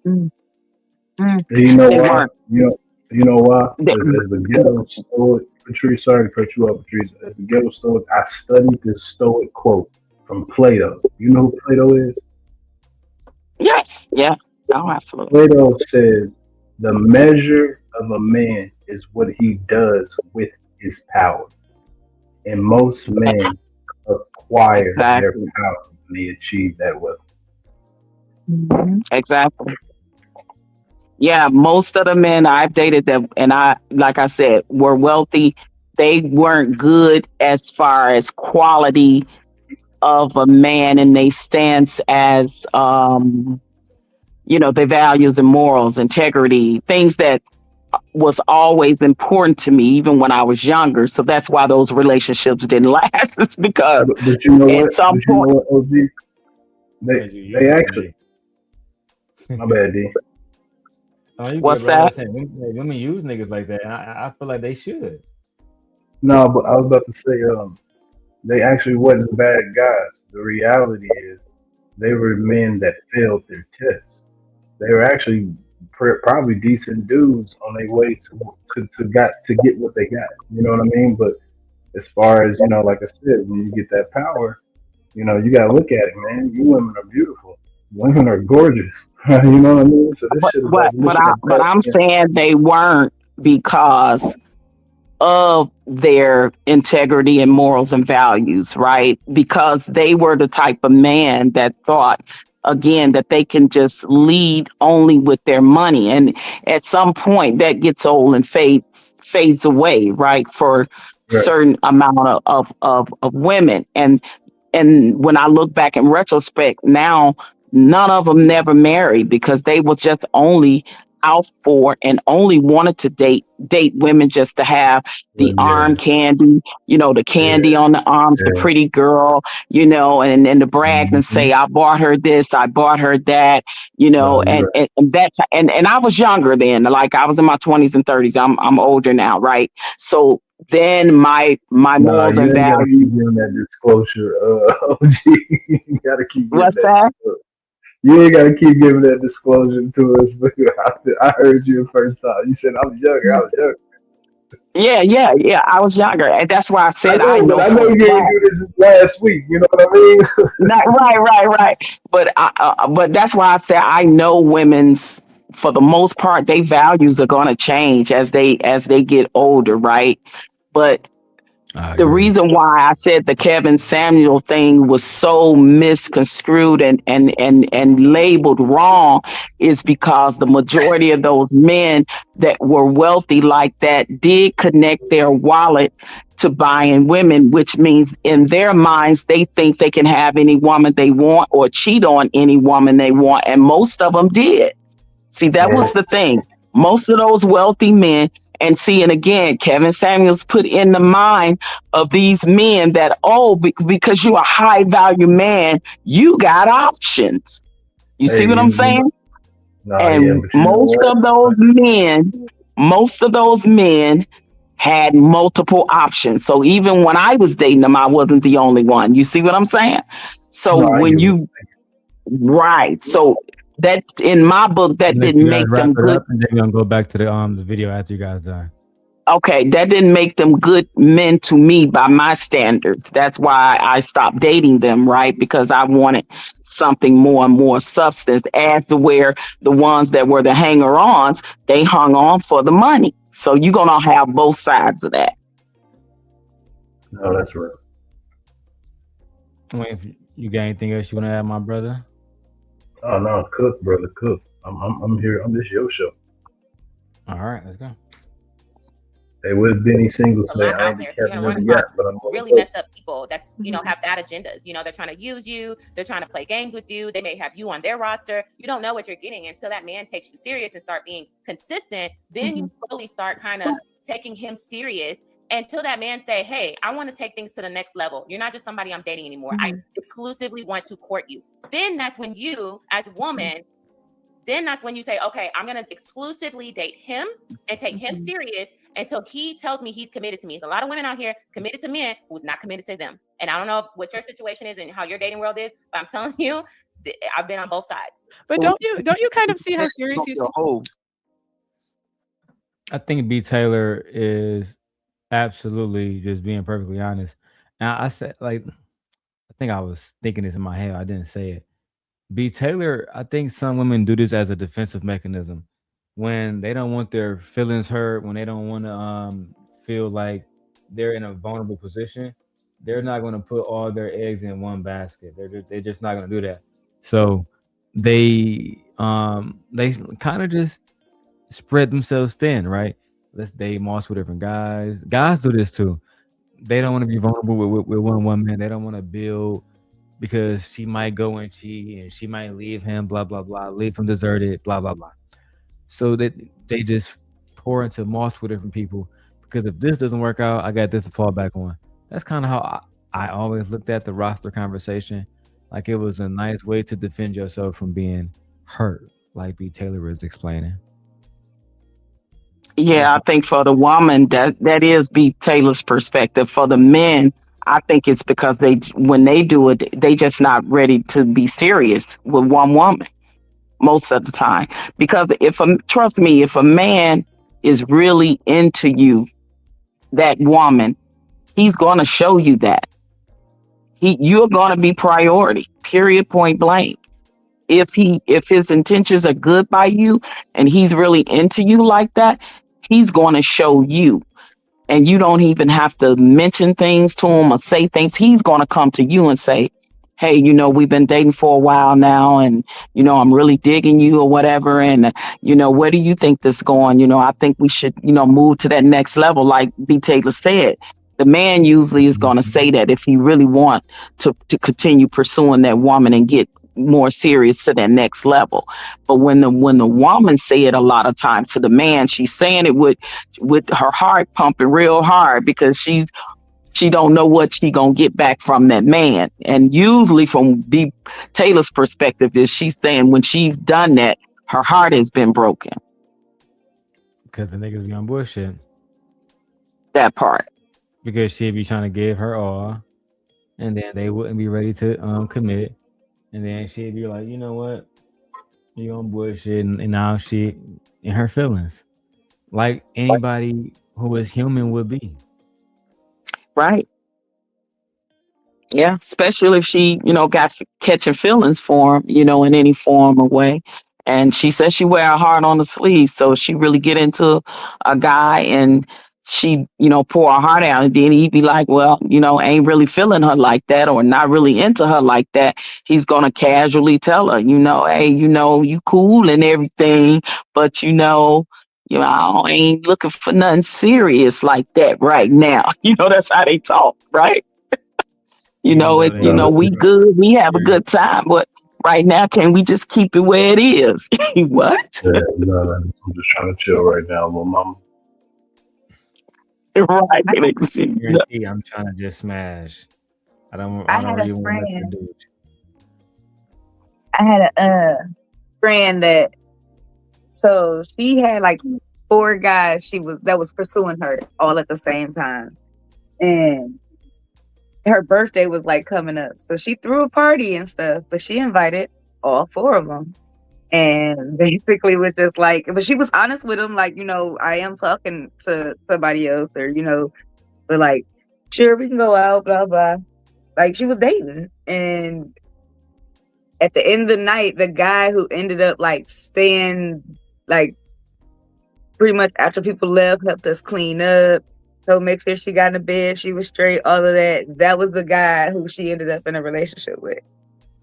And you know They why? weren't. You know why? They, As the ghetto stoic, Patrice, sorry to cut you off, Patrice. As the ghetto stoic, I studied this stoic quote from Plato. You know who Plato is? yes. Yeah. Oh, absolutely. Plato says the measure of a man is what he does with his power. And most men acquire their Exactly. power when they achieve that wealth. Exactly. Yeah, most of the men I've dated that, and like I said, were wealthy. They weren't good as far as quality of a man and they stance as, their values and morals, integrity, things that was always important to me, even when I was younger. So that's why those relationships didn't last. It's because But you know at what? some But you know point, what, OG? They actually. My bad, D. Oh, you what's good, bro? I was that? saying women use niggas like that. And I feel like they should. No, but I was about to say, they actually wasn't bad guys. The reality is, they were men that failed their tests. They were actually probably decent dudes on their way to get what they got. You know what I mean? But as far as like I said, when you get that power, you gotta look at it, man. You women are beautiful. Women are gorgeous. You know what I mean? So this But shit is like but but looking I at but that. I'm saying they weren't because of their integrity and morals and values, right? Because they were the type of man that thought, again, that they can just lead only with their money. And at some point that gets old and fades away, right? For Right. certain amount of women. And when I look back in retrospect now, none of them never married because they was just only out for and only wanted to date women just to have the arm candy, the candy on the arms, the pretty girl, and to brag and say, I bought her this, I bought her that, and I was younger then, like I was in my 20s and 30s. I'm older now, right? So then my morals and values. You gotta keep giving that disclosure, OG. You gotta keep giving What's that? You ain't gotta keep giving that disclosure to us. I heard you the first time. You said I was younger. Yeah. I was younger, and that's why I said I know you didn't do this last week. You know what I mean? Right. But that's why I said I know women's, for the most part, their values are going to change as they get older, right? But the reason why I said the Kevin Samuel thing was so misconstrued and labeled wrong is because the majority of those men that were wealthy like that did connect their wallet to buying women, which means in their minds, they think they can have any woman they want or cheat on any woman they want. And most of them did. See, that was the thing. Most of those wealthy men, and again, Kevin Samuels put in the mind of these men that, because you're a high value man, you got options. You see what I'm saying? Most of those men had multiple options. So even when I was dating them, I wasn't the only one. You see what I'm saying? So right. So that in my book, that didn't make them good. And then we're gonna go back to the video after you guys done. Okay, that didn't make them good men to me by my standards. That's why I stopped dating them, right? Because I wanted something more and more substance, as to where the ones that were the hanger-ons, they hung on for the money. So you're gonna have both sides of that. No, that's right. If you got anything else you want to add, my brother? Oh no, cook, brother, cook. I'm here. I'm this your show. All right, let's go. Hey, what did Benny Single say? I ain't really messed up people that's have bad agendas. They're trying to use you, they're trying to play games with you, they may have you on their roster. You don't know what you're getting until that man takes you serious and start being consistent. Then you slowly start kind of taking him serious until that man say, hey, I want to take things to the next level. You're not just somebody I'm dating anymore. I exclusively want to court you. Then that's when you, as a woman, that's when you say, okay, I'm going to exclusively date him and take him serious until he tells me he's committed to me. There's a lot of women out here committed to men who's not committed to them. And I don't know what your situation is and how your dating world is, but I'm telling you, I've been on both sides. But don't you kind of see how serious he's I think B. Taylor is absolutely just being perfectly honest. Now I said, I think I was thinking this in my head. I didn't say it. B. Taylor, I think some women do this as a defensive mechanism when they don't want their feelings hurt, when they don't want to feel like they're in a vulnerable position. They're not going to put all their eggs in one basket. They're just not going to do that. So they kind of just spread themselves thin, right? Let's date multiple different guys. Guys do this too. They don't want to be vulnerable with one man. They don't want to build, because she might go and cheat and she might leave him, blah, blah, blah, leave him deserted, blah, blah, blah. So that they just pour into multiple different people, because if this doesn't work out, I got this to fall back on. That's kind of how I always looked at the roster conversation. Like it was a nice way to defend yourself from being hurt, like B. Taylor was explaining. Yeah, I think for the woman, that is B. Taylor's perspective. For the men, I think it's because when they do it, they just not ready to be serious with one woman most of the time. Because trust me, if a man is really into you, that woman, he's going to show you that. You're going to be priority, period, point blank. If his intentions are good by you and he's really into you like that, he's going to show you. And you don't even have to mention things to him or say things. He's going to come to you and say, hey, we've been dating for a while now, and, I'm really digging you or whatever. And, where do you think this is going? I think we should, move to that next level. Like B. Taylor said, the man usually is going to say that if he really want to continue pursuing that woman and get more serious to that next level. But when the woman say it a lot of times to the man, she's saying it with her heart pumping real hard, because she don't know what she gonna get back from that man. And usually from D Taylor's perspective is she's saying when she's done that, her heart has been broken. Because the niggas be on bullshit. That part. Because she'd be trying to give her all, and then they wouldn't be ready to commit. And then she'd be like, you know what? You on bullshit, and now she in her feelings. Like anybody who is human would be. Right. Yeah, especially if she, got catching feelings for him, in any form or way. And she says she wear her heart on the sleeve. So she really get into a guy and she, pour her heart out. And then he'd be like, well, ain't really feeling her like that or not really into her like that. He's going to casually tell her, hey, you cool and everything, but I ain't looking for nothing serious like that right now. That's how they talk, right? We good, we have a good time, but right now, can we just keep it where it is? What? Yeah, no, I'm just trying to chill right now, little mama. Right. Guarantee I'm trying to just smash. I don't really want to do it. I had a friend so she had like 4 guys that was pursuing her all at the same time. And her birthday was like coming up. So she threw a party and stuff, but she invited all 4 of them. And basically was just like, but she was honest with them, like, I am talking to somebody else, or, but like, sure, we can go out, blah, blah. Like she was dating. And at the end of the night, the guy who ended up like staying, like pretty much after people left, helped us clean up, so make sure she got in the bed, she was straight, all of that. That was the guy who she ended up in a relationship with.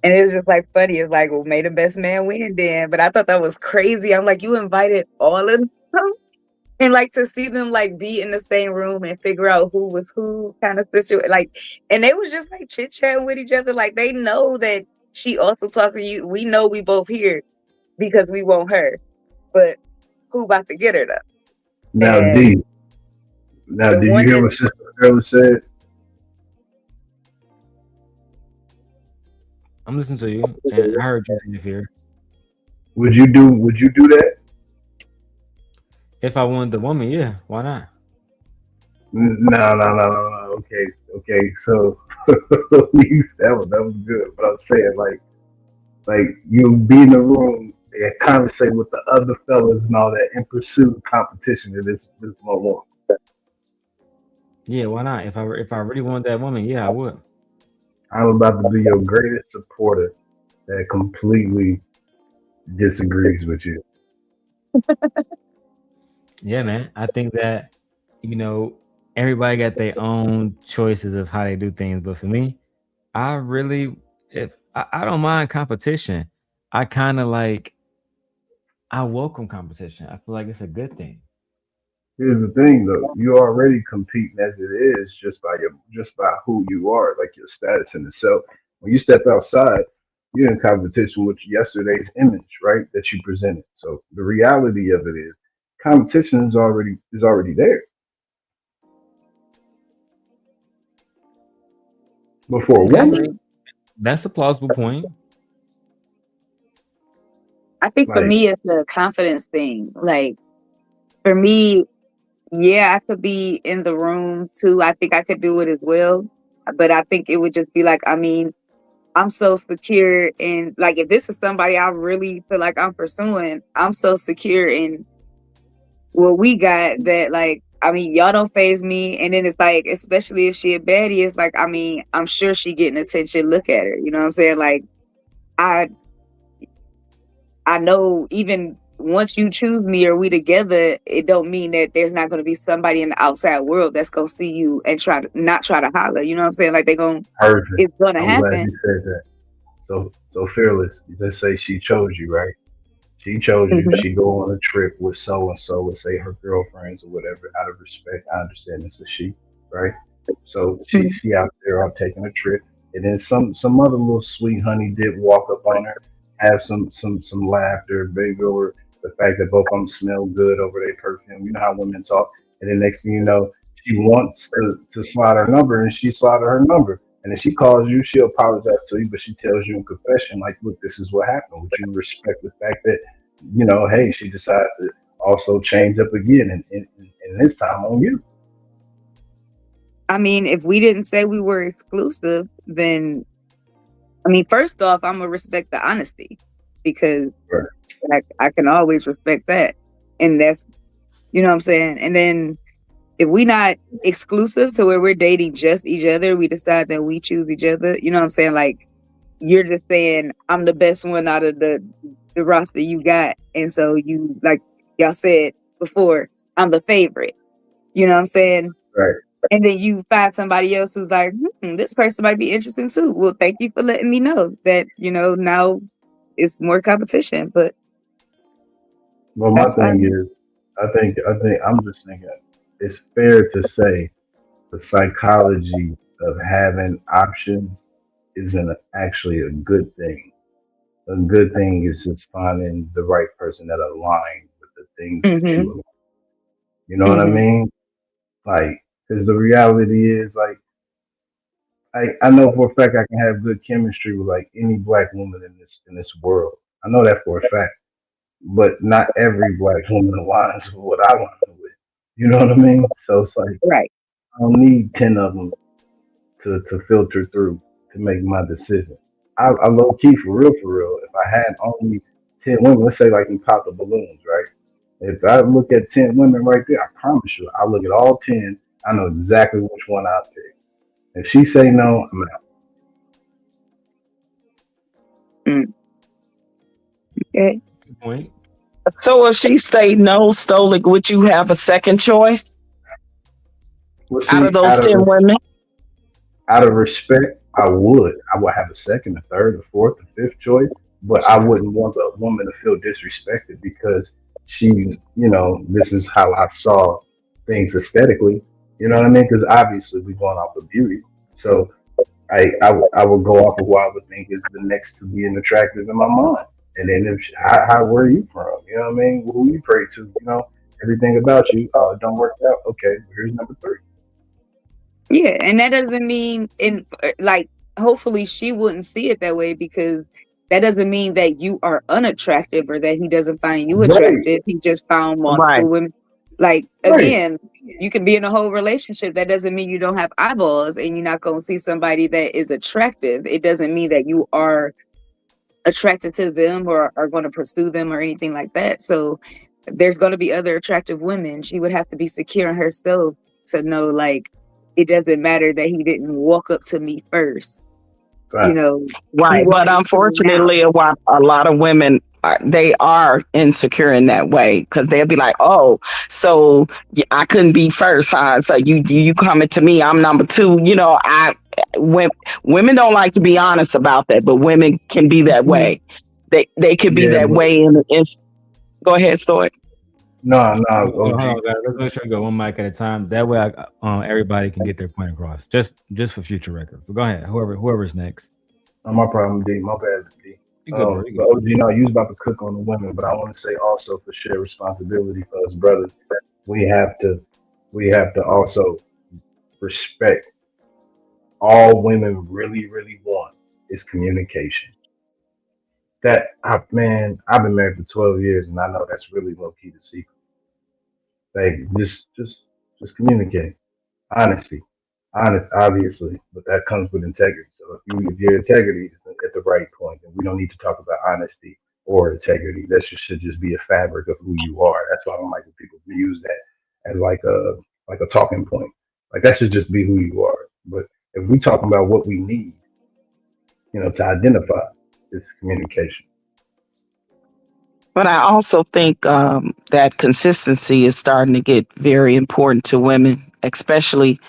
And it was just like funny. It's like, well, may the best man win then. But I thought that was crazy. I'm like, you invited all of them? And like to see them like be in the same room and figure out who was who kind of situation. Like, and they was just like chit-chatting with each other. Like they know that she also talking to you. We know we both here because we want her. But who about to get her though? Now, D. Now, did you hear what Sister Girl said? I'm listening to you, and I heard you here. Would you do that? If I wanted the woman, yeah, why not? No. Okay. So that was good. But I'm saying like you be in the room and conversate with the other fellas and all that and pursue the competition of this one woman. Yeah, why not? If I really want that woman, yeah, I would. I'm about to be your greatest supporter that completely disagrees with you. Yeah, man. I think that, everybody got their own choices of how they do things. But for me, I don't mind competition. I kind of I welcome competition. I feel like it's a good thing. Here's the thing, though. You already competing as it is just by who you are, like your status in itself. When you step outside, you're in competition with yesterday's image, right? That you presented. So the reality of it is, competition is already there. But for a woman, that's a plausible point. I think for me, it's a confidence thing. Like for me, yeah, I could be in the room too. I think I could do it as well. But I think it would just be like, I'm so secure in, like, if this is somebody I really feel like I'm pursuing, I'm so secure in what we got that, like, y'all don't faze me. And then it's like, especially if she a baddie, it's like, I'm sure she getting attention. Look at her. You know what I'm saying? Like, I know even once you choose me or we together, it don't mean that there's not going to be somebody in the outside world that's going to see you and try to holler. You know what I'm saying? Like it's going to happen. Glad you said that. So fearless. Let's say she chose you, right? She chose you. She go on a trip with so and so, let's say her girlfriends or whatever. Out of respect, I understand this is she, right? So she out there on taking a trip. and then some other little sweet honey dip walk up on her, have some laughter, big over the fact that both of them smell good over their perfume. You know how women talk, and then next thing you know, she wants to slide her number, and she slide her number. And then she calls you, she'll apologize to you, but she tells you in confession, like, look, this is what happened. Would you respect the fact that, hey, she decided to also change up again, and this time on you? I mean, if we didn't say we were exclusive, then, I mean, first off, I'm going to respect the honesty, because I can always respect that. And that's, you know what I'm saying? And then if we not exclusive to where we're dating just each other, we decide that we choose each other, you know what I'm saying? Like, you're just saying, I'm the best one out of the roster you got. And so you, like y'all said before, I'm the favorite. You know what I'm saying? Right. And then you find somebody else who's like, this person might be interesting too. Well, thank you for letting me know that, now it's more competition. But well, my thing is, I think I'm just thinking it's fair to say the psychology of having options isn't actually a good thing. A good thing is just finding the right person that aligns with the things that you align. You know what I mean? Like, because the reality is, like, I know for a fact I can have good chemistry with like any black woman in this world. I know that for a fact. But not every black woman aligns with what I want with. You know what I mean? So it's like, right. I don't need 10 of them to filter through to make my decision. I low key for real. If I had only 10 women, let's say like we pop the balloons, right? If I look at 10 women right there, I promise you, I look at all 10, I know exactly which one I'll pick. If she say no, I'm out. Okay. Point. So if she say no, Stolik, would you have a second choice out of those 10 women? Out of respect, I would have a second, a third, a fourth, a fifth choice, but I wouldn't want a woman to feel disrespected because she, this is how I saw things aesthetically. You know what I mean? Because obviously we're going off of beauty. So I would go off of what I would think is the next to being attractive in my mind. And then where are you from? You know what I mean? Who you pray to? Everything about you don't work out. Okay, here's number 3. Yeah, and that doesn't mean hopefully she wouldn't see it that way, because that doesn't mean that you are unattractive or that he doesn't find you attractive. Right. He just found multiple women. Like, again, you can be in a whole relationship. That doesn't mean you don't have eyeballs and you're not going to see somebody that is attractive. It doesn't mean that you are attracted to them or are going to pursue them or anything like that. So there's going to be other attractive women. She would have to be secure in herself to know, like, it doesn't matter that he didn't walk up to me first. Right. Right. But unfortunately, a lot of women, they are insecure in that way, because they'll be like, oh, so I couldn't be first, huh? So you coming to me, I'm number 2. Women don't like to be honest about that, but women can be that way. They could be that way. Go ahead, Stoic. No. Hold on, guys. Let's make sure we go one mic at a time. That way, everybody can get their point across, just for future record. But go ahead, whoever's next. No, my problem, D. My bad, D. But OG, you was about to cook on the women, but I want to say also for shared responsibility for us brothers, we have to also respect all women really, really want is communication. I've been married for 12 years, and I know that's really low key the secret. Like, just communicate. Honesty. Honest, obviously, but that comes with integrity. So if your integrity is at the right point, then we don't need to talk about honesty or integrity. That should just be a fabric of who you are. That's why I don't like when people use that as like a talking point. Like, that should just be who you are. But if we talking about what we need, to identify, is communication. But I also think that consistency is starting to get very important to women, especially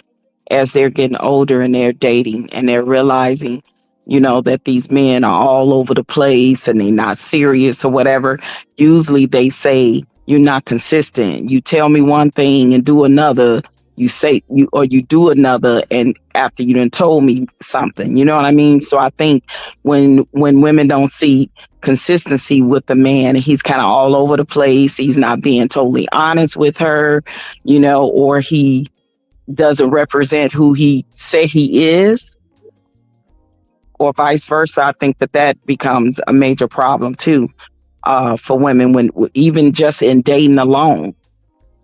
as they're getting older and they're dating and they're realizing, that these men are all over the place and they're not serious or whatever. Usually they say, you're not consistent. You tell me one thing and do another. you say you do another, and after you done told me something, you know what I mean? So I think when women don't see consistency with the man, and he's kind of all over the place, he's not being totally honest with her, you know, or he doesn't represent who he say he is, or vice versa, I think that becomes a major problem too, for women, when even just in dating alone.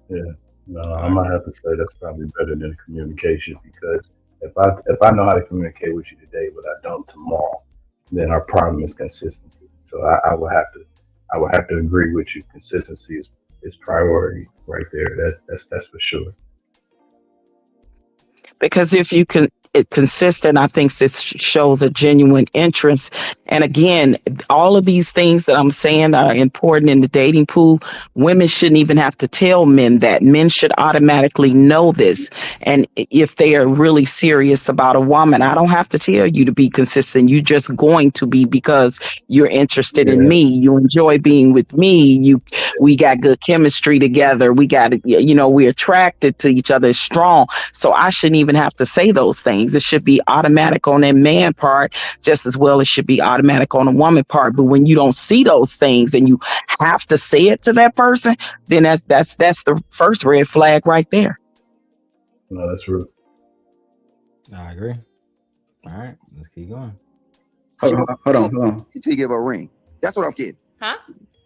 Yeah, no, I might have to say that's probably better than communication, because if I know how to communicate with you today, but I don't tomorrow, then our problem is consistency. So I will have to agree with you. Consistency is priority right there. That's for sure. Because if you can consistent, I think this shows a genuine interest. And again, all of these things that I'm saying are important in the dating pool. Women shouldn't even have to tell men that. Men should automatically know this. And if they are really serious about a woman, I don't have to tell you to be consistent. You're just going to be, because you're interested in me. You enjoy being with me. We got good chemistry together. We're attracted to each other, strong. So I shouldn't even have to say those things. It should be automatic on that man part, just as well as should be automatic on a woman part. But when you don't see those things and you have to say it to that person, then that's the first red flag right there. No, that's rude. I agree. All right, let's keep going. Hold on. Until you give her a ring. That's what I'm getting. Huh?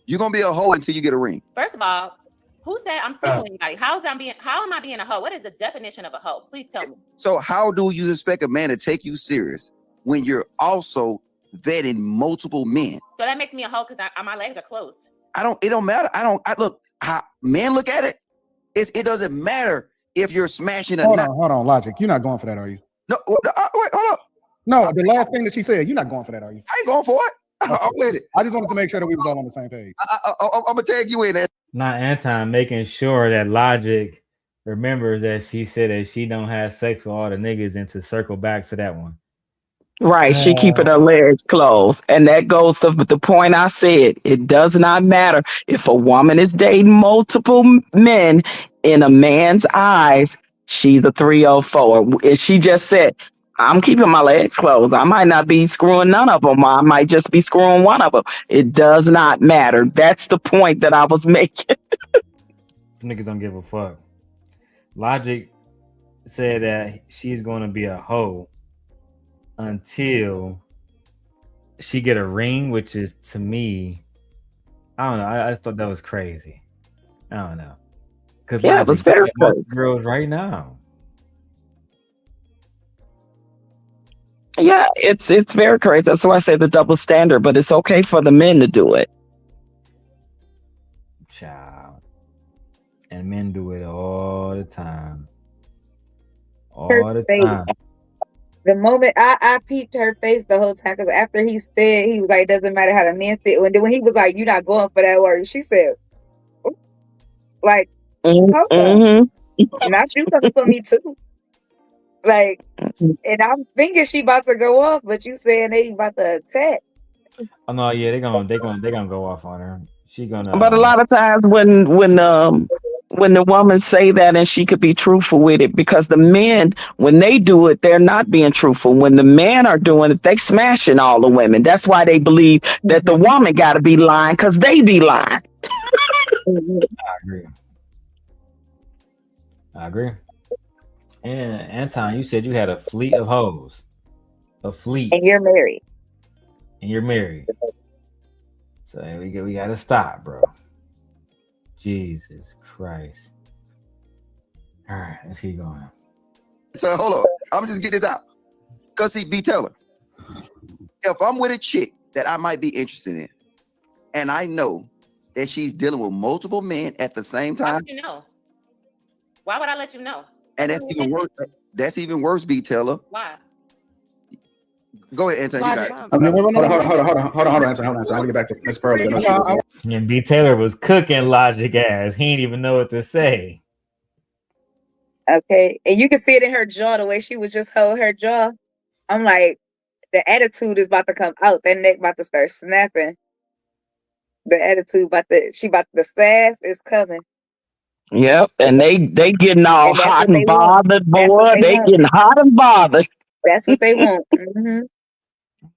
You're gonna be a hoe until you get a ring. First of all, who said I'm single anybody? How am I being a hoe? What is the definition of a hoe? Please tell me. So how do you expect a man to take you serious when you're also vetting multiple men? So that makes me a hoe because my legs are closed. It don't matter. I look how men look at it. It doesn't matter if you're smashing or not. Hold on, Logic. You're not going for that, are you? No, wait, hold up. No, the last thing that she said, you're not going for that, are you? I ain't going for it. I'm with it. I just wanted to make sure that we was all on the same page. I'm gonna tag you in that. Not Anton, making sure that Logic remembers that she said that she don't have sex with all the niggas, and to circle back to that one. Right, she keeping her legs closed. And that goes to the point I said. It does not matter if a woman is dating multiple men. In a man's eyes, she's a 304. And she just said, I'm keeping my legs closed. I might not be screwing none of them. I might just be screwing one of them. It does not matter. That's the point that I was making. Niggas don't give a fuck. Logic said that she's going to be a hoe until she get a ring, which is, to me, I don't know. I just thought that was crazy. I don't know. Because it was very crazy. Girls right now. Yeah, it's very crazy. That's why I say the double standard, but it's okay for the men to do it. Child. And men do it all the time. All the time. The moment I peeped her face the whole time, because after he said, he was like, doesn't matter how the men sit. And then when he was like, you're not going for that word, she said, ooh. Like, mm-hmm. Now she coming for me too. Like, and I'm thinking she about to go off, but you saying they about to attack. Oh no, yeah, they're gonna go off on her. She gonna. But a lot of times when the woman say that, and she could be truthful with it, because the men, when they do it, they're not being truthful. When the men are doing it, they smashing all the women. That's why they believe that the woman got to be lying, because they be lying. I agree. And Anton, you said you had a fleet of hoes. A fleet. And you're married. So we gotta stop, bro. Jesus Christ. All right, let's keep going. So hold on. I'm just get this out. Cause see, B Taylor, if I'm with a chick that I might be interested in, and I know that she's dealing with multiple men at the same time. Why would you know? Why would I let you know? And that's even worse. That's even worse, B Taylor. Why? Go ahead, Anton. You got it. Hold on, Anton. I want to get back to Miss Pearly. And B Taylor was cooking Logic ass. He didn't even know what to say. Okay, and you can see it in her jaw, the way she was just holding her jaw. I'm like, the attitude is about to come out. That neck about to start snapping. The attitude the sass is coming. Yep, and they getting all And that's hot what and they want. bothered, That's what boy. they They want. getting hot and bothered. That's what they want. Hmm.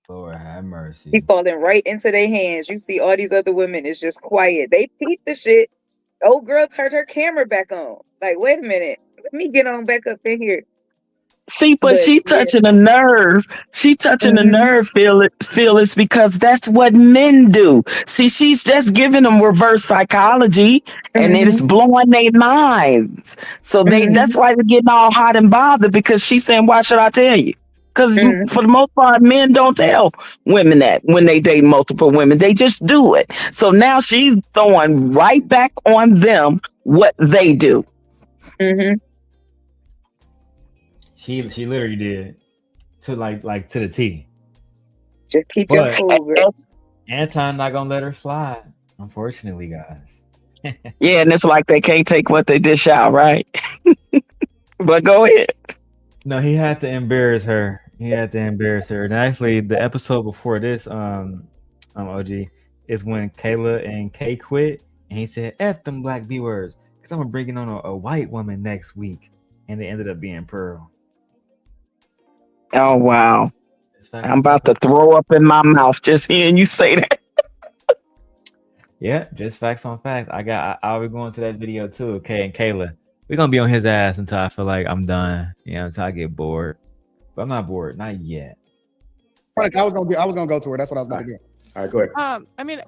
Lord have mercy. He falling right into their hands. You see all these other women is just quiet. They peep the shit. Old girl turned her camera back on. Like, wait a minute. Let me get on back up in here. See, but But she yeah. touching a nerve. She touching a Mhm. nerve, Phyllis, because that's what men do. See, she's just giving them reverse psychology, and it's Mhm. blowing their minds. So that's Mhm. why they're getting all hot and bothered, because she's saying, "Why should I tell you?" Because Mhm. for the most part, men don't tell women that when they date multiple women. They just do it. So now she's throwing right back on them what they do. Mhm. She literally did to like to the T. Just keep your But cool, girl. Anton not gonna let her slide, unfortunately, guys. Yeah, and it's like they can't take what they dish out, right? But go ahead. No, he had to embarrass her. He had to embarrass her. And actually, the episode before this, OG, is when Kayla and Kay quit, and he said, "F them black B words, because I'm gonna bring it on a white woman next week," and they ended up being Pearl. Oh wow. I'm about to throw up in my mouth just hearing you say that. Yeah, just facts on facts. I'll be going to that video too, Kay and Kayla. We're gonna be on his ass until I feel like I'm done. You know, until I get bored. But I'm not bored, not yet. I was gonna go to her. That's what I was about to do. All right, go ahead. I mean,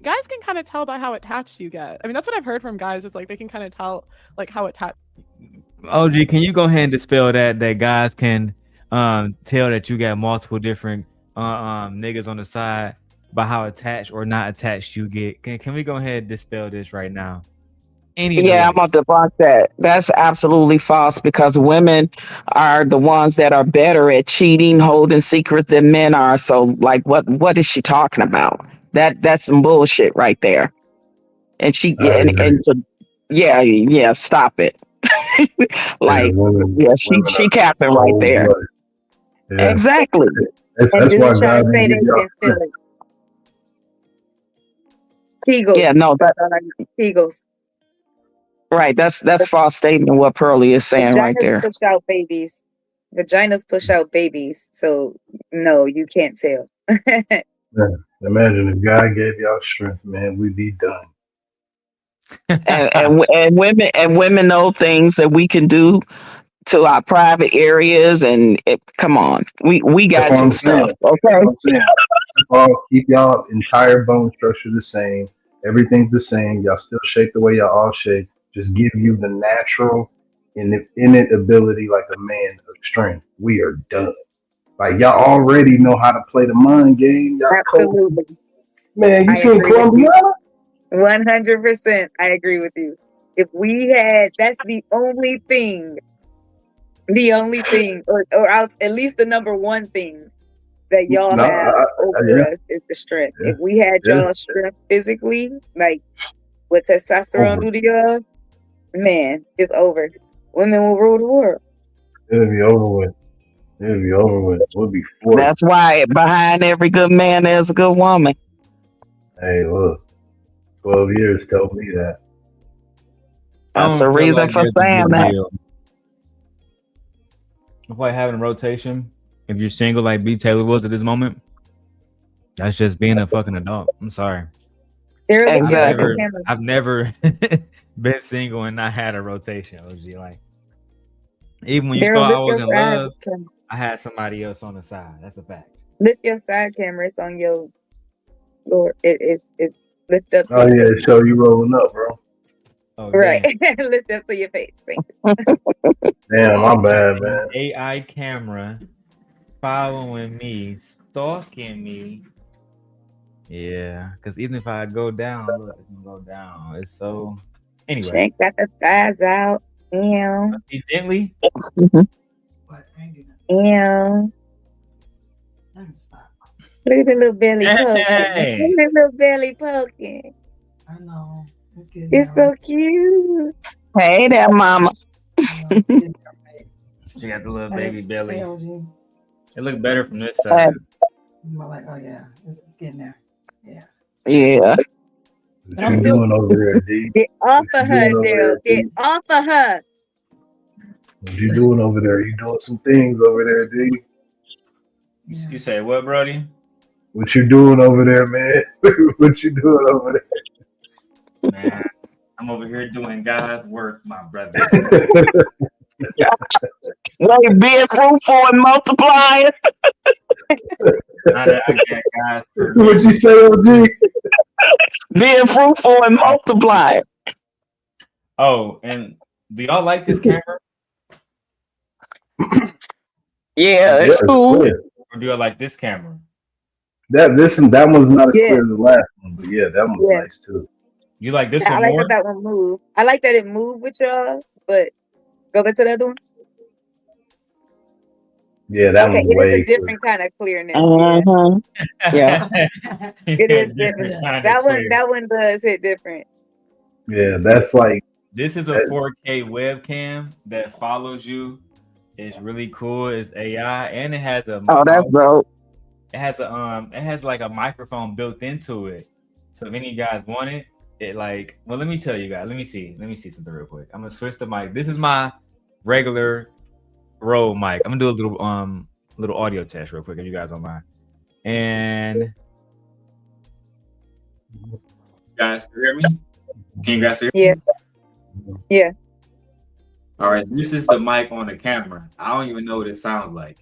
guys can kind of tell by how attached you get. I mean, that's what I've heard from guys. Is like they can kind of tell like how attached. OG, can you go ahead and dispel that guys can tell that you got multiple different niggas on the side by how attached or not attached you get? Can we go ahead and dispel this right now? Yeah, I'm gonna debunk that. That's absolutely false, because women are the ones that are better at cheating, holding secrets than men are. So, like, what is she talking about? That's some bullshit right there. And yeah, stop it. Like, she capping right there. Yeah. Exactly. That's And why dudes try God to didn't say give they y'all can feel strength. it. Kegels. Yeah, no, That's all I need. Kegels. right. That's false statement what Pearlie is saying right Vaginas there. push out babies. Vaginas push out babies. So no, you can't tell. Man, imagine if God gave y'all strength, man, we'd be done. and women know things that we can do to our private areas, and come on, we That's got what some I'm saying. stuff. Okay. Keep y'all entire bone structure the same. Everything's the same. Y'all still shape the way y'all all shape. Just give you the natural and innate ability, like a man, of strength. We are done. Like, y'all already know how to play the mind game. Y'all Absolutely. Man, you I seen agree with Columbia? you. 100%. I agree with you. If we had, that's the only thing, or else at least the number one thing that y'all No, have over yeah. us is the strength. Yeah. If we had Yeah. y'all strength physically, like what testosterone do to y'all, man, it's over. Women will rule the world. It'll be over with. It'll be over with. We'll be forced. That's why behind every good man there's a good woman. Hey, look, 12 years told me that. That's the reason for saying that. It's like having a rotation. If you're single like B. Taylor was at this moment, that's just being a fucking adult. I'm sorry. Exactly. I've never been single and not had a rotation. OG, like, even when you Darrel, thought I lift was your in side love, camera. I had somebody else on the side. That's a fact. Lift your side camera. It's on your it lift up to Oh, your yeah, face. show you rolling up, bro. Oh, Right. Lift up to your face. Thank you. Damn, my bad, man. AI camera following me, stalking me. Yeah, because even if I go down, look, it's gonna go down. It's so. Anyway, Check got the thighs out. Ew. gently. Ew. Look at the little belly poking. Hey. Look at the little belly poking. I know. It's good. It's so cute. Hey there, mama. She got the little baby belly. Hey, OG. It looked better from this side. I'm like, oh yeah, it's getting there. Yeah. Yeah. What you doing over there, D? Get off What of you her, doing over Daryl. there, Get D? off of her. What you doing over there? You doing some things over there, D? You say what, Brody? What you doing over there, man? What you doing over Man, I'm over here doing God's work, my brother. Like being fruitful and multiplying. Now that I got God's there? What you say, OG? Being fruitful and multiplying. Oh, and do y'all like this camera? Yeah, it's cool. Clear. Or do y'all like this camera? That one's not as Yeah. clear as the last one, but yeah, that one's Yeah. nice too. You like this I one like more? how that one moved. I like that it moved with y'all, but go back to the other one. Yeah, that Okay, one's it is way a different kind of clearness. Yeah. It is Yeah, different. kinda That one, clear. that one does hit different. Yeah, that's like This is a 4K webcam that follows you. It's really cool. It's AI, and it has a Oh, that's dope. it has like a microphone built into it. So if any guys want it, well, let me tell you guys. Let me see something real quick. I'm gonna switch the mic. This is my regular Rode mic. I'm gonna do a little audio test real quick if you guys don't mind. And you guys hear me? Can you guys hear me? Yeah. All right, this is the mic on the camera. I don't even know what it sounds like.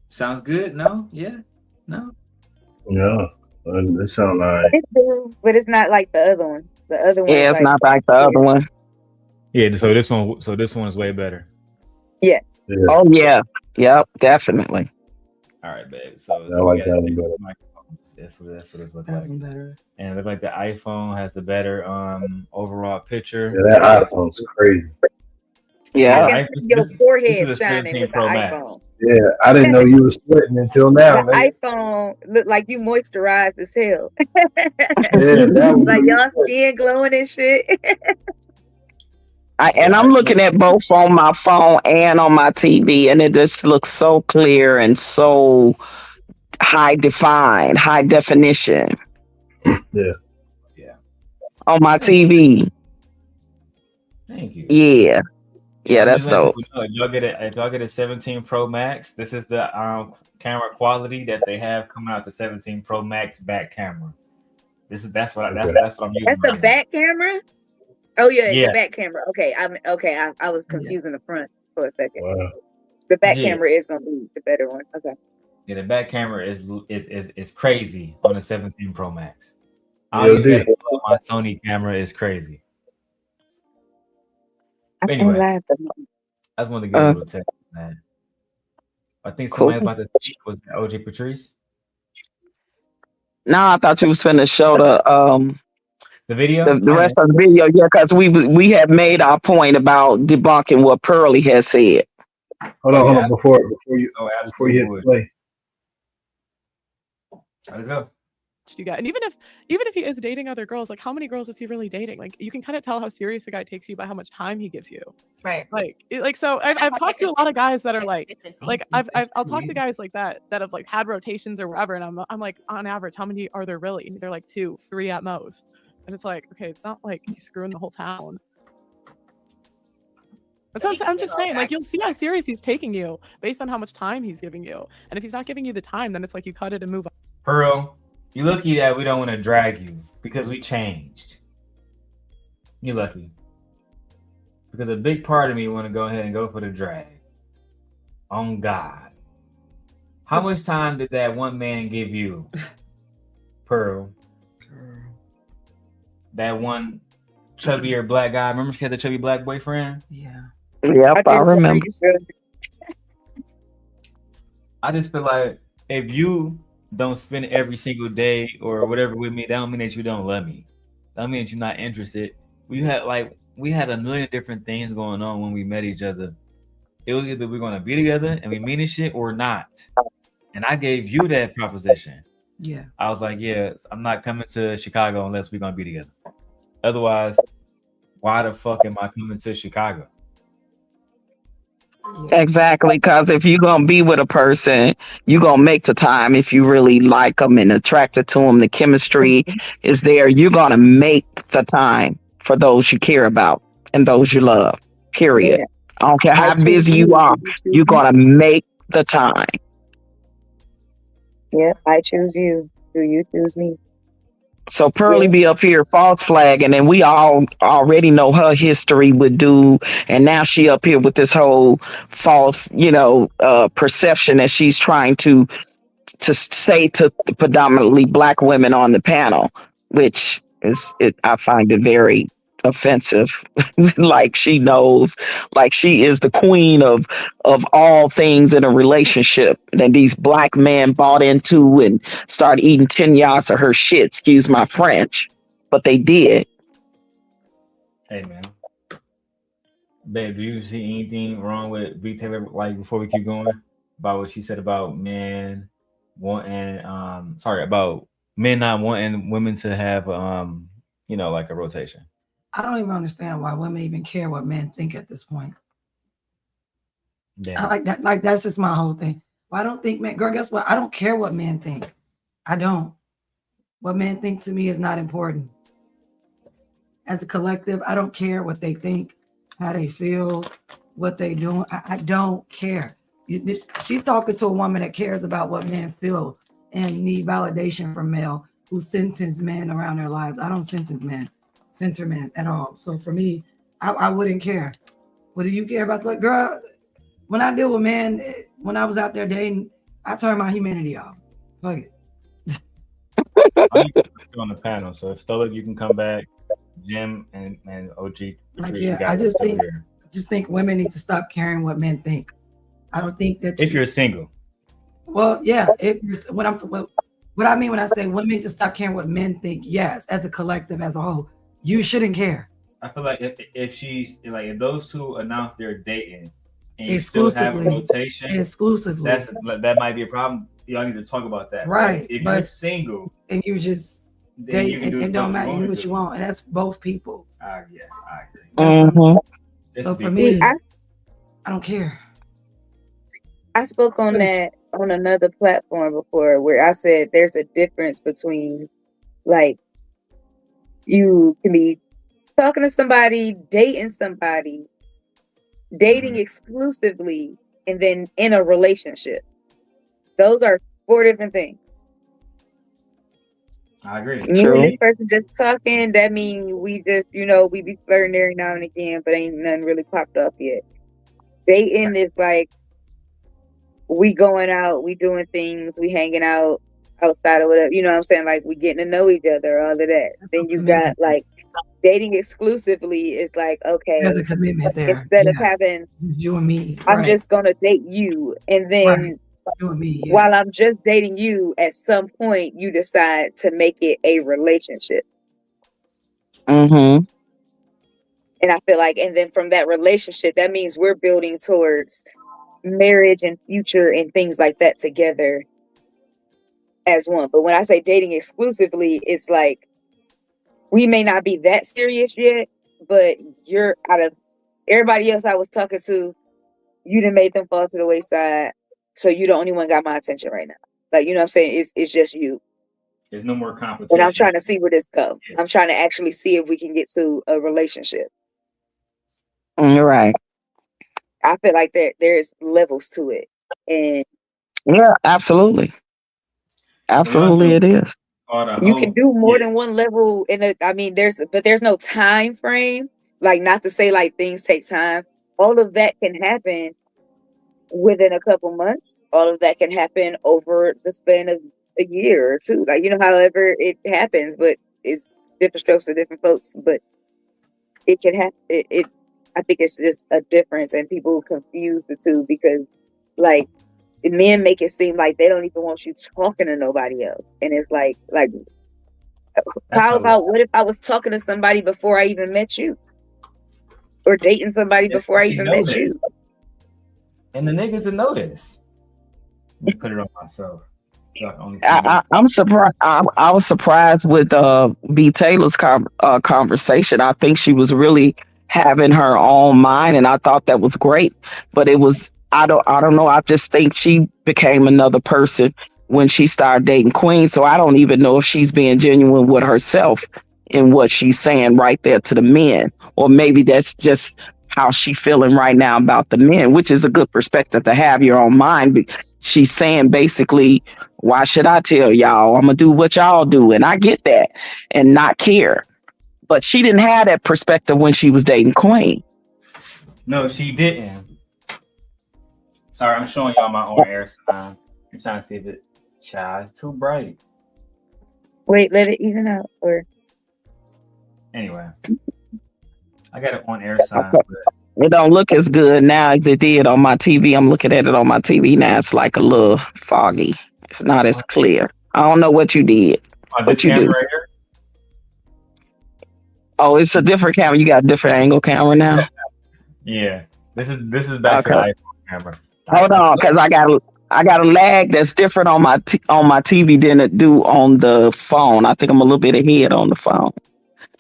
Sounds good? No? Yeah? No? yeah, it sounds nice. It do, but it's not like the other one. The other one. Yeah, is it's not like the other one. Yeah, so this one is way better. Yes. Yeah. Oh yeah. Yep, definitely. All right, babe. So I like that one better. That's what it's look like. And it look like the iPhone has the better overall picture. Yeah, that iPhone's crazy. Yeah. I can see your forehead shining with the iPhone. Yeah, I didn't know you were sweating until now, The man. iPhone look like you moisturized as hell. Yeah, that was Like y'all skin glowing and shit. I'm looking at both on my phone and on my TV, and it just looks so clear and so high definition. Yeah. On my TV. Thank you. Yeah. Yeah, that's dope. If y'all get a 17 Pro Max, this is the camera quality that they have coming out the 17 Pro Max back camera. That's what I'm using. That's the right back camera? Oh yeah, Yeah. the back camera. Okay, I was confusing the front for a second. Wow. The back Yeah. camera is gonna be the better one. Okay. Yeah, the back camera is crazy on the 17 Pro Max. Yeah, My Sony camera is crazy. I Anyway, can't laugh at I just wanted to get a little text, man. I think Cool. somebody's about to speak. Was it OJ Patrice? No, I thought you was finna show The video? the rest of the video. Yeah, because we have made our point about debunking what Pearly has said. Hold on, before you hit would. play. Let's go. You got, and even if he is dating other girls, like how many girls is he really dating? Like you can kind of tell how serious the guy takes you by how much time he gives you. Right. Like so I've talked to a lot of guys that are like I'll talk to guys like that have like had rotations or whatever, and I'm like, on average, how many are there really? And they're like 2, 3 at most. And it's like, okay, it's not like he's screwing the whole town. I'm just saying, like, you'll see how serious he's taking you based on how much time he's giving you. And if he's not giving you the time, then it's like you cut it and move on. Pearl, you lucky that we don't want to drag you because we changed. You lucky. Because a big part of me want to go ahead and go for the drag. On God. How much time did that one man give you, Pearl? That one chubbier black guy. Remember she had the chubby black boyfriend? Yeah. Yep, I remember. I just feel like if you don't spend every single day or whatever with me, that don't mean that you don't love me. That don't mean that you're not interested. We had a million different things going on when we met each other. It was either we're gonna be together and we mean this shit or not. And I gave you that proposition. Yeah. I was like, yeah, I'm not coming to Chicago unless we're gonna be together. Otherwise, why the fuck am I coming to Chicago? Exactly, because if you're gonna be with a person, you're gonna make the time. If you really like them and attracted to them, the chemistry is there. You're gonna make the time for those you care about and those you love. Period. Yeah. I don't care I how choose busy you you. are. Do you choose You're me? gonna make the time. Yeah, I choose you. Do you choose me? So Pearly be Yes. up here false flagging, and we all already know her history with dude, and now she up here with this whole false, perception that she's trying to say to the predominantly black women on the panel, which is I find it very offensive. Like she knows, like she is the queen of all things in a relationship that these black men bought into and started eating 10 yards of her shit, excuse my French, but they did. Hey man, babe, do you see anything wrong with B Taylor? Like before we keep going about what she said about men wanting, about men not wanting women to have, like a rotation. I don't even understand why women even care what men think at this point. Yeah. I like that. Like that's just my whole thing. Well, I don't think men. Girl, guess what? I don't care what men think. I don't. What men think to me is not important. As a collective, I don't care what they think, how they feel, what they doing. I don't care. She's talking to a woman that cares about what men feel and need validation from male who sentence men around their lives. I don't censor men at all. So for me, I wouldn't care. What do you care about? Like, girl, when I deal with men, when I was out there dating, I turned my humanity off. Fuck it. On the panel, so if Stoic, you can come back. Jim and OG. Like, yeah, I just think women need to stop caring what men think. I don't think that if you're single. Well, yeah. If you're what I mean when I say women need to stop caring what men think. Yes, as a collective, as a whole, you shouldn't care. I feel like if she's like if those two announce they're dating and you still have a rotation exclusively, that might be a problem. Y'all need to talk about that. Right. If you're single and you just date and don't matter, you do what you want, and that's both people. Yes, I agree. So for me, I don't care. I spoke on that on another platform before where I said there's a difference between like you can be talking to somebody, dating exclusively, and then in a relationship. Those are 4 different things. I agree. Me and this person just talking, that means we just, we be flirting every now and again, but ain't nothing really popped up yet. Dating is like we going out, we doing things, we hanging out outside of whatever, you know what I'm saying? Like we getting to know each other, all of that. Then you got like dating exclusively is like, okay, there's a commitment there. Instead of having you and me, I'm just gonna date you, and then you and me, while I'm just dating you, at some point you decide to make it a relationship. Mm-hmm. And I feel like, and then from that relationship, that means we're building towards marriage and future and things like that together as one. But when I say dating exclusively, it's like we may not be that serious yet, but you're out of everybody else I was talking to, you done made them fall to the wayside. So you the only one got my attention right now. Like, you know what I'm saying? It's just you. There's no more competition. And I'm trying to see where this goes. I'm trying to actually see if we can get to a relationship. You're right. I feel like there's levels to it. And yeah, absolutely. Absolutely it is. You can do more than one level there's no time frame. Like, not to say like things take time. All of that can happen within a couple months. All of that can happen over the span of a year or two. Like, however it happens, but it's different strokes for different folks. But it can happen. I think it's just a difference, and people confuse the two because, like, men make it seem like they don't even want you talking to nobody else, and it's like, how about what if I was talking to somebody before I even met you, or dating somebody before I even met you? And the niggas that know this. Put it on myself. I'm surprised. I was surprised with B Taylor's conversation. I think she was really having her own mind, and I thought that was great. But it was I don't know. I just think she became another person when she started dating Queen. So I don't even know if she's being genuine with herself in what she's saying right there to the men, or maybe that's just how she feeling right now about the men, which is a good perspective to have your own mind. But she's saying basically, why should I tell y'all? I'm gonna do what y'all do, and I get that, and not care. But she didn't have that perspective when she was dating Queen. No, she didn't. Sorry, I'm showing y'all my own air sign. I'm trying to see if it shines too bright. Wait, let it even out, or Anyway, I got it on air sign. It don't look as good now as it did on my TV. I'm looking at it on my TV now. It's like a little foggy. It's not as clear. I don't know what you did. What you do? Right here? Oh, it's a different camera. You got a different angle camera now. Yeah, this is back to the iPhone camera. Hold on, because I got a lag that's different on my TV than it do on the phone. I think I'm a little bit ahead on the phone.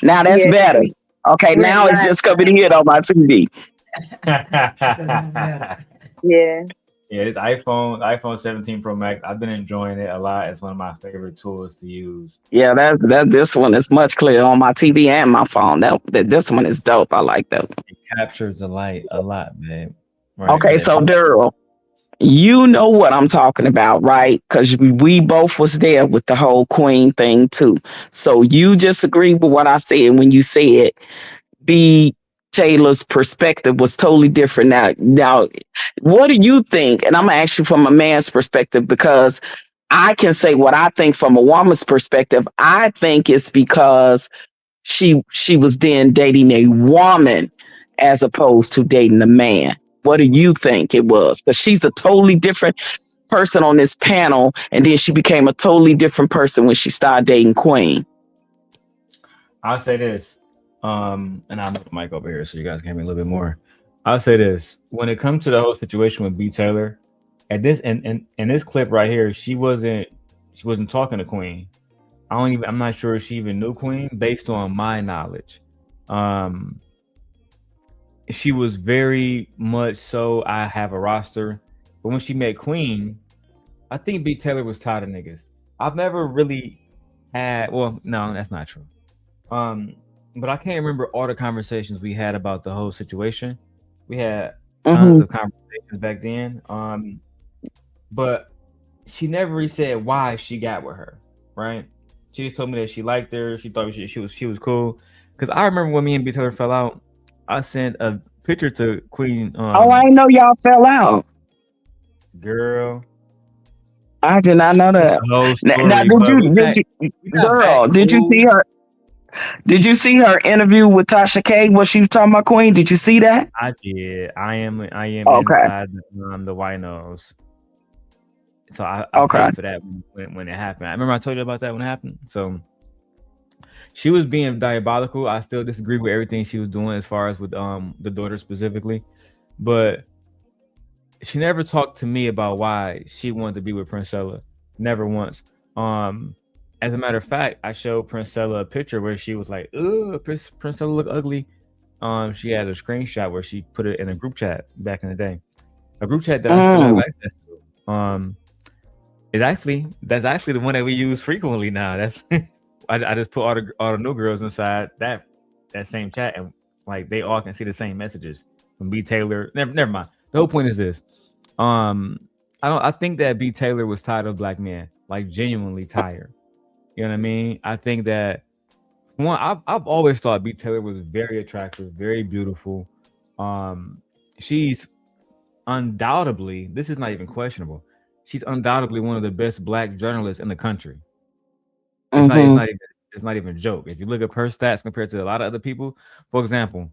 Now that's better. Okay, now it's just coming ahead on my TV. Yeah. Yeah, this iPhone 17 Pro Max. I've been enjoying it a lot. It's one of my favorite tools to use. Yeah, that this one is much clearer on my TV and my phone. This one is dope. I like that one. It captures the light a lot, man. Right? Okay, so Darrel, you know what I'm talking about, right? Because we both was there with the whole Queen thing too. So you just agreed with what I said when you said B. Taylor's perspective was totally different. Now, what do you think? And I'm gonna ask you from a man's perspective, because I can say what I think from a woman's perspective. I think it's because she was then dating a woman as opposed to dating a man. What do you think it was? Because she's a totally different person on this panel, and then she became a totally different person when she started dating Queen. I'll say this, and I'll move the mic over here so you guys can hear me a little bit more. I'll say this: when it comes to the whole situation with B. Taylor, at this and this clip right here, she wasn't talking to Queen. I'm not sure if she even knew Queen based on my knowledge. She was very much so, I have a roster. But when she met Queen, I think B. Taylor was tired of niggas. I've never really had, well, no, that's not true. But I can't remember all the conversations we had about the whole situation. We had tons of conversations back then. But she never really said why she got with her, right? She just told me that she liked her. She thought she was cool. Because I remember when me and B. Taylor fell out, I sent a picture to Queen. I didn't know y'all fell out. Girl, I did not know that. Now, did you see her? Did you see her interview with Tasha K? What she was talking about Queen? Did you see that? I did. I am inside the winos. So I paid for that when it happened. I remember I told you about that when it happened. So she was being diabolical. I still disagree with everything she was doing as far as with the daughter specifically, but she never talked to me about why she wanted to be with Princella. Never once. As a matter of fact, I showed Princella a picture where she was like, "Ugh, Princella look ugly." She had a screenshot where she put it in a group chat back in the day, a group chat that I still have access to. That's actually the one that we use frequently now. That's I just put all the new girls inside that same chat, and like they all can see the same messages from B. Taylor. Never mind. The whole point is this. I think that B. Taylor was tired of black men, like genuinely tired. You know what I mean? I think that one, I've always thought B. Taylor was very attractive, very beautiful. She's undoubtedly, this is not even questionable, she's undoubtedly one of the best black journalists in the country. It's not even a joke. If you look up her stats compared to a lot of other people, for example,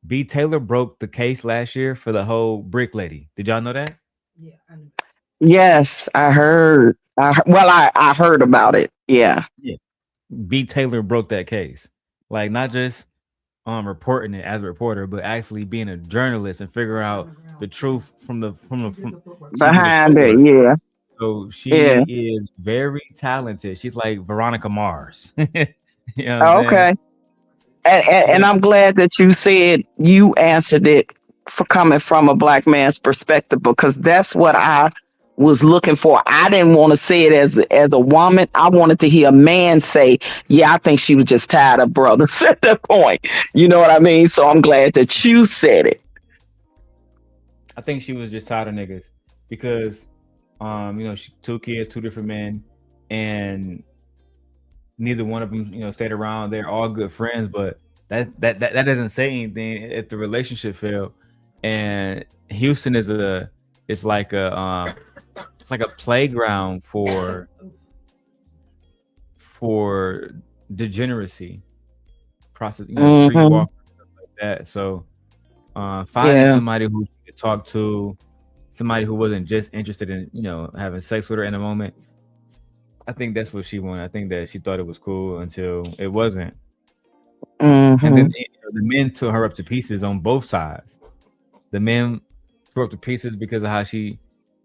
B. Taylor broke the case last year for the whole brick lady. Did y'all know that? Yeah, I knew. Yes, I heard. I heard about it. Yeah. B. Taylor broke that case. Like not just reporting it as a reporter, but actually being a journalist and figuring out the truth from behind it. Yeah. So she is very talented. She's like Veronica Mars. You know what I'm saying? And I'm glad that you said you answered it for coming from a black man's perspective, because that's what I was looking for. I didn't want to say it as a woman. I wanted to hear a man say, yeah, I think she was just tired of brothers at that point. You know what I mean? So I'm glad that you said it. I think she was just tired of niggas because, she 2 kids, 2 different men, and neither one of them, stayed around. They're all good friends, but that doesn't say anything if the relationship failed. And Houston is like a playground for degeneracy, process, streetwalkers, stuff like that. So finding somebody who you could talk to, somebody who wasn't just interested in having sex with her in a moment. I think that's what she wanted. I think that she thought it was cool until it wasn't. And then the men tore her up to pieces on both sides. The men tore up to pieces because of how she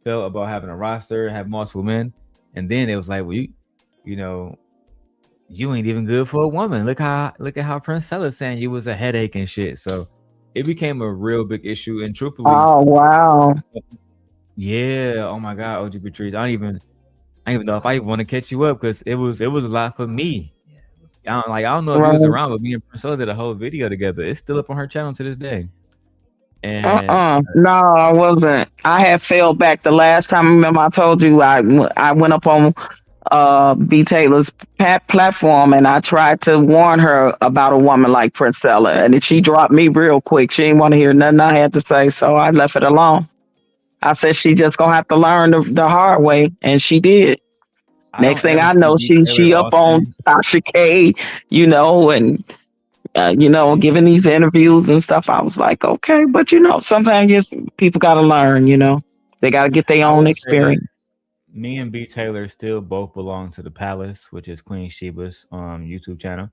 felt about having a roster, have multiple men, and then it was like, well, you ain't even good for a woman. Look at how Prince Sellout saying you was a headache and shit. So it became a real big issue. And truthfully, oh wow, yeah, oh my God, OG Patrice, I don't even know if I even want to catch you up because it was a lot for me. I don't know if you was around, but me and Prince Sellout did a whole video together. It's still up on her channel to this day. And no, I wasn't. I had fell back the last time. Remember, I told you I went up on B Taylor's platform and I tried to warn her about a woman like Prince Sellout, and she dropped me real quick. She didn't want to hear nothing I had to say, so I left it alone. I said she just gonna have to learn the hard way, and she did. Next thing I know, she up on Tasha K, and giving these interviews and stuff. I was like, okay, but sometimes people gotta learn. They gotta get their own experience. Me and B Taylor still both belong to the Palace, which is Queen Sheba's YouTube channel,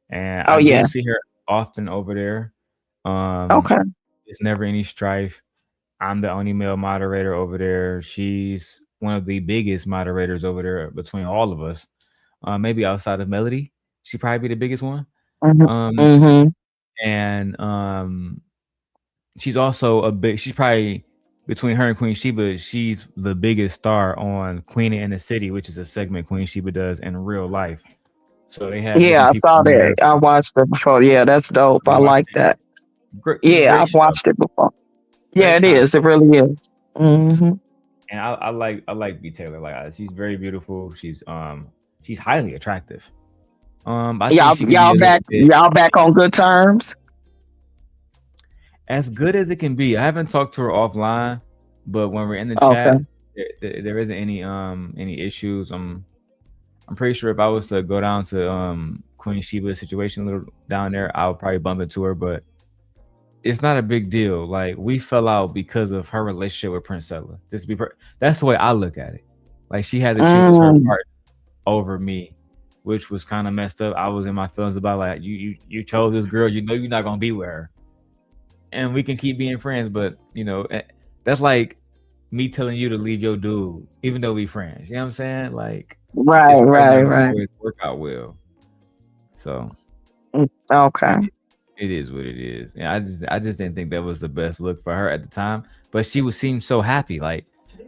and I do see her often over there. Okay, there's never any strife. I'm the only male moderator over there. She's one of the biggest moderators over there between all of us. Maybe outside of Melody, she'd probably be the biggest one. And she's also she's probably, between her and Queen Sheba, she's the biggest star on Queen in the City, which is a segment Queen Sheba does in real life. So they have I saw that. I watched it before. Yeah, that's dope. I like that. Great I've watched it before. Yeah, it is. It really is. And I like B Taylor. Like, she's very beautiful. She's highly attractive. Y'all back on good terms. As good as it can be. I haven't talked to her offline, but when we're in the chat, there isn't any issues. I'm pretty sure if I was to go down to Queen Sheba's situation a little down there, I would probably bump into her, but it's not a big deal. Like, we fell out because of her relationship with Prince Sellout. That's the way I look at it. Like, she had to choose her part over me, which was kind of messed up. I was in my feelings about, like, you chose this girl, you're not gonna be with her, and we can keep being friends, but that's like me telling you to leave your dude, even though we friends. You know what I'm saying? Like, right. Always work out well. So okay. It is what it is. And I just didn't think that was the best look for her at the time. But she seemed so happy. Like,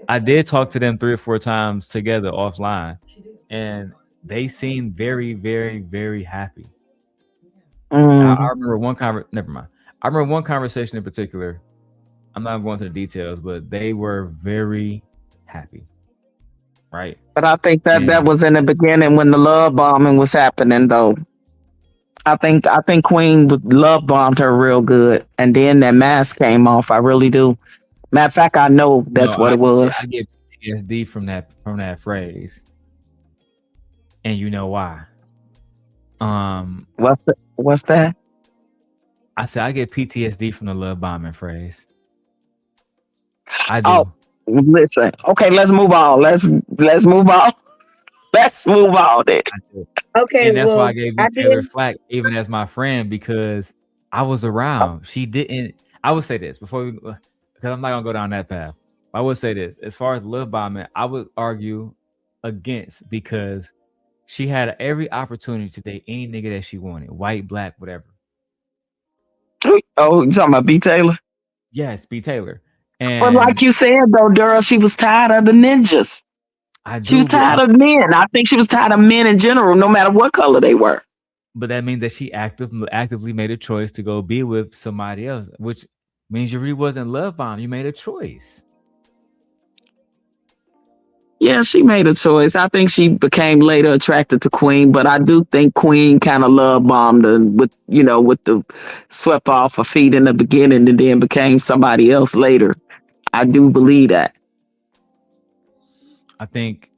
I did talk to them 3 or 4 times together offline, and they seemed very, very, very happy. I remember never mind. I remember one conversation in particular. I'm not going to the details, but they were very happy. Right. But I think that was in the beginning when the love bombing was happening, though. I think Queen love bombed her real good, and then that mask came off. I really do. Matter of fact, I know that's what it was. I get PTSD from that phrase, and you know why? What's that? I said I get PTSD from the love bombing phrase. I do. Oh, listen. Okay, let's move on. Let's move on. Let's move on then. Okay, and that's why I gave you Taylor flack, even as my friend, because I was around. She didn't. I would say this before because I'm not gonna go down that path. I would say this: as far as love bombing, I would argue against, because she had every opportunity to date any nigga that she wanted, white, black, whatever. Oh, you talking about B. Taylor? Yes, B. Taylor. But And like you said though, Darrell, she was tired of the ninjas. I She was do, tired of men. I think she was tired of men in general, no matter what color they were. but that means that she actively made a choice to go be with somebody else, which means you really wasn't love bomb. You made a choice. Yeah, she made a choice. I think she became later attracted to Queen, but I do think Queen kind of love bombed her with the swept off her feet in the beginning and then became somebody else later. I do believe that. I think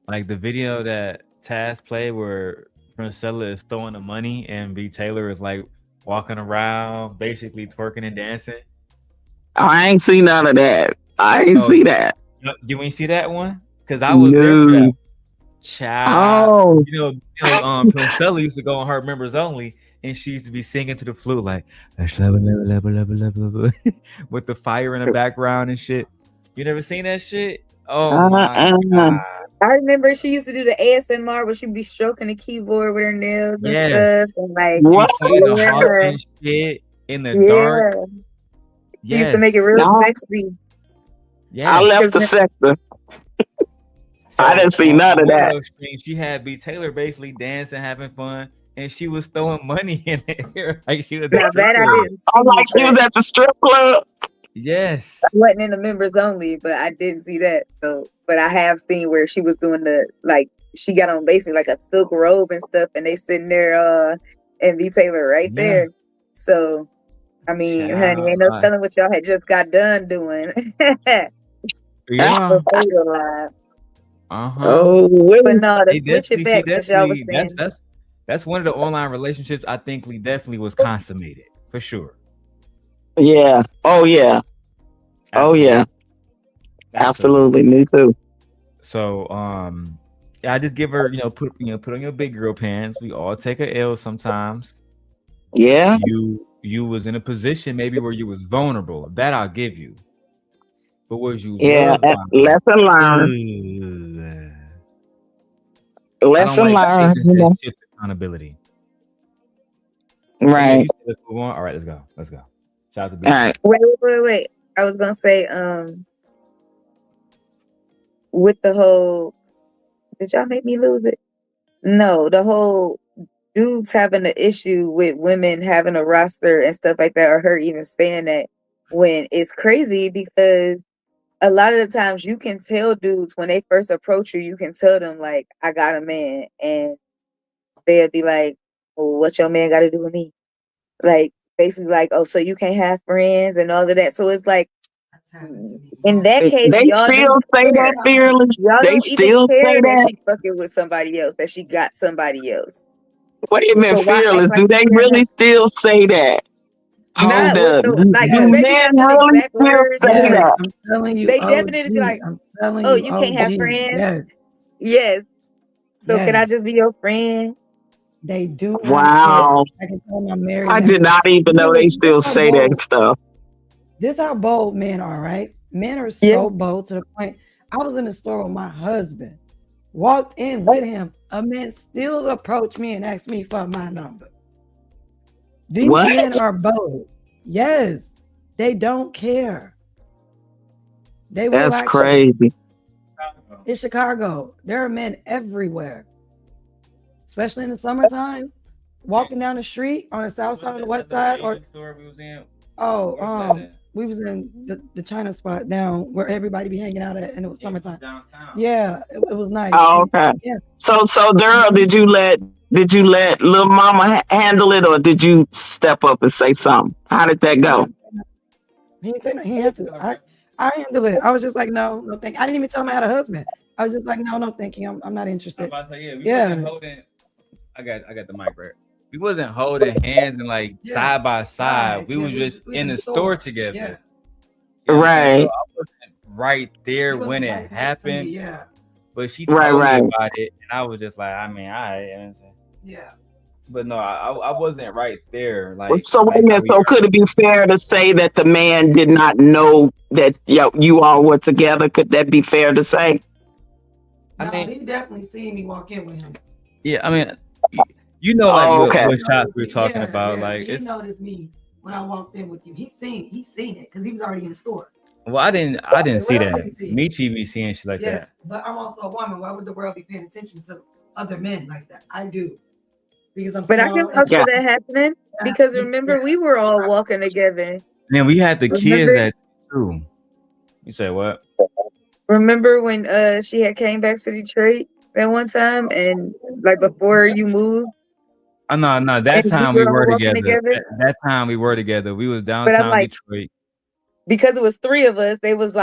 like the video that Taz played where Princella is throwing the money and B. Taylor is like walking around, basically twerking and dancing. I ain't see none of that. I ain't see that. You ain't see that one? Because I was there for that. Child. Oh. Princella used to go on her members only, and she used to be singing to the flute like with the fire in the background and shit. You never seen that shit? Oh my God. I remember she used to do the ASMR where she'd be stroking the keyboard with her nails and Yes. stuff. And like, She played the harp and shit in the dark. She used to make it real sexy. Yeah, I left the sector. I didn't see none of that. She had B. Taylor basically dancing, having fun, and she was throwing money in the air like she was. Now that I didn't see. I'm like she was at the strip club. Yes. I wasn't in the members only, but I didn't see that. So, but I have seen where she was doing the like she got on basically like a silk robe and stuff, and they sitting there and B. Taylor right there. So, I mean, honey, ain't no telling what y'all had just got done doing. Yeah. Oh, but no, to switch it back because y'all was saying that's one of the online relationships I think definitely was consummated for sure. Yeah. Oh yeah. Oh yeah. Absolutely. Me too. So I just give her, put on your big girl pants. We all take a L sometimes. Yeah. You was in a position maybe where you was vulnerable. That I'll give you. But was you lesson learned. Lesson learned. Accountability. Right. Let's move on. All right, let's go. Shout out to B. All right. Wait. I was gonna say, with the whole, did y'all make me lose it? No, the whole dudes having the issue with women having a roster and stuff like that, or her even saying that, when it's crazy because a lot of the times you can tell dudes when they first approach you, you can tell them like, I got a man, and they'll be like, well, what your man got to do with me? Like basically like, oh, so you can't have friends and all of that. So it's like, in that case, they y'all still say that fearless. Y'all They don't still even care say that. she fucking with somebody else, that she got somebody else. What do you mean So why act fearless? like Do they you really cannot- still say that? Not Hold with up. your, like, Do maybe men not the really exact still words, say but that? I'm telling you, they OG, definitely be like, I'm telling oh, you, you can't have OG. friends. Yes, Yes. So can I yes. just be your friend? They do not Wow. care. I can tell them I'm married. I and did not everything. even know they still say that stuff. This how bold men are, right? Men are so bold to the point. I was in the store with my husband, walked in with him. A man still approached me and asked me for my number. These men are bold. Yes, they don't care. They will That's actually. crazy. It's Chicago. There are men everywhere, especially in the summertime. Walking down the street on the south side or the west side, or we was in the China spot down where everybody be hanging out at, and it was summertime. Yeah, it was nice. Oh, okay. Yeah. So Darrell, did you let Lil Mama handle it, or did you step up and say something? How did that go? He didn't say nothing. He had to. I handled it. I was just like, no, thank you. I didn't even tell him I had a husband. I was just like, no, thank you. I'm not interested. I got the mic right. We wasn't holding hands and like side by side. We was just in the store together. Yeah. You know what I'm saying? Right. So I wasn't right there when it happened. Yeah. But she told me about it, and I was just like, I mean, yeah. But no, I wasn't right there. Like, So wait a minute. So could it be fair to say that the man did not know that you all were together? Could that be fair to say? I mean, he definitely seen me walk in with him. Yeah, I mean, you know, like what shots we're talking about. Yeah, like, he it's noticed me when I walked in with you. He seen it because he was already in the store. Well, I didn't see Well, I that. didn't see it. Michi be seeing shit like Yeah, that. but I'm also a woman. Why would the world be paying attention to other men like that? I do. Because I'm But I small can and vouch for that happening because remember we were all walking together. Then we had the kids Remember? that too. You say what? Remember when she had came back to Detroit that one time and like before you moved? Oh, no. That And time we we were all were walking together. together? That time we were together. We was But I'm downtown like, Detroit. because it was three of us, they was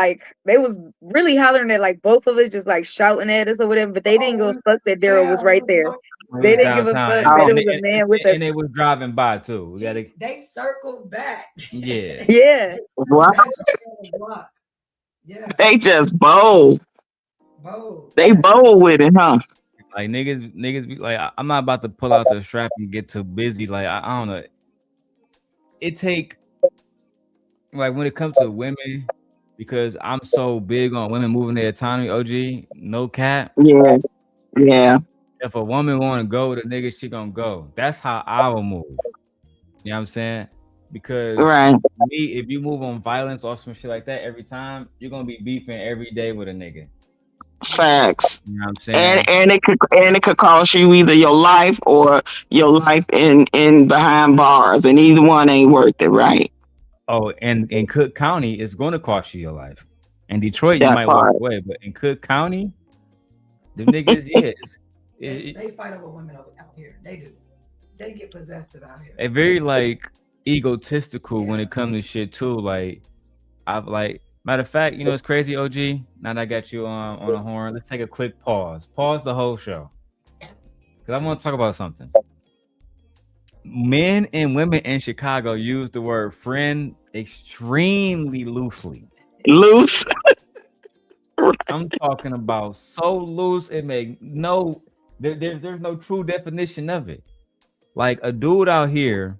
really hollering at like both of us, just like shouting at us or whatever. But they didn't give a fuck that Daryl was right there. We They was didn't give a downtown, fuck that it was a man with and a they was driving by too. We gotta, they circled back. yeah. yeah. What? Yeah. They just bold. Bold. They bold with it, huh? Like niggas be like, I'm not about to pull out the strap and get too busy. Like I don't know. It take like when it comes to women, because I'm so big on women moving their autonomy. OG, no cap. Yeah. Yeah. If a woman want to go with a nigga, she gonna go. That's how I will move. You know what I'm saying? Because Right. me, if you move on violence or some shit like that every time, you're gonna be beefing every day with a nigga. Facts. You know what I'm saying? And it could cost you either your life or your life in behind bars, and either one ain't worth it, right? Oh, and in Cook County, it's going to cost you your life. In Detroit, you That might part. walk away, but in Cook County, the niggas, They fight over women out here. They do. They get possessive out here. They very like egotistical when it comes to shit too. Like I've like matter of fact, you know it's crazy, OG. Now that I got you on the horn, let's take a quick pause. Pause the whole show. Cause I want to talk about something. Men and women in Chicago use the word friend extremely loosely. Loose. I'm talking about so loose it make no there's no true definition of it. Like a dude out here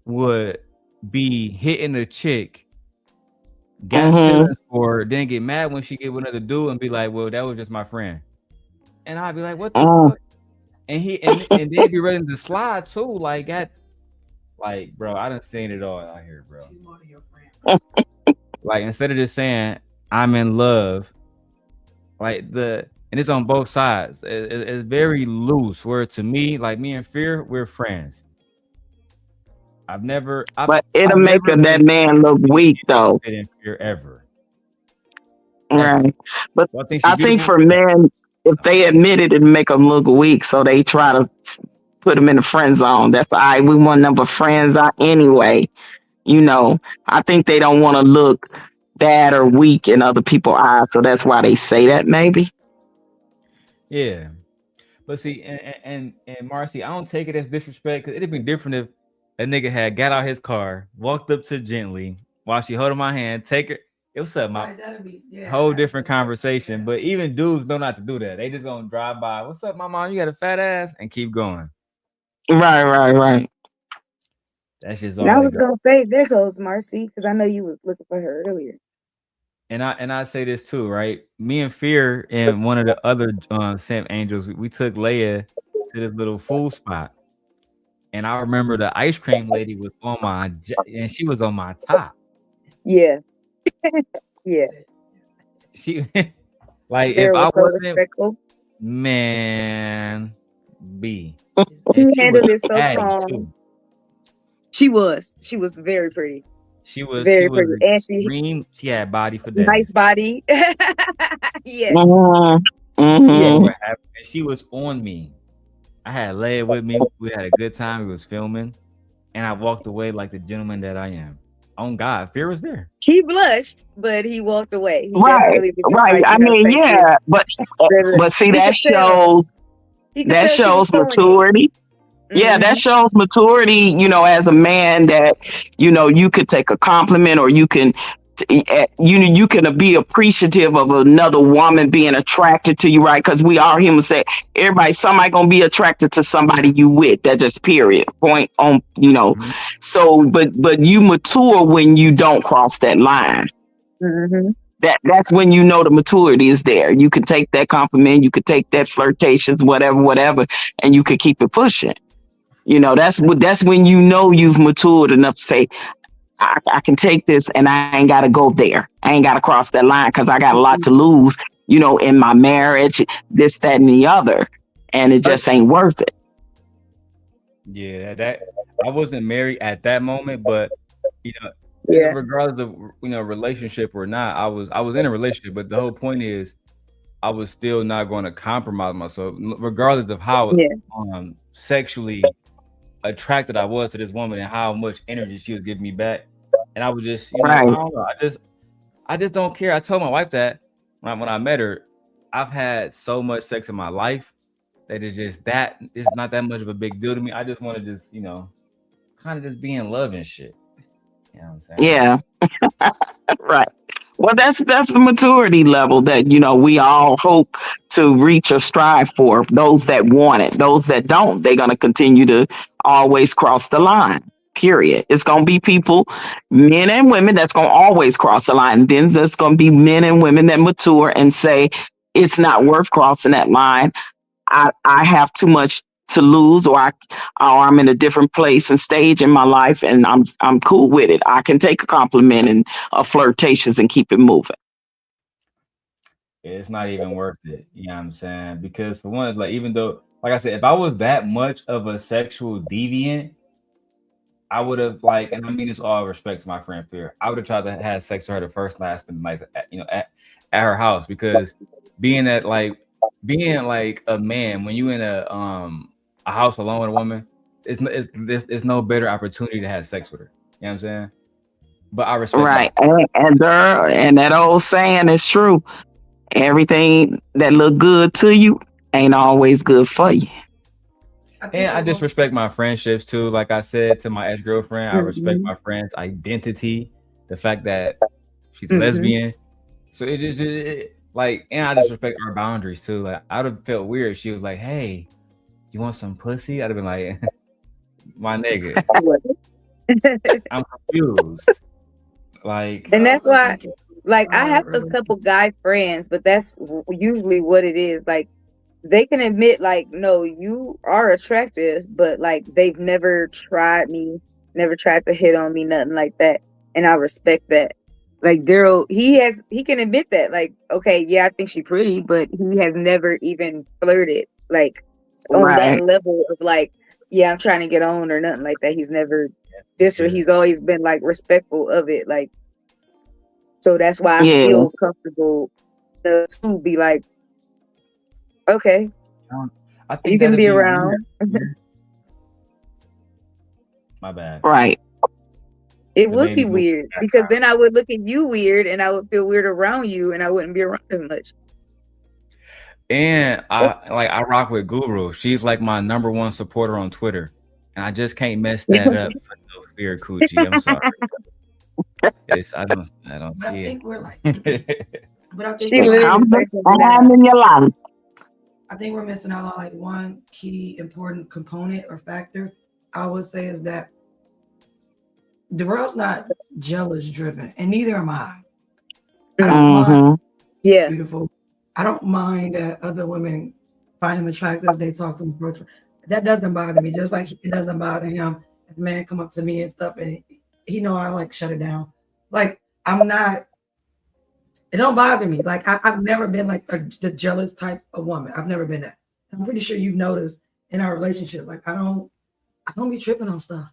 would be hitting a chick, got feelings for her, then get mad when she get with another dude and be like, well, that was just my friend. And I'd be like, what the fuck? And and they'd be ready to slide too. Like bro, I done seen it all out here, bro. Like instead of just saying I'm in love, like and it's on both sides. It's very loose. Where to me, like me and Fear, we're friends. But it'll make that man look weak though. In Fear ever. Right. But Well, I think for men, if they admit it, it'll make them look weak. So they try to put them in the friend zone. That's all right. We want number friends out anyway. You know, I think they don't want to look bad or weak in other people's eyes. So that's why they say that maybe. Yeah. But see, and Marcy, I don't take it as disrespect because it'd be different if a nigga had got out his car, walked up to Gently while she holding my hand, take her. What's up, my whole different conversation. But even dudes know not to do that. They just gonna drive by. What's up, my mom? You got a fat ass, and keep going. Right. That's just And I all. was gonna say, there goes Marcy, because I know you was looking for her earlier. And I say this too, right? Me and Fear and one of the other Simp Angels, we took Leia to this little food spot. And I remember the ice cream lady was on and she was on my top. Yeah. Yeah. She like There if I was so wasn't respectful. man B. She And handled was it so catty, strong. too. She was very pretty. She was very pretty. And extreme. She had body for days. nice body. Yes. And Mhm. she was on me. I had Leia with me. We had a good time. We was filming, and I walked away like the gentleman that I am. On God, Fear was there. She blushed, but he walked away. He Right. definitely was just Right. like, I you know, mean, thank you. yeah, but see, He that could tell. shows He could tell she was throwing it. maturity. Yeah, that shows maturity, you know, as a man that, you know, you could take a compliment or you can you can be appreciative of another woman being attracted to you, right? Because we are human. Say somebody gonna be attracted to somebody you with. That just period. Point on, you know. So, but you mature when you don't cross that line. Mm-hmm. That's when you know the maturity is there. You can take that compliment, you could take that flirtations, whatever, and you could keep it pushing. You know, that's when you know you've matured enough to say, I can take this and I ain't got to go there. I ain't got to cross that line because I got a lot to lose, you know, in my marriage, this, that, and the other. And it just ain't worth it. Yeah, that I wasn't married at that moment, but you know, Yeah. regardless of relationship or not, I was in a relationship. But the whole point is, I was still not going to compromise myself, regardless of how sexually attracted I was to this woman and how much energy she was giving me back. And I was just, I don't know, I just don't care. I told my wife that when I met her, I've had so much sex in my life that it's not that much of a big deal to me. I just want to just, kind of just be in love and shit. You know what I'm saying? Yeah. Right. Well, that's the maturity level that, we all hope to reach or strive for. Those that want it, those that don't, they're going to continue to always cross the line. Period. It's going to be people, men and women, that's going to always cross the line. And then there's going to be men and women that mature and say, it's not worth crossing that line. I have too much to lose, or I'm in a different place and stage in my life, and I'm cool with it. I can take a compliment and a flirtatious and keep it moving. It's not even worth it. You know what I'm saying? Because for one, it's like, even though, like I said, if I was that much of a sexual deviant, I would have and I mean this all respect to my friend Fear, I would have tried to have sex with her the first night I spent the night at her house, because being like a man, when you in a house alone with a woman, it's no better opportunity to have sex with her. You know what I'm saying? But I respect right. And that old saying is true. Everything that look good to you ain't always good for you. And I just respect my friendships too. Like I said to my ex-girlfriend, I respect my friend's identity, the fact that she's lesbian. So it just and I just respect our boundaries too. Like, I'd have felt weird if she was like, "Hey, you want some pussy?" I'd have been like, "My nigga, I'm confused." And that's why, I have a couple guy friends, but that's usually what it is. Like, they can admit, no, you are attractive, but they've never tried me, never tried to hit on me, nothing like that. And I respect that. Like Darrel, he can admit that. Okay, yeah, I think she's pretty, but he has never even flirted on that level of yeah, I'm trying to get on or nothing like that. He's never he's always been respectful of it. So that's why I feel comfortable to be okay, I think you can be around. My bad. Right. It would be weird because then I would look at you weird and I would feel weird around you and I wouldn't be around as much. And I rock with Guru. She's my number one supporter on Twitter. And I just can't mess that up for no Fear Coochie. I'm sorry. I don't see it. I think we're but I think she literally in your life. I think we're missing out on one key important component or factor. I would say is that the world's not jealous driven, and neither am I. I don't mind. Yeah. Beautiful. I don't mind that other women find him attractive. They talk to him. That doesn't bother me. Just like it doesn't bother him if a man come up to me and stuff, and he know I shut it down. I'm not. It don't bother me. I've never been the jealous type of woman. I've never been that. I'm pretty sure you've noticed in our relationship. I don't be tripping on stuff.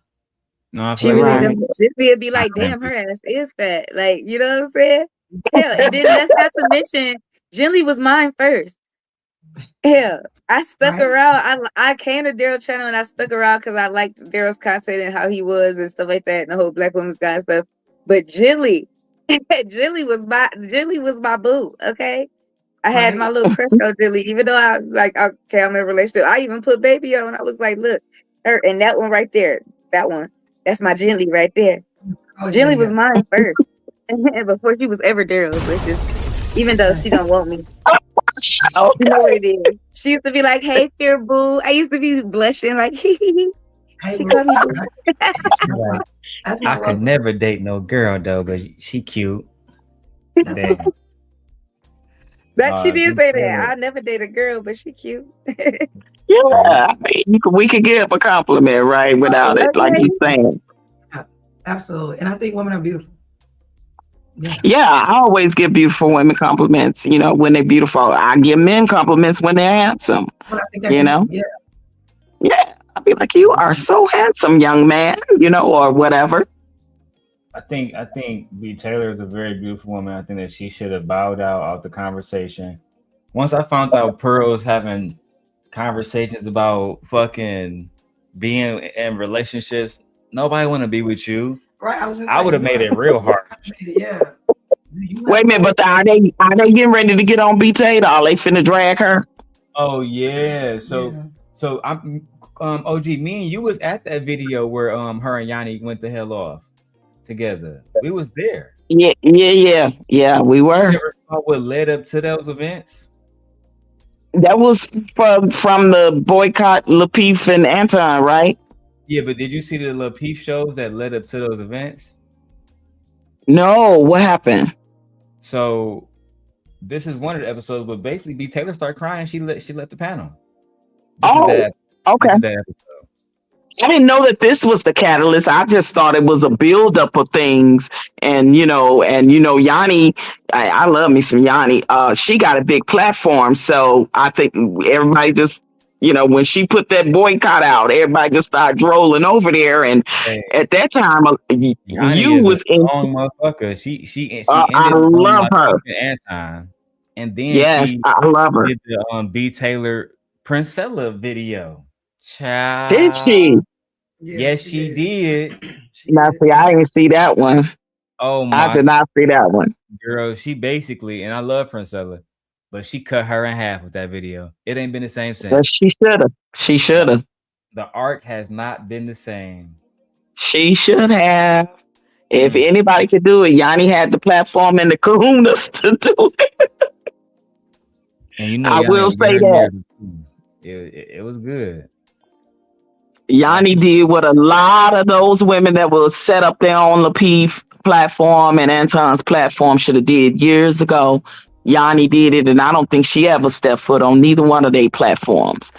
No, she really don't. She'd be like, damn, her ass is fat. You know what I'm saying? Hell, and then that's not to mention, Jenny was mine first. Hell, I stuck around. I came to Darrel's channel and I stuck around because I liked Darrel's content and how he was and stuff like that, and the whole Black Women's Guy stuff. But Jenny was my boo. Okay, I had my little crush on Jenny, even though I was okay, I'm in a relationship. I even put baby on. I was like, look, her and that one right there, that one. That's my Jenny right there. Jenny was mine first, before she was ever Darrel's. Let's just, even though she don't want me, you know what it is. She used to be like, "Hey, Fear Boo." I used to be blushing she called me boo. I could never date no girl though, but she cute. That she did say that. Taylor. I never date a girl, but she cute. Yeah, I mean, we could give a compliment, right, without it, like he's saying. Absolutely. And I think women are beautiful. Yeah, I always give beautiful women compliments, you know, when they're beautiful. I give men compliments when they're handsome, But I think they're you know? handsome, yeah. Yeah, I'll be like, you are so handsome, young man, you know, or whatever. I think B. Taylor is a very beautiful woman. I think that she should have bowed out the conversation. Once I found out Pearl was having conversations about fucking being in relationships, nobody want to be with you. Right. I would have made it real hard. Yeah. Wait a minute, but are they getting ready to get on B Taylor? Are they finna drag her? Oh yeah. So I'm OG, me and you was at that video where her and Yanni went the hell off together. We was there. Yeah, we were. You ever saw what led up to those events? That was from the Boycott, Lapeef and Anton, right? Yeah, but did you see the little peep shows that led up to those events? No, what happened? So this is one of the episodes, but basically B. Taylor started crying. She left the panel. Okay. This is that episode. I didn't know that this was the catalyst. I just thought it was a buildup of things. And Yanni, I love me some Yanni. She got a big platform. So I think everybody just, when she put that boycott out, everybody just started rolling over there. And at that time, Yanni you is was a into strong motherfucker. She ended I love her. Anton. And then Yes, she I love her. did the B. Taylor Princella video. Child. Did she? Yes, she did. Now, see, I didn't see that one. Oh my! I did not see that one. Girl, she basically, and I love Princella, but she cut her in half with that video. It ain't been the same since. But she should have. She should have. The arc has not been the same. She should have. If anybody could do it, Yanni had the platform and the kahunas to do it. And I Yanni will was say very that. It was good. Yanni did what a lot of those women that will set up their own Lapeef platform and Anton's platform should have did years ago. Yanni did it, and I don't think she ever stepped foot on neither one of their platforms.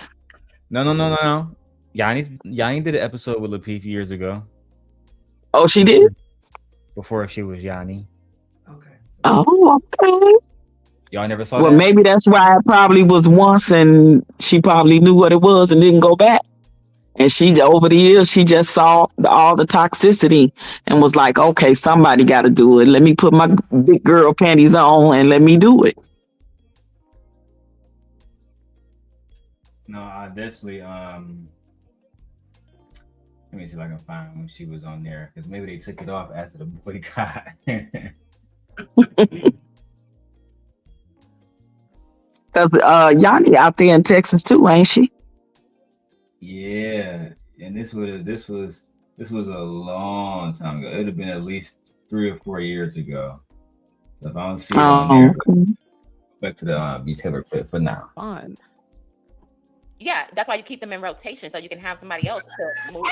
No. Yanni did an episode with Lapeef years ago. Oh, she did? Before she was Yanni. Oh, okay. Y'all never saw Well, that? maybe that's why it probably was once, and she probably knew what it was and didn't go back. And she, over the years, she just saw all the toxicity and was like, okay, somebody got to do it. Let me put my big girl panties on and let me do it. No, I definitely let me see if I can find when she was on there, because maybe they took it off after the boycott. Because Yanni out there in Texas too, ain't she? Yeah, and this was a long time ago. It'd have been at least 3 or 4 years ago. So if I don't see it on there, back to the B. Taylor clip for now. Fun. Yeah, that's why you keep them in rotation so you can have somebody else to move.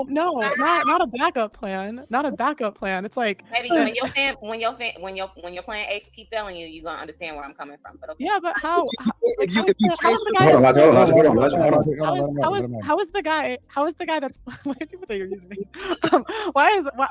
No, not a backup plan. Not a backup plan. It's like Maybe when your plan A keep failing you, you're gonna understand where I'm coming from. But okay. Yeah, but how is the guy that's why did you put that you're using me?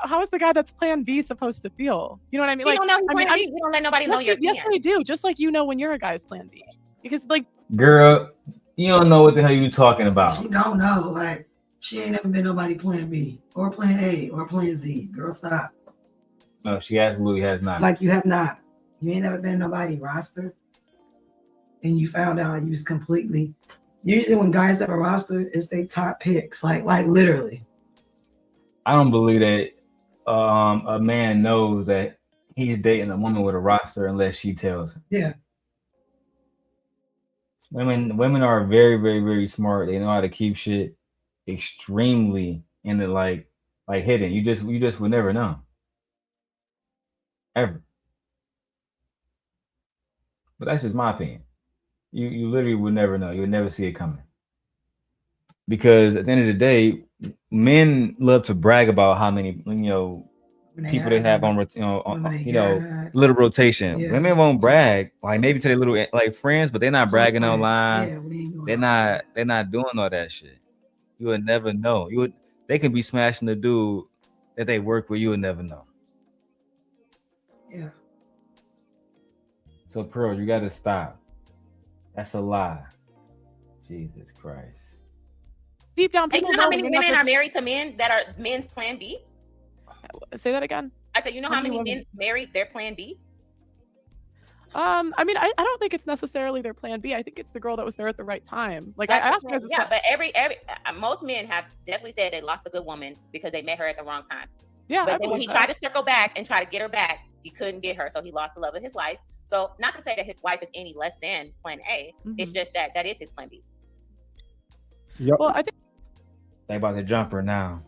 How is the guy that's plan B supposed to feel? You know what I mean? We don't know who's plan B. We don't let nobody know your Yes, plan. they do. Just like when you're a guy's plan B. Because Girl, you don't know what the hell you talking about. She don't know. Like, she ain't never been nobody plan B or plan A or plan Z. Girl, stop. No, she absolutely has not. Like, you have not. You ain't never been nobody roster. And you found out you was completely. Usually when guys have a roster, it's their top picks. Like literally. I don't believe that a man knows that he's dating a woman with a roster unless she tells him. Yeah. Women are very, very, very smart. They know how to keep shit extremely in the like hidden. You just would never know. Ever. But that's just my opinion. You literally would never know. You would never see it coming. Because at the end of the day, men love to brag about how many, people they have on little rotation. Yeah. Women won't brag, like maybe to their little like friends, but they're not Close bragging friends. online. Yeah, we ain't going They're not doing all that shit. You would never know. They can be smashing the dude that they work with. You would never know. Yeah. So Pearl, you gotta stop. That's a lie. Jesus Christ. Deep down, And people you know how know many they're not women the- are married to men that are men's plan B? Say that again. I said, you know How how many many women- men married their plan B? I mean, I don't think it's necessarily their plan B. I think it's the girl that was there at the right time. Like I That's asked the guys, thing. Yeah, but every most men have definitely said they lost a good woman because they met her at the wrong time. Yeah, But I then when he believe that. tried to circle back and try to get her back, he couldn't get her, so he lost the love of his life. So not to say that his wife is any less than plan A, it's just that is his plan B. Yep. Well, I think They about to jump her now.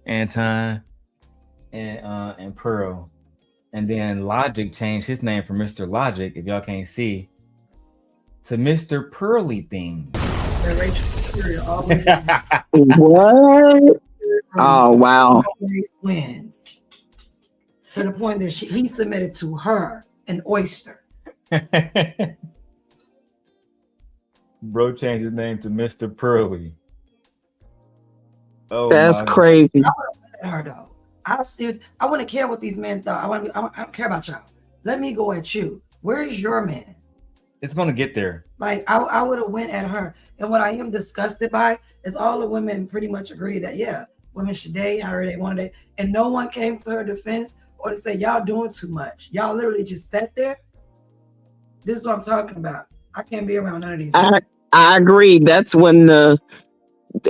Anton and Pearl. And then Logic changed his name from Mr. Logic, if y'all can't see, to Mr. PearlyThings. What? Oh, wow. Always wins. To the point that he submitted to her an oyster. Bro changed his name to Mr. Pearly. Oh, That's my crazy. I would have let her though. I wouldn't care what these men thought. I don't care about y'all. Let me go at you. Where is your man? It's gonna get there. Like I would have went at her. And what I am disgusted by is all the women pretty much agree that yeah, women should date however they want to date. And no one came to her defense or to say y'all doing too much. Y'all literally just sat there. This is what I'm talking about. I can't be around none of these women. I agree. That's when the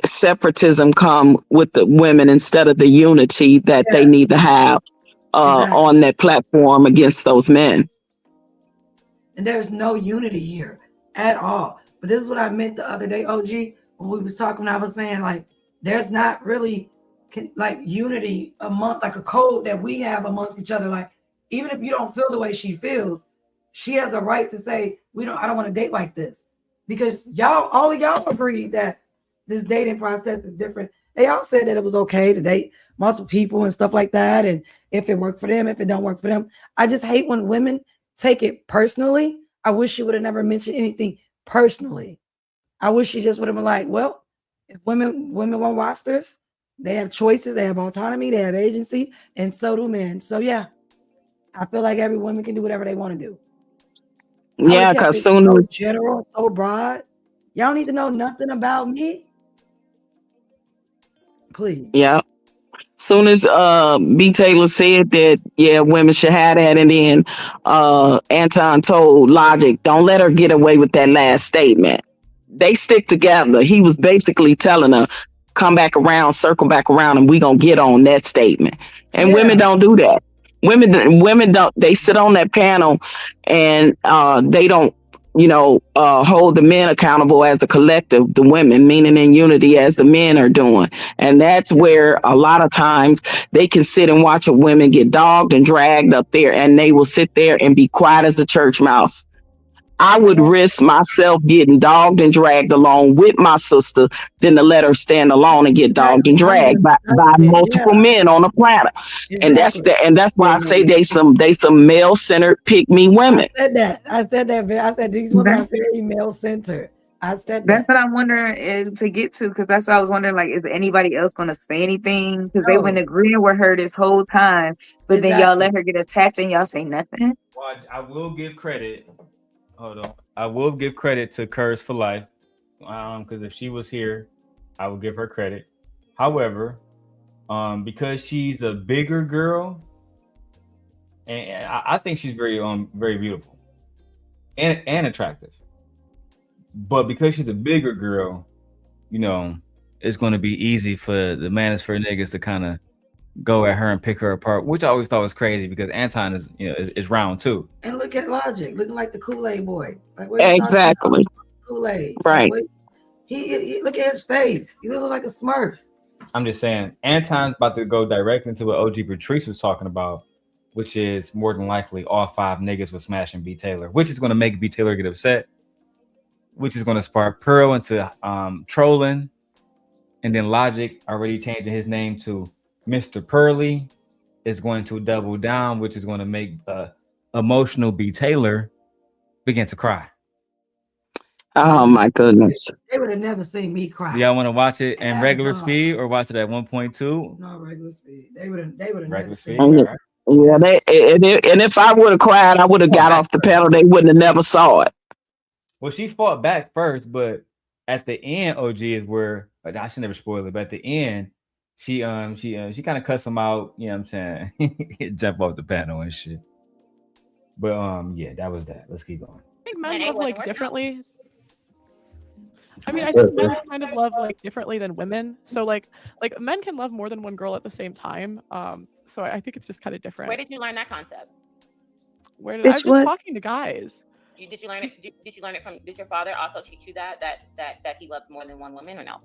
separatism come with the women instead of the unity that they need to have on their platform against those men. And there's no unity here at all. But this is what I meant the other day, OG, when we was talking. I was saying like, there's not really like unity among like a code that we have amongst each other. Like, even if you don't feel the way she feels, she has a right to say, I don't want to date like this. Because all of y'all agreed that this dating process is different. They all said that it was okay to date multiple people and stuff like that. And if it worked for them, if it don't work for them. I just hate when women take it personally. I wish she would have never mentioned anything personally. I wish she just would have been like, well, if women want rosters, they have choices, they have autonomy, they have agency, and so do men. So yeah, I feel like every woman can do whatever they want to do. Yeah, because so soon as general, so broad, y'all need to know nothing about me. Please. yeah. Soon as B. Taylor said that, yeah, women should have that, and then Anton told Logic, don't let her get away with that last statement. They stick together. He was basically telling her, come back around, circle back around, and we gonna get on that statement. And women don't do that. Women don't. They sit on that panel, and they don't, hold the men accountable as a collective, the women, meaning in unity as the men are doing. And that's where a lot of times they can sit and watch a women get dogged and dragged up there, and they will sit there and be quiet as a church mouse. I would risk myself getting dogged and dragged along with my sister than to let her stand alone and get dogged and dragged by multiple men on the planet. And that's why I say they some male-centered pick-me women. I said that. I said these women are very male-centered. I said that. That's what I'm wondering to get to, because that's what I was wondering, like, is anybody else going to say anything? Because they've been agreeing with her this whole time, but then y'all let her get attacked and y'all say nothing. Well, I will give credit. Hold on. I will give credit to Curse for Life, because if she was here, I would give her credit. However, because she's a bigger girl, and I think she's very beautiful and attractive. But because she's a bigger girl, it's going to be easy for the Manosphere niggas to kind of go at her and pick her apart, which I always thought was crazy because Anton is round too. And look at Logic, looking like the Kool-Aid boy. Like, exactly. Kool-Aid. Right. Like, he look at his face. He looks like a Smurf. I'm just saying, Anton's about to go directly into what OG Patrice was talking about, which is more than likely all 5 niggas were smashing B. Taylor, which is going to make B. Taylor get upset, which is going to spark Pearl into trolling, and then Logic already changing his name to Mr. Pearly, is going to double down, which is going to make emotional B Taylor begin to cry. Oh my goodness. They would have never seen me cry. Do y'all want to watch it in At regular all. speed or watch it at 1.2? No, regular speed. They would have never Regular seen speed. me. All right. Yeah, and if I would have cried, I would have got off the pedal. They wouldn't have never saw it. Well, she fought back first, but at the end, OG is where I should never spoil it. But at the end, she kind of cuts him out. You know what I'm saying? Jump off the panel and shit. But yeah, that was that. Let's keep going. I think men love like differently. I mean, I think men kind of love like differently than women. So like men can love more than one girl at the same time. So I think it's just kind of different. Where did you learn that concept? Where did I was just talking to guys? Did you learn it? Did you learn it from? Did your father also teach you that he loves more than one woman, or no?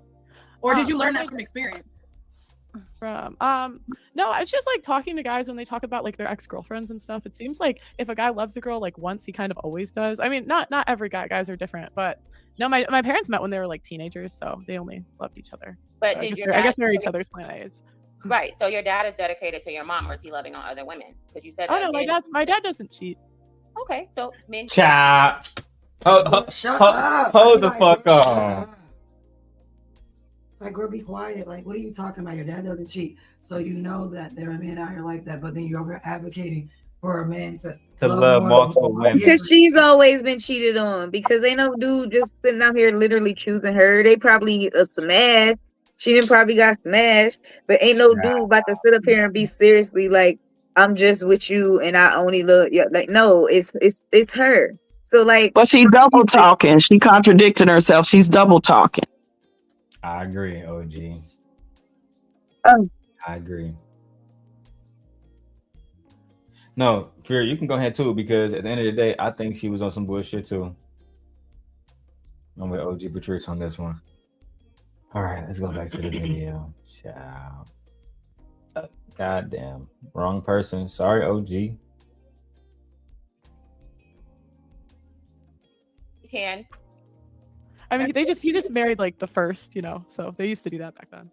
Or did you learn that from experience? From no, it's just like talking to guys when they talk about like their ex-girlfriends and stuff. It seems like if a guy loves a girl like once, he kind of always does. I mean, not every guys are different, but no, my parents met when they were like teenagers, so they only loved each other. But so did I guess they're each other's plan A's. Right. So your dad is dedicated to your mom, or is he loving on other women? Because you said Oh that no, my dad doesn't cheat. Okay, so men. Chop. Shut up. Hold the Like, fuck shut on. up. It's like, girl, be quiet. Like, what are you talking about? Your dad doesn't cheat. So you know that there are men out here like that, but then you're over advocating for a man to love multiple women. Because she's always been cheated on. Because ain't no dude just sitting out here literally choosing her. They probably a smash. She didn't probably got smashed, but ain't no dude about to sit up here and be seriously like, I'm just with you and I only love you. Like, no, it's her. So like, But she double talking. She contradicting herself. She's double talking. I agree, OG. I agree. No, Fear, you can go ahead too, because at the end of the day, I think she was on some bullshit too. I'm with OG Betrayal on this one. All right, let's go back to the video. Ciao. Goddamn. Wrong person. Sorry, OG. You can. I mean, he just married like the first, so they used to do that back then.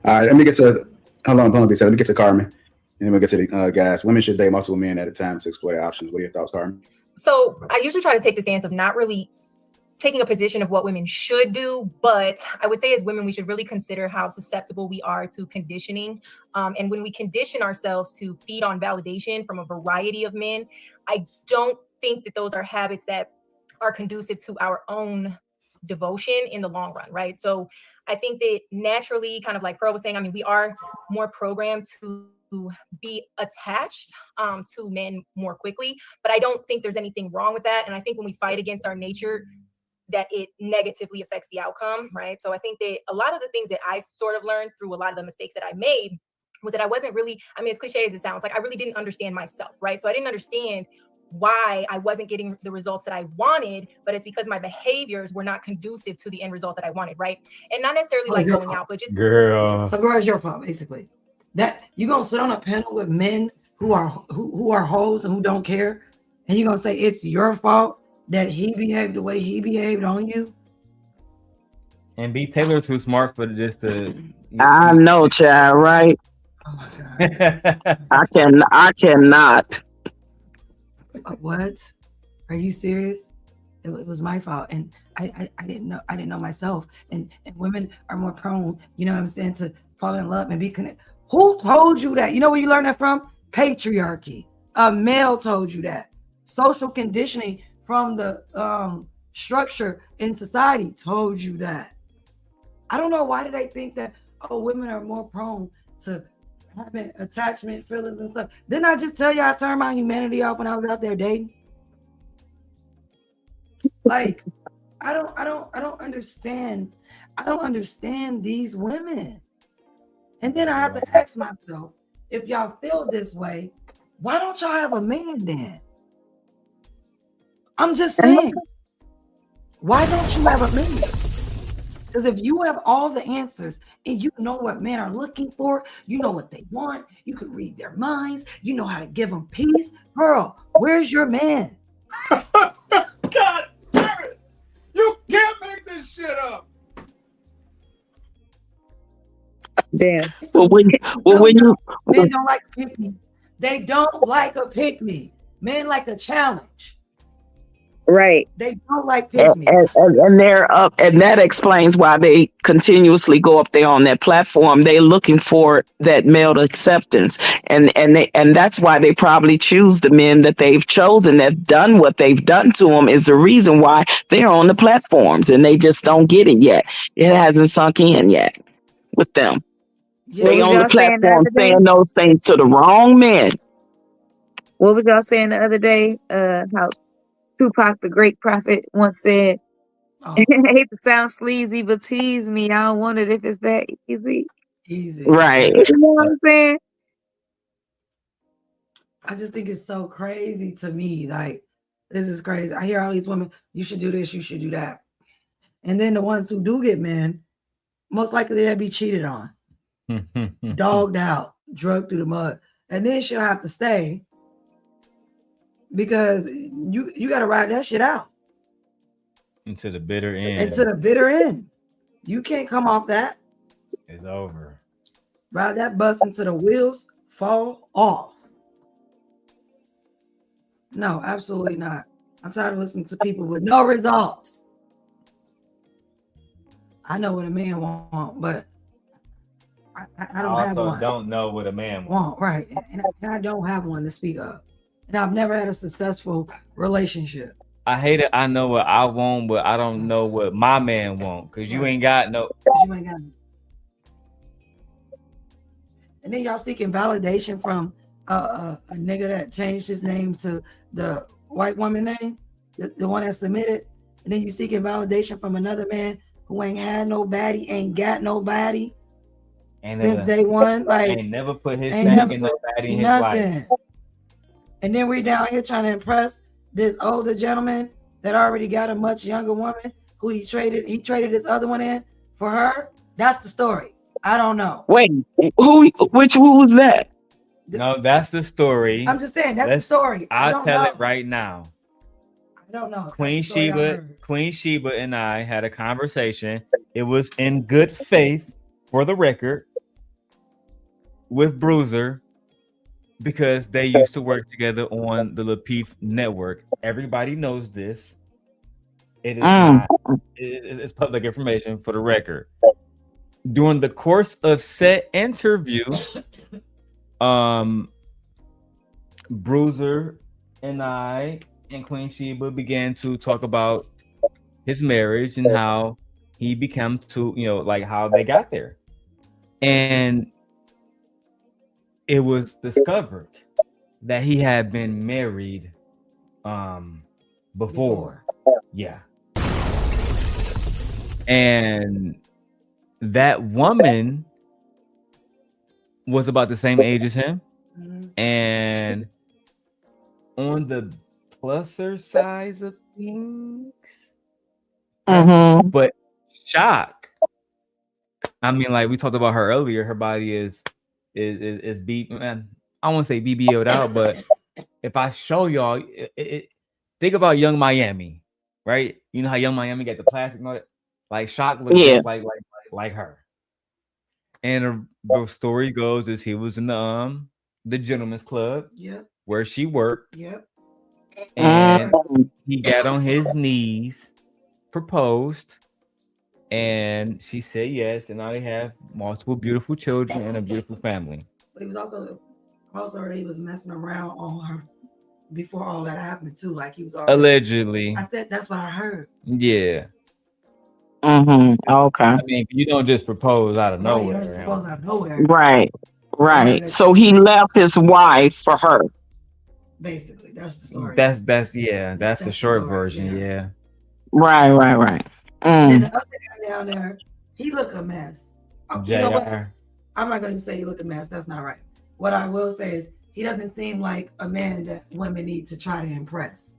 All right, let me get to Let me get to Carmen. And then we'll get to the guys. Women should date multiple men at a time to explore their options. What are your thoughts, Carmen? So I usually try to take the stance of not really taking a position of what women should do, but I would say as women, we should really consider how susceptible we are to conditioning. And when we condition ourselves to feed on validation from a variety of men, I don't think that those are habits that are conducive to our own devotion in the long run, right? So I think that naturally, kind of like Pearl was saying, I mean, we are more programmed to be attached to men more quickly, but I don't think there's anything wrong with that. And I think when we fight against our nature, that it negatively affects the outcome, right? So I think that a lot of the things that I sort of learned through a lot of the mistakes that I made was that I wasn't really, I mean, as cliche as it sounds, like I really didn't understand myself, right? So I didn't understand why I wasn't getting the results that I wanted, but it's because my behaviors were not conducive to the end result that I wanted, right? And not necessarily like going out, but just girl. So girl, it's your fault, basically. That you gonna sit on a panel with men who are hoes and who don't care, and you're gonna say it's your fault that he behaved the way he behaved on you? And B Taylor too smart for just to. I know, child, right? Oh my God. I cannot. What? Are you serious? It was my fault, and I didn't know myself. And women are more prone, you know what I'm saying, to fall in love and be connected. Who told you that? You know where you learned that from? Patriarchy. A male told you that. Social conditioning from the structure in society told you that. I don't know, why do they think that, oh, women are more prone to having attachment feelings and stuff? Didn't I just tell you I turned my humanity off when I was out there dating? Like, I don't understand. I don't understand these women. And then I have to ask myself, if y'all feel this way, why don't y'all have a man then? I'm just saying, why don't you have a man? Because if you have all the answers and you know what men are looking for, you know what they want, you can read their minds, you know how to give them peace. Girl, where's your man? God damn it! You can't make this shit up. Damn. Well, when you Men don't like a pick me. They don't like a pick me. Men like a challenge. Right. They don't like pick me. and they're up, and that explains why they continuously go up there on that platform. They're looking for that male acceptance, and that's why they probably choose the men that they've chosen that done what they've done to them is the reason why they're on the platforms, and they just don't get it yet. It hasn't sunk in yet with them. They was on the y'all saying the platform other day? saying those things to the wrong men. What was y'all saying the other day? How Tupac, the great prophet, once said, I hate to sound sleazy, but tease me. I don't want it if it's that easy. Easy. Right. You know what I'm saying? I just think it's so crazy to me. Like, this is crazy. I hear all these women, you should do this, you should do that. And then the ones who do get men, most likely they'll be cheated on, dogged out, drugged through the mud. And then she'll have to stay because you got to ride that shit out. Into the bitter end. And to the bitter end. You can't come off that. It's over. Ride that bus until the wheels fall off. No, absolutely not. I'm tired of listening to people with no results. I know what a man wants, but I don't have one. Don't know what a man wants. Right. And I don't have one to speak of. And I've never had a successful relationship. I hate it. I know what I want, but I don't know what my man want because you ain't got no. You ain't got. And then y'all seeking validation from a nigga that changed his name to the white woman name, the one that submitted. And then you seeking validation from another man who ain't had nobody, ain't got nobody since day one. Like, ain't never put his back in nobody in his life. And then we down here trying to impress this older gentleman that already got a much younger woman who he traded this other one in for her. That's the story. I don't know. Wait, who was that? No, that's the story. I'm just saying that's the story. I'll tell it right now. I don't know. Queen Sheba and I had a conversation. It was in good faith, for the record, with Bruiser, because they used to work together on the Lapeef network. Everybody knows this. It is not. It's public information, for the record. During the course of said interview, Bruiser and I and Queen Sheba began to talk about his marriage and how he became to, like how they got there. And it was discovered that he had been married before. Yeah. And that woman was about the same age as him. And on the pluser side of things, but shock. I mean, like we talked about her earlier, her body is man. I won't say BBO'd out, but if I show y'all, think about Young Miami, right? You know how Young Miami got the plastic and all that? Like Shock looked just like her. And the story goes is he was in the gentleman's club, where she worked, and he got on his knees, proposed, and she said yes, and now they have multiple beautiful children and a beautiful family. But he was also he was messing around on her before all that happened too. Like he was allegedly. I said that's what I heard. Yeah. Okay. I mean, you don't just propose out of nowhere. Right. So he left his wife for her. Basically, that's the story. That's the short version. Yeah. Right. And the other guy down there, he looked a mess. You know what? JR. I'm not going to say he looked a mess. That's not right. What I will say is he doesn't seem like a man that women need to try to impress.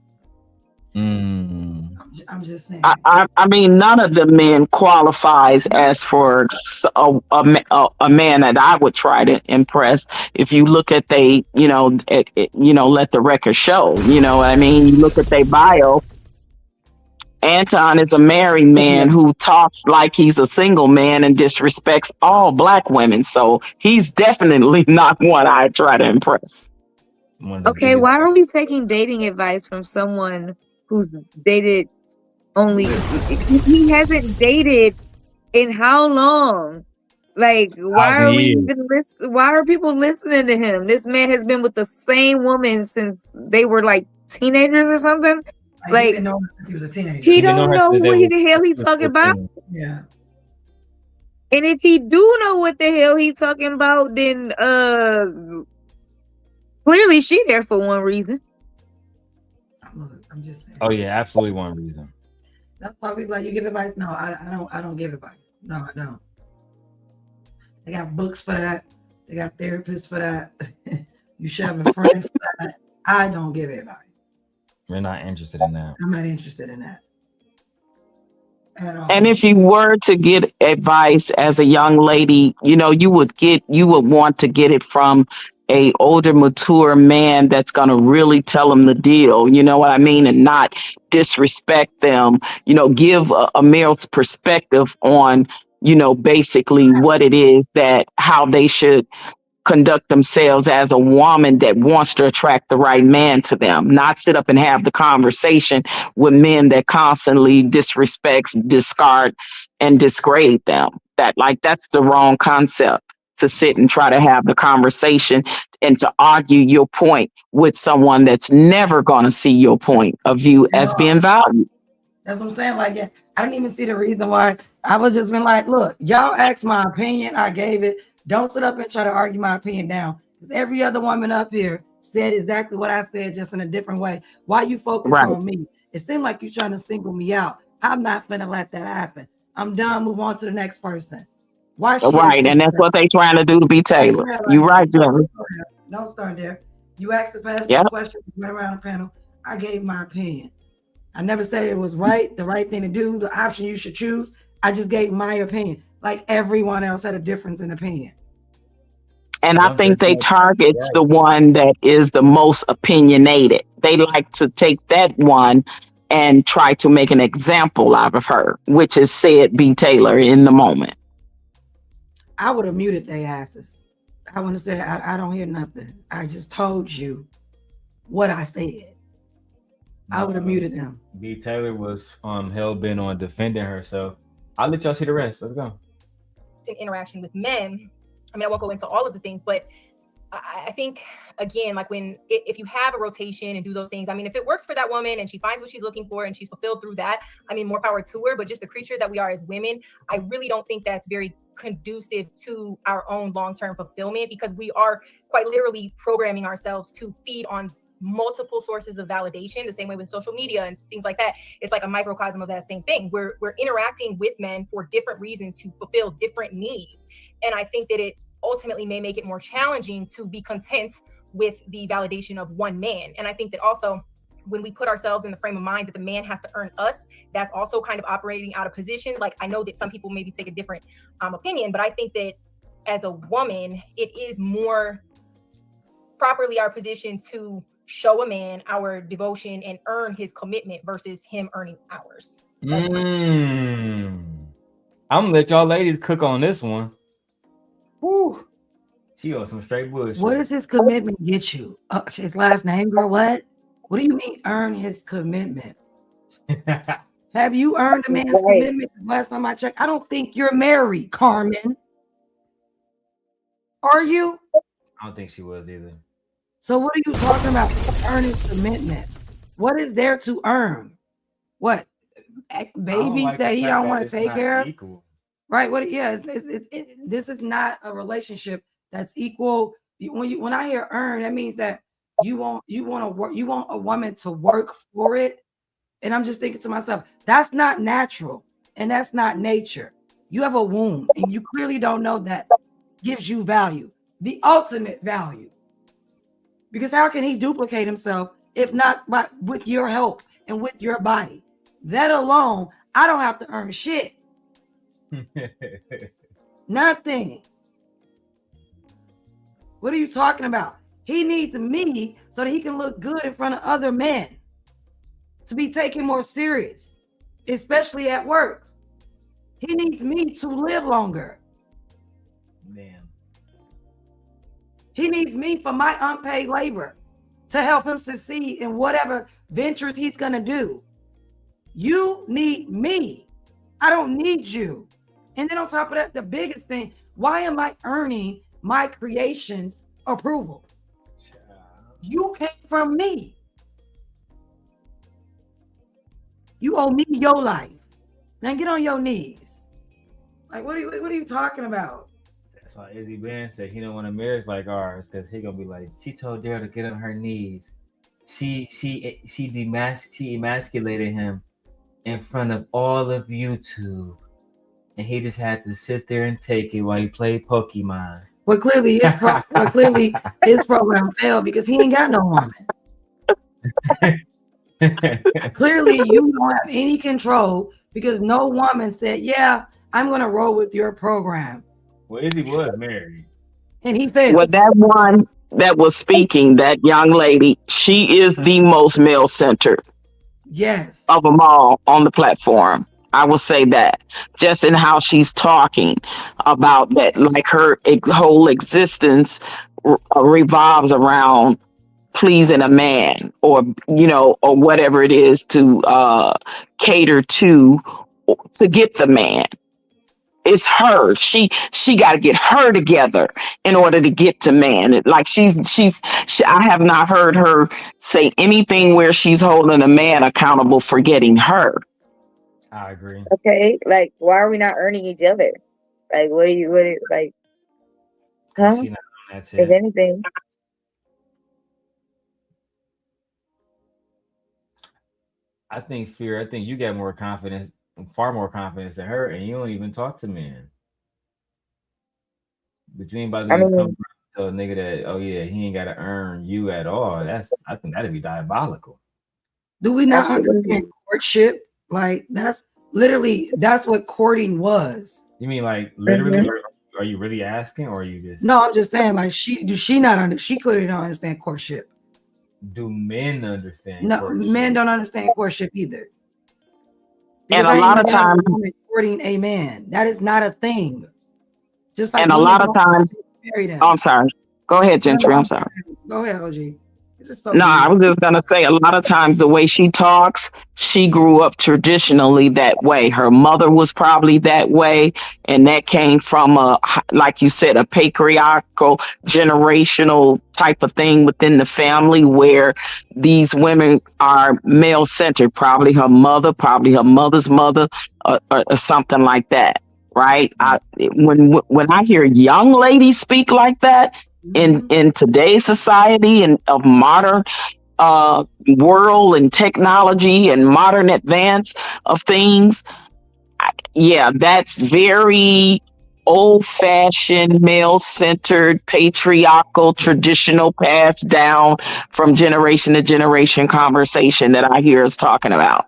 I'm just saying. I mean, none of the men qualifies as for a man that I would try to impress. If you look at let the record show. You know what I mean? You look at their bio. Anton is a married man who talks like he's a single man and disrespects all black women. So he's definitely not one I try to impress. Okay, why are we taking dating advice from someone who's dated only? He hasn't dated in how long? Like, why are we even why are people listening to him? This man has been with the same woman since they were like teenagers or something. Like, He was a teenager. he don't know what the hell he talking about. Yeah. And if he do know what the hell he talking about, then clearly she there for one reason. I'm just saying. Oh yeah, absolutely one reason. That's why people like, you give advice. No, I don't give advice. No, I don't. They got books for that. They got therapists for that. You should have a friend for that. I don't give advice. We're not interested in that. I'm not interested in that. And if you were to get advice as a young lady, you know, you would want to get it from a older, mature man that's going to really tell them the deal, you know what I mean? And not disrespect them, you know, give a male's perspective on, you know, basically what it is how they should conduct themselves as a woman that wants to attract the right man to them, not sit up and have the conversation with men that constantly disrespects, discard, and disgrade them. That's the wrong concept, to sit and try to have the conversation and to argue your point with someone that's never going to see your point of view as being valued. That's what I'm saying. Like, yeah, I didn't even see the reason why. I was just been like, look, y'all asked my opinion. I gave it. Don't sit up and try to argue my opinion down. Because every other woman up here said exactly what I said, just in a different way. Why you focus on me? It seemed like you're trying to single me out. I'm not going to let that happen. I'm done. Move on to the next person. Why? Right. And that's what they trying to do to be Taylor. Yeah, like, You're right, Jerry. Don't start there. You asked the pastor a question, went around the panel. I gave my opinion. I never said it was right, the right thing to do, the option you should choose. I just gave my opinion. Like everyone else had a difference in opinion. And I think they target the one that is the most opinionated. They like to take that one and try to make an example out of her, which is said B. Taylor in the moment. I would have muted their asses. I want to say, I don't hear nothing. I just told you what I said. I would have muted them. B. Taylor was hell bent on defending herself. I'll let y'all see the rest. Let's go. In interaction with men, I mean, I won't go into all of the things, but I think, again, like if you have a rotation and do those things, I mean, if it works for that woman and she finds what she's looking for and she's fulfilled through that, I mean, more power to her. But just the creature that we are as women, I really don't think that's very conducive to our own long-term fulfillment, because we are quite literally programming ourselves to feed on multiple sources of validation, the same way with social media and things like that. It's like a microcosm of that same thing. We're interacting with men for different reasons to fulfill different needs. And I think that it ultimately may make it more challenging to be content with the validation of one man. And I think that also when we put ourselves in the frame of mind that the man has to earn us, that's also kind of operating out of position. Like, I know that some people maybe take a different opinion, but I think that as a woman, it is more properly our position to show a man our devotion and earn his commitment versus him earning ours. I'm gonna let y'all ladies cook on this one. Woo. She on some straight bullshit. What does his commitment get you? His last name, girl? What? What do you mean earn his commitment? Have you earned a man's commitment? Last time I checked, I don't think you're married, Carmen. Are you? I don't think she was either. So what are you talking about? Earning commitment. What is there to earn? What? Babies that he don't want to take care of? Right? What? Yeah. This is not a relationship that's equal. When I hear earn, that means that you want to work. You want a woman to work for it. And I'm just thinking to myself, that's not natural and that's not nature. You have a womb and you clearly don't know that gives you value, the ultimate value. Because how can he duplicate himself if not with your help and with your body? That alone, I don't have to earn shit. Nothing. What are you talking about? He needs me so that he can look good in front of other men, to be taken more serious. especially at work. He needs me to live longer. Man. He needs me for my unpaid labor to help him succeed in whatever ventures he's gonna do. You need me. I don't need you. And then on top of that, the biggest thing, why am I earning my creation's approval? You came from me. You owe me your life. Now get on your knees. Like, what are you talking about? That's why Izzy Ben said he don't want a marriage like ours, because he gonna be like, she told Darrel to get on her knees. She emasculated him in front of all of YouTube, and he just had to sit there and take it while he played Pokemon. Well, clearly his program failed because he ain't got no woman. Clearly, you don't have any control because no woman said, "Yeah, I'm gonna roll with your program." Well, Izzy was married, and he failed. Well, that one that was speaking, that young lady, she is the most male-centered. Yes. Of them all on the platform. I will say that, just in how she's talking about that, like her whole existence revolves around pleasing a man, or or whatever it is to cater to get the man. It's her. She got to get her together in order to get to man. Like I have not heard her say anything where she's holding a man accountable for getting her. I agree. Okay, like, why are we not earning each other? Like, what are you like? Huh? She not on that If shit. anything, I think you got more confidence, far more confidence than her, and you don't even talk to men. But you ain't about to just come tell a nigga that, oh yeah, he ain't got to earn you at all. I think that'd be diabolical. Do we not understand courtship? Like, that's what courting was. You mean like literally? Are you really asking, or are you just? No, I'm just saying, like, she clearly don't understand courtship. Do men understand? No, courtship? men don't understand courtship either. And a lot of times, courting a man, that is not a thing. Just like, and a lot of times, I'm sorry. Go ahead, Gentry. I'm sorry. Go ahead, OG. No, I was just gonna say, a lot of times the way she talks, she grew up traditionally that way. Her mother was probably that way, and that came from like you said, a patriarchal, generational type of thing within the family, where these women are male centered. Probably her mother, probably her mother's mother, or something like that. Right? When I hear young ladies speak like that, in today's society and of modern world and technology and modern advance of things, that's very old-fashioned, male-centered, patriarchal, traditional, passed down from generation to generation conversation that I hear us talking about.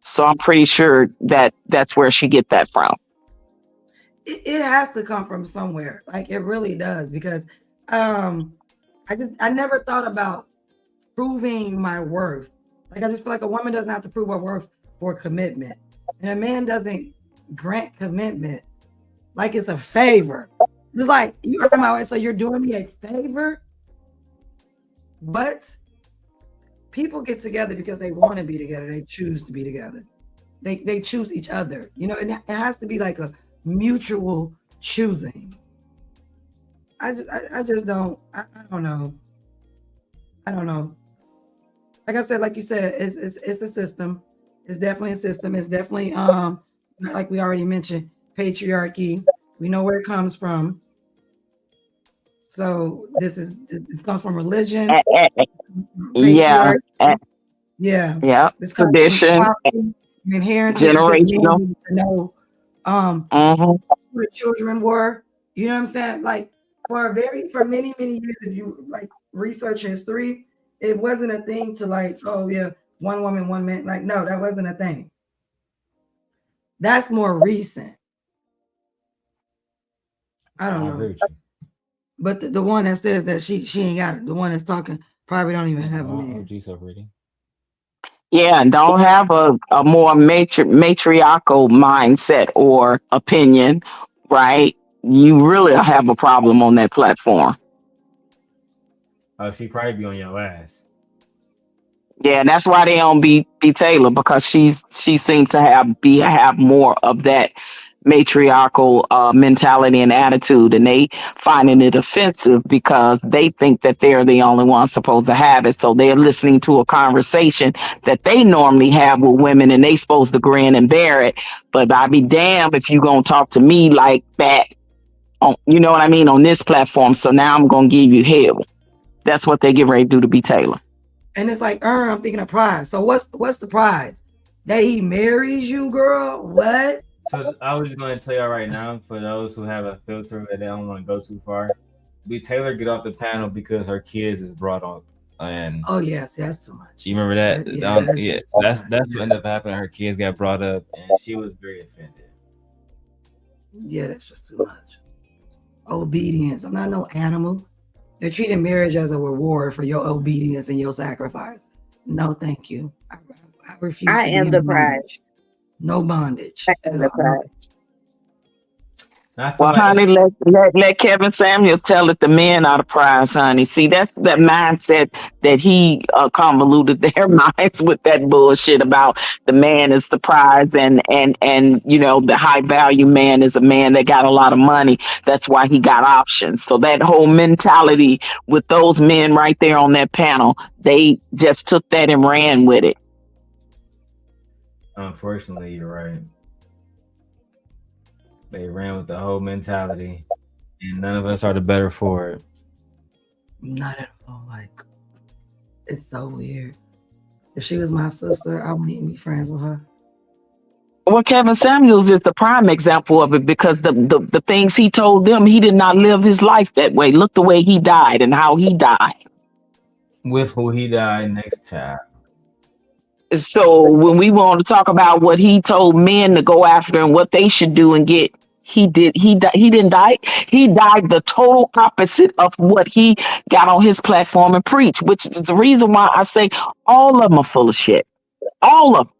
So I'm pretty sure that that's where she get that from. It has to come from somewhere. Like, it really does, because I never thought about proving my worth. Like, I just feel like a woman doesn't have to prove her worth for commitment, and a man doesn't grant commitment like it's a favor. It's like, you earn my way, so you're doing me a favor. But people get together because they want to be together. They choose to be together. They choose each other. And it has to be like a mutual choosing. I just don't. I don't know. I don't know. Like I said, like you said, it's the system. It's definitely a system. It's definitely like we already mentioned, patriarchy. We know where it comes from. So it comes from religion. Yeah. This tradition, inherent generational. To know who the children were. You know what I'm saying? Like, for many years, if you like research history, it wasn't a thing to like, oh yeah, one woman, one man. Like, no, that wasn't a thing. That's more recent. I don't know. But the one that says that she ain't got it, the one that's talking probably don't even have a man. OG so pretty. Yeah, and don't have a more matriarchal mindset or opinion, right? You really have a problem on that platform. She probably be on your ass. Yeah, and that's why they don't be Taylor, because she seemed to have more of that matriarchal mentality and attitude, and they finding it offensive because they think that they're the only ones supposed to have it. So they're listening to a conversation that they normally have with women, and they supposed to grin and bear it. But I be damned if you gonna talk to me like that on, you know what I mean, on this platform. So now I'm gonna give you hell. That's what they get ready to do to be Taylor. And it's like, I'm thinking of prize. So what's the prize? That he marries you, girl? What? So I was just going to tell y'all right now, for those who have a filter that they don't want to go too far, be Taylor get off the panel because her kids is brought up. And oh yes, that's too much. You remember that? Yeah, that's what ended up happening. Her kids got brought up, and she was very offended. Yeah, that's just too much. Obedience. I'm not no animal. They're treating marriage as a reward for your obedience and your sacrifice. No, thank you. I refuse. I to am be the in bondage. prize. No bondage. I am the prize. Well, honey, let Kevin Samuels tell it. The men are the prize, honey. See, that's that mindset that he convoluted their minds with that bullshit about the man is the prize, and you know, the high value man is a man that got a lot of money. That's why he got options. So that whole mentality with those men right there on that panel, they just took that and ran with it. Unfortunately, you're right. They ran with the whole mentality, and none of us are the better for it. Not at all. Like, it's so weird. If she was my sister, I wouldn't even be friends with her. Well, Kevin Samuels is the prime example of it, because the things he told them, he did not live his life that way. Look the way he died and how he died. With who he died next child. So when we want to talk about what he told men to go after and what they should do and get, he didn't die. He died the total opposite of what he got on his platform and preached, which is the reason why I say all of them are full of shit. All of them.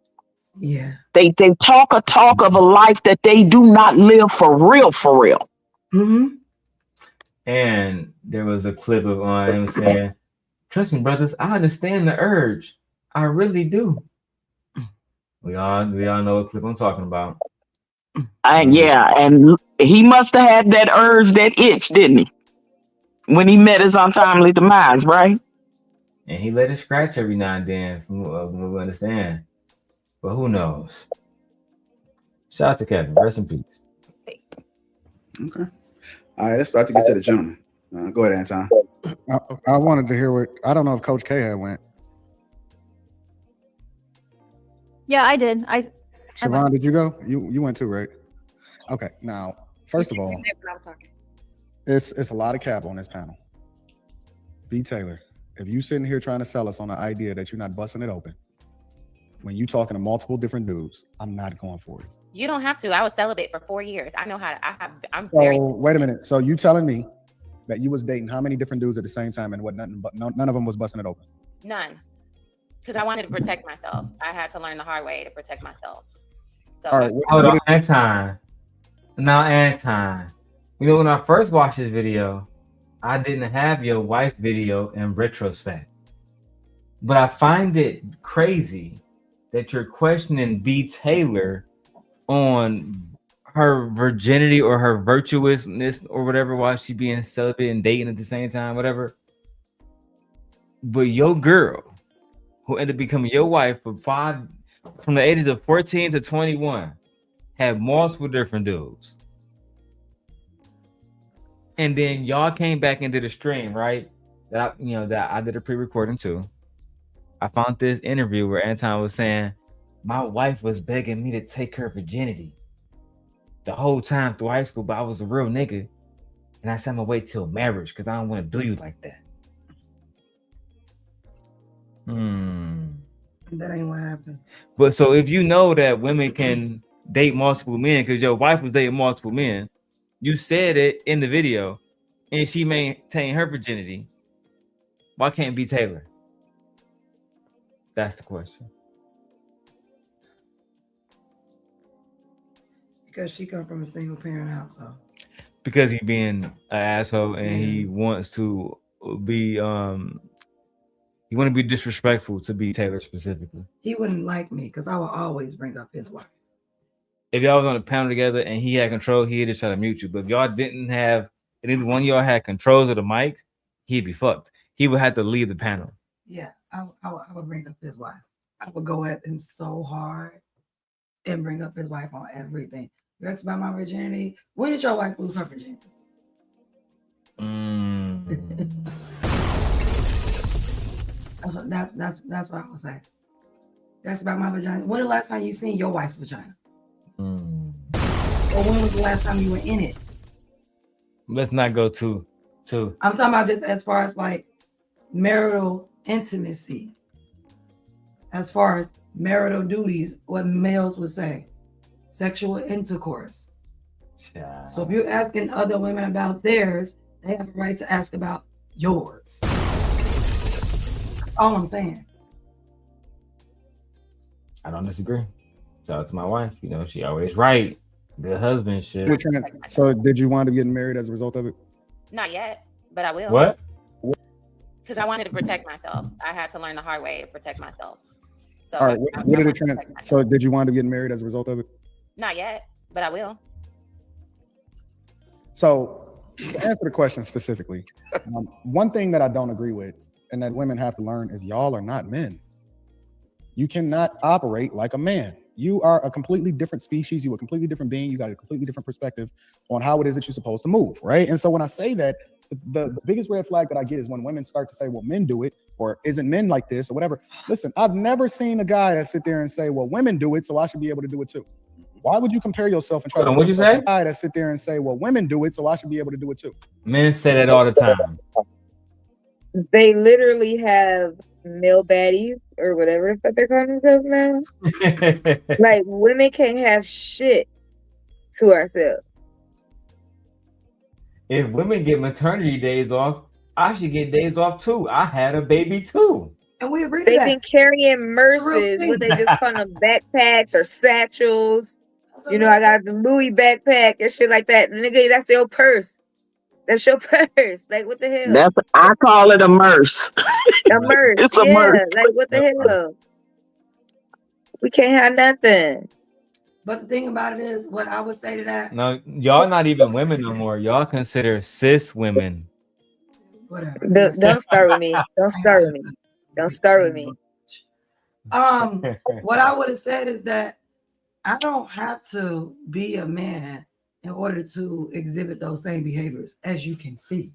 Yeah. They talk a talk of a life that they do not live for real, for real. Mm-hmm. And there was a clip of him saying, "Trust me, brothers, I understand the urge. I really do." We all know what clip I'm talking about. And yeah, and he must have had that urge, that itch, didn't he? When he met his untimely demise, right? And he let it scratch every now and then, from what we understand. But who knows? Shout out to Kevin. Rest in peace. Okay. All right, let's start to get to the gentleman. Go ahead, Anton. I wanted to hear what, I don't know if Coach K had went. Yeah, I did. Siobhan, did you go? You went too, right? Okay. Now, first of all, it's a lot of cap on this panel. B. Taylor, if you sitting here trying to sell us on the idea that you're not busting it open, when you talking to multiple different dudes, I'm not going for it. You don't have to. I was celibate for 4 years. I know how to. I'm So very. wait a minute. So you telling me that you was dating how many different dudes at the same time, and what none of them was busting it open? None. Because I wanted to protect myself. I had to learn the hard way to protect myself. So All right. Hold on, Anton. Now, Anton. You know, when I first watched this video, I didn't have your wife video in retrospect. But I find it crazy that you're questioning B. Taylor on her virginity or her virtuousness or whatever while she being celibate and dating at the same time, whatever. But your girl, who ended up becoming your wife from the ages of 14 to 21, had multiple different dudes. And then y'all came back into the stream, right? That I did a pre-recording too. I found this interview where Anton was saying, my wife was begging me to take her virginity the whole time through high school, but I was a real nigga. And I said, I'm gonna wait till marriage because I don't want to do you like that. That ain't what happened. But so if you know that women can date multiple men because your wife was dating multiple men, you said it in the video, and she maintained her virginity. Why can't it be Taylor? That's the question. Because she come from a single parent household. Because he being an asshole and he wants to be he want to be disrespectful to be Taylor specifically. He wouldn't like me because I will always bring up his wife. If y'all was on a panel together and he had control, he'd just try to mute you. But if y'all didn't have, and either one of y'all had controls of the mics, he'd be fucked. He would have to leave the panel. Yeah, I would bring up his wife. I would go at him so hard and bring up his wife on everything. You asked about my virginity. When did your wife lose her virginity? That's what I would say. That's about my vagina. When the last time you seen your wife's vagina? Or when was the last time you were in it? Let's not go too. I'm talking about just as far as like marital intimacy, as far as marital duties, what males would say, sexual intercourse. So if you're asking other women about theirs, they have a right to ask about yours. That's all I'm saying. I don't disagree. Shout out to my wife. You know, she always right. Good husband shit. So did you wind up getting married as a result of it? Not yet, but I will. What? Because I wanted to protect myself. I had to learn the hard way to protect myself. So All right. What did it so did you wind up getting married as a result of it? Not yet, but I will. So to answer the question specifically, one thing that I don't agree with and that women have to learn is y'all are not men. You cannot operate like a man. You are a completely different species. You're a completely different being. You got a completely different perspective on how it is that you're supposed to move, right? And so when I say that, the biggest red flag that I get is when women start to say, well, men do it, or isn't men like this, or whatever. Listen, I've never seen a guy that sit there and say, well, women do it, so I should be able to do it too. Why would you compare yourself and try to what'd you say? a guy that sit there and say, well, women do it, so I should be able to do it too? Men say that all the time. They literally have male baddies or whatever the fuck they're calling themselves now. Like, women can't have shit to ourselves. If women get maternity days off, I should get days off too. I had a baby too. And we agree. They've been carrying Merces, what they just call them backpacks or satchels. You know, I got the Louis backpack and shit like that. Nigga, that's your purse. That's your purse. Like, what the hell? I call it a merce. A merce. It's a yeah, merce. like, what the hell? We can't have nothing. But the thing about it is, what I would say to that. No, y'all not even women no more. Y'all consider cis women. Whatever. Don't start with me. Don't start with me. Don't start with me. What I would have said is that I don't have to be a man in order to exhibit those same behaviors, as you can see.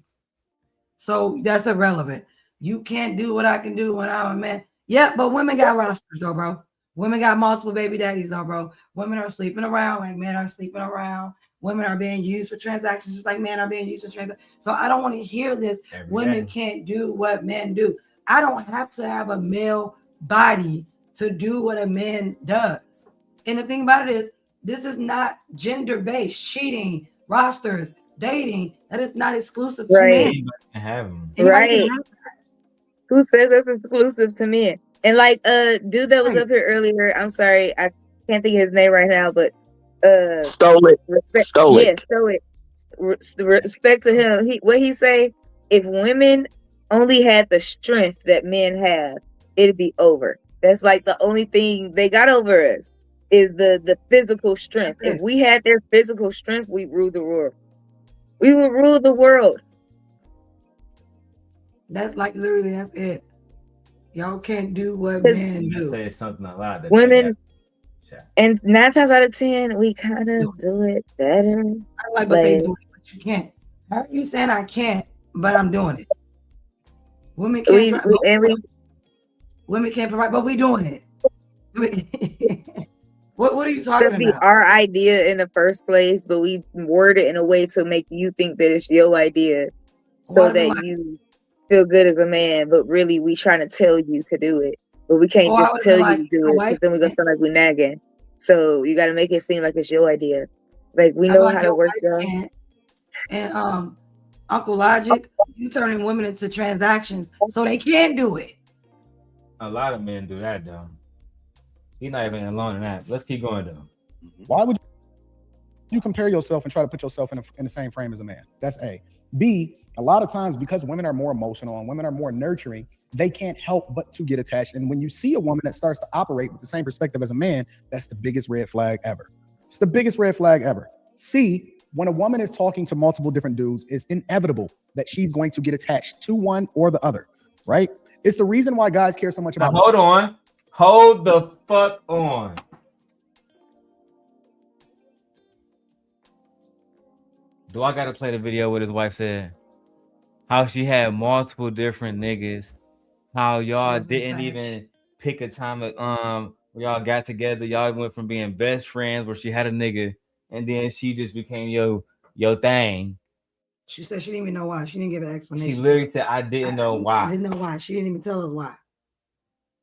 So that's irrelevant. You can't do what I can do when I'm a man. Yeah, but women got rosters though, bro. Women got multiple baby daddies though, bro. Women are sleeping around like men are sleeping around. Women are being used for transactions just like men are being used for transactions. So I don't want to hear this. Women can't do what men do. I don't have to have a male body to do what a man does. And the thing about it is, this is not gender-based cheating, rosters, dating. That is not exclusive to men. Right. Who says that's exclusive to men? And like dude that was up here earlier, I'm sorry, I can't think of his name right now, but Stole it. Stole yeah, it. stole it. Respect to him. What he say? If women only had the strength that men have, it'd be over. That's like the only thing they got over us is the physical strength. If we had their physical strength, we'd rule the world. We would rule the world. That's like literally that's it. Y'all can't do what men do. Say something a lot. Women, and 9 times out of 10, we kind of do it better. I like, but they do it, but you can't. How are you saying I can't, but I'm doing it? Women can't. Women can't provide, but we doing it. What are you talking about? Be about? our idea in the first place, but we word it in a way to make you think that it's your idea, so that you feel good as a man. But really, we trying to tell you to do it, but we can't just tell you to do it because then we're gonna sound like we nagging. So you got to make it seem like it's your idea. Like we know how to work it. And Uncle Logic, you turning women into transactions so they can do it. A lot of men do that though. He's not even alone in that. Let's keep going though. Why would you compare yourself and try to put yourself in the same frame as a man. That's A. B, a lot of times because women are more emotional and women are more nurturing, they can't help but to get attached. And when you see a woman that starts to operate with the same perspective as a man, that's the biggest red flag ever. It's the biggest red flag ever. C, when a woman is talking to multiple different dudes, it's inevitable that she's going to get attached to one or the other, right? It's the reason why guys care so much about. Now, hold the fuck on. Do I gotta play the video what his wife said? How she had multiple different niggas. How y'all didn't even pick a time where y'all got together. Y'all went from being best friends where she had a nigga, and then she just became your thing. She said she didn't even know why. She didn't give an explanation. She literally said, I didn't know why. I didn't know why. She didn't even tell us why.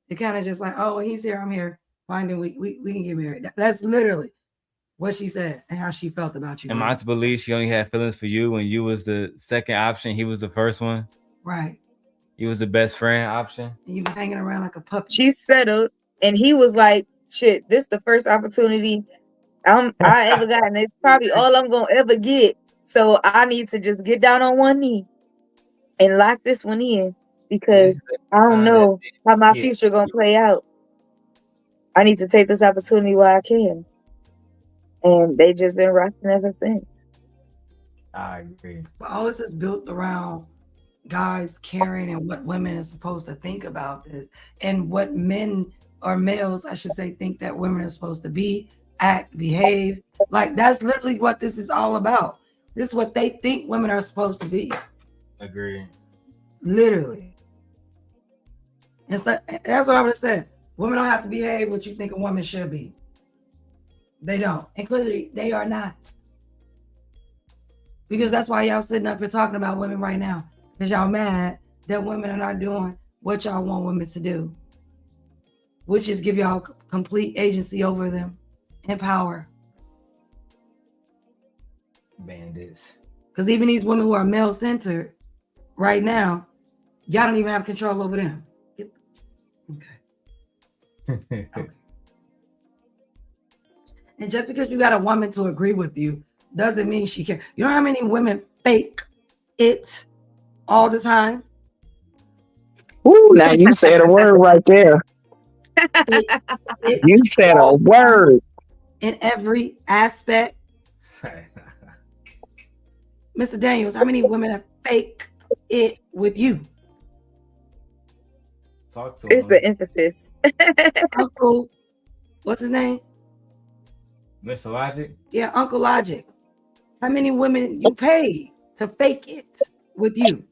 It kind of just like, oh, he's here, I'm here. Fine, then we can get married. That's literally what she said and how she felt about you. Am I to believe she only had feelings for you when you was the second option? He was the first one? Right. He was the best friend option? And you was hanging around like a puppy. She settled, and he was like, shit, this the first opportunity I ever got, and it's probably all I'm gonna ever get. So I need to just get down on one knee and lock this one in because I don't know how my future gonna play out. I need to take this opportunity while I can. And they just been rocking ever since. I agree. But all this is built around guys caring and what women are supposed to think about this and what men or males, I should say, think that women are supposed to be, act, behave. Like that's literally what this is all about. This is what they think women are supposed to be. Agree. Literally. That's what I would have said. Women don't have to behave what you think a woman should be. They don't. And clearly they are not. Because that's why y'all sitting up here talking about women right now. Because y'all mad that women are not doing what y'all want women to do. Which is give y'all complete agency over them and power. Bandits. Because even these women who are male-centered right now, y'all don't even have control over them. Okay. And just because you got a woman to agree with you doesn't mean she cares. You know how many women fake it all the time? Ooh, now you said a word right there. You said a word. In every aspect. Mr. Daniels, how many women have faked it with you? Talk to it's him. The emphasis. Uncle, what's his name? Mr. Logic? Yeah, Uncle Logic. How many women you paid to fake it with you?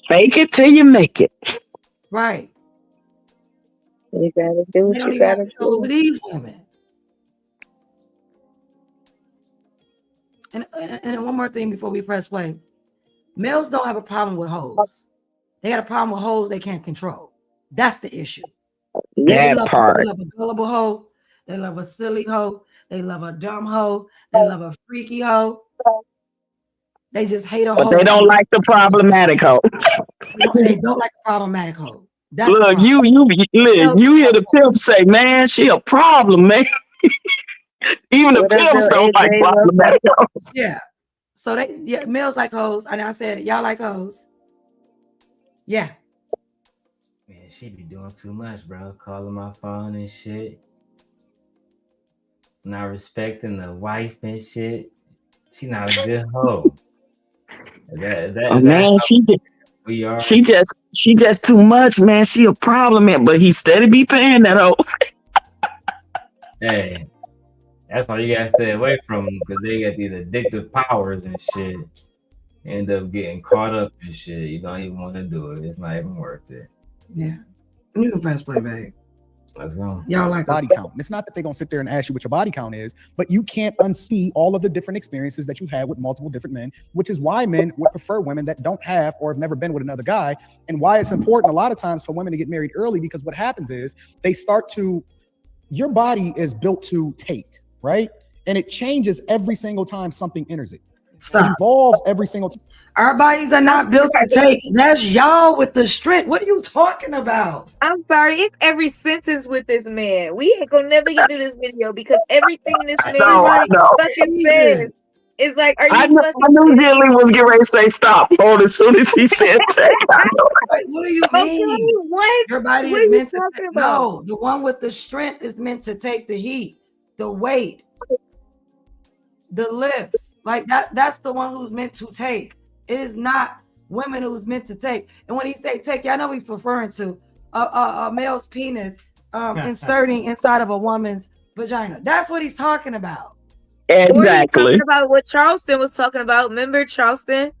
Fake it till you make it. Right. You gotta do what They don't you even have gotta control do. over these women. And one more thing before we press play. Males don't have a problem with hoes. They got a problem with hoes they can't control. That's the issue. They love a gullible hoe. They love a silly hoe. They love a dumb hoe. They love a freaky hoe. They just hate a hoe. But they don't like the problematic hoe. They don't like a problematic hoe. That's Look, you hear the pimp say, man, she a problem, man. Even the pimps don't like problematic hoes. Yeah. So males like hoes. And I said, y'all like hoes. Yeah. Man, she be doing too much, bro. Calling my phone and shit. Not respecting the wife and shit. She not a good hoe. Man, she just too much, man. She a problem, man. But he steady be paying that hoe. Hey, that's why you gotta stay away from them because they got these addictive powers and shit. End up getting caught up in shit. You don't even want to do it. It's not even worth it. Yeah. You can press play, babe. Let's go. Y'all like body count. And it's not that they're gonna sit there and ask you what your body count is, but you can't unsee all of the different experiences that you had with multiple different men, which is why men would prefer women that don't have or have never been with another guy, and why it's important a lot of times for women to get married early, because what happens is they start to, your body is built to take, right? And it changes every single time something enters it. Stop. evolves every single time. Our bodies are not built to take. That's y'all with the strength. What are you talking about? I'm sorry, it's every sentence with this man. We ain't gonna never get through this video because everything this man I know. fucking says is like, are I you knew, fucking I knew kidding? Jilly was getting ready to say stop. Hold as soon as he said take. I know. What do you Okay, mean? what? Your body What is are you meant to talking about? no. The one with the strength is meant to take the heat, the weight, the lifts. Like that. That's the one who's meant to take. It is not women who's meant to take. And when he say take, y'all know he's referring to a male's penis inserting inside of a woman's vagina. That's what he's talking about. Or he's Exactly. talking about what Charleston was talking about. Remember Charleston?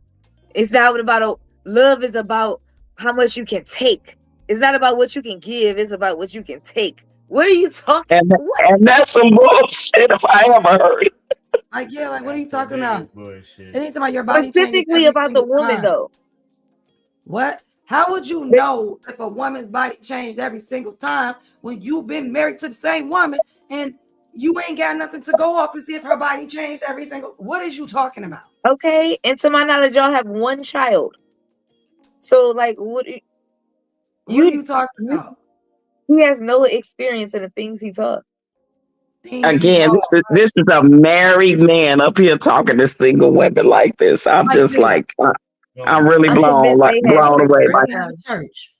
It's not about love is about how much you can take. It's not about what you can give. It's about what you can take. What are you talking about? And that's some bullshit if I ever heard it. Like, yeah, like what are you talking about? Bullshit. Anything about your body Specifically changes every about the single woman, time. though. What? How would you know if a woman's body changed every single time when you've been married to the same woman and you ain't got nothing to go off and see if her body changed every single? What is you talking about? Okay, and to my knowledge, y'all have one child. So, like, what are you talking about? He has no experience in the things he taught. Again, this is a married man up here talking to single women like this. I'm just like, I'm really blown away by church.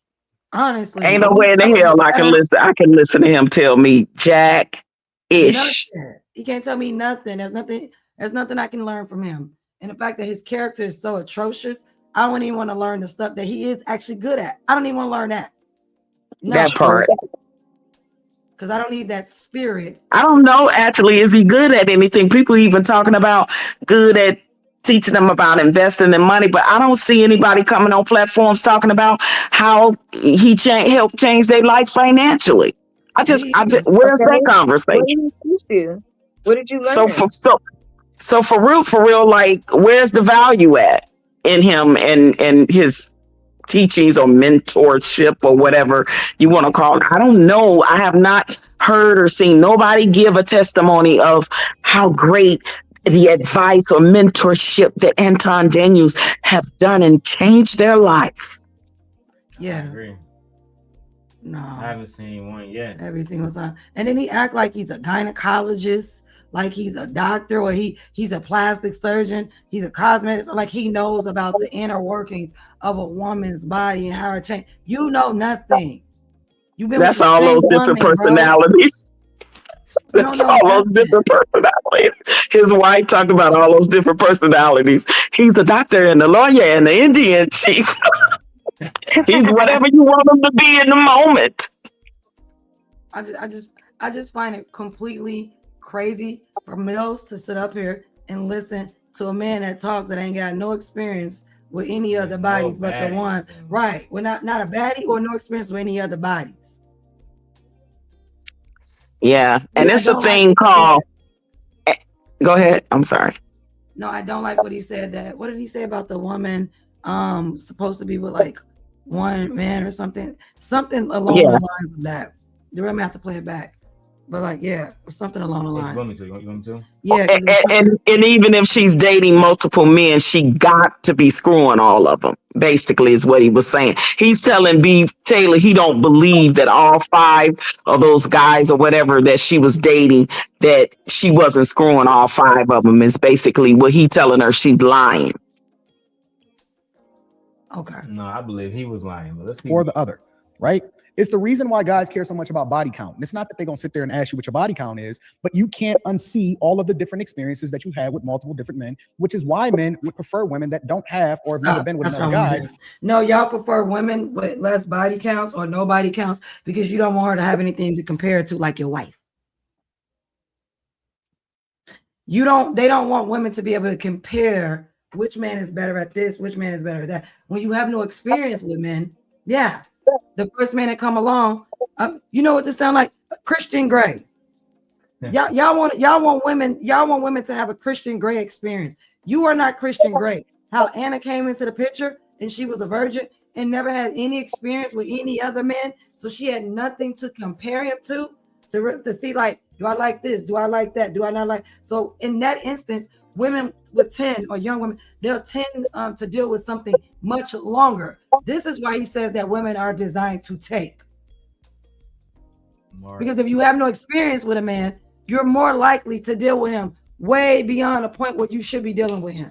Honestly, ain't no way in the hell I can listen. I can listen to him tell me Jack ish. He can't tell me nothing. There's nothing I can learn from him. And the fact that his character is so atrocious, I don't even want to learn the stuff that he is actually good at. I don't even want to learn that. No. That part. Because I don't need that spirit. I don't know. Actually, is he good at anything? People even talking about good at teaching them about investing in money, but I don't see anybody coming on platforms talking about how he helped change their life financially. I just, where's that conversation? What did he teach you? What did you learn? So for real, like, where's the value at in him and his teachings or mentorship or whatever you want to call it? I don't know. I have not heard or seen nobody give a testimony of how great the advice or mentorship that Anton Daniels have done and changed their life. Yeah. I agree. No. I haven't seen one yet. Every single time. And then he act like he's a gynecologist, like he's a doctor, or he's a plastic surgeon, he's a cosmetist, like he knows about the inner workings of a woman's body and how it changed. You know nothing. You've been That's all those different personalities. That's all those different personalities. His wife talked about all those different personalities. He's the doctor and the lawyer and the Indian chief. He's whatever you want him to be in the moment. I just find it completely crazy for males to sit up here and listen to a man that talks that ain't got no experience with any other bodies but the one. Right. We're not a baddie or no experience with any other bodies. Yeah. And it's a thing called go ahead. I'm sorry. No, I don't like what he said. That what did he say about the woman supposed to be with like one man or something along the lines of that. Do I have to play it back? But like, yeah, something along the lines. You want me to? Yeah. And even if she's dating multiple men, she got to be screwing all of them, basically, is what he was saying. He's telling B. Taylor he don't believe that all 5 of those guys or whatever that she was dating, that she wasn't screwing all 5 of them, is basically what he telling her. She's lying. Okay. No, I believe he was lying. But let's or the other, right? It's the reason why guys care so much about body count. And it's not that they're going to sit there and ask you what your body count is, but you can't unsee all of the different experiences that you had with multiple different men, which is why men would prefer women that don't have or have never been with another guy. No, y'all prefer women with less body counts or no body counts because you don't want her to have anything to compare to like your wife. They don't want women to be able to compare which man is better at this, which man is better at that. When you have no experience with men, yeah. The first man that come along, you know what this sound like? Christian Grey. Y'all want women to have a Christian Grey experience. You are not Christian Grey. How Anna came into the picture and she was a virgin and never had any experience with any other man, so she had nothing to compare him to see like, do I like this? Do I like that? Do I not like? So in that instance, women with 10 or young women, they'll tend to deal with something much longer. This is why he says that women are designed to take. Because if you have no experience with a man, you're more likely to deal with him way beyond a point where you should be dealing with him.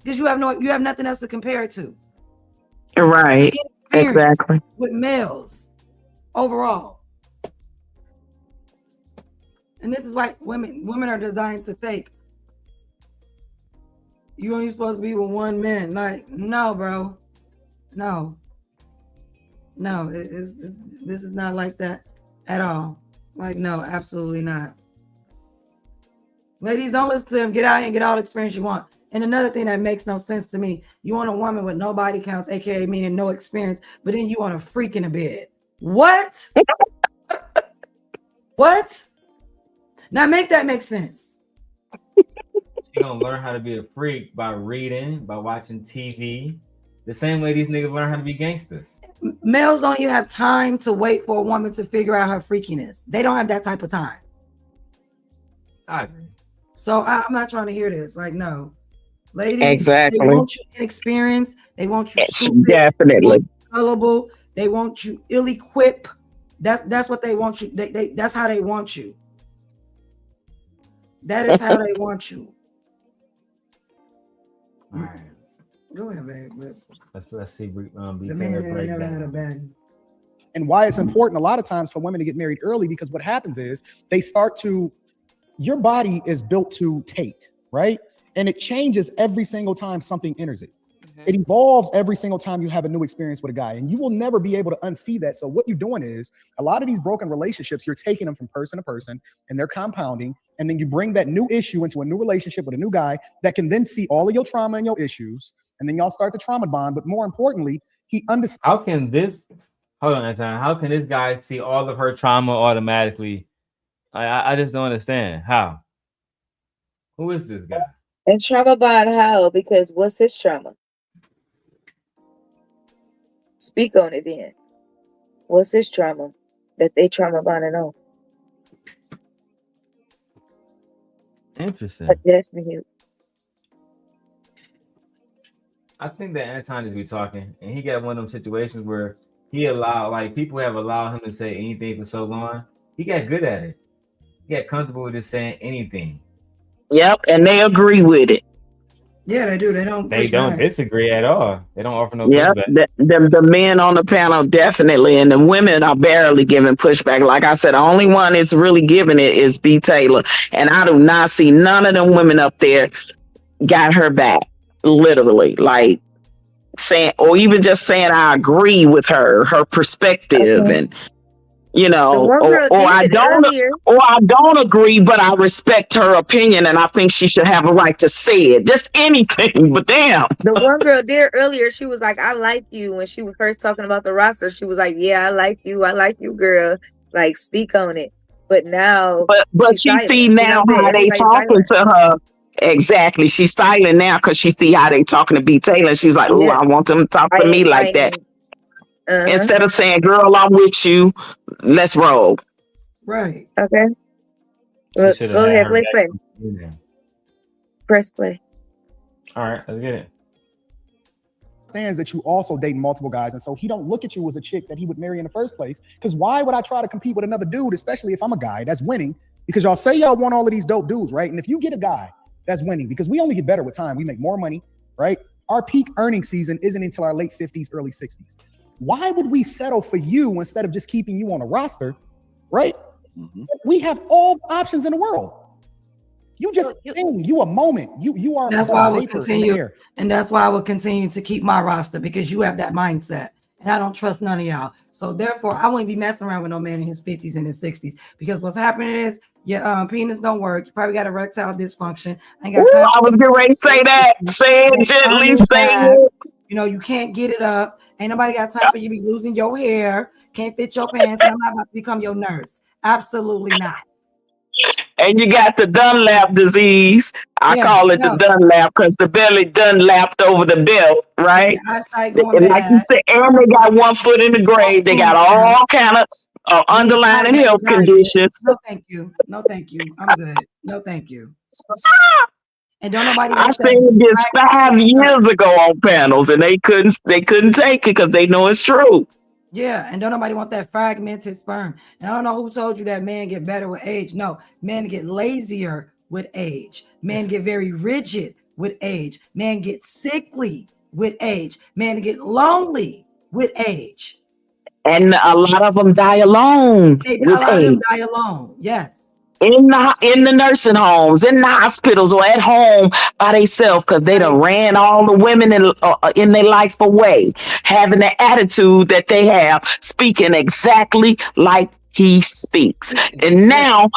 Because you have nothing else to compare it to. Right. Exactly. With males overall. And this is why women are designed to think. You only supposed to be with one man. Like, no, bro. No. This is not like that at all. Like, no, absolutely not. Ladies, don't listen to him. Get out here and get all the experience you want. And another thing that makes no sense to me, you want a woman with no body counts, aka meaning no experience, but then you want a freak in the bed. What? What? Now make that make sense. You gonna learn how to be a freak by reading, by watching TV. The same way these niggas learn how to be gangsters. Males don't even have time to wait for a woman to figure out her freakiness. They don't have that type of time. I agree. So I'm not trying to hear this. Like, no. Ladies, exactly. They want you inexperienced. They want you stupid. Definitely. Gullible. They want you ill-equipped. That's what they want you. That's how they want you. That is how they want you. All right. Go ahead, babe. Let's see. The man never had a bag. And why it's important a lot of times for women to get married early, because what happens is they start to, your body is built to take, right? And it changes every single time something enters it. It evolves every single time you have a new experience with a guy, and you will never be able to unsee that. So what you're doing is a lot of these broken relationships, you're taking them from person to person and they're compounding. And then you bring that new issue into a new relationship with a new guy that can then see all of your trauma and your issues. And then y'all start the trauma bond. But more importantly, he understands. How can this, hold on, Anton, how can this guy see all of her trauma automatically? I just don't understand. How? Who is this guy? And trauma bond how? Because what's his trauma? Speak on it then. What's his trauma that they trauma bonded on? Interesting. Attachment here. I think that Anton is be talking, and he got one of them situations where he allowed, like, people have allowed him to say anything for so long. He got good at it. He got comfortable with just saying anything. Yep, and they agree with it. Yeah, they do. They don't disagree at all. They don't offer no Yep, pushback. the men on the panel definitely, and the women are barely giving pushback. Like I said, the only one that's really giving it is B. Taylor, and I do not see none of them women up there got her back, literally, like saying, or even just saying I agree with her perspective, and you know, or I don't agree, but I respect her opinion, and I think she should have a right to say it. Just anything, but damn. The one girl did earlier, she was like, I like you. When she was first talking about the roster, she was like, yeah, I like you, girl. Like, speak on it. But now, but she see now how they talking to her. Exactly. She's silent now because she see how they talking to B. Taylor. She's like, oh, I want them to talk to me like that. Instead of saying, girl, I'm with you, let's roll. Right. Okay. Go ahead, let's play. Press play. All right, let's get it. Understands that you also dating multiple guys, and so he don't look at you as a chick that he would marry in the first place. Because why would I try to compete with another dude, especially if I'm a guy that's winning? Because y'all say y'all want all of these dope dudes, right? And if you get a guy that's winning, because we only get better with time, we make more money, right? Our peak earning season isn't until our late 50s, early 60s. Why would we settle for you instead of just keeping you on a roster, right? We have all the options in the world. You just you a moment. You are. That's why I will continue, and that's why I will continue to keep my roster, because you have that mindset, and I don't trust none of y'all. So therefore, I wouldn't be messing around with no man in his 50s and his 60s, because what's happening is your penis don't work. You probably got erectile dysfunction. I ain't got time. I was getting ready to say that. Say it gently. Say it. You know, you can't get it up. Ain't nobody got time for you to be losing your hair. Can't fit your pants. And I'm not about to become your nurse. Absolutely not. And you got the Dunlap disease. I call it the Dunlap because the belly Dunlapped over the belt, right? And like you said, and they got one foot in the grave. They got all kind of underlying health conditions. No, thank you. No, thank you. I'm good. No, thank you. And don't nobody I want that seen this 5 fragmented sperm. years ago on panels, and they couldn't take it because they know it's true. Yeah, and don't nobody want that fragmented sperm. And I don't know who told you that men get better with age. No, men get lazier with age. Men get very rigid with age. Men get sickly with age. Men get lonely with age. And a lot of them die alone A with lot of age. them die alone. Yes. In the nursing homes, in the hospitals, or at home by themselves because they done ran all the women in their life away, having the attitude that they have, speaking exactly like he speaks. And now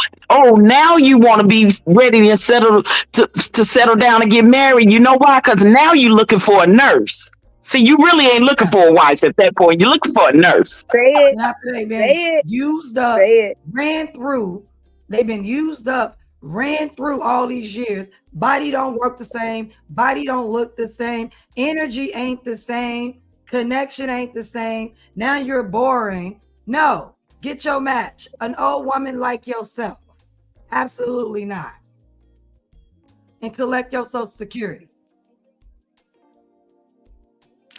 you want to be ready to settle down and get married. You know why? Because now you're looking for a nurse. See, you really ain't looking for a wife at that point. You're looking for a nurse. Say it. And after they've been Say it. used up, Say it. ran through, they've been used up, ran through all these years. Body don't work the same. Body don't look the same. Energy ain't the same. Connection ain't the same. Now you're boring. No, get your match. An old woman like yourself. Absolutely not. And collect your Social Security.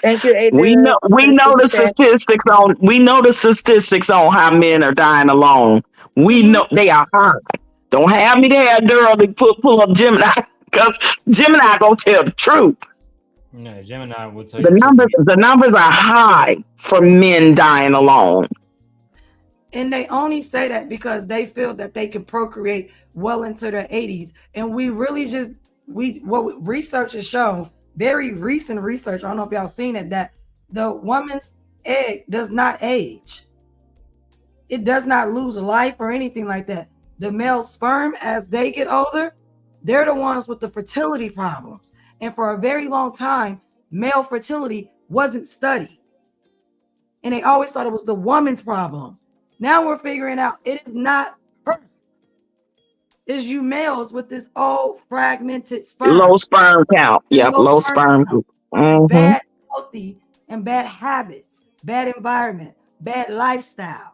Thank you, Adrian. We know the statistics on how men are dying alone. We know they are high. Don't have me there, Darrel, to pull up Gemini, because Gemini gonna tell the truth. No, Gemini will tell The you. the numbers are high for men dying alone. And they only say that because they feel that they can procreate well into their 80s. And we really research has shown, very recent research, I don't know if y'all seen it, that the woman's egg does not age. It does not lose life or anything like that. The male sperm, as they get older, they're the ones with the fertility problems. And for a very long time, male fertility wasn't studied. And they always thought it was the woman's problem. Now we're figuring out it is not her. It's you males with this old fragmented sperm. Low sperm count. Yeah, low sperm. Bad healthy and bad habits, bad environment, bad lifestyle.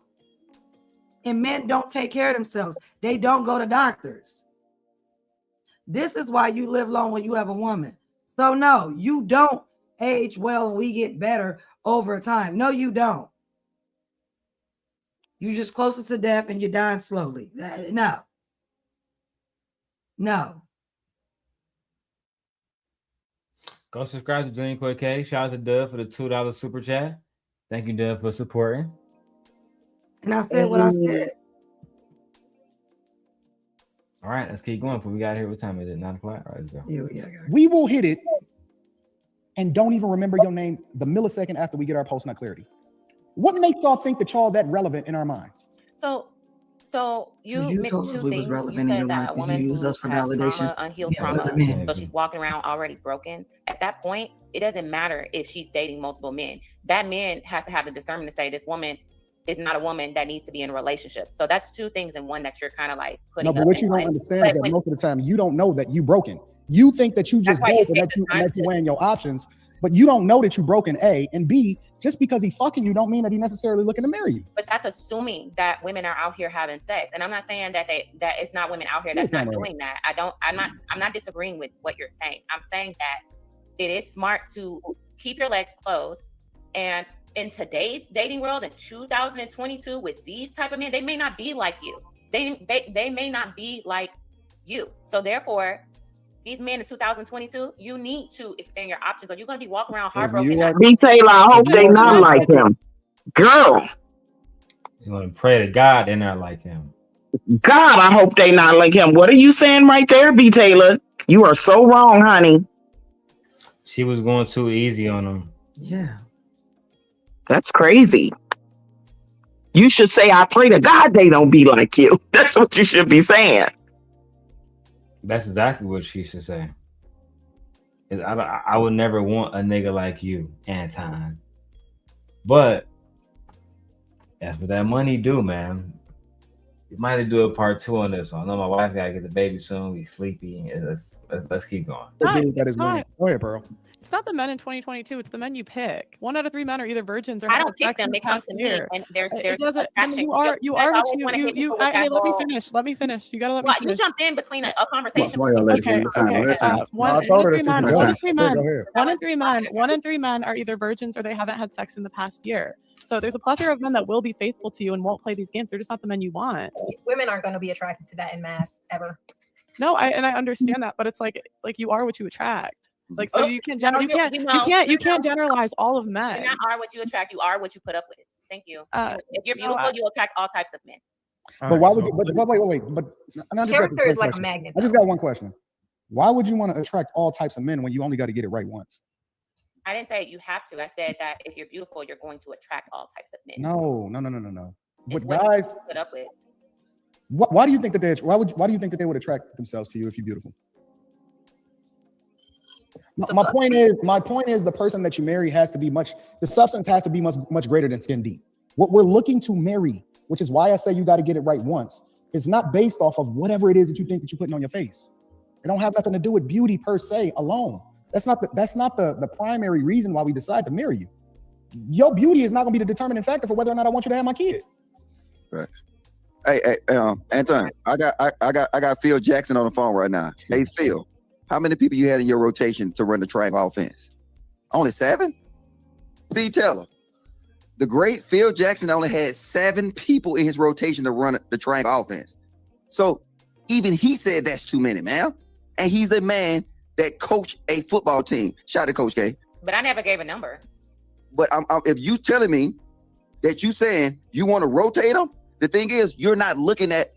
And men don't take care of themselves. They don't go to doctors. This is why you live long when you have a woman. So no, you don't age well and we get better over time. No, you don't. You're just closer to death and you're dying slowly. No. No. Go subscribe to Jillian Coy K. Shout out to Dub for the $2 super chat. Thank you, Dub, for supporting. And I said what I said. All right, let's keep going. We got here. What time is it? 9 o'clock? All right, let's go. Yeah. We will hit it and don't even remember your name the millisecond after we get our post-nut clarity. What makes y'all think that y'all that relevant in our minds? So you mixed told us two we was things. relevant You in said your that life. a Did you woman use who us for has validation? trauma, unhealed Yes, trauma, other men. so she's walking around already broken. At that point, it doesn't matter if she's dating multiple men. That man has to have the discernment to say this woman is not a woman that needs to be in a relationship. So that's two things in one that you're kind of like putting. No, but up what in you don't one. understand is that most of the time you don't know that you broken. You think that you just That's why go you and take the time that you weighing your options, but you don't know that you broken. A and B. Just because he fucking you don't mean that he necessarily looking to marry you. But that's assuming that women are out here having sex, and I'm not saying that it's not women out here that's not doing that. I'm not disagreeing with what you're saying. I'm saying that it is smart to keep your legs closed. And in today's dating world in 2022, with these type of men, they may not be like you. They may not be like you. So therefore, these men in 2022, you need to expand your options, or you're going to be walking around heartbroken. B. Taylor, I hope they not like him. Girl. You're going to pray to God they're not like him. God, I hope they not like him. What are you saying right there, B. Taylor? You are so wrong, honey. She was going too easy on him. Yeah. That's crazy. You should say, I pray to God they don't be like you. That's what you should be saying. That's exactly what she should say. I would never want a nigga like you, Anton. But that's what that money do, man. You might have to do a part 2 on this one. I know my wife gotta get the baby soon. He's sleepy. Let's keep going. It's not. Go ahead, Pearl. It's not the men in 2022. It's the men you pick. 1 out of 3 men are either virgins or I have don't had pick sex them. in the They come past to me, year. and there's It doesn't. attraction. You are guys what always wanna hit you. people with that Hey, let me whole- finish. Let me finish. You gotta let me Well, finish. you jumped in between a conversation. Why y'all ladies Okay. one at a time? Okay. One at a time. One in 3 men. One at a One in time. 3 Go men. ahead. 1 in 3 men. 1 in 3 men are either virgins or they haven't had sex in the past year. So there's a plethora of men that will be faithful to you and won't play these games. They're just not the men you want. Women aren't going to be attracted to that in mass ever. No, I understand that, but it's like you are what you attract. Like so you can't No, you can't generalize all of men. You're not are what you attract. You are what you put up with. Thank you. If you're no, beautiful, you attract all types of men. But why would you? But wait. But I just got Character this is like a question. magnet, I just got one question. Why would you want to attract all types of men when you only got to get it right once? I didn't say you have to. I said that if you're beautiful, you're going to attract all types of men. No. It's With what guys, you put up with. why do you think that why do you think that they would attract themselves to you if you're beautiful? My point is the person that you marry has to be the substance has to be much greater than skin deep. What we're looking to marry, which is why I say you got to get it right once, is not based off of whatever it is that you think that you're putting on your face. It don't have nothing to do with beauty per se alone. That's not the primary reason why we decide to marry you. Your beauty is not going to be the determining factor for whether or not I want you to have my kid. Right. Hey, Anton, I got Phil Jackson on the phone right now. Hey, Phil, how many people you had in your rotation to run the triangle offense? Only 7? B. Teller. The great Phil Jackson only had 7 people in his rotation to run the triangle offense. So even he said that's too many, man. And he's a man that coached a football team. Shout out to Coach K. But I never gave a number. But if you telling me that you saying you want to rotate them, the thing is you're not looking at.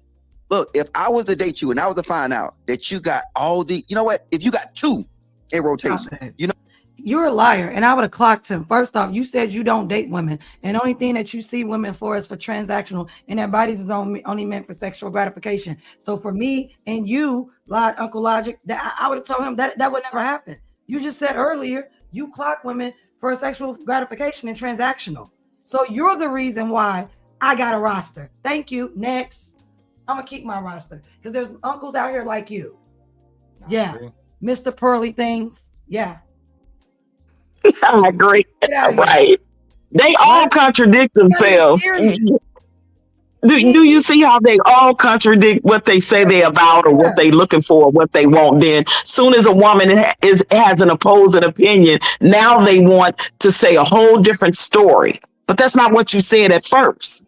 Look, if I was to date you and I was to find out that you got all the, you know what? If you got 2 in rotation, you know. You're a liar, and I would have clocked him. First off, you said you don't date women, and the only thing that you see women for is for transactional, and their bodies is only meant for sexual gratification. So for me and you, Uncle Logic, that I would have told him that would never happen. You just said earlier you clock women for sexual gratification and transactional. So you're the reason why I got a roster. Thank you. Next. I'm gonna keep my roster because there's uncles out here like you. Yeah. Mr. Pearly Things. Yeah. I agree. Right. They all contradict themselves. Do you see how they all contradict what they say they about or what they looking for, or what they want? Then soon as a woman has an opposing opinion, now they want to say a whole different story. But that's not what you said at first.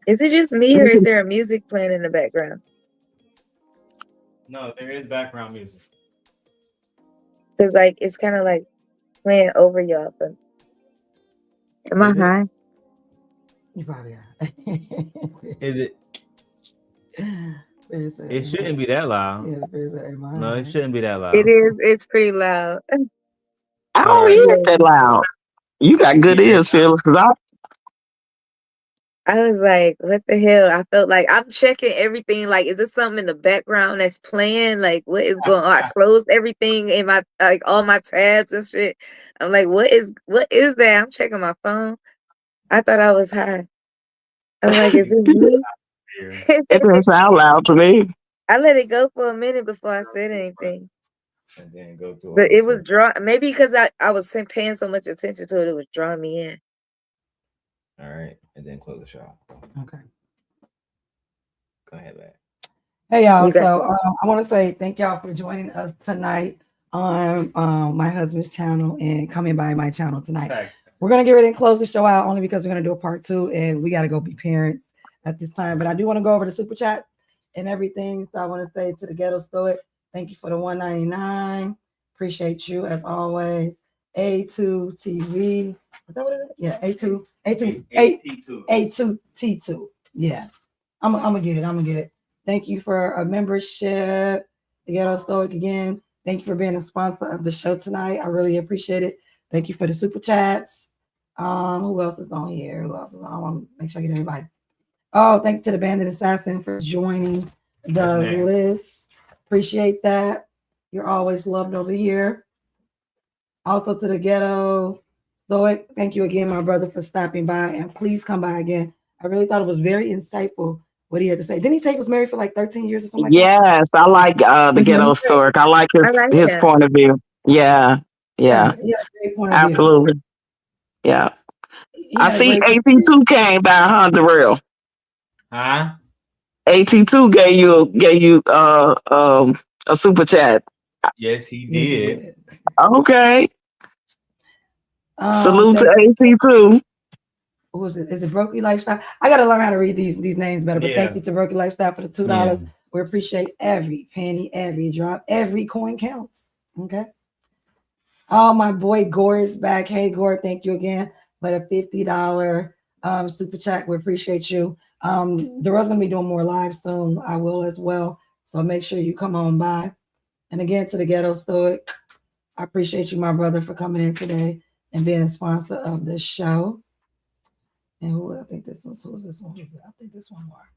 Is it just me, or is there a music playing in the background? No, there is background music. Because like it's kind of like playing over y'all. But am I high? You probably are. Is it? It shouldn't be that loud. No, it shouldn't be that loud. It is. It's pretty loud. I don't hear it that loud. You got good ears, Phyllis, because I was like, what the hell? I felt like I'm checking everything. Like, is there something in the background that's playing? Like, what is going on? I closed everything in my, like, all my tabs and shit. I'm like, what is that? I'm checking my phone. I thought I was high. I'm like, is it me? it doesn't sound loud to me. I let it go for a minute before I said anything. And then go through. But it was maybe because I was paying so much attention to it, it was drawing me in. All right, and then close the shop. Okay. Go ahead, back. Hey y'all, You got so this. I want to say thank y'all for joining us tonight on my husband's channel and coming by my channel tonight. Okay. We're gonna get ready and close the show out only because we're gonna do a part 2 and we gotta go be parents at this time. But I do want to go over the super chat and everything. So I want to say to the Ghetto Stoic, thank you for the $1.99. Appreciate you as always. A2 TV. Is that what it is? Yeah, A2T2. Yeah. I'm gonna get it. Thank you for a membership. The Ghetto Stoic again. Thank you for being a sponsor of the show tonight. I really appreciate it. Thank you for the super chats. Who else is on here? I want to make sure I get everybody. Oh, thank you to the Bandit Assassin for joining the list. Appreciate that. You're always loved over here. Also to the Ghetto Stoic, thank you again, my brother, for stopping by, and please come by again. I really thought it was very insightful what he had to say. Didn't he say he was married for like 13 years or something like that? Yes, I like the ghetto story. I like his him. point of view. Yeah, yeah, Yeah, great point of view. absolutely. Yeah. He I had a see great point of view. AT2 came by, huh, Darrel? Huh? AT2 gave you a super chat. Yes, he Yes, he did. did. Okay. Salute to Thank you. AT2. Who is it? Is it Brokey Lifestyle? I got to learn how to read these names better. But thank Yeah. you to Brokey Lifestyle for the $2. Yeah. We appreciate every penny, every drop, every coin counts. Okay. Oh, my boy Gore is back. Hey Gore, thank you again for the $50 super chat. We appreciate you. Darrell's gonna be doing more live soon. I will as well. So make sure you come on by. And again, to the Ghetto Stoic, I appreciate you, my brother, for coming in today and being a sponsor of this show. And who I think this was? Who was this one? Who was it? I think this one more.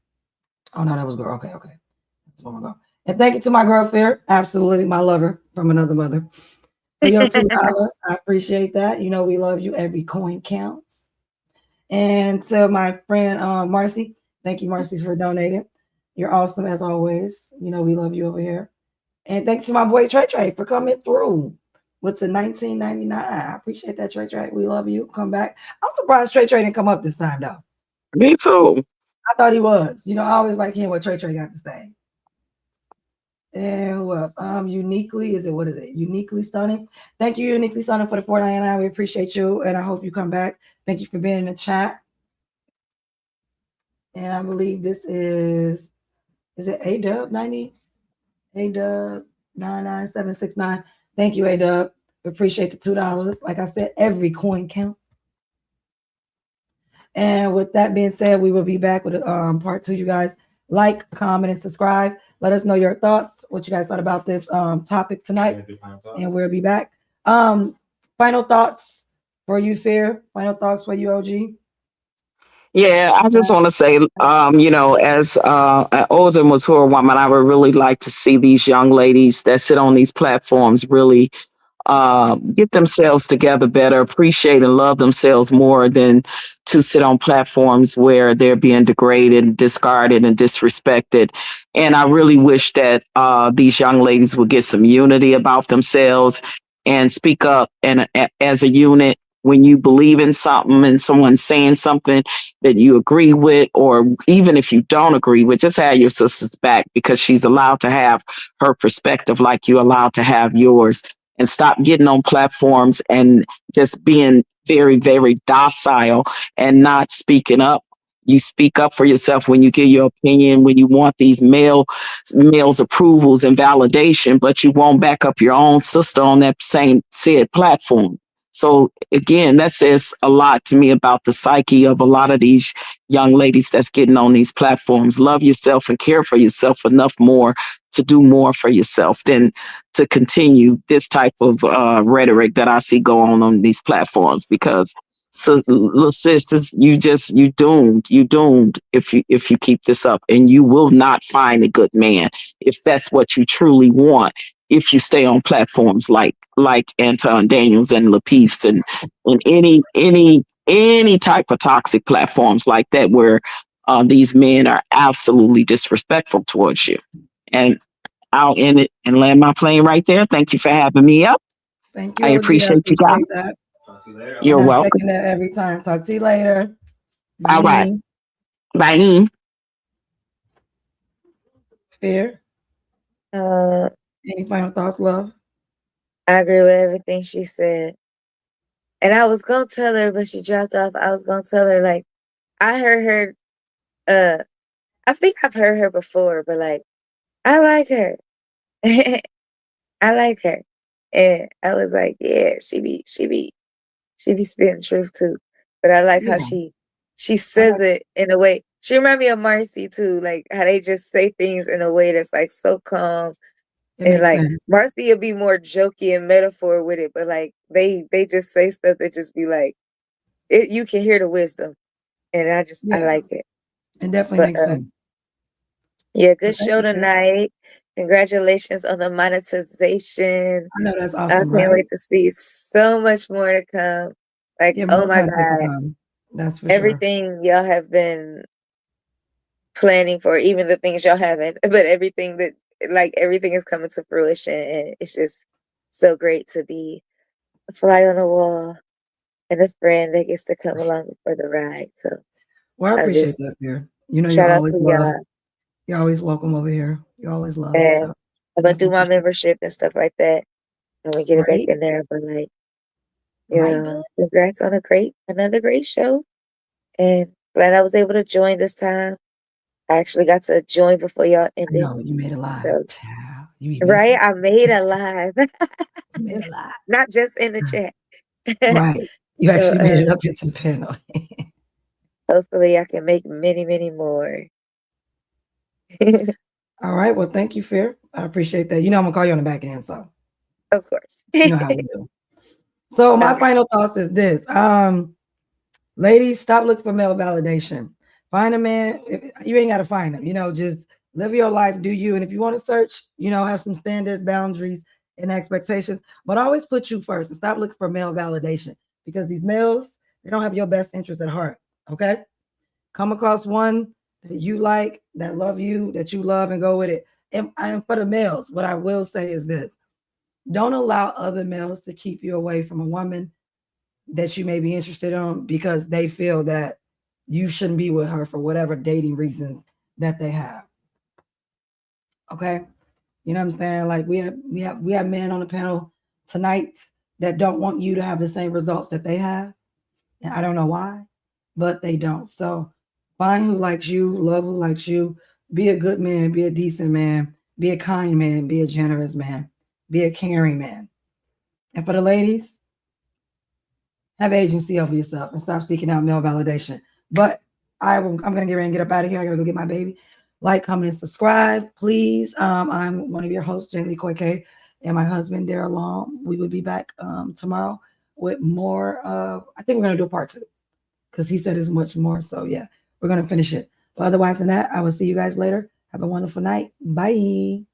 Oh no, that was girl. Okay. That's one more. And thank you to my girl Fair, absolutely my lover from another mother. For your $2, I appreciate that. You know we love you. Every coin counts. And to my friend Marcy, thank you, Marcy, for donating. You're awesome as always. You know we love you over here. And thanks to my boy Trey for coming through with the $19.99. I appreciate that, Trey. We love you. Come back. I'm surprised Trey didn't come up this time though. Me too. I thought he was. You know, I always like hearing what Trey got to say. And who else? Uniquely, what is it? Uniquely Stunning. Thank you, Uniquely Stunning, for the $4.99. We appreciate you, and I hope you come back. Thank you for being in the chat. And I believe this is it A-Dub 90? A-Dub 99769. Thank you, A-Dub. We appreciate the $2. Like I said, every coin counts. And with that being said, we will be back with part 2, you guys. Like, comment, and subscribe. Let us know your thoughts, what you guys thought about this topic tonight. And we'll be back. Final thoughts for you, Fear. Final thoughts for you, OG. Yeah, I just want to say, you know, as an older, mature woman, I would really like to see these young ladies that sit on these platforms really get themselves together better, appreciate and love themselves more than to sit on platforms where they're being degraded, discarded, and disrespected. And I really wish that these young ladies would get some unity about themselves and speak up and as a unit. When you believe in something and someone's saying something that you agree with, or even if you don't agree with, just have your sister's back, because she's allowed to have her perspective like you're allowed to have yours. And stop getting on platforms and just being very, very docile and not speaking up. You speak up for yourself when you give your opinion, when you want these males' approvals and validation, but you won't back up your own sister on that same said platform. So again, that says a lot to me about the psyche of a lot of these young ladies that's getting on these platforms. Love yourself and care for yourself enough more to do more for yourself than to continue this type of rhetoric that I see go on these platforms. Because so, little sisters, you doomed if you keep this up, and you will not find a good man if that's what you truly want. If you stay on platforms like Anton Daniels and Lapeefs and any type of toxic platforms like that, where these men are absolutely disrespectful towards you. And I'll end it and land my plane right there. Thank you for having me up. Thank you, I OG. appreciate you guys. That. You're welcome. Taking that every time. Talk to you later. Bye. All right. Bye. Fear. Any final thoughts, love? I agree with everything she said. And I was gonna tell her, but she dropped off. I was gonna tell her, like, I heard her, I think I've heard her before, but like, I like her. I like her. And I was like, yeah, she be spitting truth too. But I like how she says it in a way. She reminds me of Marcy too, like how they just say things in a way that's like so calm. And like Marcy will be more jokey and metaphor with it, but like they just say stuff that just be like, you can hear the wisdom. And I like it. It definitely makes sense. Yeah, good show tonight. Congratulations on the monetization. I know that's awesome. I can't wait to see so much more to come. Like, oh my God. That's for everything y'all have been planning for, even the things y'all haven't, but everything that like everything is coming to fruition, and it's just so great to be a fly on the wall and a friend that gets to come along for the ride. So Well, I I appreciate just that, dear. You know, you're shout out always to loved. y'all. You're always welcome over here. You're always loved. And So I'm gonna do my membership and stuff like that. I'm gonna get it back Right. in there. But like, you Right, know, congrats on another great show. And glad I was able to join this time. I actually got to join before y'all ended. No, you made it live. So, Child. You be right, missing. I made it live. You made it live. Not just in the chat. Right. You So, actually made it up into the panel. hopefully I can make many, many more. All right. Well, thank you, Fear. I appreciate that. You know, I'm gonna call you on the back end, so Of course. you know how we do. So my final thoughts is this. Ladies, stop looking for male validation. Find a man. You ain't gotta find him, you know, just live your life, do you. And if you want to search, you know, have some standards, boundaries, and expectations, but always put you first and stop looking for male validation, because these males, they don't have your best interest at heart. Okay. Come across one that you like, that love you, that you love, and go with it. And for the males, what I will say is this: don't allow other males to keep you away from a woman that you may be interested in, because they feel that you shouldn't be with her for whatever dating reasons that they have. Okay. You know what I'm saying? Like we have men on the panel tonight that don't want you to have the same results that they have. And I don't know why, but they don't. So find who likes you, love who likes you, be a good man, be a decent man, be a kind man, be a generous man, be a caring man. And for the ladies, have agency over yourself and stop seeking out male validation. But I'm gonna get ready and get up out of here. I gotta go get my baby. Like, comment, and subscribe, please. I'm one of your hosts, Jaylee Koike, and my husband, Darrel Long. We will be back tomorrow with more of, I think we're gonna do a part 2, because he said as much more. So yeah, we're gonna finish it. But otherwise than that, I will see you guys later. Have a wonderful night. Bye.